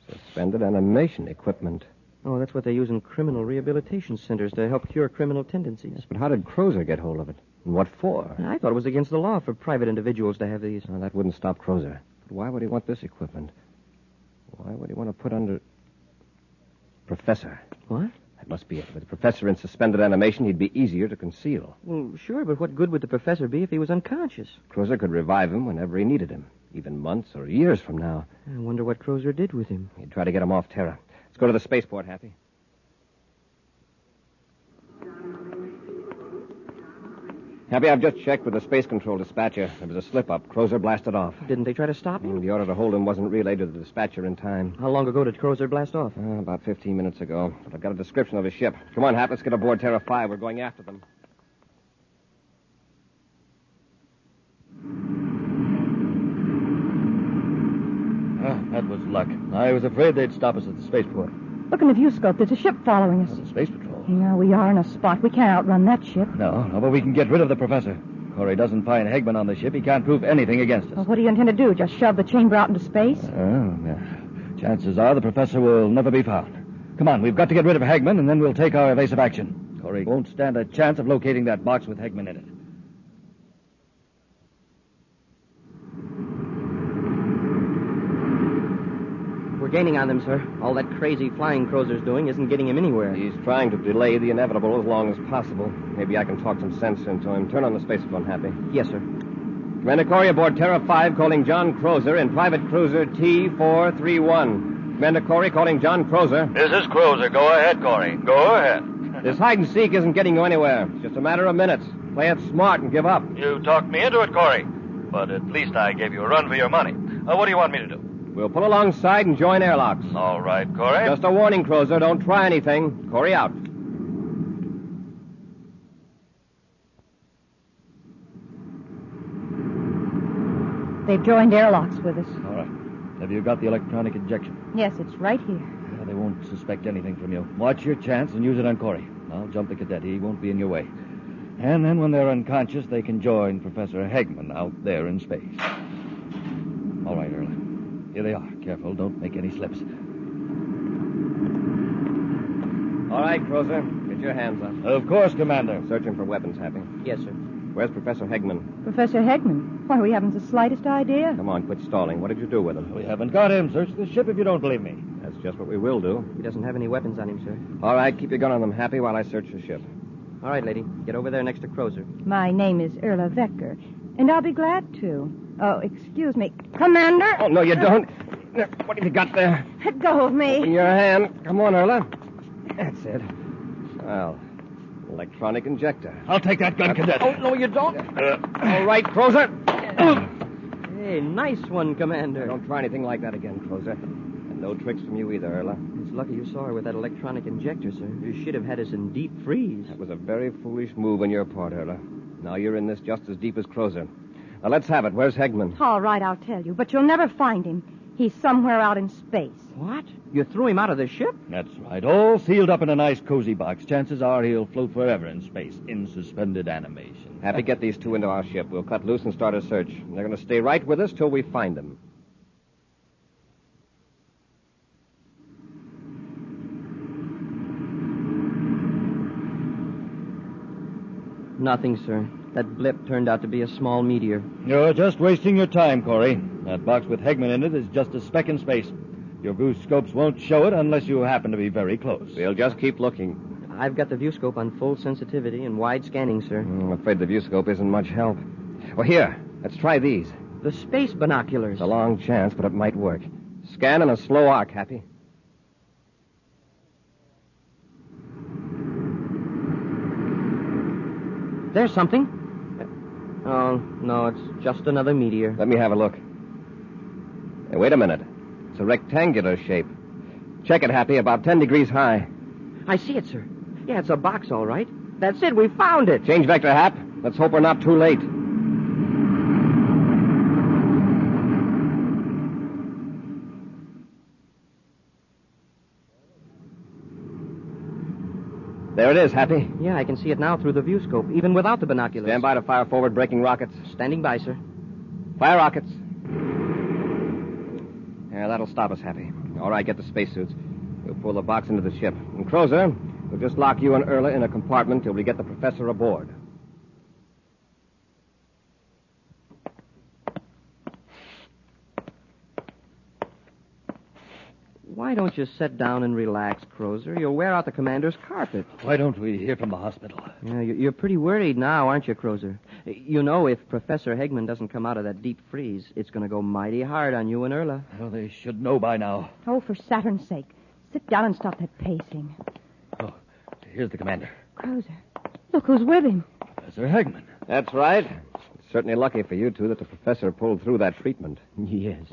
Suspended animation equipment. Oh, that's what they use in criminal rehabilitation centers to help cure criminal tendencies. Yes, but how did Crozer get hold of it? And what for? I thought it was against the law for private individuals to have these. That wouldn't stop Crozer. But why would he want this equipment? Why would he want to put under... Professor. What? That must be it. With the professor in suspended animation, he'd be easier to conceal. Well, sure, but what good would the professor be if he was unconscious? Crozer could revive him whenever he needed him, even months or years from now. I wonder what Crozer did with him. He'd try to get him off Terra. Let's go to the spaceport, Happy. Happy, I've just checked with the space control dispatcher. There was a slip-up. Crozer blasted off. Didn't they try to stop him? The order to hold him wasn't relayed to the dispatcher in time. How long ago did Crozer blast off? About 15 minutes ago. But I've got a description of his ship. Come on, Hap, let's get aboard Terra V. We're going after them. That was luck. I was afraid they'd stop us at the spaceport. Look in the viewscope. There's a ship following us. The space patrol. Yeah, we are in a spot. We can't outrun that ship. No, but we can get rid of the professor. Corry doesn't find Hegman on the ship. He can't prove anything against us. Well, what do you intend to do? Just shove the chamber out into space? Chances are the professor will never be found. Come on, we've got to get rid of Hegman, and then we'll take our evasive action. Corry won't stand a chance of locating that box with Hegman in it. We're gaining on them, sir. All that crazy flying Crozer's doing isn't getting him anywhere. He's trying to delay the inevitable as long as possible. Maybe I can talk some sense into him. Turn on the spacephone, Happy. Yes, sir. Commander Corry aboard Terra V, calling John Crozer in private cruiser T431. Commander Corry calling John Crozer. This is Crozer. Go ahead, Corry. Go ahead. This hide-and-seek isn't getting you anywhere. It's just a matter of minutes. Play it smart and give up. You talked me into it, Corry. But at least I gave you a run for your money. What do you want me to do? We'll pull alongside and join airlocks. All right, Corry. Just a warning, Crozer. Don't try anything. Corry out. They've joined airlocks with us. All right. Have you got the electronic injection? Yes, it's right here. Yeah, they won't suspect anything from you. Watch your chance and use it on Corry. I'll jump the cadet. He won't be in your way. And then when they're unconscious, they can join Professor Hegman out there in space. All right, Earl. Here they are. Careful, don't make any slips. All right, Crozer. Get your hands up. Of course, Commander. Searching for weapons, Happy. Yes, sir. Where's Professor Hegman? Professor Hegman? Why, we haven't the slightest idea. Come on, quit stalling. What did you do with him? We haven't got him. Search the ship if you don't believe me. That's just what we will do. He doesn't have any weapons on him, sir. All right, keep your gun on them, Happy, while I search the ship. All right, lady. Get over there next to Crozer. My name is Erla Vecker, and I'll be glad to. Oh, excuse me. Commander? Oh, no, you don't. What have you got there? Let go of me. Open your hand. Come on, Erla. That's it. Well, electronic injector. I'll take that gun, Cadet. Oh, no, you don't. All right, Crozer. Hey, nice one, Commander. Don't try anything like that again, Crozer. And no tricks from you either, Erla. It's lucky you saw her with that electronic injector, sir. You should have had us in deep freeze. That was a very foolish move on your part, Erla. Now you're in this just as deep as Crozer. Now let's have it. Where's Hegman? All right, I'll tell you, but you'll never find him. He's somewhere out in space. What? You threw him out of the ship? That's right. All sealed up in a nice cozy box. Chances are he'll float forever in space in suspended animation. Happy, get these two into our ship. We'll cut loose and start a search. They're going to stay right with us till we find them. Nothing, sir. That blip turned out to be a small meteor. You're just wasting your time, Corry. That box with Hegman in it is just a speck in space. Your view scopes won't show it unless you happen to be very close. We'll just keep looking. I've got the view scope on full sensitivity and wide scanning, sir. I'm afraid the view scope isn't much help. Well, here, let's try these. The space binoculars. It's a long chance, but it might work. Scan in a slow arc, Happy. There's something. Oh, no, it's just another meteor. Let me have a look. Hey, wait a minute. It's a rectangular shape. Check it, Happy, about 10 degrees high. I see it, sir. Yeah, it's a box, all right. That's it. We found it. Change vector, Hap. Let's hope we're not too late. There it is, Happy. Yeah, I can see it now through the view scope, even without the binoculars. Stand by to fire forward braking rockets. Standing by, sir. Fire rockets. Yeah, that'll stop us, Happy. All right, get the spacesuits. We'll pull the box into the ship. And Crozer, we'll just lock you and Erla in a compartment till we get the professor aboard. Why don't you sit down and relax, Crozer? You'll wear out the commander's carpet. Why don't we hear from the hospital? Yeah, you're pretty worried now, aren't you, Crozer? You know, if Professor Hegman doesn't come out of that deep freeze, it's going to go mighty hard on you and Erla. Well, they should know by now. Oh, for Saturn's sake. Sit down and stop that pacing. Oh, here's the commander. Crozer, look who's with him. Professor Hegman. That's right. It's certainly lucky for you two that the professor pulled through that treatment. Yes.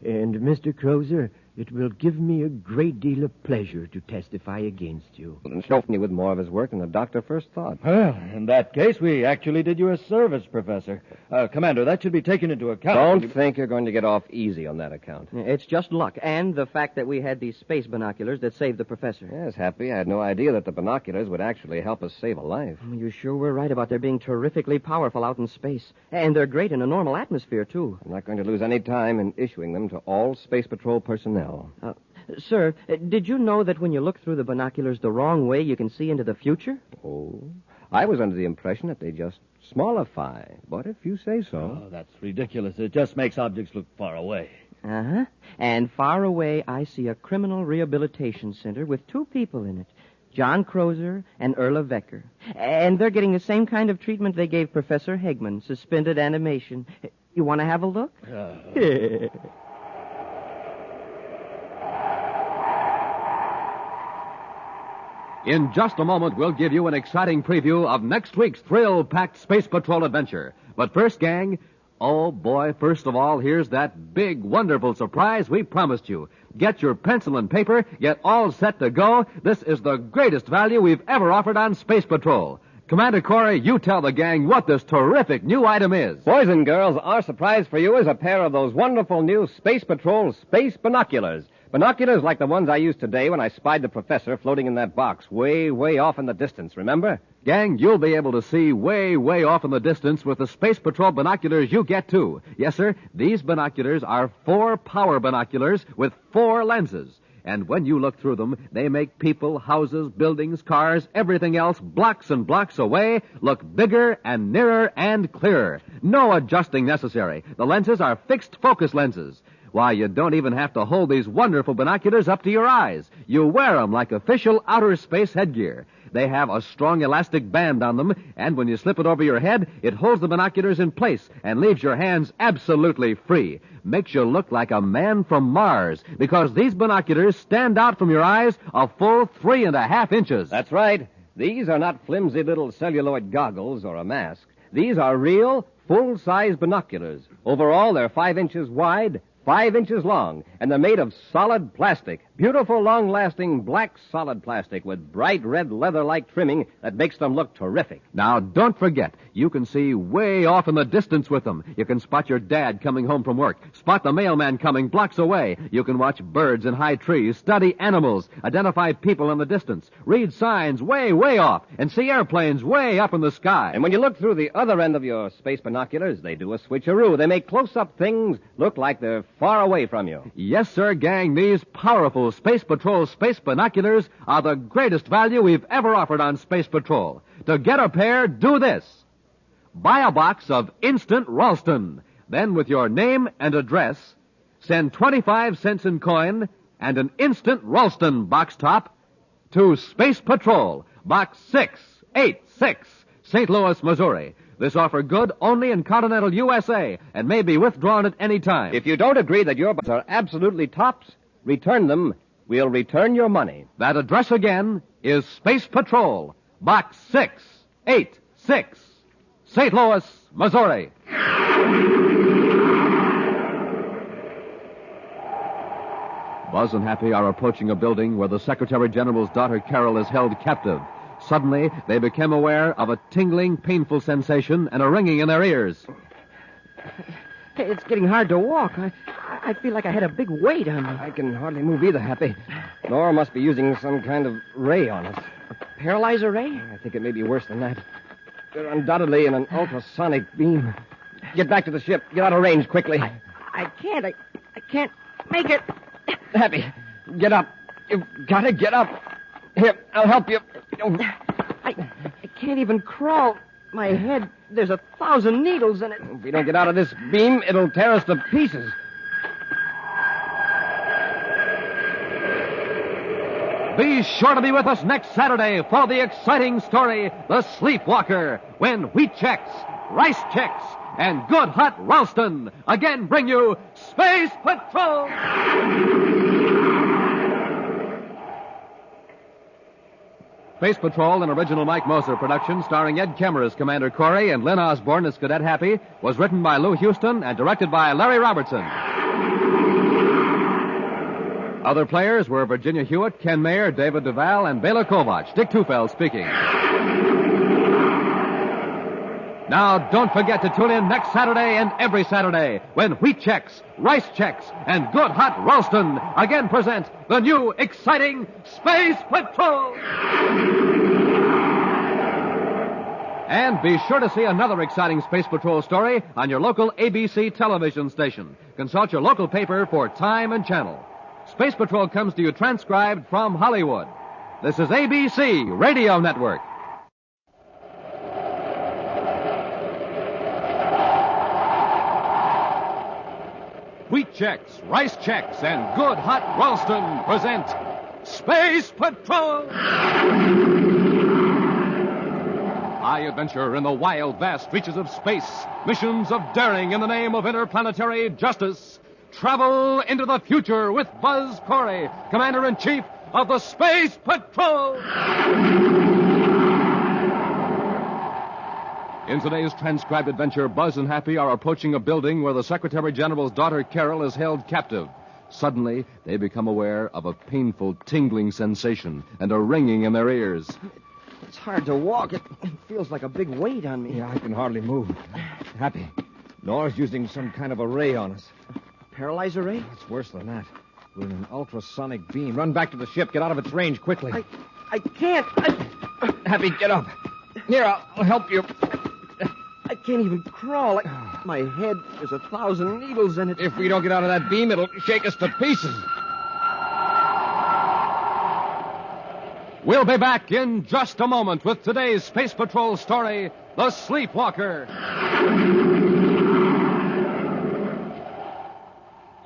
And, Mr. Crozer, it will give me a great deal of pleasure to testify against you. And show me with more of his work than the doctor first thought. Well, in that case, we actually did you a service, Professor. Commander, that should be taken into account. Don't think you're going to get off easy on that account. It's just luck, and the fact that we had these space binoculars that saved the professor. Yes, Happy. I had no idea that the binoculars would actually help us save a life. You sure were right about their being terrifically powerful out in space. And they're great in a normal atmosphere, too. I'm not going to lose any time in issuing them to all Space Patrol personnel. Sir, did you know that when you look through the binoculars the wrong way, you can see into the future? Oh, I was under the impression that they just smallify. But if you say so. Oh, that's ridiculous. It just makes objects look far away. Uh-huh. And far away, I see a criminal rehabilitation center with two people in it. John Crozer and Erla Vecker. And they're getting the same kind of treatment they gave Professor Hegman, suspended animation. You want to have a look? In just a moment, we'll give you an exciting preview of next week's thrill-packed Space Patrol adventure. But first, gang, oh boy, first of all, here's that big, wonderful surprise we promised you. Get your pencil and paper, get all set to go. This is the greatest value we've ever offered on Space Patrol. Commander Corry, you tell the gang what this terrific new item is. Boys and girls, our surprise for you is a pair of those wonderful new Space Patrol space binoculars. Binoculars like the ones I used today when I spied the professor floating in that box way, way off in the distance, remember? Gang, you'll be able to see way, way off in the distance with the Space Patrol binoculars you get, too. Yes, sir, these binoculars are 4 power binoculars with 4 lenses. And when you look through them, they make people, houses, buildings, cars, everything else, blocks and blocks away, look bigger and nearer and clearer. No adjusting necessary. The lenses are fixed focus lenses. Why, you don't even have to hold these wonderful binoculars up to your eyes. You wear them like official outer space headgear. They have a strong elastic band on them, and when you slip it over your head, it holds the binoculars in place and leaves your hands absolutely free. Makes you look like a man from Mars, because these binoculars stand out from your eyes a full 3.5 inches. That's right. These are not flimsy little celluloid goggles or a mask. These are real, full-size binoculars. Overall, they're 5 inches wide, 5 inches long, and they're made of solid plastic. Beautiful, long-lasting black solid plastic with bright red leather-like trimming that makes them look terrific. Now, don't forget, you can see way off in the distance with them. You can spot your dad coming home from work, spot the mailman coming blocks away. You can watch birds in high trees, study animals, identify people in the distance, read signs way, way off, and see airplanes way up in the sky. And when you look through the other end of your space binoculars, they do a switcheroo. They make close-up things look like they're far away from you. Yes, sir, gang, these powerful Space Patrol space binoculars are the greatest value we've ever offered on Space Patrol. To get a pair, do this. Buy a box of Instant Ralston. Then, with your name and address, send 25 cents in coin and an Instant Ralston box top to Space Patrol, Box 686, St. Louis, Missouri. This offer good only in continental USA and may be withdrawn at any time. If you don't agree that your boxes are absolutely tops, return them. We'll return your money. That address again is Space Patrol, Box 686, St. Louis, Missouri. Buzz and Happy are approaching a building where the Secretary General's daughter Carol is held captive. Suddenly, they become aware of a tingling, painful sensation and a ringing in their ears. Hey, it's getting hard to walk. I feel like I had a big weight on me. I can hardly move either, Happy. Nora must be using some kind of ray on us. A paralyzer ray? I think it may be worse than that. They're undoubtedly in an ultrasonic beam. Get back to the ship. Get out of range quickly. I can't. I can't make it. Happy, get up. You've got to get up. Here, I'll help you. I can't even crawl. My head, there's 1,000 needles in it. If we don't get out of this beam, it'll tear us to pieces. Be sure to be with us next Saturday for the exciting story, The Sleepwalker, when wheat checks, rice checks, and good hot Ralston again bring you Space Patrol! Space Patrol, an original Mike Moser production starring Ed Kemmer as Commander Corry and Lyn Osborn as Cadet Happy, was written by Lou Houston and directed by Larry Robertson. Other players were Virginia Hewitt, Ken Mayer, David Duval, and Bela Kovac. Dick Tufeld speaking. Now, don't forget to tune in next Saturday and every Saturday when wheat checks, rice checks, and good hot Ralston again present the new, exciting Space Patrol! And be sure to see another exciting Space Patrol story on your local ABC television station. Consult your local paper for time and channel. Space Patrol comes to you transcribed from Hollywood. This is ABC Radio Network. Wheat checks, rice checks, and good hot Ralston present Space Patrol! High adventure in the wild, vast reaches of space. Missions of daring in the name of interplanetary justice. Travel into the future with Buzz Corry, Commander-in-Chief of the Space Patrol. In today's transcribed adventure, Buzz and Happy are approaching a building where the Secretary General's daughter, Carol, is held captive. Suddenly, they become aware of a painful, tingling sensation and a ringing in their ears. It's hard to walk. It feels like a big weight on me. Yeah, I can hardly move. Happy. Nora's using some kind of a ray on us. Paralyzer ray? It's worse than that. We're in an ultrasonic beam. Run back to the ship. Get out of its range quickly. I can't. Happy, get up. Here, I'll help you. I can't even crawl. My head, there's 1,000 needles in it. If we don't get out of that beam, it'll shake us to pieces. We'll be back in just a moment with today's Space Patrol story, The Sleepwalker.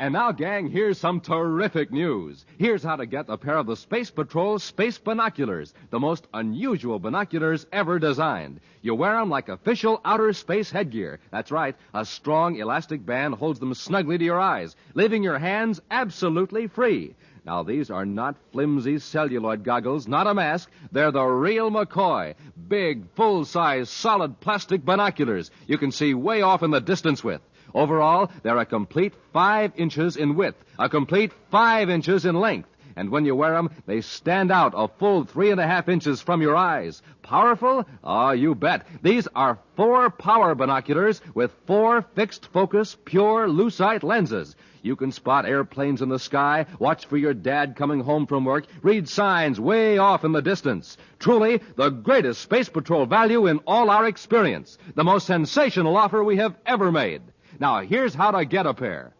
And now, gang, here's some terrific news. Here's how to get a pair of the Space Patrol Space Binoculars, the most unusual binoculars ever designed. You wear them like official outer space headgear. That's right, a strong elastic band holds them snugly to your eyes, leaving your hands absolutely free. Now, these are not flimsy celluloid goggles, not a mask. They're the real McCoy. Big, full-size, solid plastic binoculars you can see way off in the distance with. Overall, they're a complete 5 inches in width, a complete 5 inches in length. And when you wear them, they stand out a full 3.5 inches from your eyes. Powerful? Oh, you bet. These are 4 power binoculars with 4 fixed-focus, pure lucite lenses. You can spot airplanes in the sky, watch for your dad coming home from work, read signs way off in the distance. Truly, the greatest Space Patrol value in all our experience. The most sensational offer we have ever made. Now, here's how to get a pair.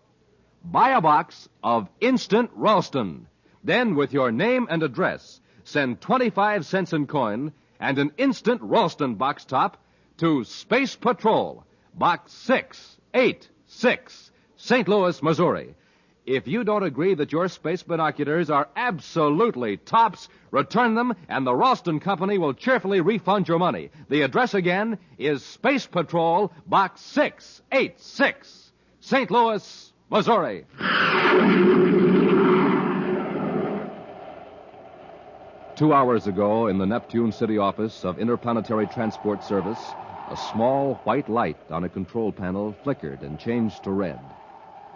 Buy a box of Instant Ralston. Then, with your name and address, send 25 cents in coin and an Instant Ralston box top to Space Patrol, Box 686, St. Louis, Missouri. If you don't agree that your space binoculars are absolutely tops, return them, and the Ralston Company will cheerfully refund your money. The address again is Space Patrol, Box 686, St. Louis, Missouri. Two hours ago, in the Neptune City office of Interplanetary Transport Service, a small white light on a control panel flickered and changed to red.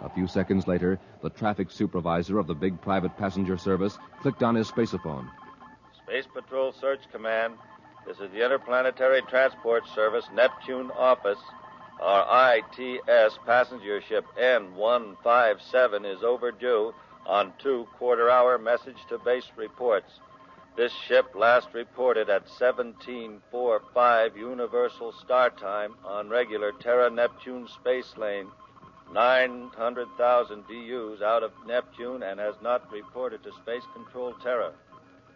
A few seconds later, the traffic supervisor of the big private passenger service clicked on his spaceophone. Space Patrol Search Command. This is the Interplanetary Transport Service Neptune office. Our ITS passenger ship N157 is overdue on 2 quarter-hour message-to-base reports. This ship last reported at 17:45 Universal Star Time on regular Terra-Neptune space lane. 900,000 DUs out of Neptune and has not reported to Space Control Terra.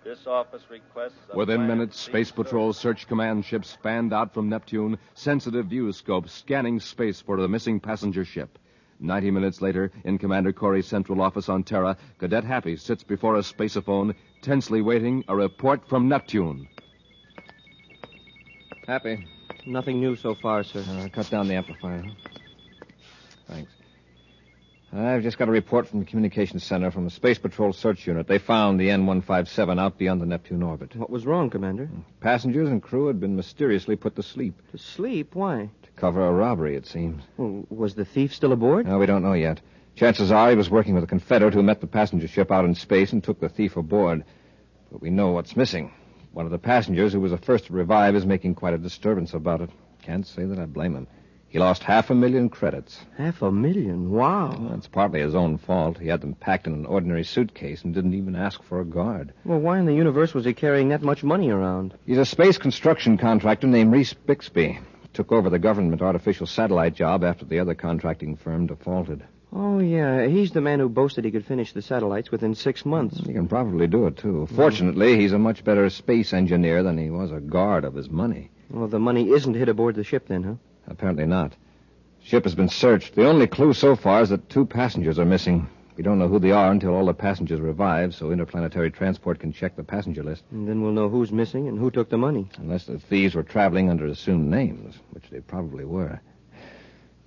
This office requests... Within minutes, Space Patrol Search Command ships fanned out from Neptune, sensitive viewscopes scanning space for the missing passenger ship. 90 minutes later, in Commander Corry's central office on Terra, Cadet Happy sits before a spaceophone, tensely waiting a report from Neptune. Happy. Nothing new so far, sir. Cut down the amplifier. Thanks. I've just got a report from the communications center from the Space Patrol Search Unit. They found the N157 out beyond the Neptune orbit. What was wrong, Commander? Passengers and crew had been mysteriously put to sleep. To sleep? Why? To cover a robbery, it seems. Well, was the thief still aboard? No, we don't know yet. Chances are he was working with a Confederate who met the passenger ship out in space and took the thief aboard. But we know what's missing. One of the passengers who was the first to revive is making quite a disturbance about it. Can't say that I blame him. He lost 500,000 credits. 500,000? Wow. Well, that's partly his own fault. He had them packed in an ordinary suitcase and didn't even ask for a guard. Well, why in the universe was he carrying that much money around? He's a space construction contractor named Reese Bixby. Took over the government artificial satellite job after the other contracting firm defaulted. Oh, yeah. He's the man who boasted he could finish the satellites within 6 months. He can probably do it, too. Fortunately, he's a much better space engineer than he was a guard of his money. Well, the money isn't hid aboard the ship then, huh? Apparently not. Ship has been searched. The only clue so far is that 2 passengers are missing. We don't know who they are until all the passengers revive, so Interplanetary Transport can check the passenger list. And then we'll know who's missing and who took the money. Unless the thieves were traveling under assumed names, which they probably were.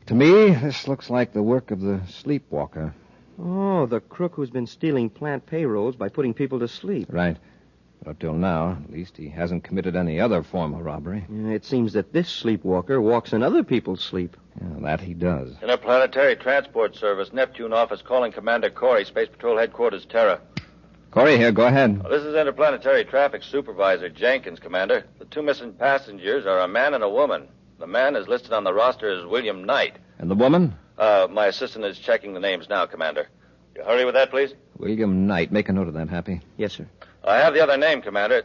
To me, this looks like the work of the sleepwalker. Oh, the crook who's been stealing plant payrolls by putting people to sleep. Right. But up till now, at least, he hasn't committed any other form of robbery. It seems that this sleepwalker walks in other people's sleep. Yeah, that he does. Interplanetary Transport Service, Neptune office, calling Commander Corry, Space Patrol Headquarters, Terra. Corey here, go ahead. This is Interplanetary Traffic Supervisor Jenkins, Commander. The two missing passengers are a man and a woman. The man is listed on the roster as William Knight. And the woman? My assistant is checking the names now, Commander. You hurry with that, please? William Knight. Make a note of that, Happy. Yes, sir. I have the other name, Commander.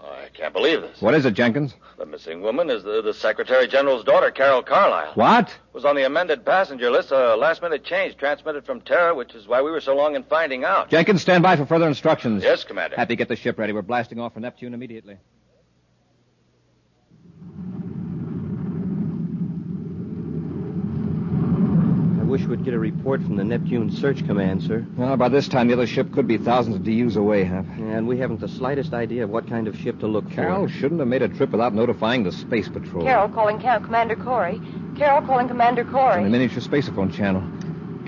I can't believe this. What is it, Jenkins? The missing woman is the Secretary General's daughter, Carol Karlyle. What? Was on the amended passenger list, a last-minute change transmitted from Terra, which is why we were so long in finding out. Jenkins, stand by for further instructions. Yes, Commander. Happy, get the ship ready. We're blasting off for Neptune immediately. I wish we'd get a report from the Neptune Search Command, sir. Well, by this time, the other ship could be thousands of DUs away, Hap. And we haven't the slightest idea of what kind of ship to look for. Carol shouldn't have made a trip without notifying the Space Patrol. Carol calling Commander Corry. Carol calling Commander On the Corry. miniature spaceophone channel.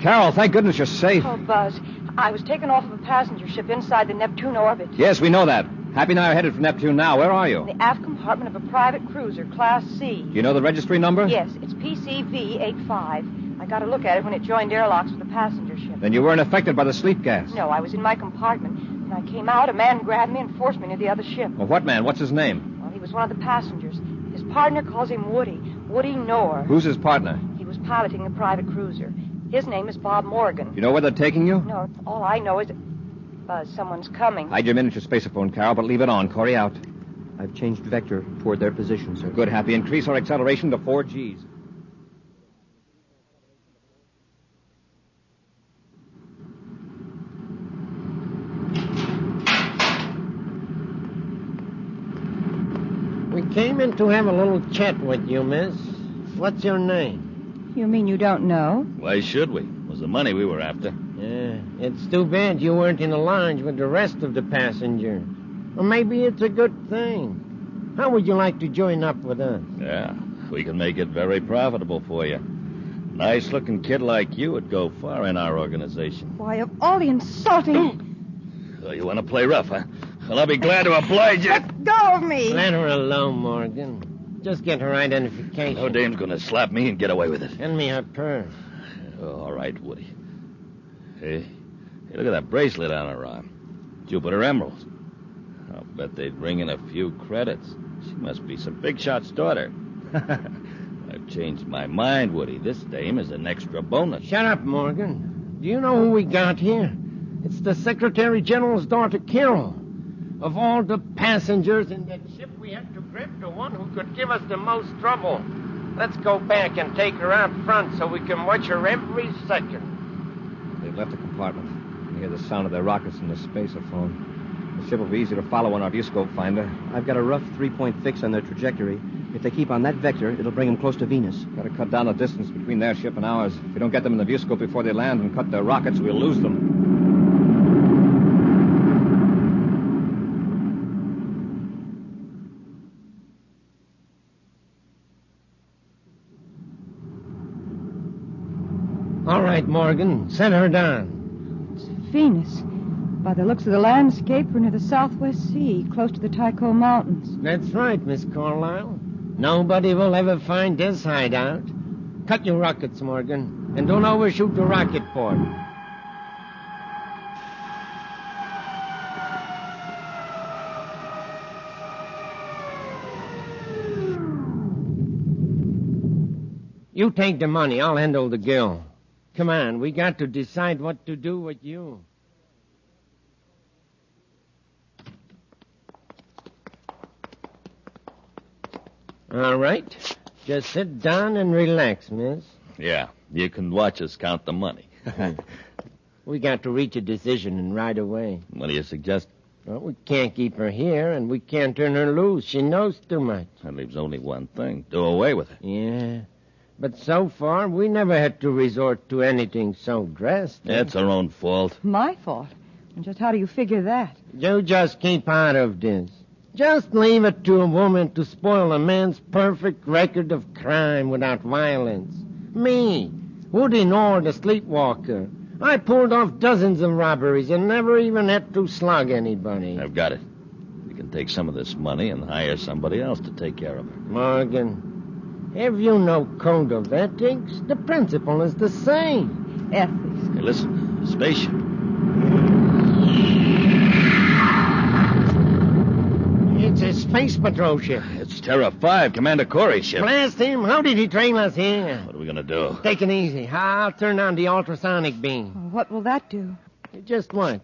Carol, thank goodness you're safe. Oh, Buzz, I was taken off of a passenger ship inside the Neptune orbit. Yes, we know that. Happy and I are headed for Neptune now. Where are you? In the aft compartment of a private cruiser, Class C. You know the registry number? Yes, it's PCV-85. I got a look at it when it joined airlocks with the passenger ship. Then you weren't affected by the sleep gas. No, I was in my compartment. When I came out, a man grabbed me and forced me near the other ship. Well, what man? What's his name? Well, he was one of the passengers. His partner calls him Woody. Woody Knorr. Who's his partner? He was piloting the private cruiser. His name is Bob Morgan. You know where they're taking you? No, all I know is... Buzz, someone's coming. Hide your miniature spaceophone, Carol, but leave it on. Corey out. I've changed vector toward their position, sir. Good, Happy. Increase our acceleration to 4 Gs. We came in to have a little chat with you, miss. What's your name? You mean you don't know? Why should we? It was the money we were after. Yeah, it's too bad you weren't in the lounge with the rest of the passengers. Or maybe it's a good thing. How would you like to join up with us? Yeah, we can make it very profitable for you. Nice-looking kid like you would go far in our organization. Why, of all the insulting... So you want to play rough, huh? Well, I'll be glad to oblige you. Let go of me! Let her alone, Morgan. Just get her identification. No dame's going to slap me and get away with it. Hand me her purse. Oh, all right, Woody. Hey, look at that bracelet on her arm. Jupiter emeralds. I'll bet they'd bring in a few credits. She must be some big shot's daughter. I've changed my mind, Woody. This dame is an extra bonus. Shut up, Morgan. Do you know who we got here? It's the Secretary General's daughter, Carol. Of all the passengers in that ship, we had to grab the one who could give us the most trouble. Let's go back and take her out front so we can watch her every second. They've left the compartment. You hear the sound of their rockets in the spaceophone. The ship will be easy to follow on our viewscope finder. I've got a rough 3-point fix on their trajectory. If they keep on that vector, it'll bring them close to Venus. Got to cut down the distance between their ship and ours. If we don't get them in the viewscope before they land and cut their rockets, we'll lose them. All right, Morgan, set her down. It's Venus. By the looks of the landscape, we're near the Southwest Sea, close to the Tycho Mountains. That's right, Miss Carlyle. Nobody will ever find this hideout. Cut your rockets, Morgan, and don't overshoot the rocket port. You take the money. I'll handle the girl. Come on, we got to decide what to do with you. All right. Just sit down and relax, miss. Yeah, you can watch us count the money. We got to reach a decision and right away. What do you suggest? Well, we can't keep her here, and we can't turn her loose. She knows too much. That leaves only one thing. Do away with her. Yeah. But so far, we never had to resort to anything so drastic. That's her own fault. My fault? And just how do you figure that? You just keep out of this. Just leave it to a woman to spoil a man's perfect record of crime without violence. Me, Woody Knorr, the sleepwalker. I pulled off dozens of robberies and never even had to slug anybody. I've got it. We can take some of this money and hire somebody else to take care of it. Morgan, have you no code of ethics? The principle is the same. Ethics. Hey, listen, a spaceship. It's a space patrol ship. It's Terra V, Commander Corry's ship. Blast him. How did he train us here? What are we going to do? Take it easy. I'll turn on the ultrasonic beam. What will that do? Just watch.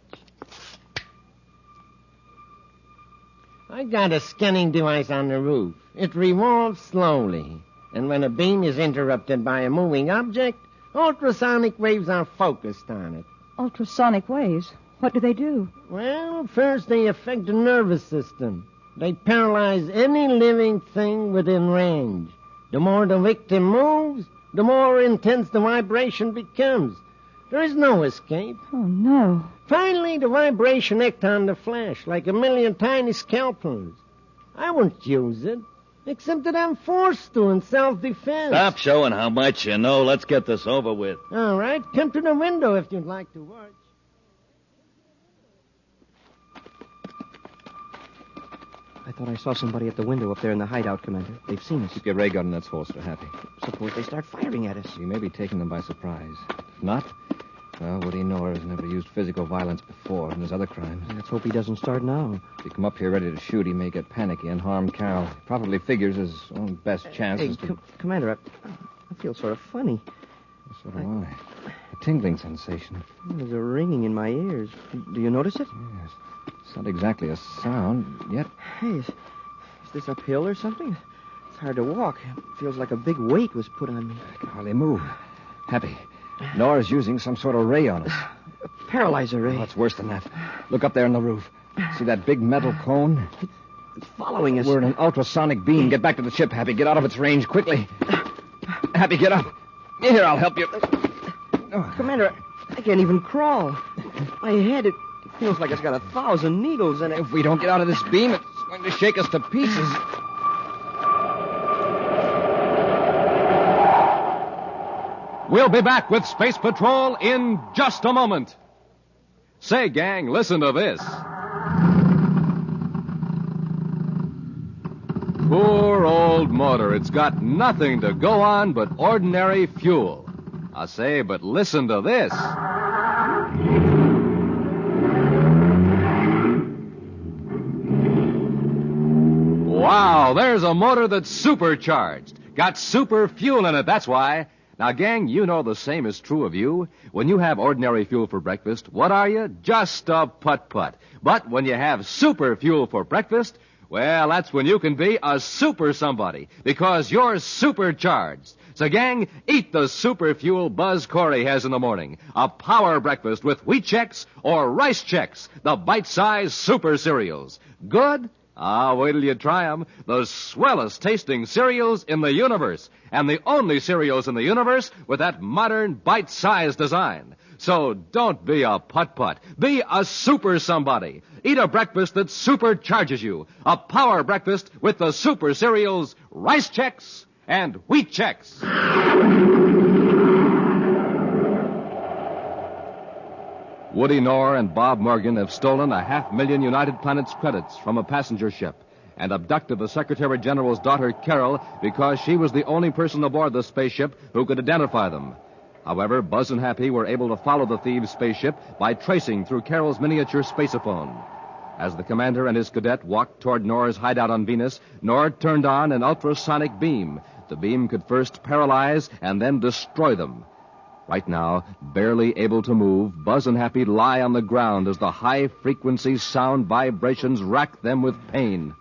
I got a scanning device on the roof. It revolves slowly. And when a beam is interrupted by a moving object, ultrasonic waves are focused on it. Ultrasonic waves? What do they do? Well, first they affect the nervous system. They paralyze any living thing within range. The more the victim moves, the more intense the vibration becomes. There is no escape. Oh, no. Finally, the vibration acts on the flesh like a million tiny scalpels. I won't use it, except that I'm forced to in self-defense. Stop showing how much you know. Let's get this over with. All right, come to the window if you'd like to watch. I thought I saw somebody at the window up there in the hideout, Commander. They've seen us. Keep your ray gun in its holster, Happy. Suppose they start firing at us. You may be taking them by surprise. If not, well, Woody Noah has never used physical violence before in his other crimes. Let's hope he doesn't start now. If he come up here ready to shoot, he may get panicky and harm Carol. He probably figures his own best chance is to... Commander, I feel sort of funny. So do I. A tingling sensation. There's a ringing in my ears. Do you notice it? Yes. It's not exactly a sound, yet... Hey, is this uphill or something? It's hard to walk. It feels like a big weight was put on me. I can hardly move. Happy, Nora's using some sort of ray on us. A paralyzer ray. Oh, it's worse than that. Look up there on the roof. See that big metal cone? It's following us. We're in an ultrasonic beam. Get back to the ship, Happy. Get out of its range quickly. Happy, get up. Here, I'll help you. Commander, I can't even crawl. My head, it feels like it's got 1,000 needles in it. If we don't get out of this beam, it's going to shake us to pieces. We'll be back with Space Patrol in just a moment. Say, gang, listen to this. Poor old motor. It's got nothing to go on but ordinary fuel. I say, but listen to this. Wow, there's a motor that's supercharged. Got super fuel in it, that's why. Now, gang, you know the same is true of you. When you have ordinary fuel for breakfast, what are you? Just a putt-putt. But when you have super fuel for breakfast, well, that's when you can be a super somebody, because you're supercharged. So, gang, eat the super fuel Buzz Corry has in the morning. A power breakfast with wheat checks or rice checks, the bite-sized super cereals. Good? Ah, wait till you try them. The swellest tasting cereals in the universe. And the only cereals in the universe with that modern bite-sized design. So don't be a putt-putt. Be a super somebody. Eat a breakfast that supercharges you. A power breakfast with the super cereals, rice checks, and wheat checks. Woody Knorr and Bob Morgan have stolen 500,000 United Planets credits from a passenger ship and abducted the Secretary General's daughter, Carol, because she was the only person aboard the spaceship who could identify them. However, Buzz and Happy were able to follow the thieves' spaceship by tracing through Carol's miniature spaceophone. As the commander and his cadet walked toward Knorr's hideout on Venus, Knorr turned on an ultrasonic beam. The beam could first paralyze and then destroy them. Right now, barely able to move, Buzz and Happy lie on the ground as the high-frequency sound vibrations rack them with pain.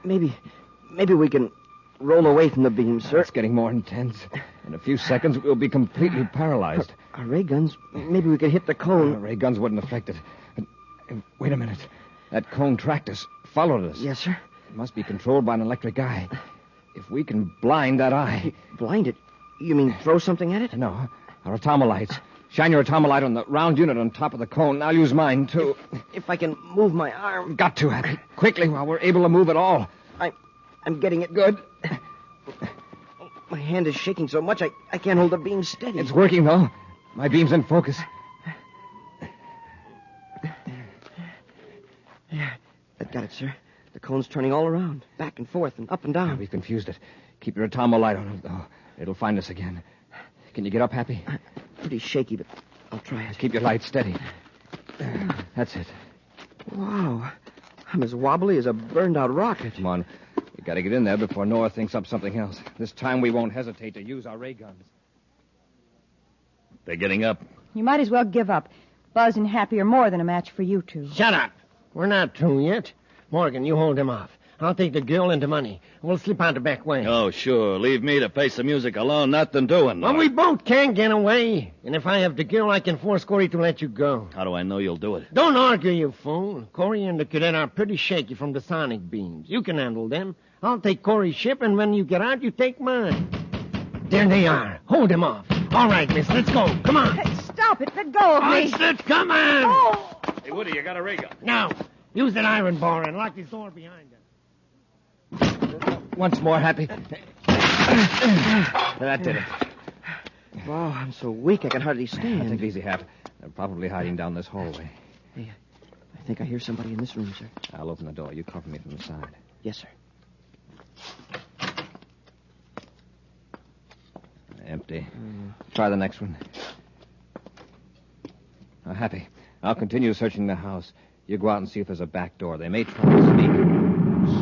Maybe we can roll away from the beam, sir. It's getting more intense. In a few seconds, we'll be completely paralyzed. Our ray guns, maybe we could hit the cone. Our ray guns wouldn't affect it. Wait a minute. That cone tracked us, followed us. Yes, sir. It must be controlled by an electric eye. If we can blind that eye... Blind it? You mean throw something at it? No. Our atomolites. Shine your atomolite on the round unit on top of the cone. I'll use mine, too. If I can move my arm. Got to, Happy. Quickly, while we're able to move at all. I'm getting it good. My hand is shaking so much I can't hold the beam steady. It's working, though. My beam's in focus. sir. The cone's turning all around, back and forth and up and down. We've confused it. Keep your atomo light on it. Oh, it'll find us again. Can you get up, Happy? Pretty shaky, but I'll try it. Keep your light steady. That's it. Wow. I'm as wobbly as a burned-out rocket. Come on. We got to get in there before Nora thinks up something else. This time we won't hesitate to use our ray guns. They're getting up. You might as well give up. Buzz and Happy are more than a match for you two. Shut up. We're not through yet. Morgan, you hold him off. I'll take the girl and the money. We'll slip out the back way. Oh, sure. Leave me to face the music alone. Nothing doing. Well, we both can't get away. And if I have the girl, I can force Corry to let you go. How do I know you'll do it? Don't argue, you fool. Corry and the cadet are pretty shaky from the sonic beams. You can handle them. I'll take Corry's ship, and when you get out, you take mine. There they are. Hold them off. All right, miss, let's go. Come on. Stop it. Let go of me. Come on. Oh. Hey, Woody, you got a ray gun. Now, use that iron bar and lock this door behind us. Once more, Happy. That did it. Wow, I'm so weak I can hardly stand. Take it easy, Hap. They're probably hiding down this hallway. Hey, I think I hear somebody in this room, sir. I'll open the door. You cover me from the side. Yes, sir. Empty. Try the next one. Now, Happy, I'll continue searching the house. You go out and see if there's a back door. They may try to sneak.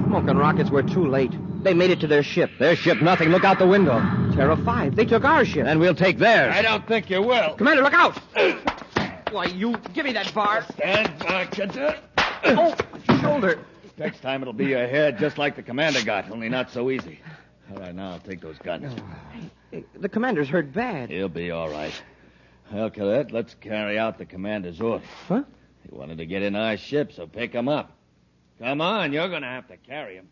Smokin' rockets were too late. They made it to their ship. Their ship, nothing. Look out the window. Terra V. They took our ship. And we'll take theirs. I don't think you will. Commander, look out! Why, you... Give me that bar. Stand back, cadet. Oh, shoulder. Next time it'll be your head, just like the commander got, only not so easy. All right, now I'll take those guns. Hey, the commander's hurt bad. He'll be all right. Well, cadet, let's carry out the commander's order. Huh? He wanted to get in our ship, so pick him up. Come on, you're going to have to carry him.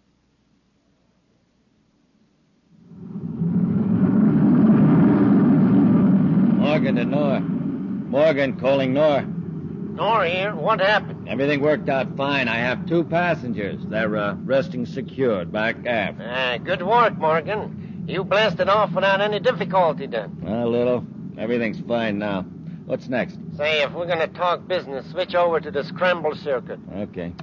Morgan to Nor. Morgan calling Nor. Nor here. What happened? Everything worked out fine. I have 2 passengers. They're resting secured back aft. Good work, Morgan. You blasted off without any difficulty then. A little. Everything's fine now. What's next? Say, if we're going to talk business, switch over to the scramble circuit. Okay.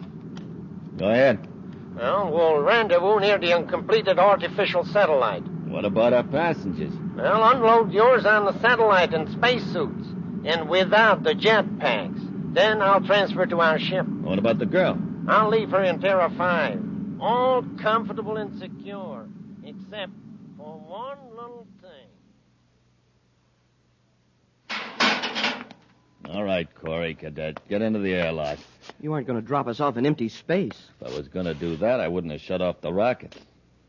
Go ahead. Well, we'll rendezvous near the uncompleted artificial satellite. What about our passengers? Well, unload yours on the satellite in spacesuits, and without the jetpacks. Then I'll transfer to our ship. What about the girl? I'll leave her in Terra V. All comfortable and secure, except for one little thing. All right, Corry, cadet. Get into the airlock. You aren't going to drop us off in empty space. If I was going to do that, I wouldn't have shut off the rockets.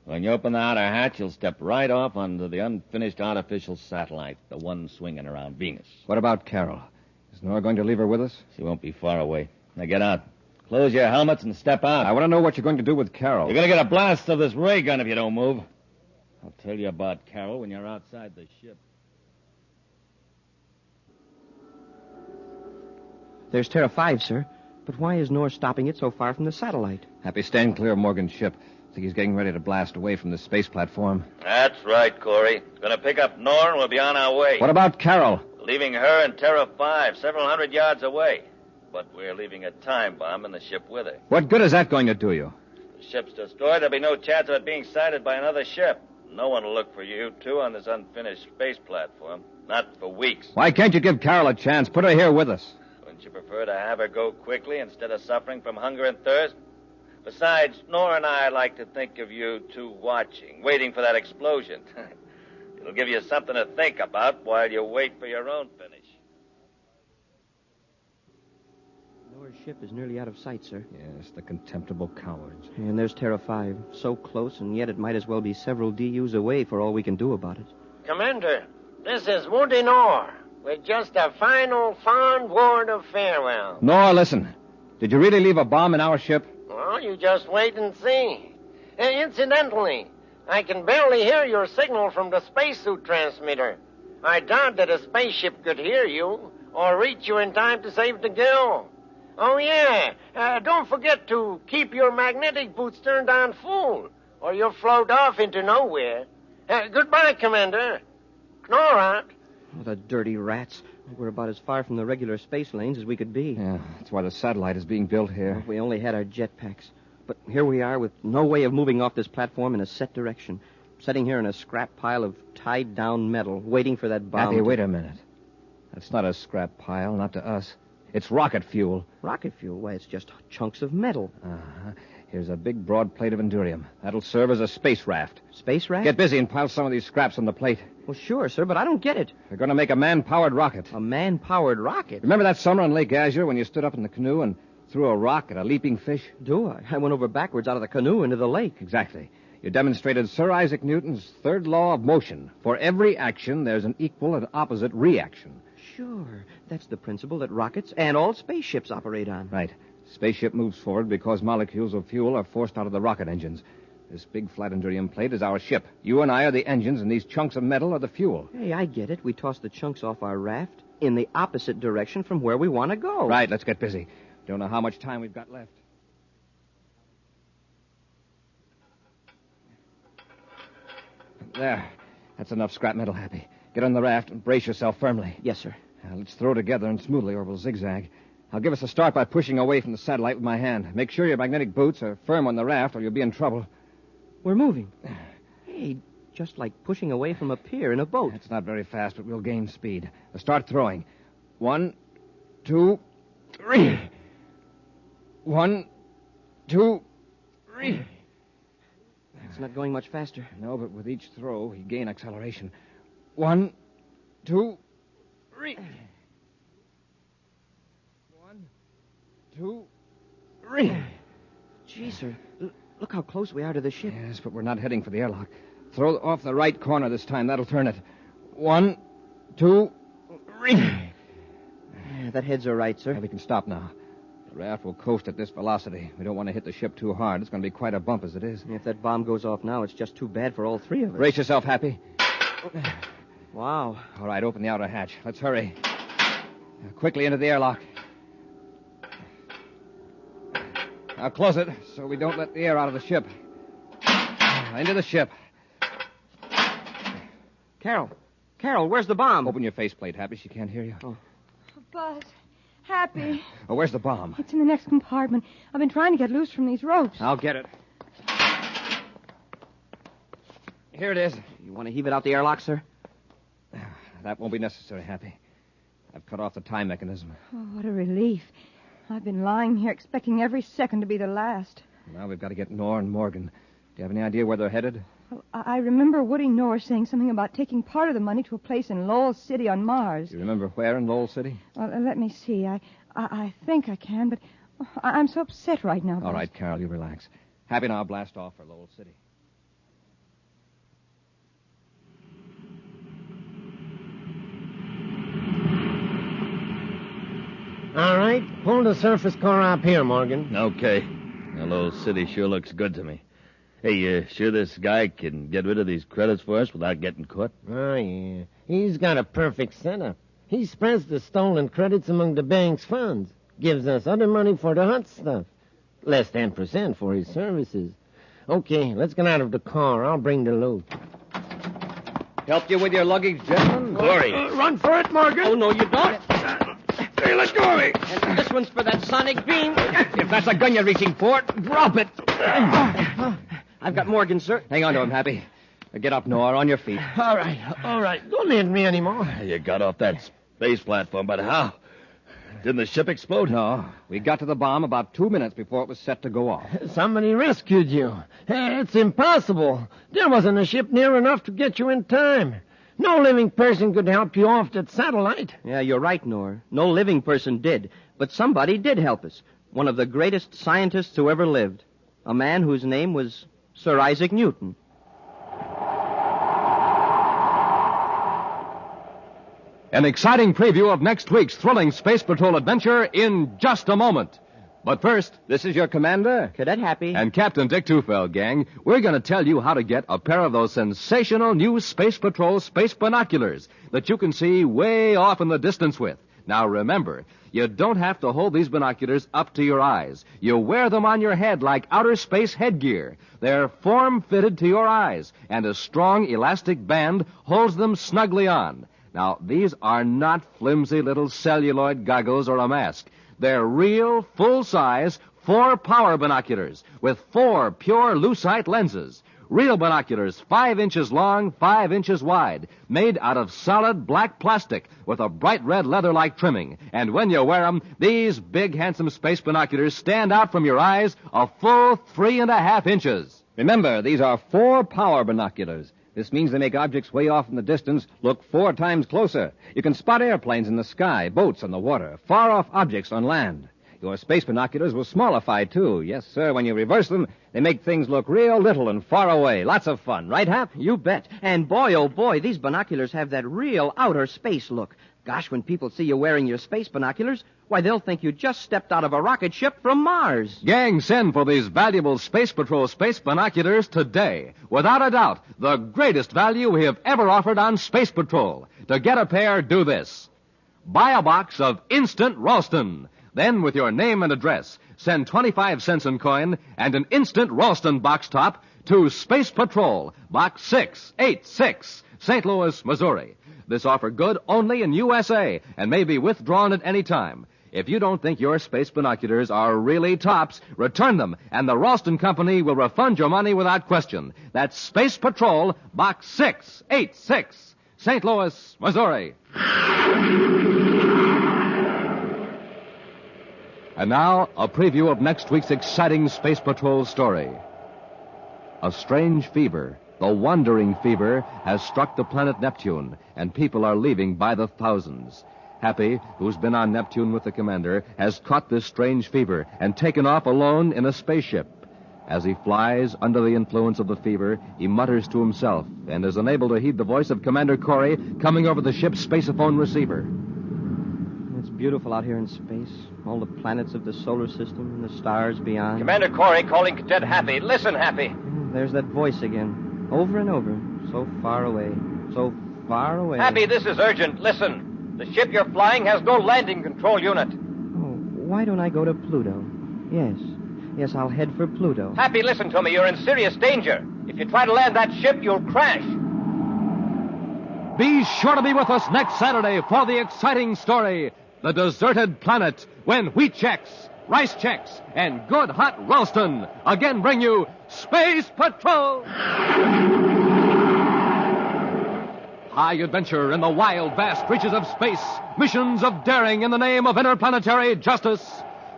When you open the outer hatch, you'll step right off onto the unfinished artificial satellite, the one swinging around Venus. What about Carol? Is Nora going to leave her with us? She won't be far away. Now get out. Close your helmets and step out. I want to know what you're going to do with Carol. You're going to get a blast of this ray gun if you don't move. I'll tell you about Carol when you're outside the ship. There's Terra V, sir. But why is Nor stopping it so far from the satellite? Happy, stand clear of Morgan's ship. I think he's getting ready to blast away from the space platform. That's right, Corry. Gonna pick up Nor and we'll be on our way. What about Carol? Leaving her in Terra V, several hundred yards away. But we're leaving a time bomb in the ship with her. What good is that going to do you? The ship's destroyed. There'll be no chance of it being sighted by another ship. No one will look for you two on this unfinished space platform. Not for weeks. Why can't you give Carol a chance? Put her here with us. Wouldn't you prefer to have her go quickly instead of suffering from hunger and thirst? Besides, Nora and I like to think of you two watching, waiting for that explosion. It'll give you something to think about while you wait for your own finish. Nora's ship is nearly out of sight, sir. Yes, the contemptible cowards. And there's Terra V. So close, and yet it might as well be several DUs away for all we can do about it. Commander, this is Woody Nor, with just a final fond word of farewell. Nora, listen. Did you really leave a bomb in our ship? Well, you just wait and see. Incidentally, I can barely hear your signal from the spacesuit transmitter. I doubt that a spaceship could hear you or reach you in time to save the girl. Oh, yeah. Don't forget to keep your magnetic boots turned on full, or you'll float off into nowhere. Goodbye, Commander. Nora. Oh, the dirty rats. We're about as far from the regular space lanes as we could be. Yeah, that's why the satellite is being built here. If we only had our jetpacks. But here we are with no way of moving off this platform in a set direction. Sitting here in a scrap pile of tied-down metal, waiting for that bomb. Happy, wait a minute. That's not a scrap pile, not to us. It's rocket fuel. Rocket fuel? Why, it's just chunks of metal. Uh-huh. Here's a big, broad plate of endurium. That'll serve as a space raft. Space raft? Get busy and pile some of these scraps on the plate. Well, sure, sir, but I don't get it. We're going to make a man-powered rocket. A man-powered rocket? Remember that summer on Lake Azure when you stood up in the canoe and threw a rock at a leaping fish? Do I? I went over backwards out of the canoe into the lake. Exactly. You demonstrated Sir Isaac Newton's third law of motion. For every action, there's an equal and opposite reaction. Sure. That's the principle that rockets and all spaceships operate on. Right. Spaceship moves forward because molecules of fuel are forced out of the rocket engines. This big flat endurium plate is our ship. You and I are the engines, and these chunks of metal are the fuel. Hey, I get it. We toss the chunks off our raft in the opposite direction from where we want to go. Right, let's get busy. Don't know how much time we've got left. There. That's enough scrap metal, Happy. Get on the raft and brace yourself firmly. Yes, sir. Now, let's throw together and smoothly, or we'll zigzag. I'll give us a start by pushing away from the satellite with my hand. Make sure your magnetic boots are firm on the raft, or you'll be in trouble. We're moving. Hey, just like pushing away from a pier in a boat. It's not very fast, but we'll gain speed. Now start throwing. 1, 2, 3. 1, 2, 3. It's not going much faster. No, but with each throw, you gain acceleration. 1, 2, 3. 1, 2, 3. Gee, sir, look how close we are to the ship. Yes, but we're not heading for the airlock. Throw off the right corner this time. That'll turn it. 1, 2, 3. Yeah, that head's all right, sir. We can stop now. The raft will coast at this velocity. We don't want to hit the ship too hard. It's going to be quite a bump as it is. If that bomb goes off now, it's just too bad for all three of us. Brace yourself, Happy. Wow. All right, open the outer hatch. Let's hurry. Quickly into the airlock. Now close it so we don't let the air out of the ship. Into the ship. Carol, where's the bomb? Open your faceplate, Happy. She can't hear you. Oh. Buzz, Happy. Oh, where's the bomb? It's in the next compartment. I've been trying to get loose from these ropes. I'll get it. Here it is. You want to heave it out the airlock, sir? That won't be necessary, Happy. I've cut off the time mechanism. Oh, what a relief. I've been lying here expecting every second to be the last. Now we've got to get Knorr and Morgan. Do you have any idea where they're headed? Well, I remember Woody Knorr saying something about taking part of the money to a place in Lowell City on Mars. You remember where in Lowell City? Well, let me see. I think I can, but I'm so upset right now. All right, Carol, you relax. Happy now, blast off for Lowell City. All right, pull the surface car up here, Morgan. Okay. The little city sure looks good to me. Hey, sure this guy can get rid of these credits for us without getting caught? Oh, yeah. He's got a perfect setup. He spreads the stolen credits among the bank's funds. Gives us other money for the hot stuff. Less 10% for his services. Okay, let's get out of the car. I'll bring the loot. Help you with your luggage, gentlemen? Corry. Run for it, Morgan. Oh, no, you don't. Hey, let go of me. And this one's for that sonic beam. If that's a gun you're reaching for, drop it. I've got Morgan, sir. Hang on to him, Happy. Get up, Noah, on your feet. All right. Don't need me anymore. You got off that space platform, but how? Didn't the ship explode? No. We got to the bomb about 2 minutes before it was set to go off. Somebody rescued you. It's impossible. There wasn't a ship near enough to get you in time. No living person could help you off that satellite. Yeah, you're right, Nor. No living person did. But somebody did help us. One of the greatest scientists who ever lived. A man whose name was Sir Isaac Newton. An exciting preview of next week's thrilling Space Patrol adventure in just a moment. But first, this is your commander, Cadet Happy, and Captain Dick Tufeld, gang. We're going to tell you how to get a pair of those sensational new Space Patrol space binoculars that you can see way off in the distance with. Now, remember, you don't have to hold these binoculars up to your eyes. You wear them on your head like outer space headgear. They're form-fitted to your eyes, and a strong elastic band holds them snugly on. Now, these are not flimsy little celluloid goggles or a mask. They're real, full-size, 4 power binoculars with 4 pure lucite lenses. Real binoculars 5 inches long, 5 inches wide, made out of solid black plastic with a bright red leather-like trimming. And when you wear them, these big, handsome space binoculars stand out from your eyes a full 3.5 inches. Remember, these are 4 power binoculars. This means they make objects way off in the distance look 4 times closer. You can spot airplanes in the sky, boats on the water, far-off objects on land. Your space binoculars will smallify, too. Yes, sir, when you reverse them, they make things look real little and far away. Lots of fun, right, Hap? You bet. And boy, oh boy, these binoculars have that real outer space look. Gosh, when people see you wearing your space binoculars, why, they'll think you just stepped out of a rocket ship from Mars. Gang, send for these valuable Space Patrol space binoculars today. Without a doubt, the greatest value we have ever offered on Space Patrol. To get a pair, do this. Buy a box of Instant Ralston. Then, with your name and address, send 25 cents in coin and an Instant Ralston box top to Space Patrol, Box 686, St. Louis, Missouri. This offer good only in USA and may be withdrawn at any time. If you don't think your space binoculars are really tops, return them, and the Ralston Company will refund your money without question. That's Space Patrol, Box 686, St. Louis, Missouri. And now, a preview of next week's exciting Space Patrol story. A strange fever, the wandering fever, has struck the planet Neptune, and people are leaving by the thousands. Happy, who's been on Neptune with the commander, has caught this strange fever and taken off alone in a spaceship. As he flies under the influence of the fever, he mutters to himself and is unable to heed the voice of Commander Corry coming over the ship's spaceophone receiver. It's beautiful out here in space. All the planets of the solar system and the stars beyond. Commander Corry calling Cadet Happy. Listen, Happy. There's that voice again. Over and over. So far away. So far away. Happy, this is urgent. Listen. The ship you're flying has no landing control unit. Oh, why don't I go to Pluto? Yes, I'll head for Pluto. Happy, listen to me. You're in serious danger. If you try to land that ship, you'll crash. Be sure to be with us next Saturday for the exciting story, The Deserted Planet, when wheat checks, rice checks, and good hot Ralston again bring you Space Patrol. High adventure in the wild, vast reaches of space. Missions of daring in the name of interplanetary justice.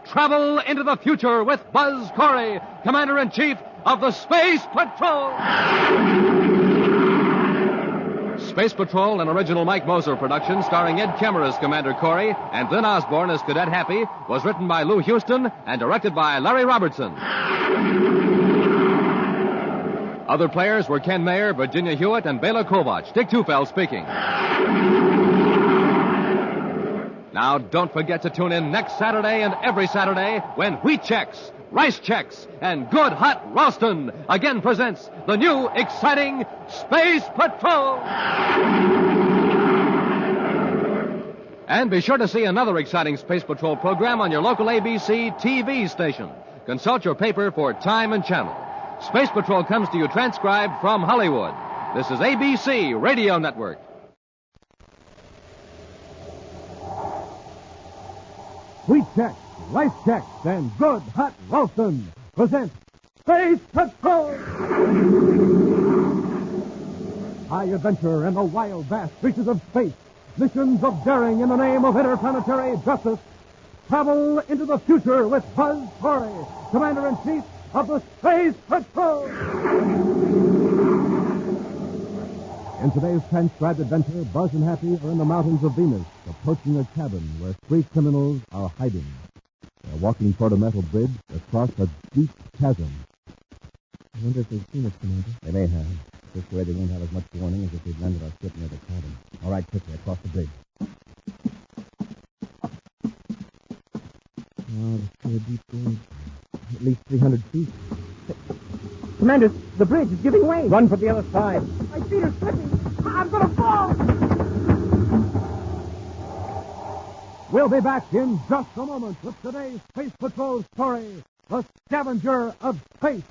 Travel into the future with Buzz Corry, Commander-in-Chief of the Space Patrol. Space Patrol, an original Mike Moser production starring Ed Kemmer as Commander Corry and Lyn Osborn as Cadet Happy, was written by Lou Houston and directed by Larry Robertson. Other players were Ken Mayer, Virginia Hewitt, and Bela Kovac. Dick Tufeld speaking. Now, don't forget to tune in next Saturday and every Saturday when wheat checks, rice checks, and good hot Ralston again presents the new exciting Space Patrol. And be sure to see another exciting Space Patrol program on your local ABC TV station. Consult your paper for time and channel. Space Patrol comes to you transcribed from Hollywood. This is ABC Radio Network. Wheat checks, rice checks, and good hot Ralston present Space Patrol! High adventure in the wild, vast reaches of space. Missions of daring in the name of interplanetary justice. Travel into the future with Buzz Corry, Commander-in-Chief of the Space Patrol! In today's transcribed adventure, Buzz and Happy are in the mountains of Venus, approaching a cabin where 3 criminals are hiding. They're walking toward a metal bridge across a deep chasm. I wonder if they've seen us, Commander. They may have. This way they won't have as much warning as if they'd landed our ship near the cabin. All right, quickly, across the bridge. Oh, this is a deep gorge. At least 300 feet. Commander, the bridge is giving way. Run for the other side. My feet are slipping. I'm going to fall. We'll be back in just a moment with today's Space Patrol story, The Scavenger of Space.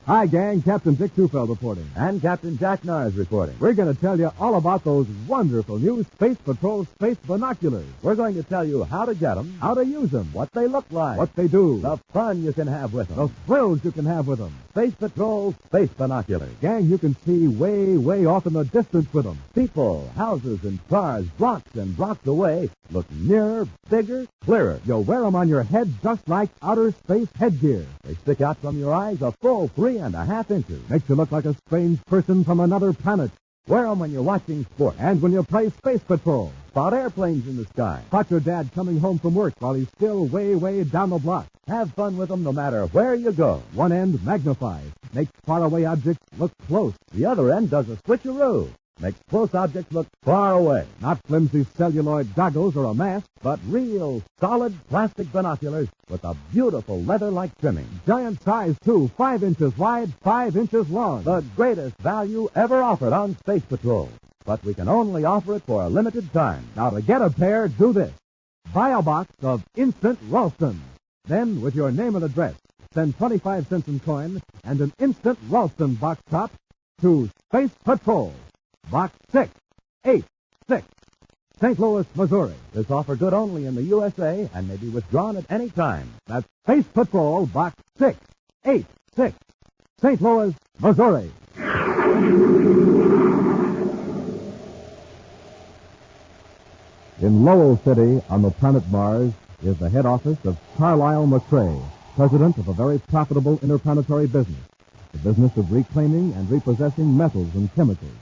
Hi, gang. Captain Dick Tufeld reporting. And Captain Jack Nars reporting. We're going to tell you all about those wonderful new Space Patrol space binoculars. We're going to tell you how to get them, How to use them. what they look like, What they do. the fun you can have with them. The thrills you can have with them. Space Patrol Space Binoculars. Gang, you can see way, way off in the distance with them. People, houses, and stars blocks and blocks away look nearer, bigger, clearer. You'll wear them on your head just like outer space headgear. They stick out from your eyes a full 3.5 inches. Makes you look like a strange person from another planet. Wear them when you're watching sports. And when you play Space Patrol. Spot airplanes in the sky. Spot your dad coming home from work while he's still way, way down the block. Have fun with them no matter where you go. One end magnifies. Makes faraway objects look close. The other end does a switcheroo. Makes close objects look far away. Not flimsy celluloid goggles or a mask. But real, solid plastic binoculars with a beautiful leather-like trimming. Giant size, too. 5 inches wide, 5 inches long. The greatest value ever offered on Space Patrol. But we can only offer it for a limited time. Now, to get a pair, do this. Buy a box of Instant Ralston. Then, with your name and address, send 25 cents in coin and an Instant Ralston box top to Space Patrol. Box 686, St. Louis, Missouri. This offer good only in the USA and may be withdrawn at any time. That's Space Patrol, Box 686, St. Louis, Missouri. In Lowell City, on the planet Mars, is the head office of Karlyle McCrae, president of a very profitable interplanetary business, the business of reclaiming and repossessing metals and chemicals.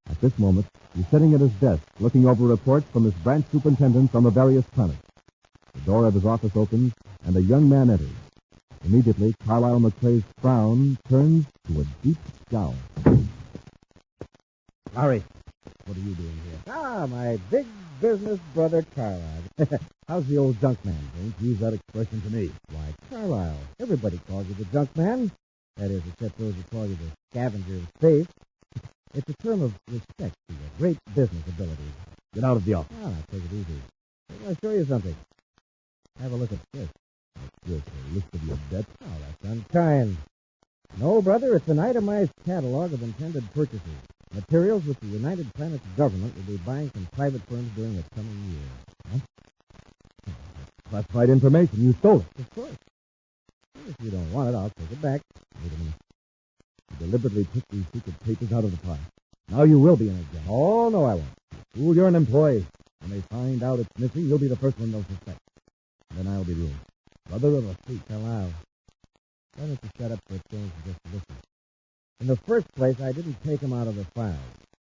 At this moment, he's sitting at his desk, looking over reports from his branch superintendents on the various planets. The door of his office opens, and a young man enters. Immediately, Karlyle McCrae's frown turns to a deep scowl. Larry, what are you doing here? Ah, my big business brother, Carlyle. How's the old junk man? Don't use that expression to me. Why, Carlyle. Everybody calls you the junk man. That is, except those who call you the scavenger of space. It's a term of respect to your great business abilities. Get out of the office. Ah, take it easy. I want to show you something. Have a look at this. What's this, a list of your debts? Oh, that's unkind. No, brother, it's an itemized catalog of intended purchases. Materials which the United Planets government will be buying from private firms during the coming year. Huh? Classified information. You stole it. Of course. If you don't want it, I'll take it back. Wait a minute. You deliberately took these secret papers out of the pile. Now you will be in it again. Oh, no, I won't. Fool, you're an employee. When they find out it's missing, you'll be the first one they'll suspect. And then I'll be ruined. Brother of a thief. Allow. Why don't you shut up for a change and just listen? In the first place, I didn't take them out of the files.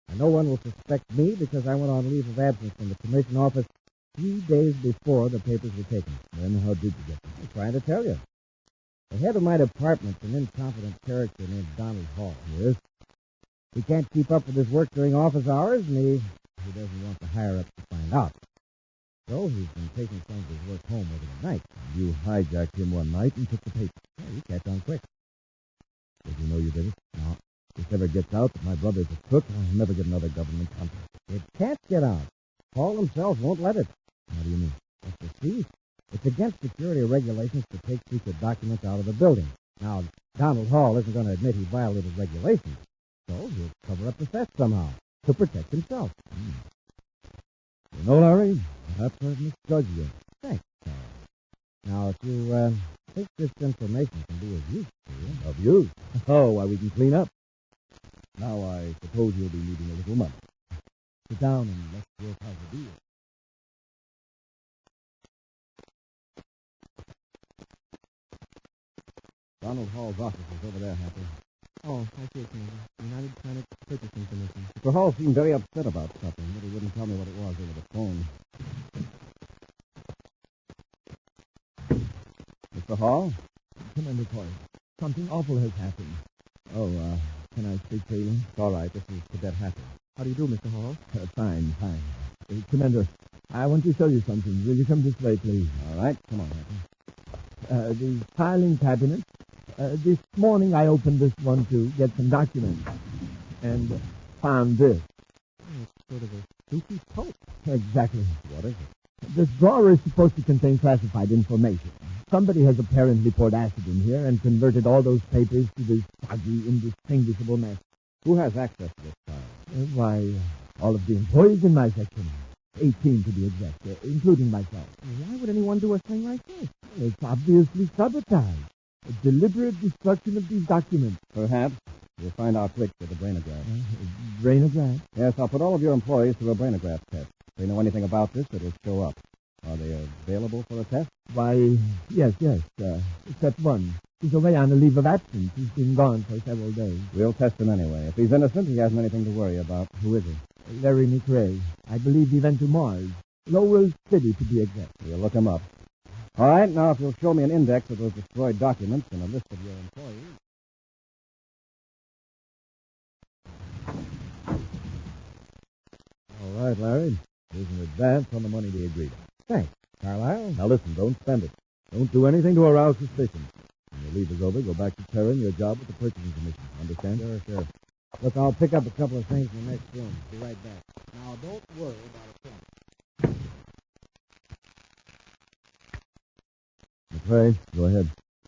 And no one will suspect me because I went on leave of absence from the commission office 3 days before the papers were taken. Then how did you get them? I'm trying to tell you. The head of my department's an incompetent character named Donald Hall. Yes? He can't keep up with his work during office hours, and he doesn't want the higher-ups to find out. So he's been taking some of his work home over the night. You hijacked him one night and took the paper. Yeah, you catch on quick. Does he know you did it? No. If this ever gets out that my brother's a crook, I'll never get another government contract. It can't get out. Hall himself won't let it. How do you mean? That's the thief. It's against security regulations to take secret documents out of the building. Now, Donald Hall isn't going to admit he violated regulations, so he'll cover up the theft somehow to protect himself. You know, Larry, perhaps I've misjudged you. Thanks, Carl. Now, if you think this information can be of use to you... Of use? Oh, why, we can clean up. Now, I suppose you'll be needing a little money. Sit down and let's work out the deal. Donald Hall's office is over there, Happy. Oh, I see, Commander. United Planets Purchasing Commission. Mr. Hall seemed very upset about something, but he wouldn't tell me what it was over the phone. Mr. Hall? Commander Corry, something awful has happened. Oh, can I speak to you? It's all right. This is Cadet Happy. How do you do, Mr. Hall? Fine. Commander, I want to show you something. Will you come this way, please? All right. Come on, Happy. The filing cabinet. This morning I opened this one to get some documents and found this. It's sort of a spooky poke. Exactly. What is it? This drawer is supposed to contain classified information. somebody has apparently poured acid in here and converted all those papers to this foggy, indistinguishable mess. Who has access to this file? Why, all of the employees in my section. 18 to be exact, including myself. Why would anyone do a thing like this? It's obviously sabotage. A deliberate destruction of these documents. Perhaps. We'll find out quick with the brainograph. Brainograph? Yes, I'll put all of your employees through a brainograph test. If they know anything about this, it'll show up. Are they available for a test? Why, yes. Except one. He's away on a leave of absence. He's been gone for several days. We'll test him anyway. If he's innocent, he hasn't anything to worry about. Who is he? Larry McRae. I believe he went to Mars. Lowell City, to be exact. We'll look him up. All right, now if you'll show me an index of those destroyed documents and a list of your employees. All right, Larry. Here's an advance on the money we agreed on. Thanks. Carlyle, now listen, don't spend it. Don't do anything to arouse suspicion. When your leave is over, go back to Terra and your job with the purchasing commission. Understand? Sure. Look, I'll pick up a couple of things in the next room. Be right back. Now, don't worry about a thing. McRae, go ahead.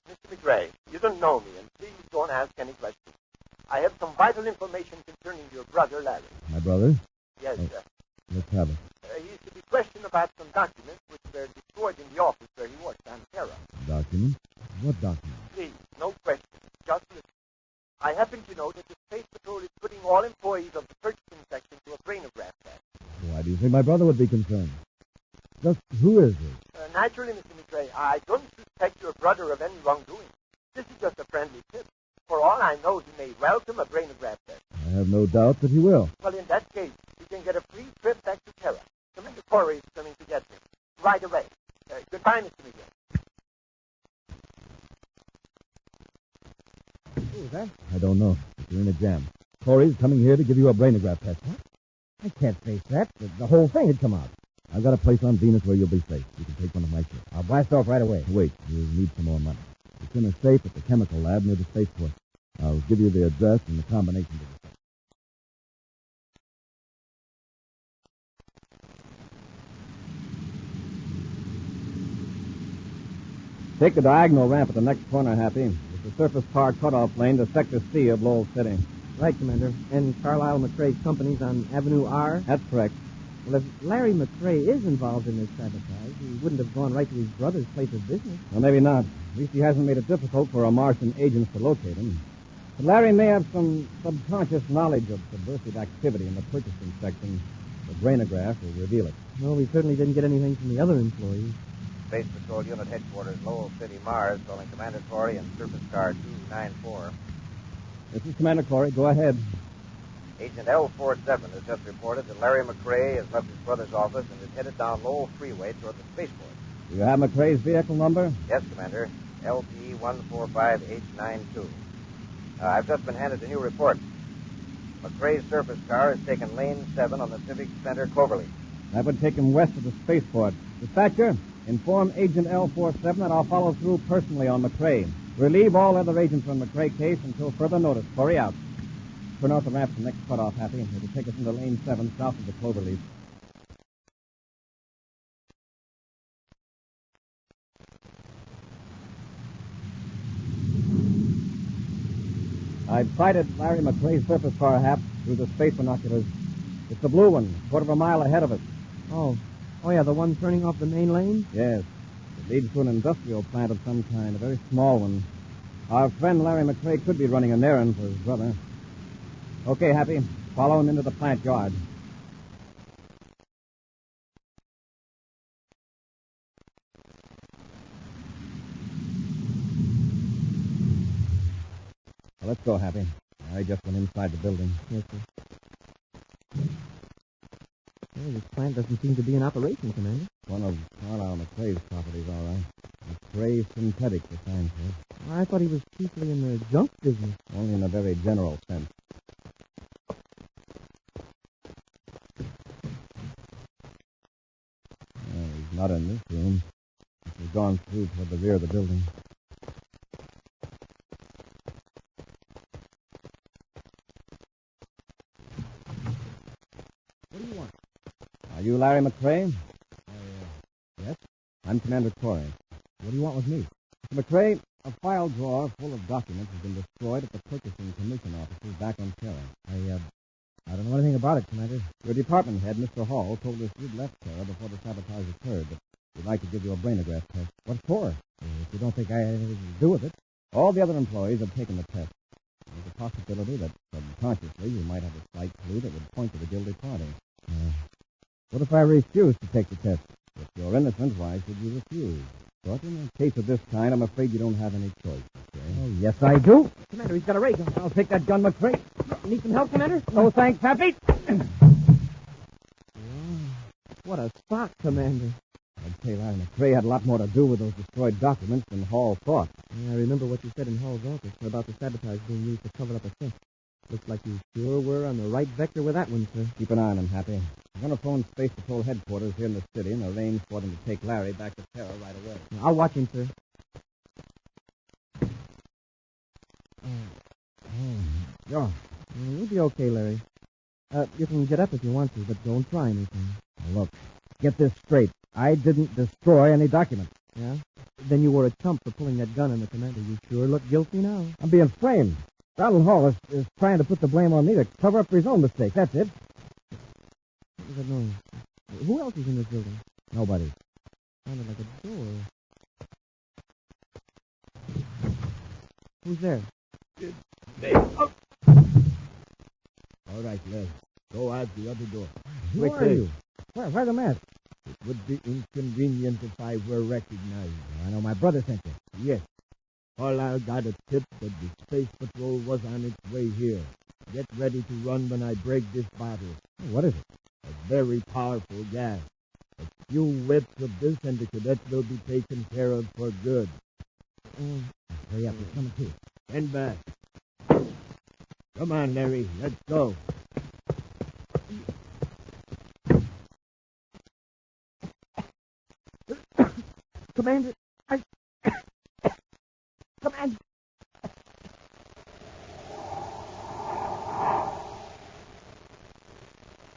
Mr. McRae, you don't know me, and please don't ask any questions. I have some vital information concerning your brother, Larry. My brother? Yes, sir. Let's have it. He's to be questioned about some documents which were destroyed in the office where he worked on Terra. Documents? What documents? Please, no questions. Just listen. I happen to know that the Space Patrol is putting all employees of the purchasing section to a brainograph test. Why do you think my brother would be concerned? Just who is it? Naturally, Mr. McRae, I don't suspect your brother of any wrongdoing. This is just a friendly tip. For all I know, he may welcome a brainograph test. I have no doubt that he will. Well, in that case, you can get a free trip back to Terra. Commander Corry is coming to get him. Right away. Goodbye, Mr. McRae. Who is that? I don't know. But you're in a jam. Corey's coming here to give you a brainograph test. What? I can't face that. The whole thing had come out. I've got a place on Venus where you'll be safe. You can take one of my ships. I'll blast off right away. Wait, you'll need some more money. It's in a safe at the chemical lab near the spaceport. I'll give you the address and the combination to the safe. Take the diagonal ramp at the next corner, Happy. It's the surface car cutoff lane to Sector C of Lowell City. Right, Commander. And Carlyle McRae's company's on Avenue R? That's correct. Well, if Larry McRae is involved in this sabotage, he wouldn't have gone right to his brother's place of business. Well, maybe not. At least he hasn't made it difficult for our Martian agents to locate him. But Larry may have some subconscious knowledge of subversive activity in the purchasing section. The brainograph will reveal it. Well, we certainly didn't get anything from the other employees. Space Patrol Unit Headquarters, Lowell City, Mars, calling Commander Corry and Surface Car 294. This is Commander Corry. Go ahead. Agent L47 has just reported that Larry McRae has left his brother's office and is headed down Lowell Freeway toward the spaceport. Do you have McRae's vehicle number? Yes, Commander. LP145H92. I've just been handed a new report. McRae's surface car has taken lane 7 on the Civic Center Cloverleaf. That would take him west of the spaceport. Dispatcher, inform Agent L47 that I'll follow through personally on McRae. Relieve all other agents on McRae case until further notice. Corry out. Turn off the ramp to the next cutoff, Happy. It'll take us into lane 7 south of the Cloverleaf. I've sighted Larry McRae's surface car, Hap, through the space binoculars. It's the blue one, quarter of a mile ahead of us. Oh, yeah, the one turning off the main lane? Yes. It leads to an industrial plant of some kind, a very small one. Our friend Larry McRae could be running an errand for his brother. Okay, Happy. Follow him into the plant yard. Well, let's go, Happy. I just went inside the building. Yes, sir. Well, this plant doesn't seem to be in operation, Commander. One of Carlyle McRae's properties, all right. McRae Synthetics, the sign says. I thought he was chiefly in the junk business. Only in a very general sense. He's not in this room. He's gone through toward the rear of the building. What do you want? Are you Larry McRae? Yes? I'm Commander Corry. What do you want with me? Mr. McRae, a file drawer full of documents has been destroyed at the Purchasing Commission offices back on Terra. I don't know anything about it, Commander. Your department head, Mr. Hall, told us you'd left Terra before the sabotage occurred, but we'd like to give you a brainograph test. What for? If you don't think I had anything to do with it. All the other employees have taken the test. There's a possibility that subconsciously you might have a slight clue that would point to the guilty party. What if I refuse to take the test? If you're innocent, why should you refuse? But in a case of this kind, I'm afraid you don't have any choice, okay? Oh, yes, I do. Commander, he's got a ray gun. I'll take that gun, McRae. Need some help, Commander? No, thanks, Happy. What a spot, Commander. I'd say Larry McRae had a lot more to do with those destroyed documents than Hall thought. I remember what you said in Hall's office about the sabotage being used to cover up a theft. Looks like you sure were on the right vector with that one, sir. Keep an eye on him, Happy. I'm going to phone Space Patrol headquarters here in the city and arrange for them to take Larry back to Terra right away. I'll watch him, sir. Sure. You'll be okay, Larry. You can get up if you want to, but don't try anything. Now, look, get this straight. I didn't destroy any documents. Yeah? Then you were a chump for pulling that gun on the commander. You sure look guilty now. I'm being framed. Donald Hall is trying to put the blame on me to cover up for his own mistake. That's it. What was that noise? Who else is in this building? Nobody. Sounded like a door. Who's there? All right, Les. Go out the other door. Who are you? Where's the mask? It would be inconvenient if I were recognized. I know my brother sent you. Yes. Carlyle got a tip that the Space Patrol was on its way here. Get ready to run when I break this bottle. What is it? A very powerful gas. A few whiffs of this and the cadets will be taken care of for good. Hurry up, he's coming too. Stand back. Come on, Larry. Let's go. Commander, Commander.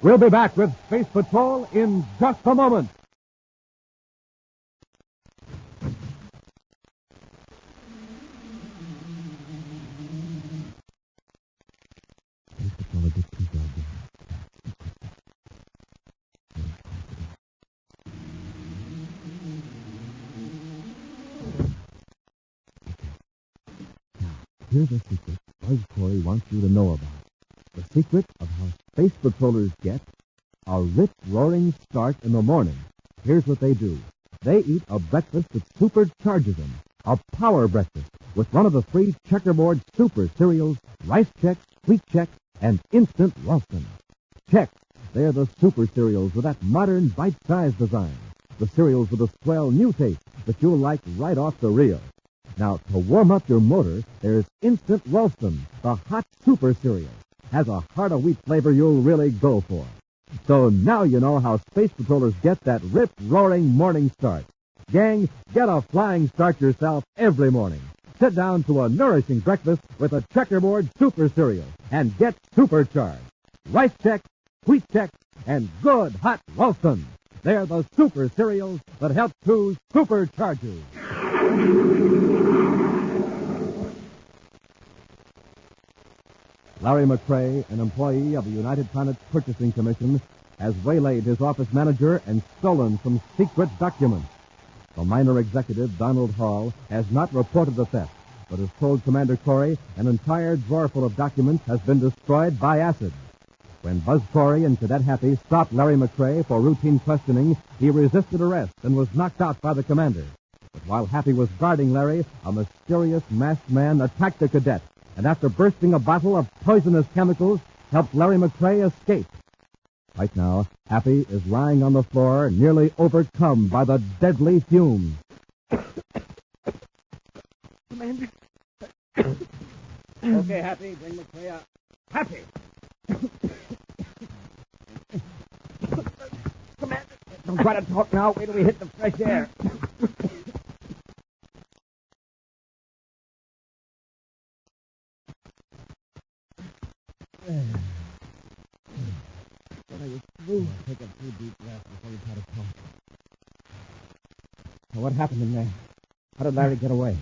We'll be back with Space Patrol in just a moment. Here's a secret Buzz Corry wants you to know about. The secret of how space patrollers get a rip-roaring start in the morning. Here's what they do. They eat a breakfast that supercharges them. A power breakfast with one of the 3 checkerboard super cereals, Rice Chex, Wheat Chex, and Instant Ralston. Chex. They're the super cereals with that modern bite-sized design. The cereals with a swell new taste that you'll like right off the reel. Now, to warm up your motor, there's Instant Ralston, the hot super cereal. Has a heart of wheat flavor you'll really go for. So now you know how space patrollers get that rip-roaring morning start. Gang, get a flying start yourself every morning. Sit down to a nourishing breakfast with a checkerboard super cereal and get supercharged. Rice Chex, Wheat Chex, and good hot Ralston. They're the super cereals that help to supercharge you. Larry McRae, an employee of the United Planets Purchasing Commission, has waylaid his office manager and stolen some secret documents. The minor executive, Donald Hall, has not reported the theft, but has told Commander Corry an entire drawer full of documents has been destroyed by acid. When Buzz Corry and Cadet Happy stopped Larry McRae for routine questioning, he resisted arrest and was knocked out by the commander. But while Happy was guarding Larry, a mysterious masked man attacked the cadet, and after bursting a bottle of poisonous chemicals, helped Larry McRae escape. Right now, Happy is lying on the floor, nearly overcome by the deadly fumes. Commander. Okay, Happy, bring McRae out. Happy! Commander. Don't try to talk now. Wait till we hit the fresh air. Take a few deep breaths before you try to talk. What happened in there? How did Larry get away?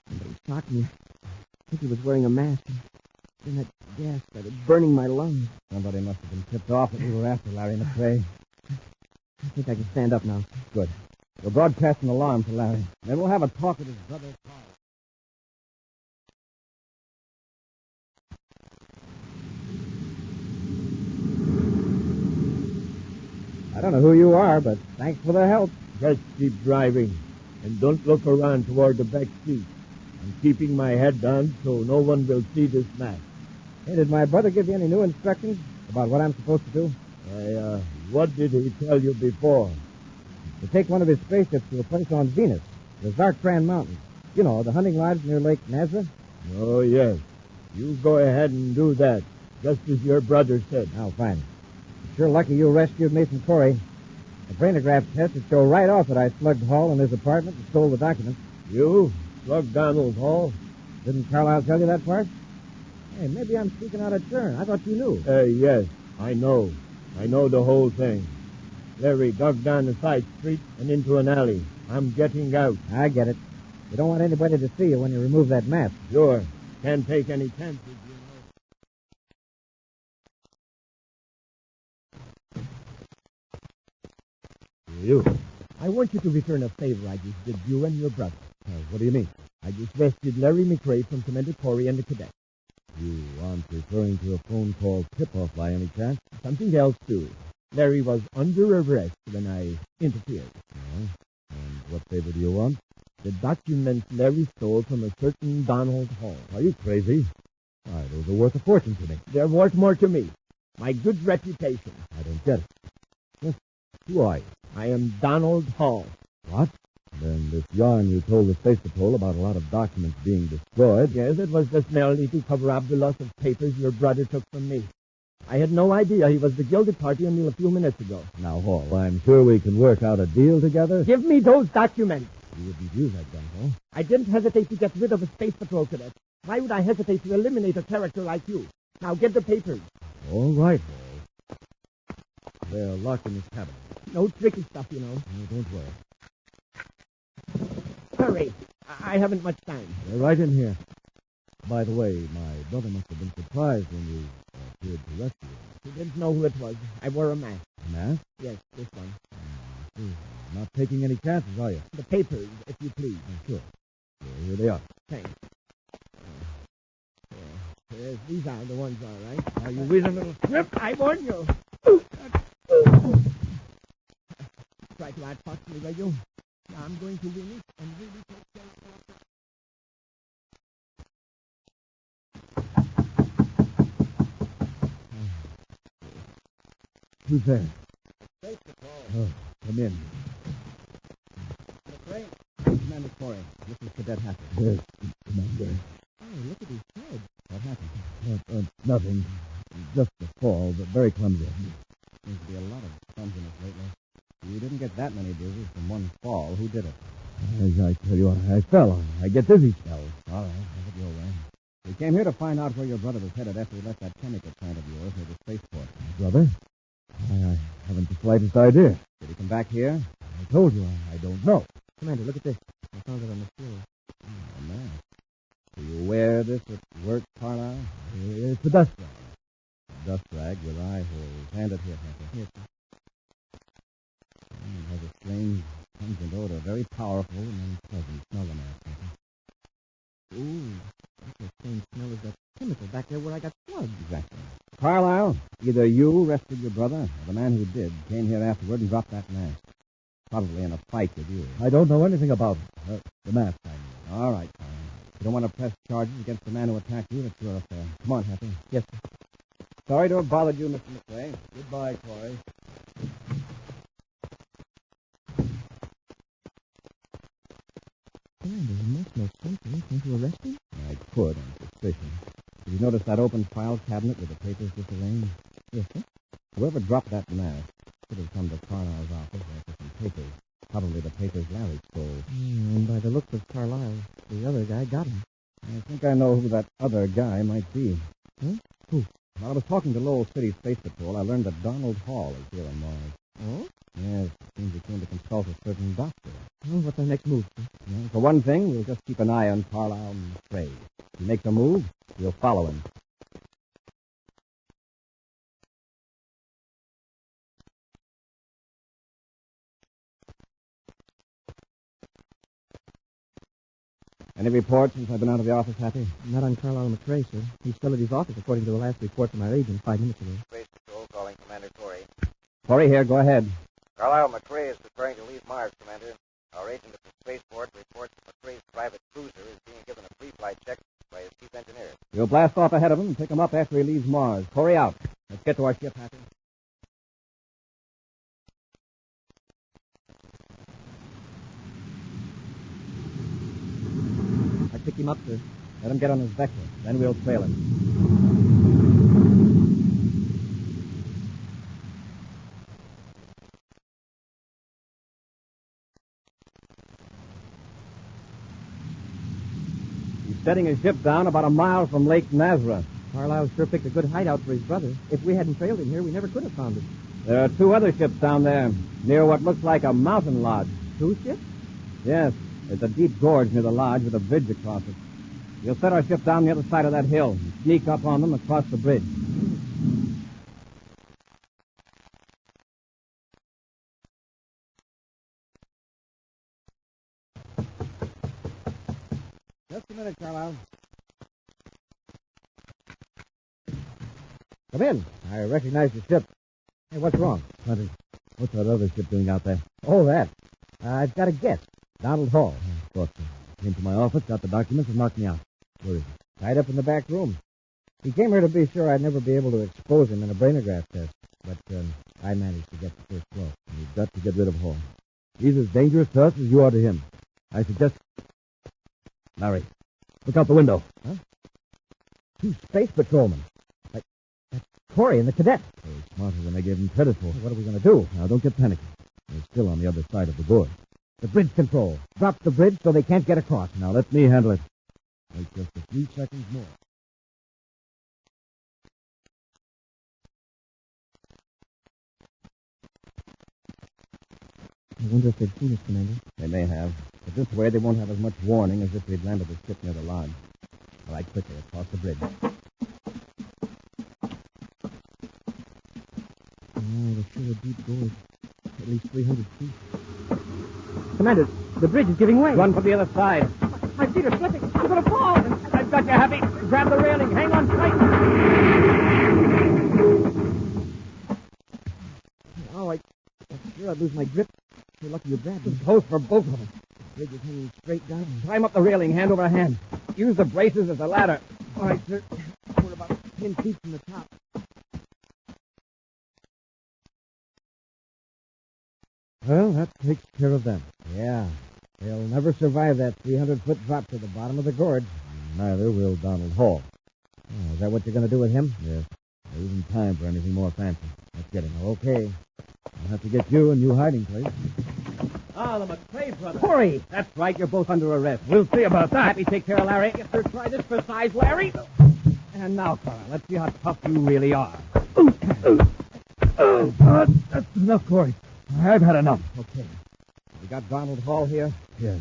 Somebody shocked me. I think he was wearing a mask. Then that gas started burning my lungs. Somebody must have been tipped off that we were after Larry McRae. I think I can stand up now. Good. We'll broadcast an alarm to Larry. Then we'll have a talk with his brother, Carl. I don't know who you are, but thanks for the help. Just keep driving, and don't look around toward the back seat. I'm keeping my head down so no one will see this map. Hey, did my brother give you any new instructions about what I'm supposed to do? What did he tell you before? To take one of his spaceships to a place on Venus, the Zartran Mountains. You know, the hunting lodge near Lake Nazareth. Oh, yes. You go ahead and do that, just as your brother said. Oh, fine. Sure lucky you rescued me from Corry. The brainograph test would show right off that I slugged Hall in his apartment and stole the documents. You? Slugged Donald Hall? Didn't Carlyle tell you that part? Hey, maybe I'm speaking out of turn. I thought you knew. Yes, I know. I know the whole thing. Larry dug down a side street and into an alley. I'm getting out. I get it. You don't want anybody to see you when you remove that mask. Sure. Can't take any chances, you know. I want you to return a favor I just did you and your brother. What do you mean? I just rescued Larry McRae from Commander Corry and the cadet. You aren't referring to a phone call tip-off by any chance? Something else, too. Larry was under arrest when I interfered. Oh? And what favor do you want? The documents Larry stole from a certain Donald Hall. Are you crazy? Why, those are worth a fortune to me. They're worth more to me. My good reputation. I don't get it. Who are you? I am Donald Hall. What? Then this yarn you told the Space Patrol about a lot of documents being destroyed. Yes, it was just merely to cover up the loss of papers your brother took from me. I had no idea he was the guilty party until a few minutes ago. Now, Hall, I'm sure we can work out a deal together. Give me those documents. You wouldn't use that gun, Hall. I didn't hesitate to get rid of a Space Patrol cadet. Why would I hesitate to eliminate a character like you? Now get the papers. All right, Hall. They're locked in this cabinet. No tricky stuff, you know. No, don't worry. Hurry. I haven't much time. They're right in here. By the way, my brother must have been surprised when you appeared to rescue him. He didn't know who it was. I wore a mask. A mask? Yes, this one. Not taking any chances, are you? The papers, if you please. Sure. Here they are. Thanks. These are the ones, all right. Now, you reasonable Rip, I warn you. Try to outfox me, will you? Now I'm going to win it and really take care of Who's there? Space Patrol. Oh, come in. McRae. Commander Corry. This is Cadet Happy. Yes, Commander. Oh, look at his head. What happened? Nothing. Just a fall, but very clumsy. Seems to be a lot of clumsiness lately. You didn't get that many bruises from one fall. Who did it? As I tell you, I fell. I get dizzy spells. All right, have it your way. We came here to find out where your brother was headed after he left that chemical plant of yours near the spaceport. Brother? I haven't the slightest idea. Did he come back here? I told you, I don't know. Commander, look at this. I found it on the floor. Oh, man. Do you wear this at work, Carlyle? It's a dust rag. A dust rag with eye holes. Hand it here, Happy. Yes, sir. It has a strange, pungent odor, very powerful and unpleasant. Smell the mask, Happy. Ooh, that's the same smell as that chemical back there where I got slugged. Exactly. Carlyle, either you rescued your brother, or the man who did came here afterward and dropped that mask. Probably in a fight with you. I don't know anything about the mask, I mean. All right, Carlyle. You don't want to press charges against the man who attacked you. That's your affair. Come on, Happy. Yes, sir. Sorry to have bothered you, Mr. McRae. Goodbye, Corry. Commander, you must know something. Can't you arrest him? I could, on suspicion. Did you notice that open file cabinet with the papers disarranged? Yes, sir. Whoever dropped that mask could have come to Carlyle's office after some papers. Probably the papers Larry stole. And by the looks of Carlyle, the other guy got him. I think I know who that other guy might be. Huh? Who? While I was talking to Lowell City Space Patrol, I learned that Donald Hall is here on Mars. Oh? Yes, it seems he came to consult a certain doctor. Well, what's our next move, sir? Well, for one thing, we'll just keep an eye on Karlyle and McCrae. If he makes a move, we'll follow him. Any reports since I've been out of the office, Happy? Not on Karlyle McCrae, sir. He's still at his office, according to the last report from our agent 5 minutes ago. Space Patrol calling Commander Corry. Corey here, go ahead. Karlyle McCrae is preparing to leave Mars, Commander. Our agent at the spaceport reports that McCrae's private cruiser is being given a pre-flight check by his chief engineer. We'll blast off ahead of him and pick him up after he leaves Mars. Corey out. Let's get to our ship, Happy. I picked him up, sir. Let him get on his vector. Then we'll trail him. He's setting his ship down about a mile from Lake Nazareth. Karlyle sure picked a good hideout for his brother. If we hadn't trailed him here, we never could have found it. There are 2 other ships down there, near what looks like a mountain lodge. 2 ships? Yes. There's a deep gorge near the lodge with a bridge across it. We'll set our ship down the other side of that hill and sneak up on them across the bridge. Just a minute, Karlyle. Come in. I recognize the ship. Hey, what's wrong? Hunter, what's that other ship doing out there? Oh, that. I've got a guess. Donald Hall. Of course. Came to my office, got the documents, and knocked me out. Where is he? Tied up in the back room. He came here to be sure I'd never be able to expose him in a brainograph test. But I managed to get the first blow. We've got to get rid of Hall. He's as dangerous to us as you are to him. I suggest... Larry, look out the window. Huh? 2 space patrolmen. That's Corey and the cadet. They're smarter than I gave him credit for. What are we going to do? Now, don't get panicky. They're still on the other side of the gorge. The bridge control. Drop the bridge so they can't get across. Now, let me handle it. Wait just a few seconds more. I wonder if they've seen us, Commander. They may have. But this way, they won't have as much warning as if they'd landed the ship near the lodge. All right, quickly, across the bridge. There's sure a deep gorge. At least 300 feet. Commander, the bridge is giving way. Run for the other side. My feet are slipping. I'm going to fall. I've got you, Happy. Grab the railing. Hang on tight. Oh, I'm sure I'd lose my grip. You're lucky you grabbed me. Close for both of us. The bridge is hanging straight down. Climb up the railing, hand over hand. Use the braces as a ladder. All right, sir. We're about 10 feet from the top. Well, that takes care of them. Yeah. They'll never survive that 300-foot drop to the bottom of the gorge. Neither will Donald Hall. Oh, is that what you're going to do with him? Yes. There isn't time for anything more fancy. Let's get him. Okay. I'll have to get you a new hiding place. Ah, the McCrae brothers. Corey! That's right. You're both under arrest. We'll see about that. Happy, take care of Larry. Yes, sir. Try this for size, Larry. And now, Carl, let's see how tough you really are. That's enough, Corey. I've had enough. Okay. We got Donald Hall here? Yes.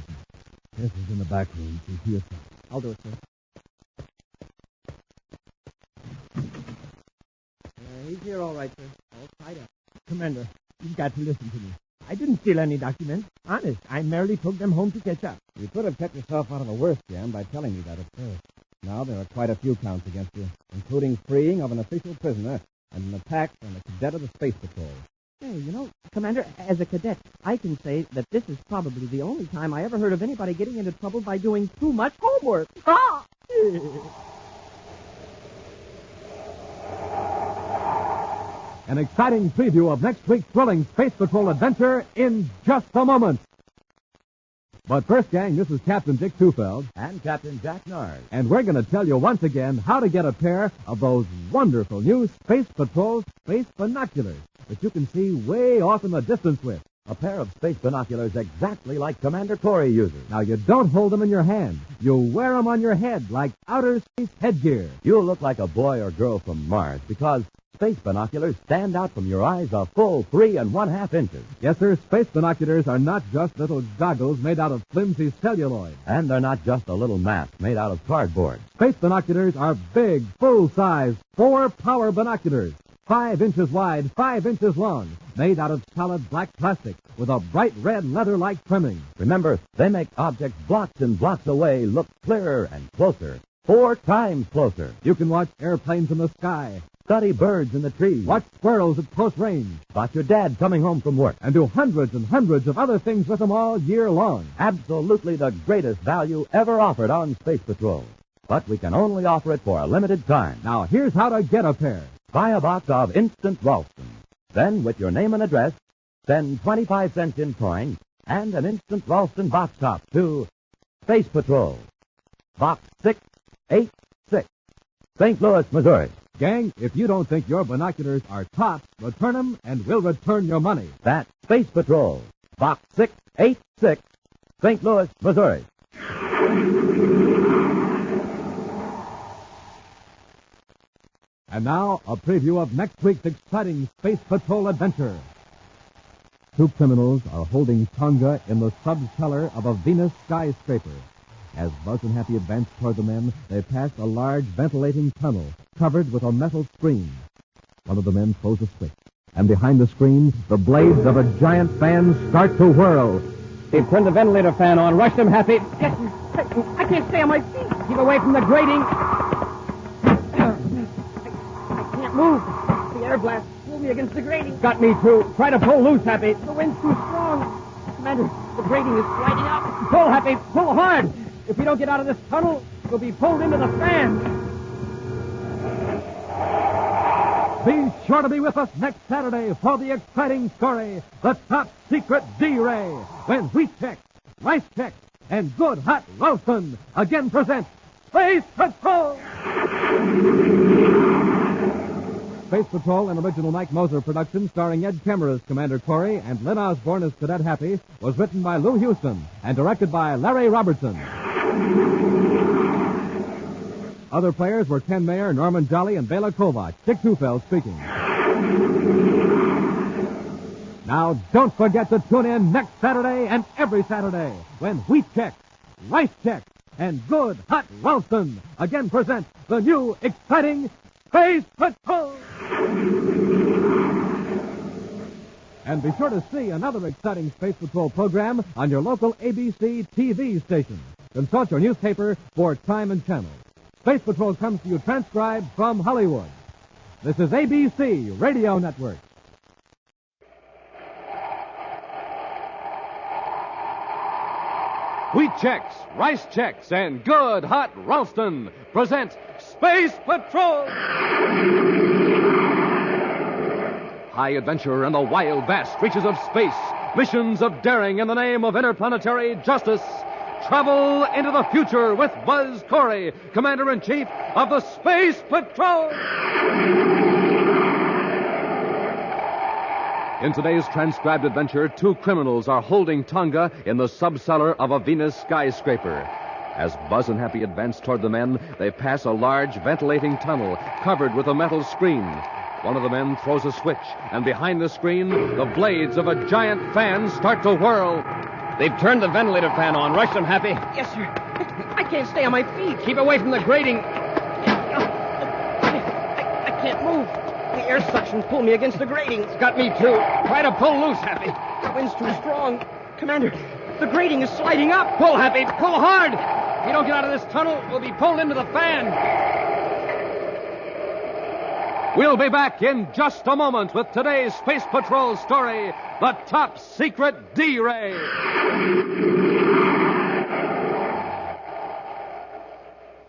Yes, he's in the back room. You see yourself. I'll do it, sir. He's here all right, sir. All tied up. Commander, you've got to listen to me. I didn't steal any documents. Honest, I merely took them home to catch up. You could have kept yourself out of the worst jam by telling me that at first. Now there are quite a few counts against you, including freeing of an official prisoner and an attack on a cadet of the Space Patrol. Hey, you know, Commander, as a cadet, I can say that this is probably the only time I ever heard of anybody getting into trouble by doing too much homework. Ah! An exciting preview of next week's thrilling Space Patrol adventure in just a moment. But first, gang, this is Captain Dick Tufeld. And Captain Jack Nard. And we're going to tell you once again how to get a pair of those wonderful new Space Patrol space binoculars that you can see way off in the distance with. A pair of space binoculars exactly like Commander Corry uses. Now, you don't hold them in your hand. You wear them on your head like outer space headgear. You'll look like a boy or girl from Mars because Space binoculars stand out from your eyes a full 3 1/2 inches. Yes, sir, space binoculars are not just little goggles made out of flimsy celluloid. And they're not just a little mask made out of cardboard. Space binoculars are big, full-size, 4-power binoculars. 5 inches wide, 5 inches long, made out of solid black plastic with a bright red leather-like trimming. Remember, they make objects blocks and blocks away look clearer and closer. 4 times closer. You can watch airplanes in the sky, study birds in the trees, watch squirrels at close range, spot your dad coming home from work, and do hundreds and hundreds of other things with them all year long. Absolutely the greatest value ever offered on Space Patrol. But we can only offer it for a limited time. Now, here's how to get a pair. Buy a box of Instant Ralston. Then, with your name and address, send 25 cents in coins and an Instant Ralston box top to Space Patrol, Box 686, St. Louis, Missouri. Gang, if you don't think your binoculars are tops, return them and we'll return your money. That's Space Patrol, Box 686, St. Louis, Missouri. And now, a preview of next week's exciting Space Patrol adventure. 2 criminals are holding Tonga in the subcellar of a Venus skyscraper. As Buzz and Happy advance toward the men, they pass a large ventilating tunnel covered with a metal screen. One of the men throws a switch, and behind the screen, the blades of a giant fan start to whirl. They've turned the ventilator fan on. Rush them, Happy. Yes, I can't stay on my feet. Keep away from the grating. I can't move. The air blast pulled me against the grating. Got me, too. Try to pull loose, Happy. The wind's too strong. Commander, the grating is sliding up. Pull, Happy. Pull hard. If we don't get out of this tunnel, we'll be pulled into the fan. Be sure to be with us next Saturday for the exciting story, The Top Secret D-Ray, when Wheat Check, Rice Check, and Good Hot Ralston again present Space Patrol! Space Patrol, an original Mike Moser production starring Ed Kemmer as Commander Corry and Lyn Osborn as Cadet Happy, was written by Lou Houston and directed by Larry Robertson. Other players were Ken Mayer, Norman Jolly, and Bela Kovac. Dick Tufeld speaking. Now, don't forget to tune in next Saturday and every Saturday when Wheat Check, Rice Check, and Good Hot Ralston again present the new exciting Space Patrol! And be sure to see another exciting Space Patrol program on your local ABC TV station. Consult your newspaper for time and channel. Space Patrol comes to you transcribed from Hollywood. This is ABC Radio Network. Wheat Checks, Rice Checks, and Good Hot Ralston present Space Patrol! High adventure in the wild, vast reaches of space. Missions of daring in the name of interplanetary justice. Travel into the future with Buzz Corry, Commander-in-Chief of the Space Patrol! In today's transcribed adventure, 2 criminals are holding Tonga in the subcellar of a Venus skyscraper. As Buzz and Happy advance toward the men, they pass a large ventilating tunnel covered with a metal screen. One of the men throws a switch, and behind the screen, the blades of a giant fan start to whirl. They've turned the ventilator fan on. Rush them, Happy. Yes, sir. I can't stay on my feet. Keep away from the grating. I can't move. The air suction pulled me against the grating. It's got me, too. Try to pull loose, Happy. The wind's too strong. Commander, the grating is sliding up. Pull, Happy. Pull hard. If you don't get out of this tunnel, we'll be pulled into the fan. We'll be back in just a moment with today's Space Patrol story, The Top Secret D-Ray.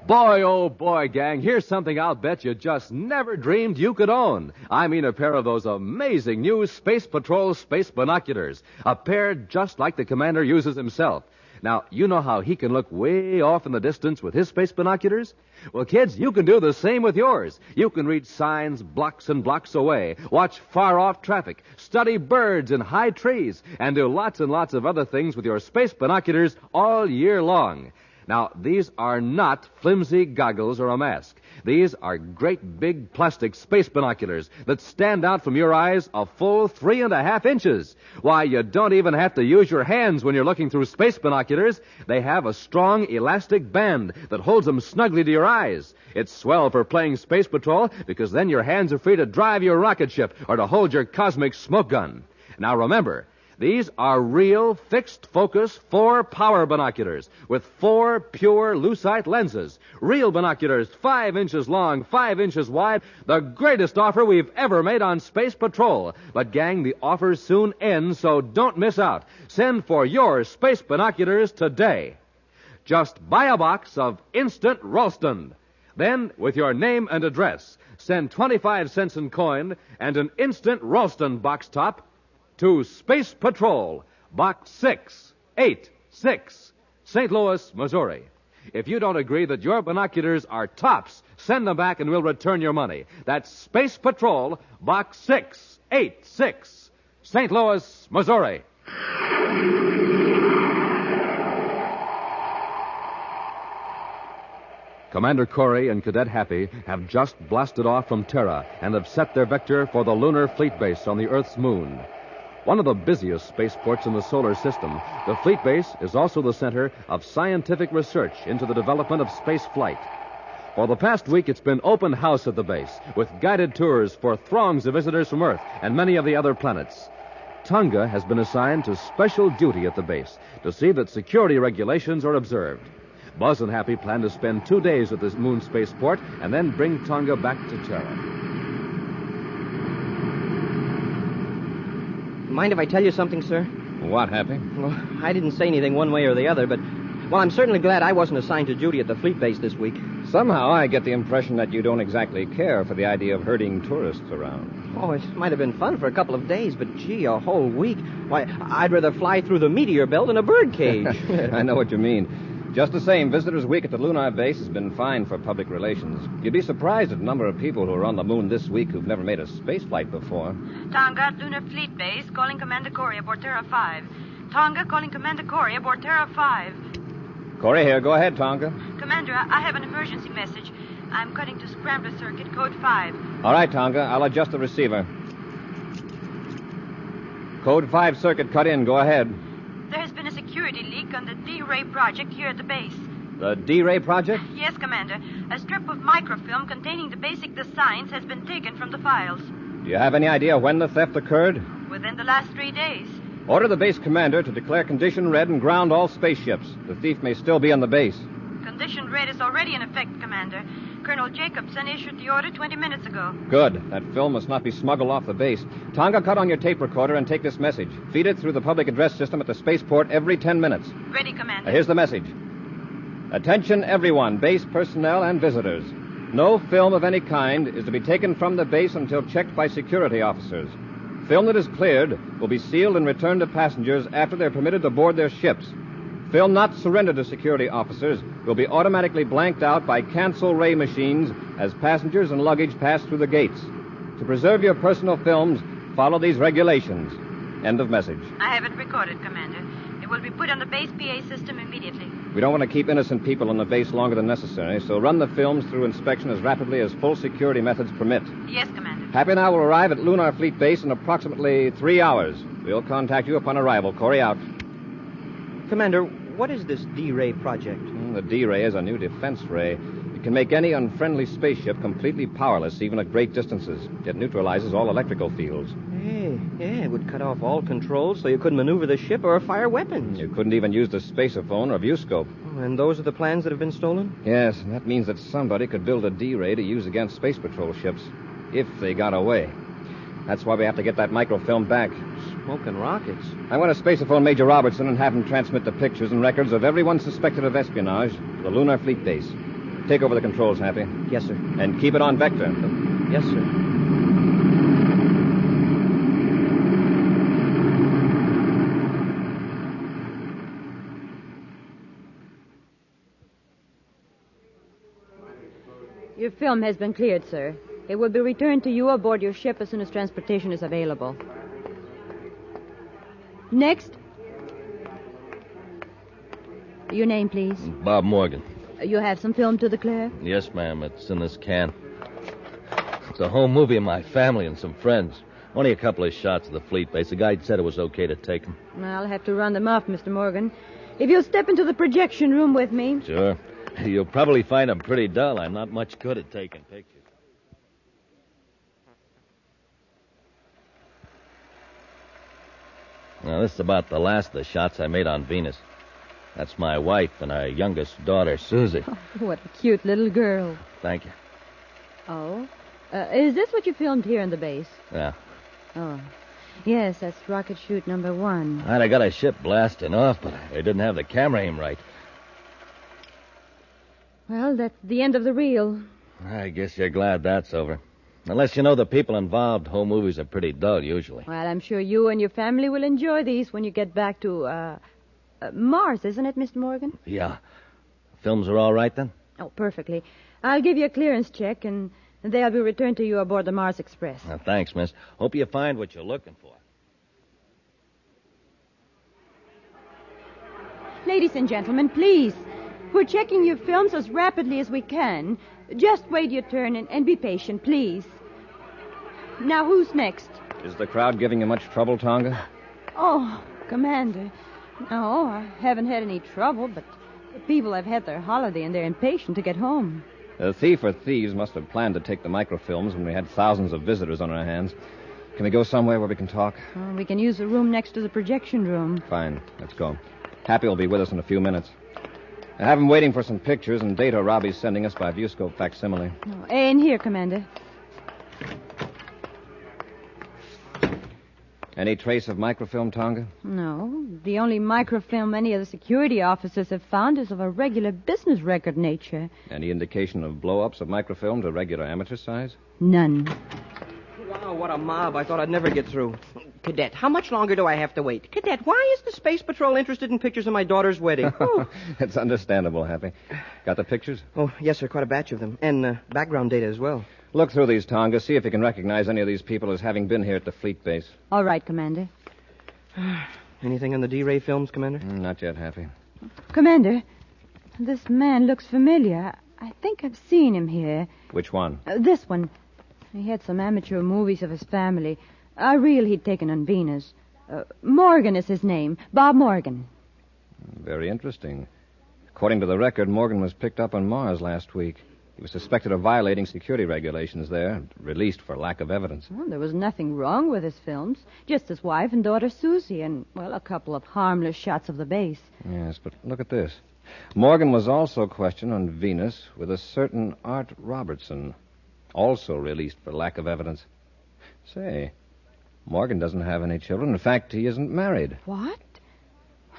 Boy, oh boy, gang, here's something I'll bet you just never dreamed you could own. I mean a pair of those amazing new Space Patrol space binoculars. A pair just like the Commander uses himself. Now, you know how he can look way off in the distance with his space binoculars? Well, kids, you can do the same with yours. You can read signs blocks and blocks away, watch far-off traffic, study birds in high trees, and do lots and lots of other things with your space binoculars all year long. Now, these are not flimsy goggles or a mask. These are great big plastic space binoculars that stand out from your eyes a full 3.5 inches. Why, you don't even have to use your hands when you're looking through space binoculars. They have a strong elastic band that holds them snugly to your eyes. It's swell for playing Space Patrol because then your hands are free to drive your rocket ship or to hold your cosmic smoke gun. Now remember, these are real fixed-focus 4-power binoculars with 4 pure lucite lenses. Real binoculars 5 inches long, 5 inches wide. The greatest offer we've ever made on Space Patrol. But, gang, the offer soon ends, so don't miss out. Send for your space binoculars today. Just buy a box of Instant Ralston. Then, with your name and address, send 25 cents in coin and an Instant Ralston box top to Space Patrol, Box 686, St. Louis, Missouri. If you don't agree that your binoculars are tops, send them back and we'll return your money. That's Space Patrol, Box 686, St. Louis, Missouri. Commander Corry and Cadet Happy have just blasted off from Terra and have set their vector for the lunar fleet base on the Earth's moon. One of the busiest spaceports in the solar system, the fleet base is also the center of scientific research into the development of space flight. For the past week, it's been open house at the base, with guided tours for throngs of visitors from Earth and many of the other planets. Tonga has been assigned to special duty at the base to see that security regulations are observed. Buzz and Happy plan to spend 2 days at this moon spaceport and then bring Tonga back to Terra. Mind if I tell you something, sir? What, Happy? Well, I didn't say anything one way or the other, but, well, I'm certainly glad I wasn't assigned to duty at the fleet base this week. Somehow I get the impression that you don't exactly care for the idea of herding tourists around. Oh, it might have been fun for a couple of days, but, gee, a whole week. Why, I'd rather fly through the meteor belt in a birdcage. I know what you mean. Just the same, Visitors Week at the lunar base has been fine for public relations. You'd be surprised at the number of people who are on the moon this week who've never made a space flight before. Tonga, Lunar Fleet Base, calling Commander Corry aboard Terra 5. Tonga, calling Commander Corry aboard Terra 5. Corry here. Go ahead, Tonga. Commander, I have an emergency message. I'm cutting to Scrambler Circuit, code 5. All right, Tonga. I'll adjust the receiver. Code 5 circuit cut in. Go ahead. There has been a security leak on the D-Ray project here at the base. The D-Ray project? Yes, Commander. A strip of microfilm containing the basic designs has been taken from the files. Do you have any idea when the theft occurred? Within the last 3 days. Order the base commander to declare condition red and ground all spaceships. The thief may still be on the base. Condition red is already in effect, Commander. Colonel Jacobson issued the order 20 minutes ago. Good. That film must not be smuggled off the base. Tonga, cut on your tape recorder and take this message. Feed it through the public address system at the spaceport every 10 minutes. Ready, Commander. Here's the message. Attention, everyone, base personnel and visitors. No film of any kind is to be taken from the base until checked by security officers. Film that is cleared will be sealed and returned to passengers after they're permitted to board their ships. Film not surrendered to security officers will be automatically blanked out by cancel ray machines as passengers and luggage pass through the gates. To preserve your personal films, follow these regulations. End of message. I have it recorded, Commander. It will be put on the base PA system immediately. We don't want to keep innocent people on the base longer than necessary, so run the films through inspection as rapidly as full security methods permit. Yes, Commander. Happy and I will arrive at Lunar Fleet Base in approximately 3 hours. We'll contact you upon arrival. Corry out. Commander, what is this D-Ray project? The D-Ray is a new defense ray. It can make any unfriendly spaceship completely powerless, even at great distances. It neutralizes all electrical fields. Yeah, it would cut off all controls so you couldn't maneuver the ship or fire weapons. You couldn't even use the spaceophone or viewscope. And those are the plans that have been stolen? Yes, and that means that somebody could build a D-Ray to use against Space Patrol ships, if they got away. That's why we have to get that microfilm back. Smoking rockets. I want to spaceophone Major Robertson and have him transmit the pictures and records of everyone suspected of espionage to the Lunar Fleet Base. Take over the controls, Happy. Yes, sir. And keep it on vector. Yes, sir. Your film has been cleared, sir. It will be returned to you aboard your ship as soon as transportation is available. Next. Your name, please. Bob Morgan. You have some film to declare? Yes, ma'am. It's in this can. It's a home movie of my family and some friends. Only a couple of shots of the fleet base. The guide said it was okay to take them. I'll have to run them off, Mr. Morgan. If you'll step into the projection room with me. Sure. You'll probably find them pretty dull. I'm not much good at taking pictures. Now, this is about the last of the shots I made on Venus. That's my wife and our youngest daughter, Susie. Oh, what a cute little girl. Thank you. Oh? Is this what you filmed here in the base? Yeah. Oh. Yes, that's rocket chute number 1. I got a ship blasting off, but I didn't have the camera aim right. Well, that's the end of the reel. I guess you're glad that's over. Unless you know the people involved, home movies are pretty dull, usually. Well, I'm sure you and your family will enjoy these when you get back to, Mars, isn't it, Mr. Morgan? Yeah. Films are all right, then? Oh, perfectly. I'll give you a clearance check, and they'll be returned to you aboard the Mars Express. Thanks, miss. Hope you find what you're looking for. Ladies and gentlemen, please. We're checking your films as rapidly as we can. Just wait your turn and be patient, please. Now, who's next? Is the crowd giving you much trouble, Tonga? Oh, Commander. No, I haven't had any trouble, but the people have had their holiday and they're impatient to get home. The thief or thieves must have planned to take the microfilms when we had thousands of visitors on our hands. Can we go somewhere where we can talk? We can use the room next to the projection room. Fine. Let's go. Happy will be with us in a few minutes. I have him waiting for some pictures and data Robbie's sending us by viewscope facsimile. Oh, in here, Commander. Any trace of microfilm, Tonga? No. The only microfilm any of the security officers have found is of a regular business record nature. Any indication of blow-ups of microfilm to regular amateur size? None. Wow, what a mob. I thought I'd never get through. Cadet, how much longer do I have to wait? Cadet, why is the Space Patrol interested in pictures of my daughter's wedding? Oh. It's understandable, Happy. Got the pictures? Oh, yes, sir, quite a batch of them. And background data as well. Look through these, Tonga. See if you can recognize any of these people as having been here at the fleet base. All right, Commander. Anything on the D-Ray films, Commander? Not yet, Happy. Commander, this man looks familiar. I think I've seen him here. Which one? This one. He had some amateur movies of his family. A reel he'd taken on Venus. Morgan is his name. Bob Morgan. Very interesting. According to the record, Morgan was picked up on Mars last week. He was suspected of violating security regulations there, released for lack of evidence. Well, there was nothing wrong with his films. Just his wife and daughter Susie, and, well, a couple of harmless shots of the base. Yes, but look at this. Morgan was also questioned on Venus with a certain Art Robertson, also released for lack of evidence. Say, Morgan doesn't have any children. In fact, he isn't married. What?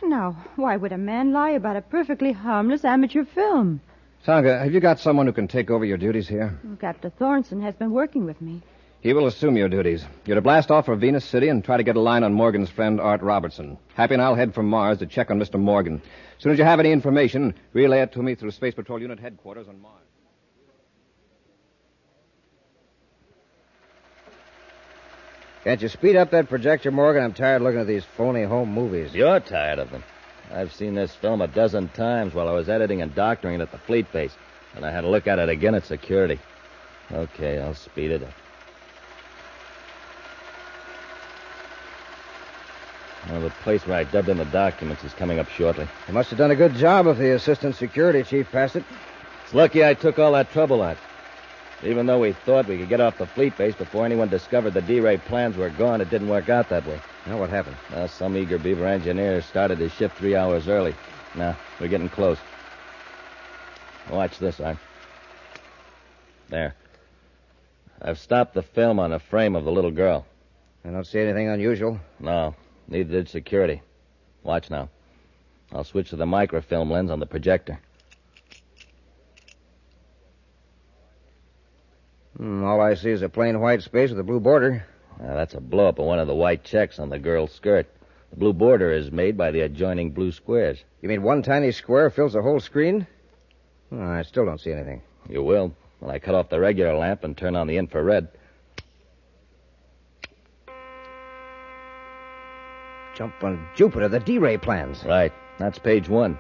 Now, why would a man lie about a perfectly harmless amateur film? Tonga, have you got someone who can take over your duties here? Captain Thornton has been working with me. He will assume your duties. You're to blast off for Venus City and try to get a line on Morgan's friend, Art Robertson. Happy and I'll head for Mars to check on Mr. Morgan. As soon as you have any information, relay it to me through Space Patrol Unit headquarters on Mars. Can't you speed up that projector, Morgan? I'm tired looking at these phony home movies. You're tired of them. I've seen this film a dozen times while I was editing and doctoring it at the fleet base. And I had to look at it again at security. Okay, I'll speed it up. Well, the place where I dubbed in the documents is coming up shortly. You must have done a good job if the assistant security chief passed it. It's lucky I took all that trouble on. Even though we thought we could get off the fleet base before anyone discovered the D-Ray plans were gone, it didn't work out that way. Now, what happened? Some eager beaver engineer started his shift 3 hours early. Now, we're getting close. Watch this, Art. There. I've stopped the film on the frame of the little girl. I don't see anything unusual. No, neither did security. Watch now. I'll switch to the microfilm lens on the projector. All I see is a plain white space with a blue border. That's a blow-up of one of the white checks on the girl's skirt. The blue border is made by the adjoining blue squares. You mean one tiny square fills the whole screen? I still don't see anything. You will, when I cut off the regular lamp and turn on the infrared. Jump on Jupiter, the D-Ray plans. Right. That's page 1.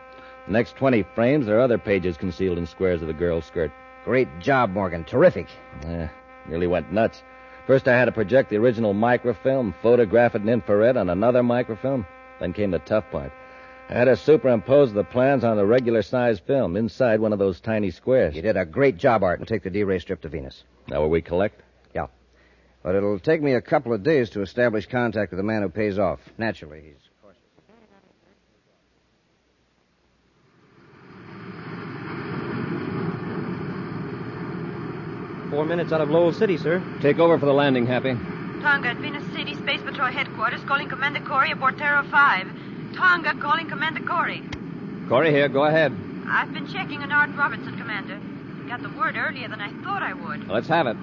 Next 20 frames, there are other pages concealed in squares of the girl's skirt. Great job, Morgan. Terrific. Nearly went nuts. First, I had to project the original microfilm, photograph it in infrared on another microfilm. Then came the tough part. I had to superimpose the plans on the regular-sized film inside one of those tiny squares. You did a great job, Art, and take the D-ray strip to Venus. Now where we collect? Yeah. But it'll take me a couple of days to establish contact with the man who pays off. Naturally, he's... 4 minutes out of Lowell City, sir. Take over for the landing, Happy. Tonga at Venus City Space Patrol Headquarters, calling Commander Corry aboard Terra V. Tonga calling Commander Corry. Corry here. Go ahead. I've been checking on Ed Robertson, Commander. He got the word earlier than I thought I would. Let's have it.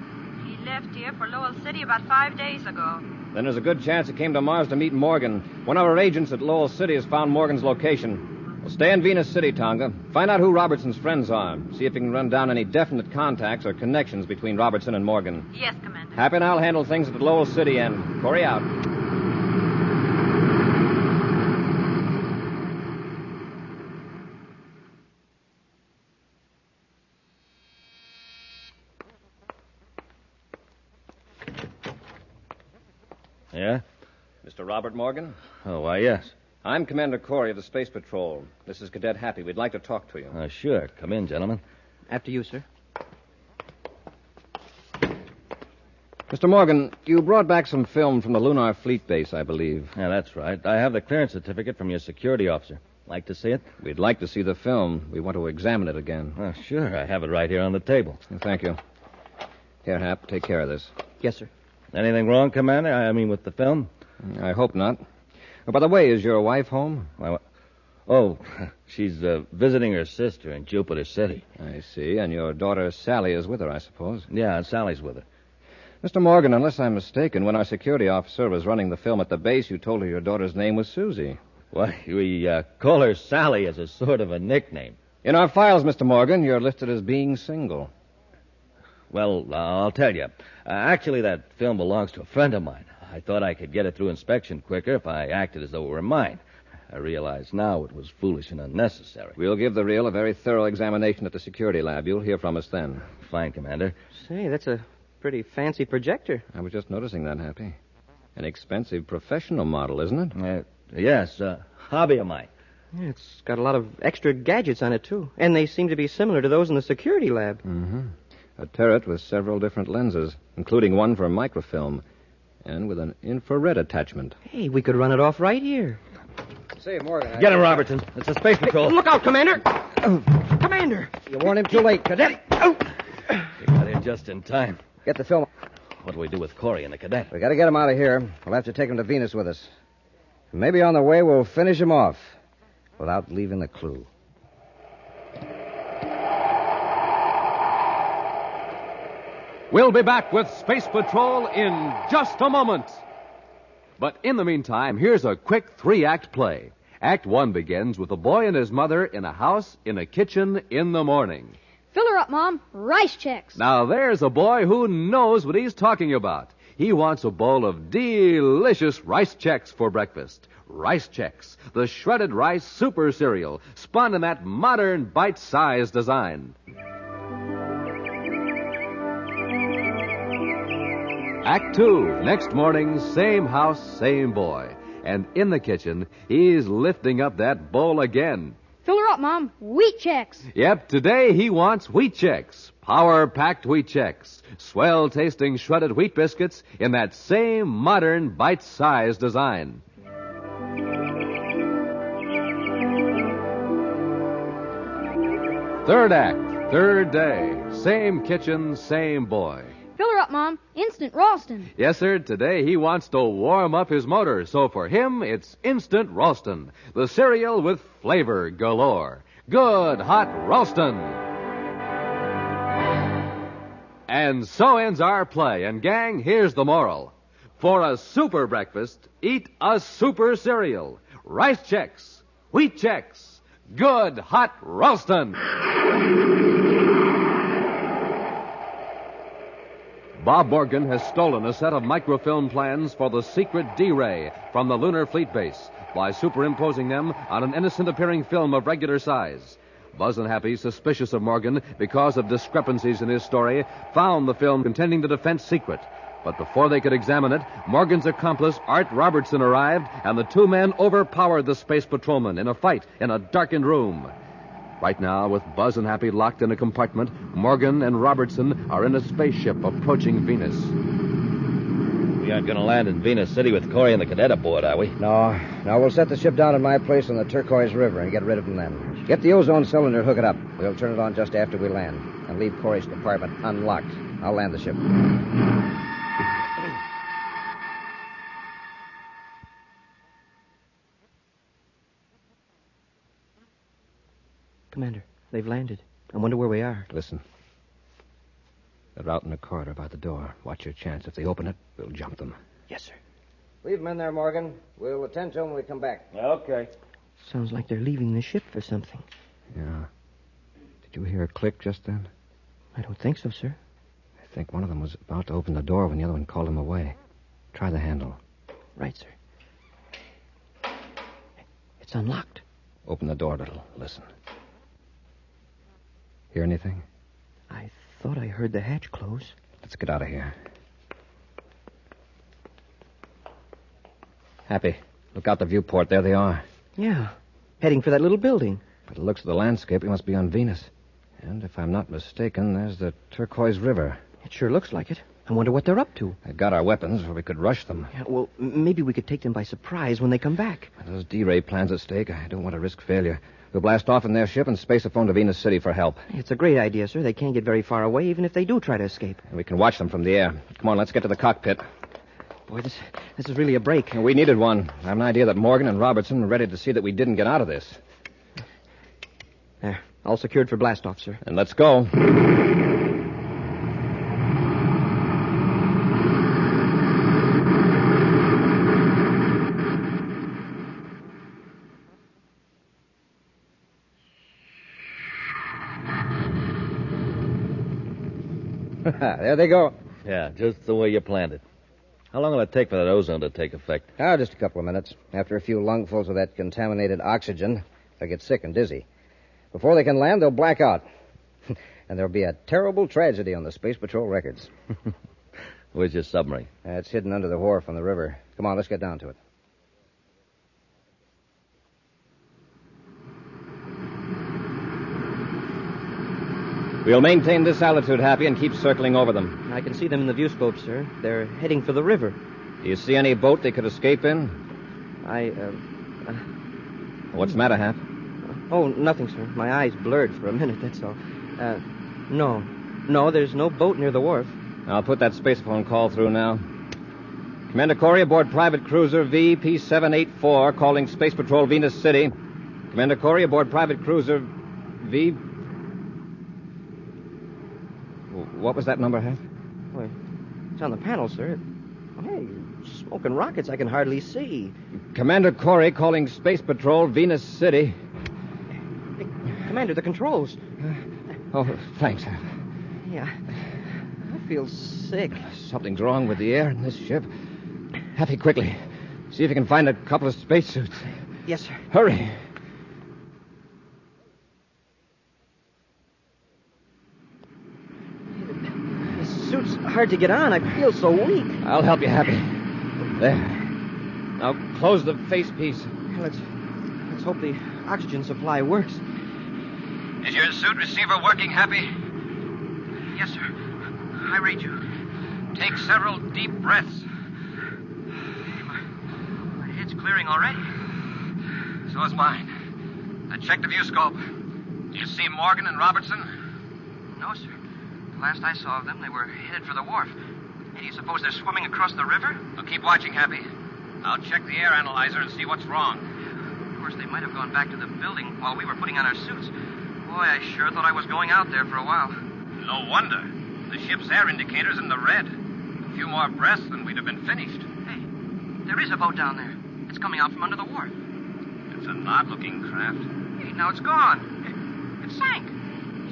He left here for Lowell City about 5 days ago. Then there's a good chance he came to Mars to meet Morgan. One of our agents at Lowell City has found Morgan's location. Well, stay in Venus City, Tonga. Find out who Robertson's friends are. See if you can run down any definite contacts or connections between Robertson and Morgan. Yes, Commander. Happy and I'll handle things at Lowell City, and Corry out. Yeah? Mr. Robert Morgan? Oh, why, yes. I'm Commander Corry of the Space Patrol. This is Cadet Happy. We'd like to talk to you. Sure. Come in, gentlemen. After you, sir. Mr. Morgan, you brought back some film from the Lunar Fleet Base, I believe. Yeah, that's right. I have the clearance certificate from your security officer. Like to see it? We'd like to see the film. We want to examine it again. Sure. I have it right here on the table. Thank you. Here, Hap, take care of this. Yes, sir. Anything wrong, Commander? I mean, with the film? I hope not. Oh, by the way, is your wife home? She's visiting her sister in Jupiter City. I see. And your daughter Sally is with her, I suppose. Yeah, Sally's with her. Mr. Morgan, unless I'm mistaken, when our security officer was running the film at the base, you told her your daughter's name was Susie. Why, we call her Sally as a sort of a nickname. In our files, Mr. Morgan, you're listed as being single. Well, I'll tell you. Actually, that film belongs to a friend of mine. I thought I could get it through inspection quicker if I acted as though it were mine. I realize now it was foolish and unnecessary. We'll give the reel a very thorough examination at the security lab. You'll hear from us then. Fine, Commander. Say, that's a pretty fancy projector. I was just noticing that, Happy. An expensive professional model, isn't it? Yes, hobby of mine. Yeah, it's got a lot of extra gadgets on it, too. And they seem to be similar to those in the security lab. Mm-hmm. A turret with several different lenses, including one for microfilm, and with an infrared attachment. Hey, we could run it off right here. Say, Morgan... Get him, Robertson. It's a space patrol. Hey, look out, Commander! Commander! You warned him too late, Cadet. You got here just in time. Get the film. What do we do with Corry and the cadet? We got to get him out of here. We'll have to take him to Venus with us. Maybe on the way we'll finish him off without leaving a clue. We'll be back with Space Patrol in just a moment. But in the meantime, here's a quick 3-act play. Act 1 begins with a boy and his mother in a house in a kitchen in the morning. Fill her up, Mom. Rice checks. Now, there's a boy who knows what he's talking about. He wants a bowl of delicious rice checks for breakfast. Rice Chex, the shredded rice super cereal, spun in that modern bite-sized design. Act 2, next morning, same house, same boy. And in the kitchen, he's lifting up that bowl again. Fill her up, Mom. Wheat checks. Yep, today he wants Wheat Chex. Power-packed Wheat Chex. Swell-tasting shredded wheat biscuits in that same modern bite-sized design. Third act, third day. Same kitchen, same boy. Fill her up, Mom. Instant Ralston. Yes, sir. Today he wants to warm up his motor. So for him, it's Instant Ralston, the cereal with flavor galore. Good hot Ralston. And so ends our play. And gang, here's the moral. For a super breakfast, eat a super cereal. Rice Chex, Wheat Chex, good hot Ralston. Bob Morgan has stolen a set of microfilm plans for the secret D-Ray from the Lunar Fleet Base by superimposing them on an innocent-appearing film of regular size. Buzz and Happy, suspicious of Morgan because of discrepancies in his story, found the film containing the defense secret. But before they could examine it, Morgan's accomplice, Art Robertson, arrived, and the two men overpowered the space patrolman in a fight in a darkened room. Right now, with Buzz and Happy locked in a compartment, Morgan and Robertson are in a spaceship approaching Venus. We aren't going to land in Venus City with Corry and the cadet aboard, are we? No, we'll set the ship down at my place on the Turquoise River and get rid of them then. Get the ozone cylinder, hook it up. We'll turn it on just after we land, and leave Corry's compartment unlocked. I'll land the ship. Commander, they've landed. I wonder where we are. Listen. They're out in the corridor by the door. Watch your chance. If they open it, we'll jump them. Yes, sir. Leave them in there, Morgan. We'll attend to them when we come back. Okay. Sounds like they're leaving the ship for something. Yeah. Did you hear a click just then? I don't think so, sir. I think one of them was about to open the door when the other one called him away. Try the handle. Right, sir. It's unlocked. Open the door a little. Listen. Hear anything? I thought I heard the hatch close. Let's get out of here. Happy, look out the viewport. There they are. Yeah, heading for that little building. By the looks of the landscape, we must be on Venus. And if I'm not mistaken, there's the Turquoise River. It sure looks like it. I wonder what they're up to. They got our weapons, or we could rush them. Yeah, well, maybe we could take them by surprise when they come back. Those D-Ray plans at stake, I don't want to risk failure. We'll blast off in their ship and space a phone to Venus City for help. It's a great idea, sir. They can't get very far away, even if they do try to escape. And we can watch them from the air. Come on, let's get to the cockpit. Boy, this is really a break. We needed one. I have an idea that Morgan and Robertson were ready to see that we didn't get out of this. There, all secured for blast-off, sir. And let's go. There they go. Yeah, just the way you planned it. How long will it take for that ozone to take effect? Just a couple of minutes. After a few lungfuls of that contaminated oxygen, they'll get sick and dizzy. Before they can land, they'll black out. And there'll be a terrible tragedy on the Space Patrol records. Where's your submarine? It's hidden under the wharf on the river. Come on, let's get down to it. We'll maintain this altitude, Happy, and keep circling over them. I can see them in the viewscope, sir. They're heading for the river. Do you see any boat they could escape in? What's the matter, Hap? Oh, nothing, sir. My eyes blurred for a minute, that's all. No, there's no boat near the wharf. I'll put that spacephone call through now. Commander Corry aboard private cruiser VP-784, calling Space Patrol Venus City. Commander Corry aboard private cruiser V... What was that number, Hap? Well, it's on the panel, sir. Hey, smoking rockets I can hardly see. Commander Corry calling Space Patrol Venus City. Hey, Commander, the controls. Oh, thanks, Hap. Yeah, I feel sick. Something's wrong with the air in this ship. Happy, quickly. See if you can find a couple of spacesuits. Yes, sir. Hurry. Suit's hard to get on. I feel so weak. I'll help you, Happy. There. Now close the facepiece. Let's hope the oxygen supply works. Is your suit receiver working, Happy? Yes, sir. I read you. Take several deep breaths. My head's clearing already. So is mine. I checked the viewscope. Do you see Morgan and Robertson? No, sir. Last I saw of them, they were headed for the wharf. Hey, do you suppose they're swimming across the river? Well, keep watching, Happy. I'll check the air analyzer and see what's wrong. Of course, they might have gone back to the building while we were putting on our suits. Boy, I sure thought I was going out there for a while. No wonder. The ship's air indicator's in the red. A few more breaths and we'd have been finished. Hey, there is a boat down there. It's coming out from under the wharf. It's an odd-looking craft. Hey, now it's gone. It sank.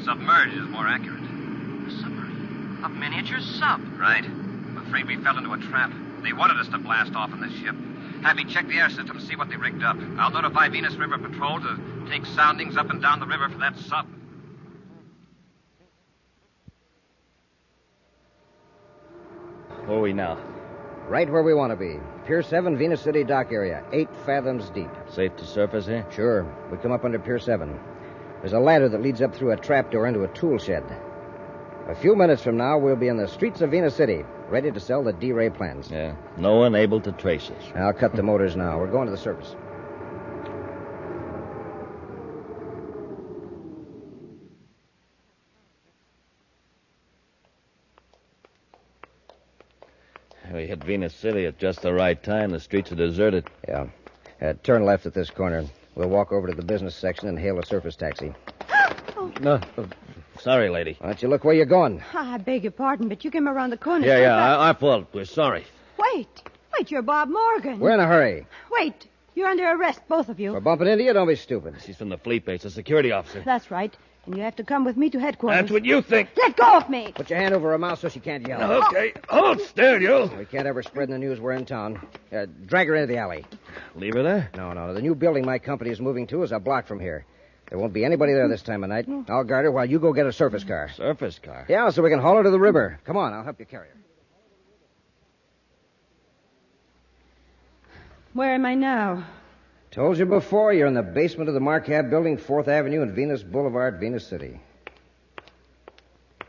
Submerged is more accurate. A submarine. A miniature sub. Right. I'm afraid we fell into a trap. They wanted us to blast off in this ship. Happy, check the air system and see what they rigged up. I'll notify Venus River Patrol to take soundings up and down the river for that sub. Where are we now? Right where we want to be. Pier 7, Venus City dock area. 8 fathoms deep. Safe to surface here? Sure. We come up under Pier 7. There's a ladder that leads up through a trapdoor into a tool shed. A few minutes from now, we'll be in the streets of Venus City, ready to sell the D-Ray plans. Yeah. No one able to trace us. I'll cut the motors now. We're going to the surface. We hit Venus City at just the right time. The streets are deserted. Yeah. Turn left at this corner. We'll walk over to the business section and hail a surface taxi. No. Sorry, lady. Why don't you look where you're going? I beg your pardon, but you came around the corner. Yeah, our fault. We're sorry. Wait, you're Bob Morgan. We're in a hurry. Wait, you're under arrest, both of you. We're bumping into you? Don't be stupid. She's from the fleet base, a security officer. That's right. And you have to come with me to headquarters. That's what you think. Let go of me. Put your hand over her mouth so she can't yell. Okay. Hold still, you. We can't ever spread in the news we're in town. Drag her into the alley. Leave her there? No. The new building my company is moving to is a block from here. There won't be anybody there this time of night. I'll guard her while you go get a surface car. Surface car? Yeah, so we can haul her to the river. Come on, I'll help you carry her. Where am I now? Told you before, you're in the basement of the Marcab building, 4th Avenue and Venus Boulevard, Venus City.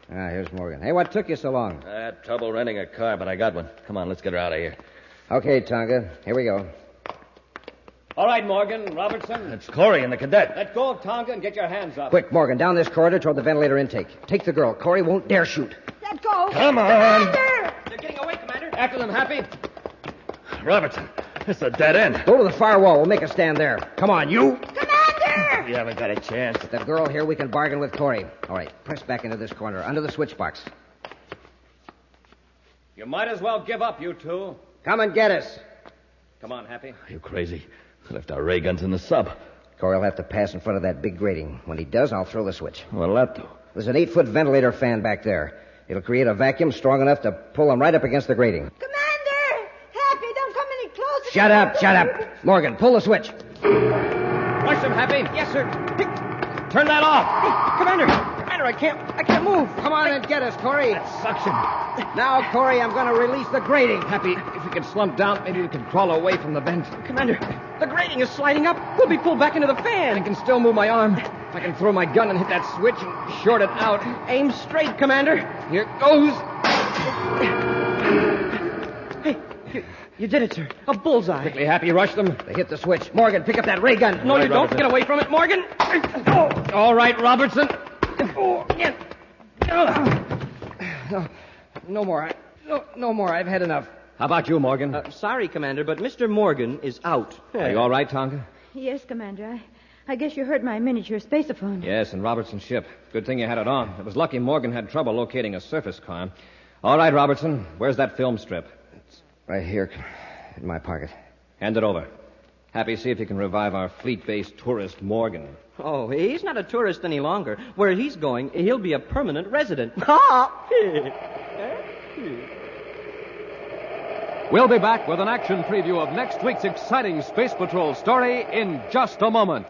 Here's Morgan. Hey, what took you so long? I had trouble renting a car, but I got one. Come on, let's get her out of here. Okay, Tonga. Here we go. All right, Morgan, Robertson. It's Corry and the cadet. Let go of Tonga and get your hands up. Quick, Morgan, down this corridor toward the ventilator intake. Take the girl. Corry won't dare shoot. Let go. Come on. Commander! They're getting away, Commander. After them, Happy. Robertson, it's a dead end. Go to the far wall. We'll make a stand there. Come on, you. Commander! You haven't got a chance. With the girl here, we can bargain with Corry. All right, press back into this corner, under the switch box. You might as well give up, you two. Come and get us. Come on, Happy. Are you crazy? We left our ray guns in the sub. Corry will have to pass in front of that big grating. When he does, I'll throw the switch. What'll that do? There's an 8-foot ventilator fan back there. It'll create a vacuum strong enough to pull them right up against the grating. Commander! Happy, don't come any closer. Shut up. Morgan, pull the switch. Rush them, Happy. Yes, sir. Turn that off. Hey, Commander, I can't move. Come on and get us, Corry. Suction. Now, Corry, I'm going to release the grating. Happy, if we can slump down, maybe we can crawl away from the vent. Commander, the grating is sliding up. We'll be pulled back into the fan. I can still move my arm. I can throw my gun and hit that switch and short it out. Aim straight, Commander. Here goes. Hey, you did it, sir. A bullseye. Quickly, Happy, rush them. They hit the switch. Morgan, pick up that ray gun. No, you don't. Get away from it, Morgan. All right, Robertson. No more. No more. I've had enough. How about you, Morgan? Sorry, Commander, but Mr. Morgan is out. Are you all right, Tonga? Yes, Commander. I guess you heard my miniature spaceophone. Yes, and Robertson's ship. Good thing you had it on. It was lucky Morgan had trouble locating a surface car. All right, Robertson. Where's that film strip? It's right here in my pocket. Hand it over. Happy, see if you can revive our fleet-based tourist, Morgan. Oh, he's not a tourist any longer. Where he's going, he'll be a permanent resident. We'll be back with an action preview of next week's exciting Space Patrol story in just a moment.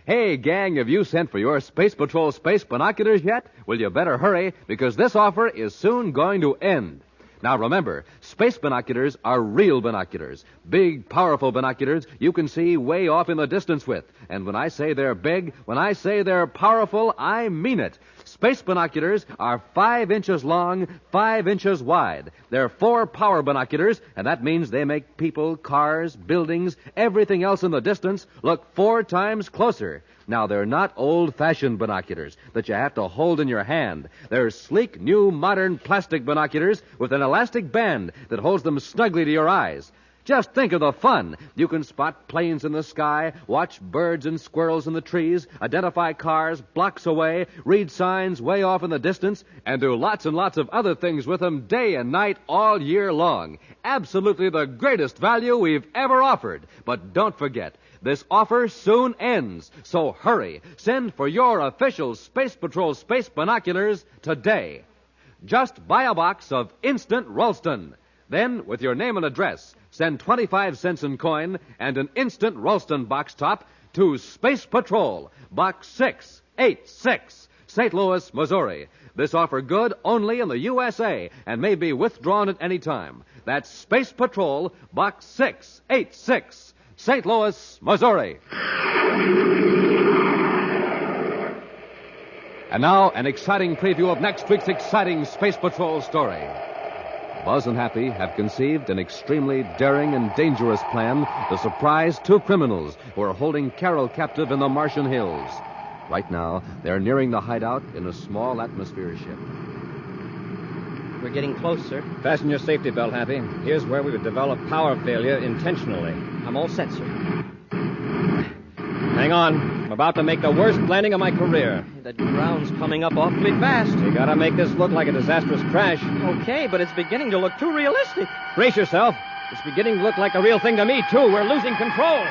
Hey, gang, have you sent for your Space Patrol space binoculars yet? Well, you better hurry, because this offer is soon going to end. Now, remember, space binoculars are real binoculars. Big, powerful binoculars you can see way off in the distance with. And when I say they're big, when I say they're powerful, I mean it. Space binoculars are 5 inches long, 5 inches wide. They're 4 power binoculars, and that means they make people, cars, buildings, everything else in the distance look 4 times closer. Now, they're not old-fashioned binoculars that you have to hold in your hand. They're sleek, new, modern plastic binoculars with an elastic band that holds them snugly to your eyes. Just think of the fun. You can spot planes in the sky, watch birds and squirrels in the trees, identify cars blocks away, read signs way off in the distance, and do lots and lots of other things with them day and night all year long. Absolutely the greatest value we've ever offered. But don't forget, This offer soon ends, so hurry. Send for your official Space Patrol space binoculars today. Just buy a box of Instant Ralston. Then, with your name and address, send 25 cents in coin and an Instant Ralston box top to Space Patrol, Box 686, St. Louis, Missouri. This offer good only in the USA and may be withdrawn at any time. That's Space Patrol, Box 686, St. Louis, Missouri. And now, an exciting preview of next week's exciting Space Patrol story. Buzz and Happy have conceived an extremely daring and dangerous plan to surprise two criminals who are holding Carol captive in the Martian hills. Right now, they're nearing the hideout in a small atmosphere ship. We're getting close, sir. Fasten your safety belt, Happy. Here's where we would develop power failure intentionally. I'm all set, sir. Hang on. I'm about to make the worst landing of my career. The ground's coming up awfully fast. You gotta make this look like a disastrous crash. Okay, but it's beginning to look too realistic. Brace yourself. It's beginning to look like a real thing to me, too. We're losing control.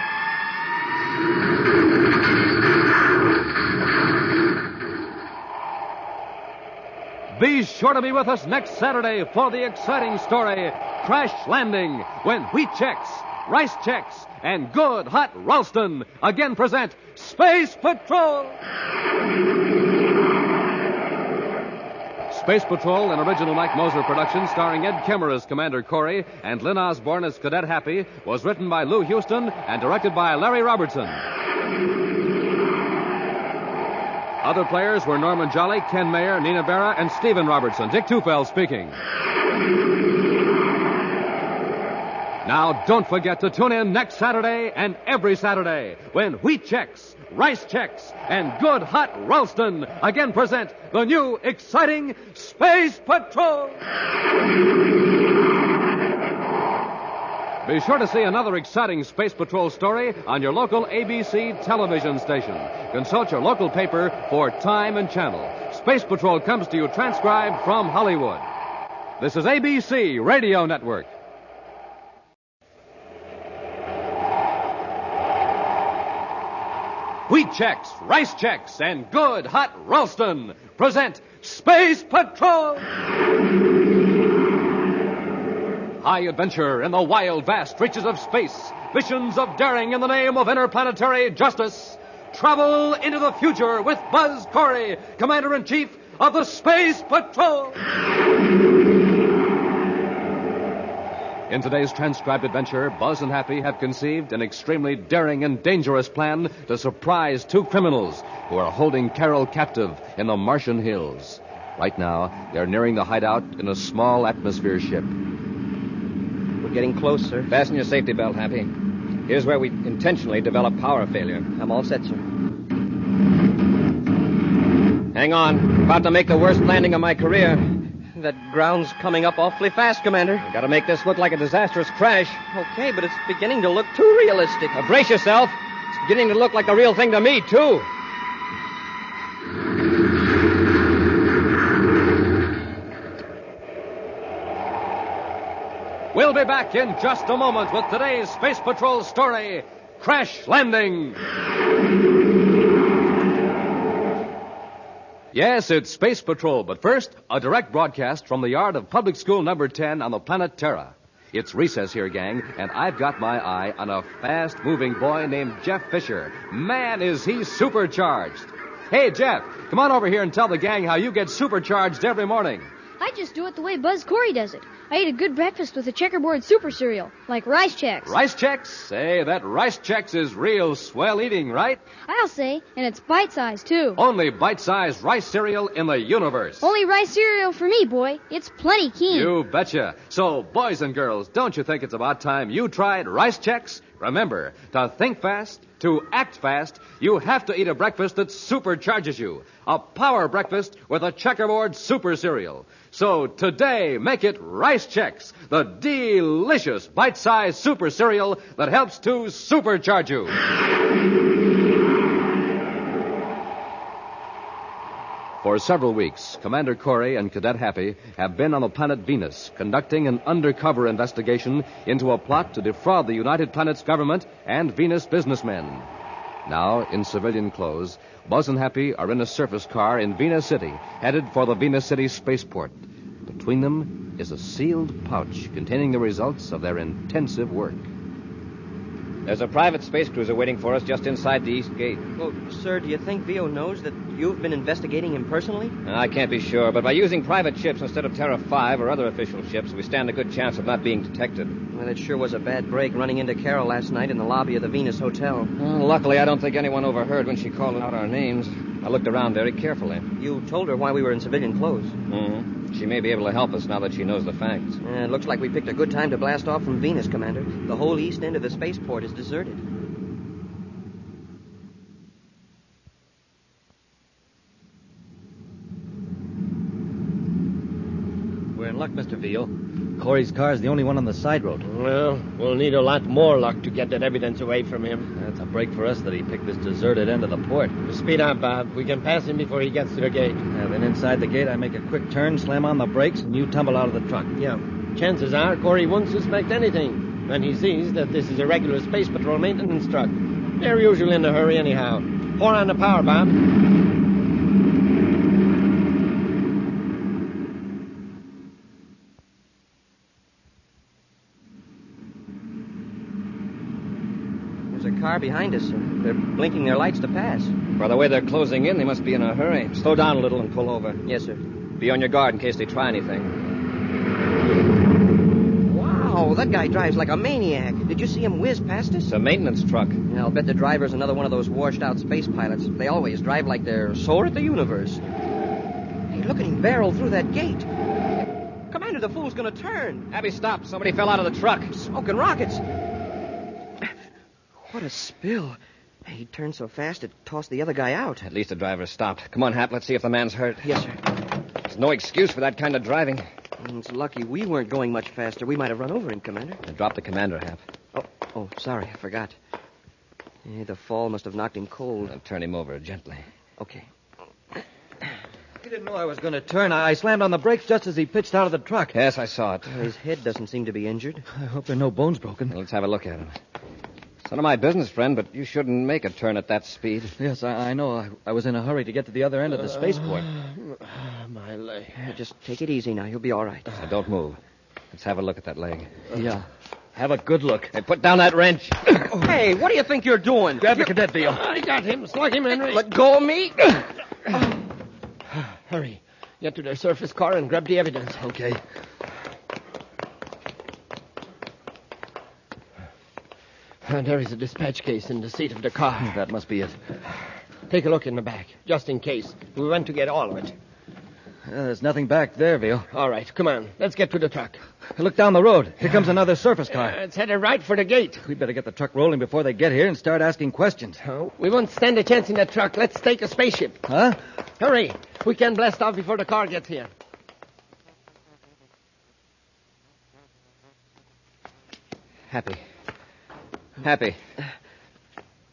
Be sure to be with us next Saturday for the exciting story, Crash Landing, when Wheat Chex, Rice Chex, and Good Hot Ralston again present Space Patrol. Space Patrol, an original Mike Moser production starring Ed Kemmer as Commander Corry and Lyn Osborn as Cadet Happy, was written by Lou Houston and directed by Larry Robertson. Other players were Norman Jolly, Ken Mayer, Nina Bara, and Stephen Robertson. Dick Tufeld speaking. Now, don't forget to tune in next Saturday and every Saturday when Wheat Chex, Rice Chex, and Good Hot Ralston again present the new, exciting Space Patrol. Be sure to see another exciting Space Patrol story on your local ABC television station. Consult your local paper for time and channel. Space Patrol comes to you transcribed from Hollywood. This is ABC Radio Network. Wheat Chex, Rice Chex, and Good Hot Ralston present Space Patrol! High adventure in the wild, vast reaches of space. Missions of daring in the name of interplanetary justice. Travel into the future with Buzz Corry, Commander-in-Chief of the Space Patrol. In today's transcribed adventure, Buzz and Happy have conceived an extremely daring and dangerous plan to surprise two criminals who are holding Carol captive in the Martian hills. Right now, they're nearing the hideout in a small atmosphere ship. We're getting close, sir. Fasten your safety belt, Happy. Here's where we intentionally develop power failure. I'm all set, sir. Hang on. I'm about to make the worst landing of my career. That ground's coming up awfully fast, Commander. You gotta make this look like a disastrous crash. Okay, but it's beginning to look too realistic. Now brace yourself. It's beginning to look like a real thing to me, too. We'll be back in just a moment with today's Space Patrol story, Crash Landing. Yes, it's Space Patrol, but first, a direct broadcast from the yard of Public School Number 10 on the planet Terra. It's recess here, gang, and I've got my eye on a fast-moving boy named Jeff Fisher. Man, is he supercharged. Hey, Jeff, come on over here and tell the gang how you get supercharged every morning. I just do it the way Buzz Corry does it. I eat a good breakfast with a checkerboard super cereal, like Rice Chex. Rice Chex? Hey, that Rice Chex is real swell eating, right? I'll say, and it's bite-sized, too. Only bite-sized rice cereal in the universe. Only rice cereal for me, boy. It's plenty keen. You betcha. So, boys and girls, don't you think it's about time you tried Rice Chex? Remember, to think fast, to act fast, you have to eat a breakfast that supercharges you. A power breakfast with a checkerboard super cereal. So today, make it Rice Chex, the delicious bite-sized super cereal that helps to supercharge you. For several weeks, Commander Corry and Cadet Happy have been on the planet Venus, conducting an undercover investigation into a plot to defraud the United Planets government and Venus businessmen. Now, in civilian clothes, Buzz and Happy are in a surface car in Venus City, headed for the Venus City spaceport. Between them is a sealed pouch containing the results of their intensive work. There's a private space cruiser waiting for us just inside the east gate. Well, sir, do you think Vio knows that you've been investigating him personally? I can't be sure, but by using private ships instead of Terra V or other official ships, we stand a good chance of not being detected. Well, it sure was a bad break running into Carol last night in the lobby of the Venus Hotel. Well, luckily, I don't think anyone overheard when she called out our names. I looked around very carefully. You told her why we were in civilian clothes. Mm-hmm. She may be able to help us now that she knows the facts. It looks like we picked a good time to blast off from Venus, Commander. The whole east end of the spaceport is deserted. We're in luck, Mr. Veal. Corey's car is the only one on the side road. Well, we'll need a lot more luck to get that evidence away from him. That's a break for us that he picked this deserted end of the port. Speed up, Bob. We can pass him before he gets to the gate. Then inside the gate, I make a quick turn, slam on the brakes, and you tumble out of the truck. Yeah. Chances are Corey won't suspect anything when he sees that this is a regular Space Patrol maintenance truck. They're usually in a hurry anyhow. Pour on the power, Bob. Car behind us, sir. They're blinking their lights to pass. By the way they're closing in, they must be in a hurry. Slow down a little and pull over. Yes, sir. Be on your guard in case they try anything. Wow, that guy drives like a maniac. Did you see him whiz past us? It's a maintenance truck. Yeah, I'll bet the driver's another one of those washed-out space pilots. They always drive like they're sore at the universe. Hey, look at him barrel through that gate. Commander, the fool's gonna turn. Abby, stop. Somebody fell out of the truck. Smoking rockets. What a spill. He turned so fast it tossed the other guy out. At least the driver stopped. Come on, Hap. Let's see if the man's hurt. Yes, sir. There's no excuse for that kind of driving. It's lucky we weren't going much faster. We might have run over him, Commander. Drop the commander, Hap. Oh, sorry. I forgot. The fall must have knocked him cold. I'll turn him over gently. Okay. He didn't know I was going to turn. I slammed on the brakes just as he pitched out of the truck. Yes, I saw it. His head doesn't seem to be injured. I hope there are no bones broken. Well, let's have a look at him. None of my business, friend, but you shouldn't make a turn at that speed. Yes, I know. I was in a hurry to get to the other end of the spaceport. My leg. Just take it easy now. You'll be all right. Now, don't move. Let's have a look at that leg. Yeah. Have a good look. Hey, put down that wrench. Hey, what do you think you're doing? Grab the cadet Veal. I got him. Slug him, Henry. Let go of me. Hurry. Get to their surface car and grab the evidence. Okay. There is a dispatch case in the seat of the car. That must be it. Take a look in the back, just in case. We want to get all of it. There's nothing back there, Veal. All right, come on. Let's get to the truck. Look down the road. Here comes another surface car. It's headed right for the gate. We'd better get the truck rolling before they get here and start asking questions. Oh, we won't stand a chance in that truck. Let's take a spaceship. Huh? Hurry. We can blast off before the car gets here. Happy.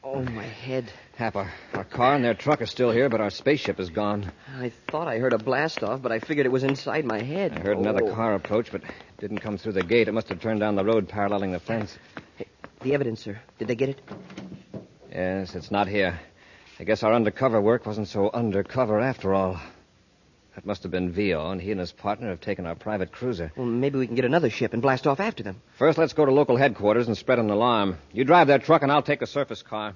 Oh, my head. Hap, our car and their truck are still here, but our spaceship is gone. I thought I heard a blast off, but I figured it was inside my head. I heard another car approach, but it didn't come through the gate. It must have turned down the road paralleling the fence. Hey, the evidence, sir. Did they get it? Yes, it's not here. I guess our undercover work wasn't so undercover after all. That must have been Vio, and he and his partner have taken our private cruiser. Well, maybe we can get another ship and blast off after them. First, let's go to local headquarters and spread an alarm. You drive their truck, and I'll take the surface car.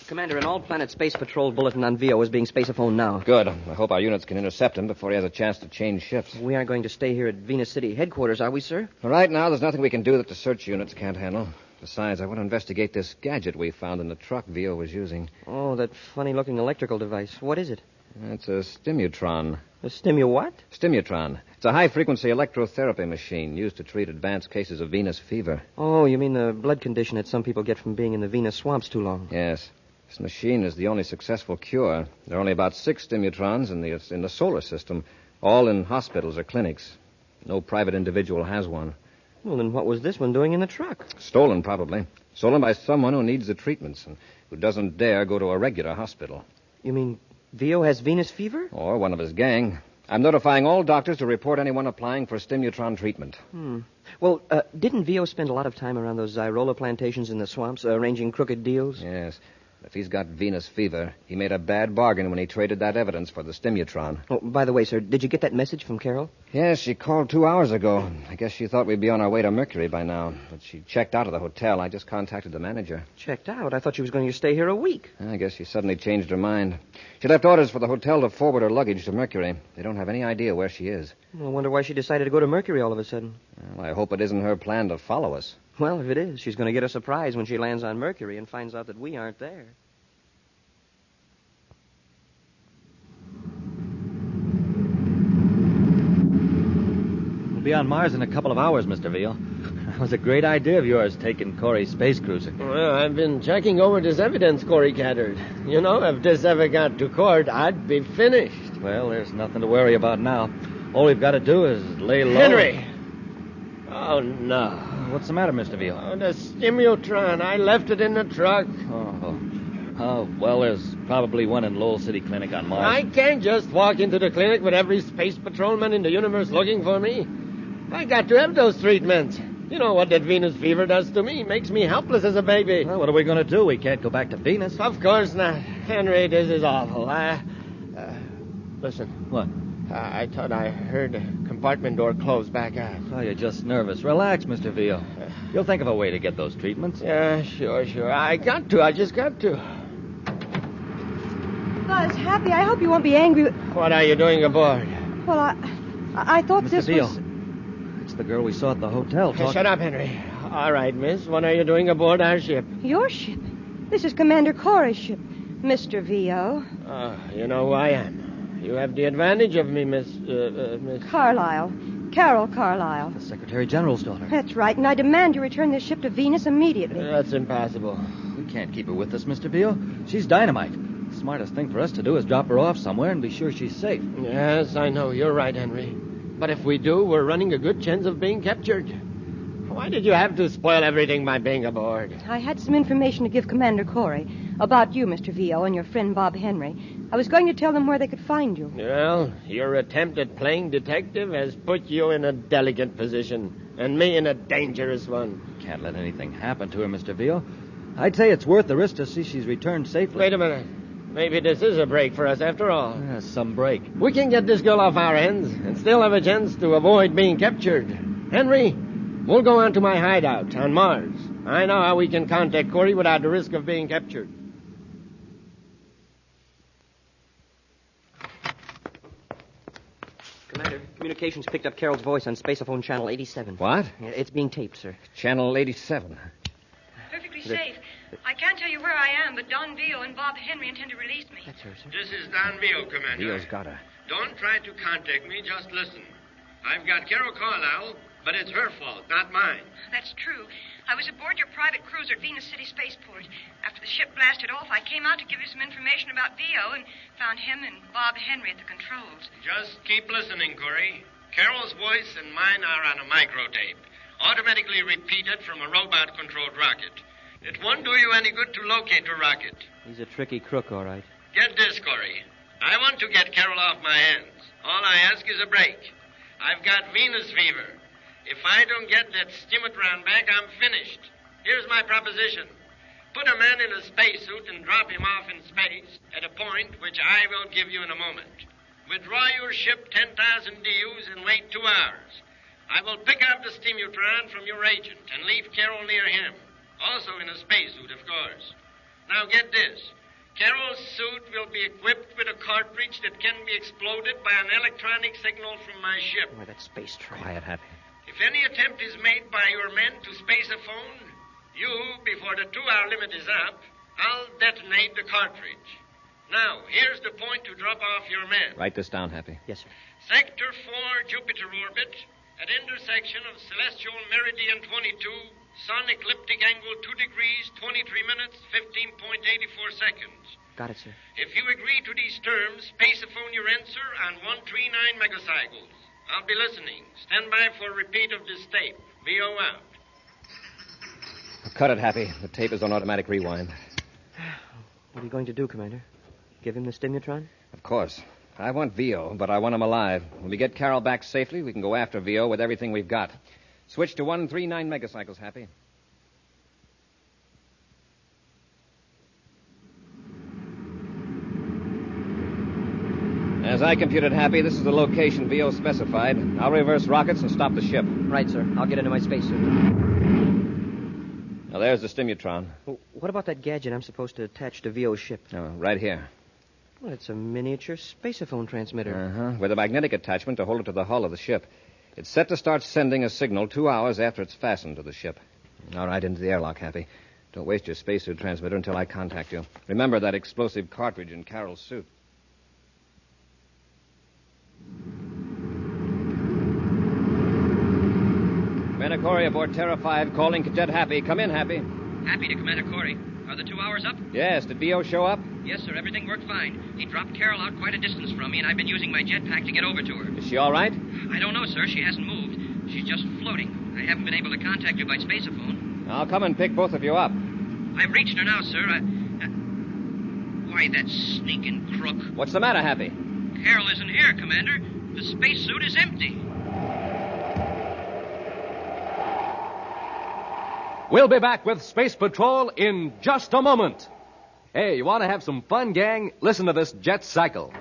Commander, an all-planet space patrol bulletin on Vio is being spaceophoned now. Good. I hope our units can intercept him before he has a chance to change ships. We aren't going to stay here at Venus City headquarters, are we, sir? Right now, there's nothing we can do that the search units can't handle. Besides, I want to investigate this gadget we found in the truck Vio was using. Oh, that funny-looking electrical device. What is it? It's a stimutron. A what? Stimutron. It's a high-frequency electrotherapy machine used to treat advanced cases of venous fever. Oh, you mean the blood condition that some people get from being in the Venus swamps too long? Yes. This machine is the only successful cure. There are only about 6 stimutrons in the solar system, all in hospitals or clinics. No private individual has one. Well, then what was this one doing in the truck? Stolen, probably. Stolen by someone who needs the treatments. And who doesn't dare go to a regular hospital. You mean Vio has Venus fever? Or one of his gang. I'm notifying all doctors to report anyone applying for stimutron treatment. Well, didn't Vio spend a lot of time around those Zyrola plantations in the swamps arranging crooked deals? Yes. If he's got Venus fever, he made a bad bargain when he traded that evidence for the stimutron. Oh, by the way, sir, did you get that message from Carol? Yes, she called 2 hours ago. I guess she thought we'd be on our way to Mercury by now. But she checked out of the hotel. I just contacted the manager. Checked out? I thought she was going to stay here a week. I guess she suddenly changed her mind. She left orders for the hotel to forward her luggage to Mercury. They don't have any idea where she is. I wonder why she decided to go to Mercury all of a sudden. Well, I hope it isn't her plan to follow us. Well, if it is, she's going to get a surprise when she lands on Mercury and finds out that we aren't there. Be on Mars in a couple of hours, Mr. Veal. That was a great idea of yours, taking Corey's space cruiser. Well, I've been checking over this evidence Corey gathered. You know, if this ever got to court, I'd be finished. Well, there's nothing to worry about now. All we've got to do is lay low. Henry! Oh, no. What's the matter, Mr. Veal? Oh, the stimutron. I left it in the truck. Oh, well, there's probably one in Lowell City Clinic on Mars. I can't just walk into the clinic with every space patrolman in the universe looking for me. I got to have those treatments. You know what that Venus fever does to me. Makes me helpless as a baby. Well, what are we going to do? We can't go back to Venus. Of course not. Henry, this is awful. Listen. What? I thought I heard the compartment door close back out. Oh, you're just nervous. Relax, Mr. Veal. You'll think of a way to get those treatments. Yeah, sure. I just got to. Buzz, Happy, I hope you won't be angry. What are you doing aboard? Well, I thought Mr. this Veal. was... It's the girl we saw at the hotel. Shut up, Henry. All right, miss. What are you doing aboard our ship? Your ship? This is Commander Corry's ship, Mr. Vio. You know who I am. You have the advantage of me, Miss... Karlyle. Carol Karlyle. The Secretary General's daughter. That's right, and I demand you return this ship to Venus immediately. That's impossible. We can't keep her with us, Mr. Veal. She's dynamite. The smartest thing for us to do is drop her off somewhere and be sure she's safe. Yes, I know. You're right, Henry. But if we do, we're running a good chance of being captured. Why did you have to spoil everything by being aboard? I had some information to give Commander Corry about you, Mr. Vio, and your friend Bob Henry. I was going to tell them where they could find you. Well, your attempt at playing detective has put you in a delicate position, and me in a dangerous one. Can't let anything happen to her, Mr. Veal. I'd say it's worth the risk to see she's returned safely. Wait a minute. Maybe this is a break for us after all. Yeah, some break. We can get this girl off our hands and still have a chance to avoid being captured. Henry, we'll go on to my hideout on Mars. I know how we can contact Corey without the risk of being captured. Commander, communications picked up Carol's voice on Spaceophone Channel 87. What? It's being taped, sir. Channel 87. Perfectly safe. I can't tell you where I am, but Don Vio and Bob Henry intend to release me. That's her, sir. This is Don Vio, Commander. Vio's got her. Don't try to contact me, just listen. I've got Carol Karlyle, but it's her fault, not mine. That's true. I was aboard your private cruiser at Venus City Spaceport. After the ship blasted off, I came out to give you some information about Vio and found him and Bob Henry at the controls. Just keep listening, Corey. Carol's voice and mine are on a microtape, automatically repeated from a robot-controlled rocket. It won't do you any good to locate the rocket. He's a tricky crook, all right. Get this, Corey. I want to get Carol off my hands. All I ask is a break. I've got Venus fever. If I don't get that stimutron back, I'm finished. Here's my proposition. Put a man in a spacesuit and drop him off in space at a point which I will give you in a moment. Withdraw your ship 10,000 DUs and wait 2 hours. I will pick up the stimutron from your agent and leave Carol near him. Also in a spacesuit, of course. Now get this. Carol's suit will be equipped with a cartridge that can be exploded by an electronic signal from my ship. Boy, that space train. Quiet, Happy. If any attempt is made by your men to space a phone, you, before the 2-hour limit is up, I'll detonate the cartridge. Now, here's the point to drop off your men. Write this down, Happy. Yes, sir. Sector 4, Jupiter orbit, at intersection of celestial meridian 22, sun ecliptic angle 2 degrees, 23 minutes, 15.84 seconds. Got it, sir. If you agree to these terms, spaceophone your answer on 139 megacycles. I'll be listening. Stand by for a repeat of this tape. VO out. Cut it, Happy. The tape is on automatic rewind. you going to do, Commander? Give him the stimutron? Of course. I want Vio, but I want him alive. When we get Carol back safely, we can go after Vio with everything we've got. Switch to 139 megacycles, Happy. As I computed, Happy, this is the location Vio specified. I'll reverse rockets and stop the ship. Right, sir. I'll get into my spacesuit. Now, there's the stimutron. Well, what about that gadget I'm supposed to attach to Vio's ship? Right here. Well, it's a miniature spaceophone transmitter. With a magnetic attachment to hold it to the hull of the ship. It's set to start sending a signal 2 hours after it's fastened to the ship. All right, into the airlock, Happy. Don't waste your spacesuit transmitter until I contact you. Remember that explosive cartridge in Carol's suit. Commander Corry aboard Terra V, calling Cadet Happy. Come in, Happy. Happy to Commander Corry. Are the 2 hours up? Yes, did Vio show up? Yes, sir. Everything worked fine. He dropped Carol out quite a distance from me, and I've been using my jetpack to get over to her. Is she all right? I don't know, sir. She hasn't moved. She's just floating. I haven't been able to contact you by spaceophone. I'll come and pick both of you up. I've reached her now, sir. Why, that sneaking crook. What's the matter, Happy? Carol isn't here, Commander. The spacesuit is empty. We'll be back with Space Patrol in just a moment. Hey, you want to have some fun, gang? Listen to this jet cycle.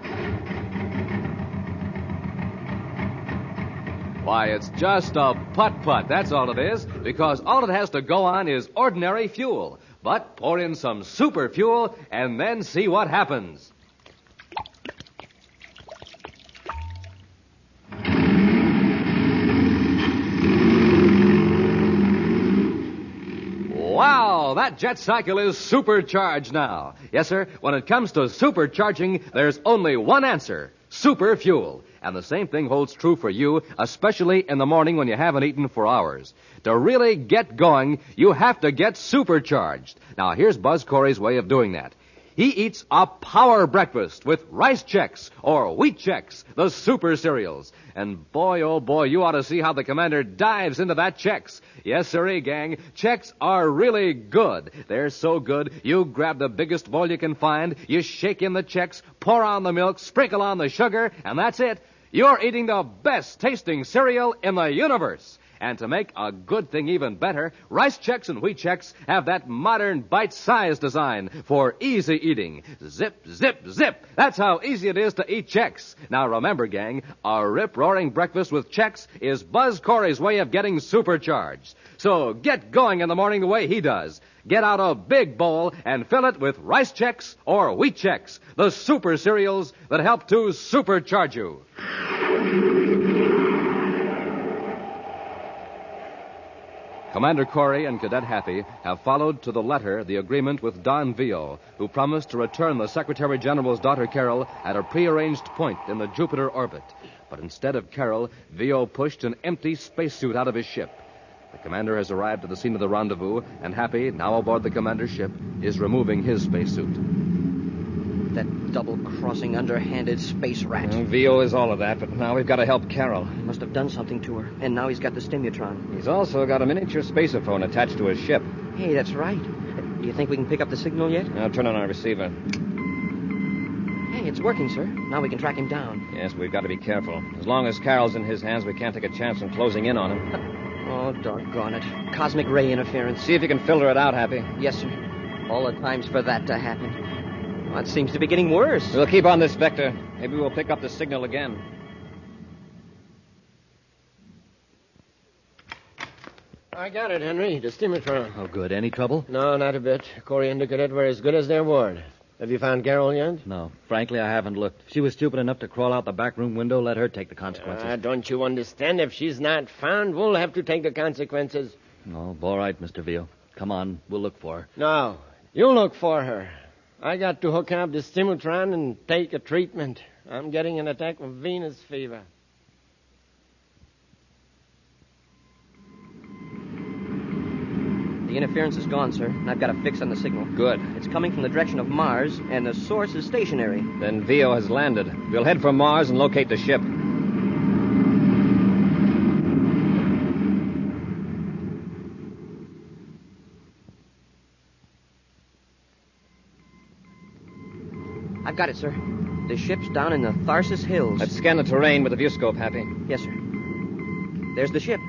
Why, it's just a putt-putt, that's all it is, because all it has to go on is ordinary fuel. But pour in some super fuel and then see what happens. Wow, that jet cycle is supercharged now. Yes, sir, when it comes to supercharging, there's only one answer: super fuel. And the same thing holds true for you, especially in the morning when you haven't eaten for hours. To really get going, you have to get supercharged. Now, here's Buzz Corry's way of doing that. He eats a power breakfast with rice checks or wheat checks, the super cereals. And boy, oh boy, you ought to see how the commander dives into that checks. Yes, sirree, gang. Checks are really good. They're so good, you grab the biggest bowl you can find, you shake in the checks, pour on the milk, sprinkle on the sugar, and that's it. You're eating the best tasting cereal in the universe. And to make a good thing even better, rice checks and wheat checks have that modern bite-sized design for easy eating. Zip, zip, zip. That's how easy it is to eat checks. Now remember, gang, a rip-roaring breakfast with checks is Buzz Corry's way of getting supercharged. So get going in the morning the way he does. Get out a big bowl and fill it with rice checks or wheat checks, the super cereals that help to supercharge you. Commander Corry and Cadet Happy have followed to the letter the agreement with Don Vio, who promised to return the Secretary General's daughter Carol at a prearranged point in the Jupiter orbit. But instead of Carol, Vio pushed an empty spacesuit out of his ship. The commander has arrived at the scene of the rendezvous, and Happy, now aboard the commander's ship, is removing his spacesuit. That double-crossing, underhanded space rat. Vio is all of that, but now we've got to help Carol. He must have done something to her, and now he's got the stimutron. He's also got a miniature spaceophone attached to his ship. Hey, that's right. Do you think we can pick up the signal yet? Now turn on our receiver. Hey, it's working, sir. Now we can track him down. Yes, we've got to be careful. As long as Carol's in his hands, we can't take a chance on closing in on him. Oh, doggone it. Cosmic ray interference. See if you can filter it out, Happy. Yes, sir. All the times for that to happen. Well, it seems to be getting worse. We'll keep on this vector. Maybe we'll pick up the signal again. I got it, Henry. The stimutron. Oh, good. Any trouble? No, not a bit. Corry and the cadet were as good as their word. Have you found Carol yet? No. Frankly, I haven't looked. If she was stupid enough to crawl out the back room window, let her take the consequences. Don't you understand? If she's not found, we'll have to take the consequences. Oh, all right, Mr. Vio. Come on. We'll look for her. No. You look for her. I got to hook up the stimutron and take a treatment. I'm getting an attack of Venus fever. The interference is gone, sir, and I've got a fix on the signal. Good. It's coming from the direction of Mars, and the source is stationary. Then Vio has landed. We'll head for Mars and locate the ship. I've got it, sir. The ship's down in the Tharsis Hills. Let's scan the terrain with the viewscope, Happy. Yes, sir. There's the ship.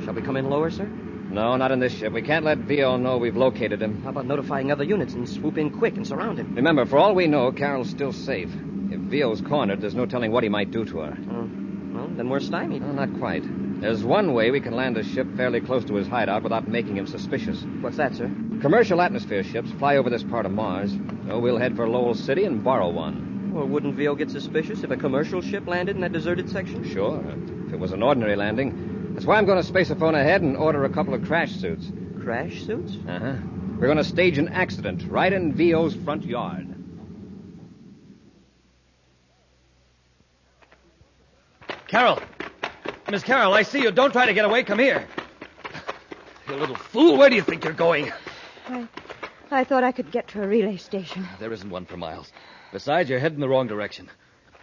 Shall we come in lower, sir? No, not in this ship. We can't let VO know we've located him. How about notifying other units and swoop in quick and surround him? Remember, for all we know, Carol's still safe. If VO's cornered, there's no telling what he might do to her. Well, then we're stymied. No, not quite. There's one way we can land a ship fairly close to his hideout without making him suspicious. What's that, sir? Commercial atmosphere ships fly over this part of Mars, so we'll head for Lowell City and borrow one. Well, wouldn't VO get suspicious if a commercial ship landed in that deserted section? Sure, if it was an ordinary landing. That's why I'm going to space-a-phone ahead and order a couple of crash suits. Crash suits? Uh-huh. We're going to stage an accident right in VO's front yard. Carol! Miss Carol, I see you. Don't try to get away. Come here. You little fool. Where do you think you're going? I thought I could get to a relay station. There isn't one for miles. Besides, you're heading the wrong direction.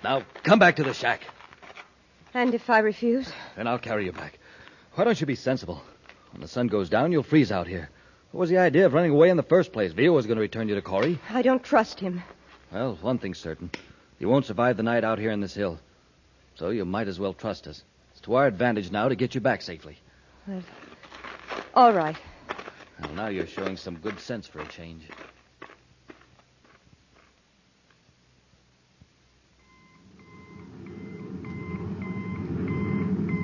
Now, come back to the shack. And if I refuse? Then I'll carry you back. Why don't you be sensible? When the sun goes down, you'll freeze out here. What was the idea of running away in the first place? Vio was going to return you to Corry. I don't trust him. Well, one thing's certain. You won't survive the night out here in this hill. So you might as well trust us. It's to our advantage now to get you back safely. Well, all right. Well, now you're showing some good sense for a change.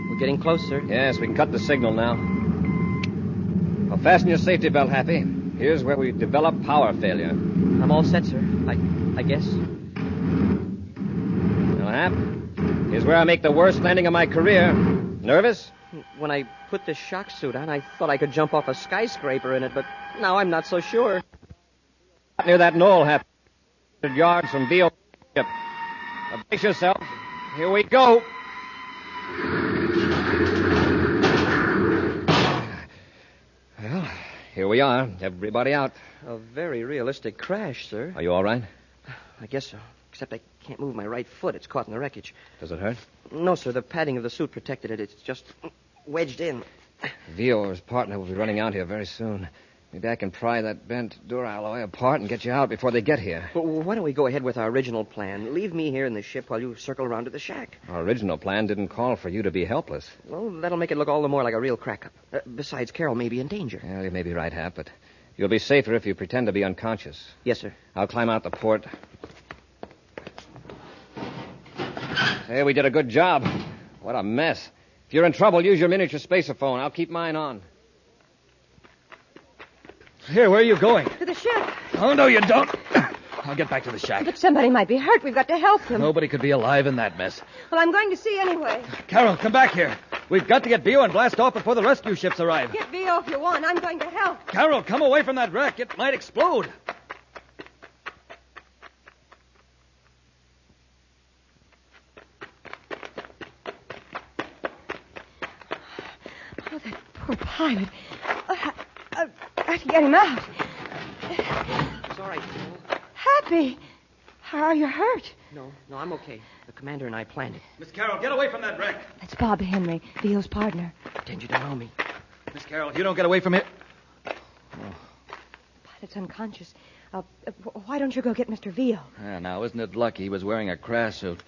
We're getting close, sir. Yes, we can cut the signal now. Well, fasten your safety belt, Happy. Here's where we develop power failure. I'm all set, sir. I guess. Well, Hap, here's where I make the worst landing of my career. Nervous? When I put the shock suit on, I thought I could jump off a skyscraper in it, but now I'm not so sure. Near that knoll, Hap. 100 yards from VO ship. Now, brace yourself. Here we go. Well, here we are. Everybody out. A very realistic crash, sir. Are you all right? I guess so. Except I can't move my right foot. It's caught in the wreckage. Does it hurt? No, sir. The padding of the suit protected it. It's just wedged in. Vio or his partner will be running out here very soon. Maybe I can pry that bent duralloy apart and get you out before they get here. But why don't we go ahead with our original plan? Leave me here in the ship while you circle around to the shack. Our original plan didn't call for you to be helpless. Well, that'll make it look all the more like a real crack-up. Besides, Carol may be in danger. Well, you may be right, Hap, but you'll be safer if you pretend to be unconscious. Yes, sir. I'll climb out the port. Hey, we did a good job. What a mess. If you're in trouble, use your miniature spacer-phone. I'll keep mine on. Here, where are you going? To the ship. Oh, no, you don't. I'll get back to the shack. But somebody might be hurt. We've got to help them. Nobody could be alive in that mess. Well, I'm going to see anyway. Carol, come back here. We've got to get Vio and blast off before the rescue ships arrive. Get Vio if you want. I'm going to help. Carol, come away from that wreck. It might explode. Oh, that poor pilot. I have to get him out. It's all right, Carol. Happy. Are you hurt? No, I'm okay. The commander and I planned it. Miss Carol, get away from that wreck. That's Bob Henry, Vio's partner. Pretend you don't know me. Miss Carol, if you don't get away from it... Pilot's unconscious. Why don't you go get Mr. Vio? Now, isn't it lucky he was wearing a crash suit?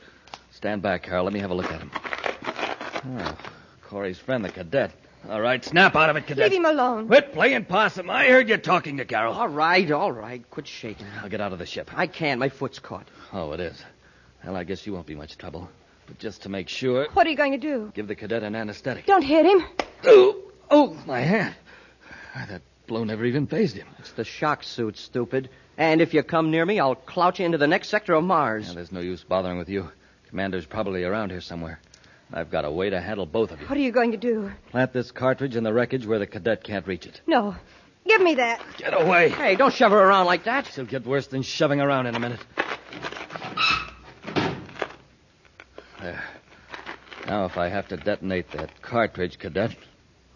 Stand back, Carol. Let me have a look at him. Oh, Corry's friend, the cadet. All right, snap out of it, cadet. Leave him alone. Quit playing possum. I heard you talking to Carol. All right. Quit shaking. I'll get out of the ship. I can't. My foot's caught. Oh, it is. Well, I guess you won't be much trouble. But just to make sure... What are you going to do? Give the cadet an anesthetic. Don't hit him. Oh, my hand. That blow never even phased him. It's the shock suit, stupid. And if you come near me, I'll clouch you into the next sector of Mars. There's no use bothering with you. Commander's probably around here somewhere. I've got a way to handle both of you. What are you going to do? Plant this cartridge in the wreckage where the cadet can't reach it. No. Give me that. Get away. Hey, don't shove her around like that. It'll get worse than shoving around in a minute. There. Now, if I have to detonate that cartridge, cadet...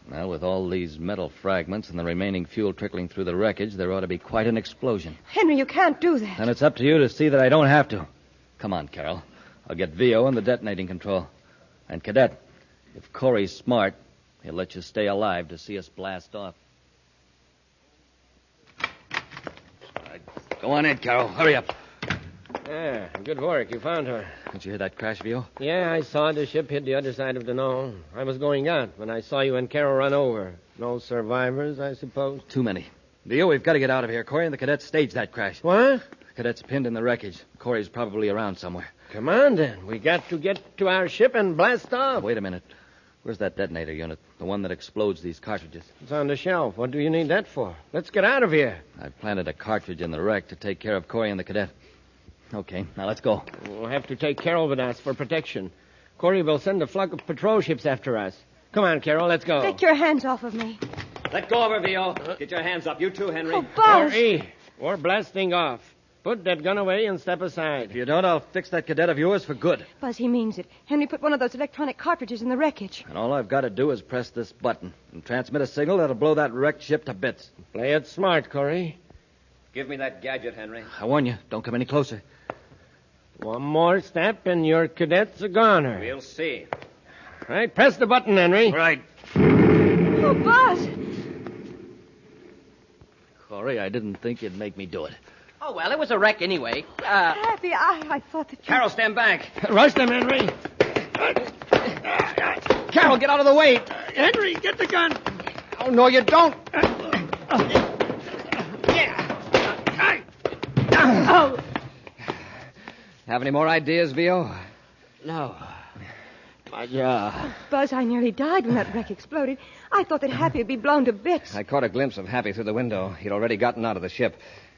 Well, with all these metal fragments and the remaining fuel trickling through the wreckage, there ought to be quite an explosion. Henry, you can't do that. And it's up to you to see that I don't have to. Come on, Carol. I'll get Vio and the detonating control. And, Cadet, if Corry's smart, he'll let you stay alive to see us blast off. All right, go on in, Carol. Hurry up. Yeah, good work. You found her. Did you hear that crash, Vio? Yeah, I saw the ship hit the other side of the knoll. I was going out when I saw you and Carol run over. No survivors, I suppose? Too many. Vio, we've got to get out of here. Corry and the cadets staged that crash. What? The cadets pinned in the wreckage. Corry's probably around somewhere. Come on, then. We got to get to our ship and blast off. Wait a minute. Where's that detonator unit? The one that explodes these cartridges. It's on the shelf. What do you need that for? Let's get out of here. I've planted a cartridge in the wreck to take care of Corry and the cadet. Okay, now let's go. We'll have to take Carol with us for protection. Corry will send a flock of patrol ships after us. Come on, Carol, let's go. Take your hands off of me. Let go of her, Vio. Get your hands up. You too, Henry. Oh, Buzz. We're blasting off. Put that gun away and step aside. If you don't, I'll fix that cadet of yours for good. Buzz, he means it. Henry put one of those electronic cartridges in the wreckage. And all I've got to do is press this button and transmit a signal that'll blow that wrecked ship to bits. Play it smart, Corry. Give me that gadget, Henry. I warn you, don't come any closer. One more step and your cadet's a goner. We'll see. Right, press the button, Henry. Right. Oh, Buzz! Corry, I didn't think you'd make me do it. Oh, well, it was a wreck anyway. Happy, I thought that you... Carol, stand back. Rush them, Henry. Carol, get out of the way. Henry, get the gun. Oh, no, you don't. Oh. Have any more ideas, Vio? No. My Buzz, I nearly died when that wreck exploded. I thought that Happy would be blown to bits. I caught a glimpse of Happy through the window. He'd already gotten out of the ship.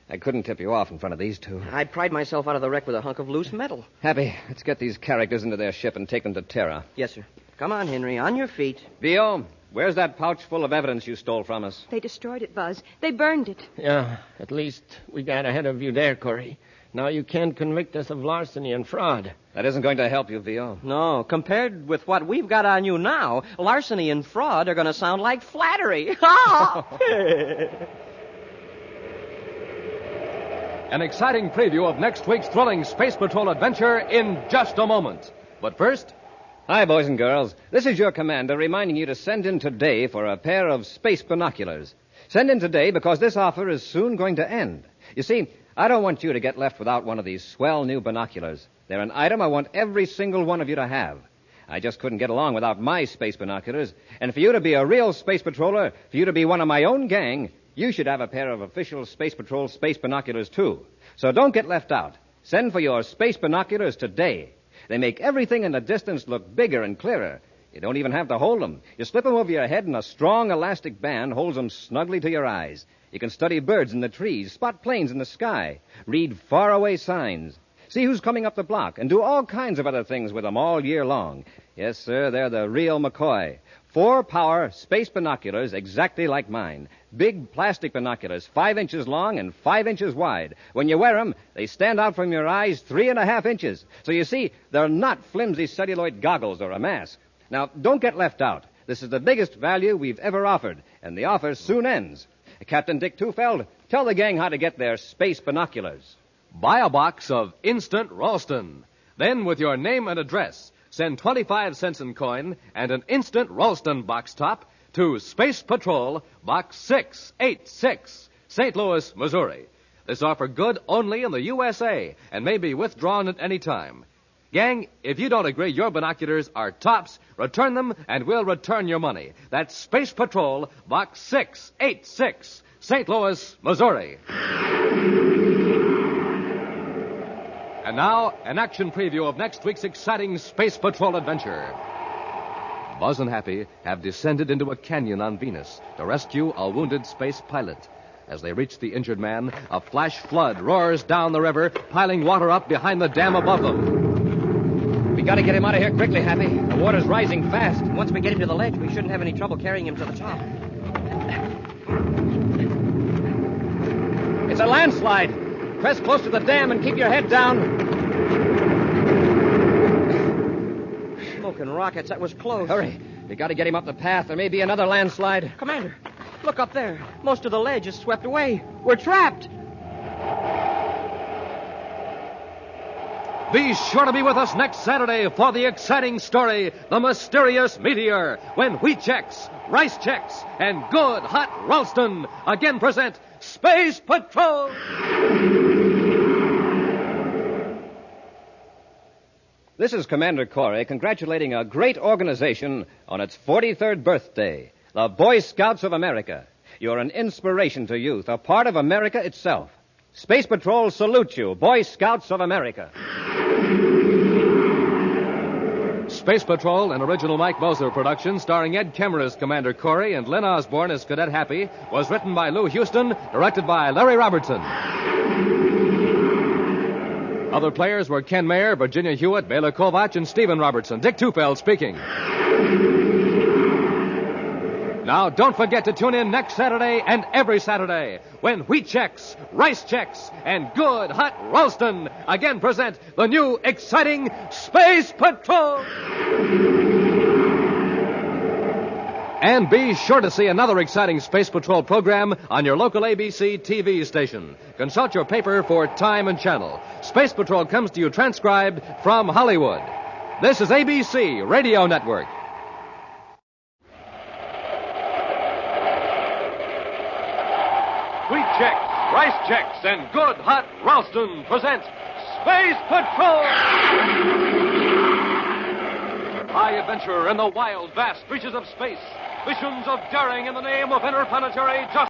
I couldn't tip you off in front of these two. I pried myself out of the wreck with a hunk of loose metal. Happy, let's get these characters into their ship and take them to Terra. Yes, sir. Come on, Henry, on your feet. Vio, where's that pouch full of evidence you stole from us? They destroyed it, Buzz. They burned it. Yeah, at least we got ahead of you there, Corry. Now you can't convict us of larceny and fraud. That isn't going to help you, Vio. No, compared with what we've got on you now, larceny and fraud are going to sound like flattery. An exciting preview of next week's thrilling Space Patrol adventure in just a moment. But first... Hi, boys and girls. This is your commander reminding you to send in today for a pair of space binoculars. Send in today because this offer is soon going to end. You see, I don't want you to get left without one of these swell new binoculars. They're an item I want every single one of you to have. I just couldn't get along without my space binoculars. And for you to be a real space patroller, for you to be one of my own gang, you should have a pair of official Space Patrol space binoculars, too. So don't get left out. Send for your space binoculars today. They make everything in the distance look bigger and clearer. You don't even have to hold them. You slip them over your head, and a strong elastic band holds them snugly to your eyes. You can study birds in the trees, spot planes in the sky, read faraway signs, see who's coming up the block, and do all kinds of other things with them all year long. Yes, sir, they're the real McCoy. 4-power space binoculars exactly like mine. Big plastic binoculars, 5 inches long and 5 inches wide. When you wear them, they stand out from your eyes 3.5 inches. So you see, they're not flimsy celluloid goggles or a mask. Now, don't get left out. This is the biggest value we've ever offered, and the offer soon ends. Captain Dick Tufeld, tell the gang how to get their space binoculars. Buy a box of Instant Ralston. Then, with your name and address, send 25 cents in coin and an Instant Ralston box top to Space Patrol, Box 686, St. Louis, Missouri. This offer good only in the USA and may be withdrawn at any time. Gang, if you don't agree your binoculars are tops, return them and we'll return your money. That's Space Patrol, Box 686, St. Louis, Missouri. And now, an action preview of next week's exciting Space Patrol adventure. Buzz and Happy have descended into a canyon on Venus to rescue a wounded space pilot. As they reach the injured man, a flash flood roars down the river, piling water up behind the dam above them. We got to get him out of here quickly, Happy. The water's rising fast. Once we get him to the ledge, we shouldn't have any trouble carrying him to the top. It's a landslide. Press close to the dam and keep your head down. Smoking rockets, that was close. Hurry. We got to get him up the path. There may be another landslide. Commander, look up there. Most of the ledge is swept away. We're trapped. Be sure to be with us next Saturday for the exciting story, The Mysterious Meteor, when wheat checks, rice checks, and good hot Ralston again present Space Patrol. This is Commander Corry congratulating a great organization on its 43rd birthday, the Boy Scouts of America. You're an inspiration to youth, a part of America itself. Space Patrol salutes you, Boy Scouts of America. Space Patrol, an original Mike Moser production starring Ed Kemmer as Commander Corry and Lyn Osborn as Cadet Happy, was written by Lou Houston, directed by Larry Robertson. Other players were Ken Mayer, Virginia Hewitt, Bela Kovac, and Stephen Robertson. Dick Tufeld speaking. Now, don't forget to tune in next Saturday and every Saturday when Wheat Chex, Rice Chex, and Good Hot Ralston again present the new exciting Space Patrol. And be sure to see another exciting Space Patrol program on your local ABC TV station. Consult your paper for time and channel. Space Patrol comes to you transcribed from Hollywood. This is ABC Radio Network. Wheat Chex, Rice Chex, and Good Hot Ralston present Space Patrol! High adventure in the wild, vast reaches of space. Missions of daring in the name of interplanetary justice.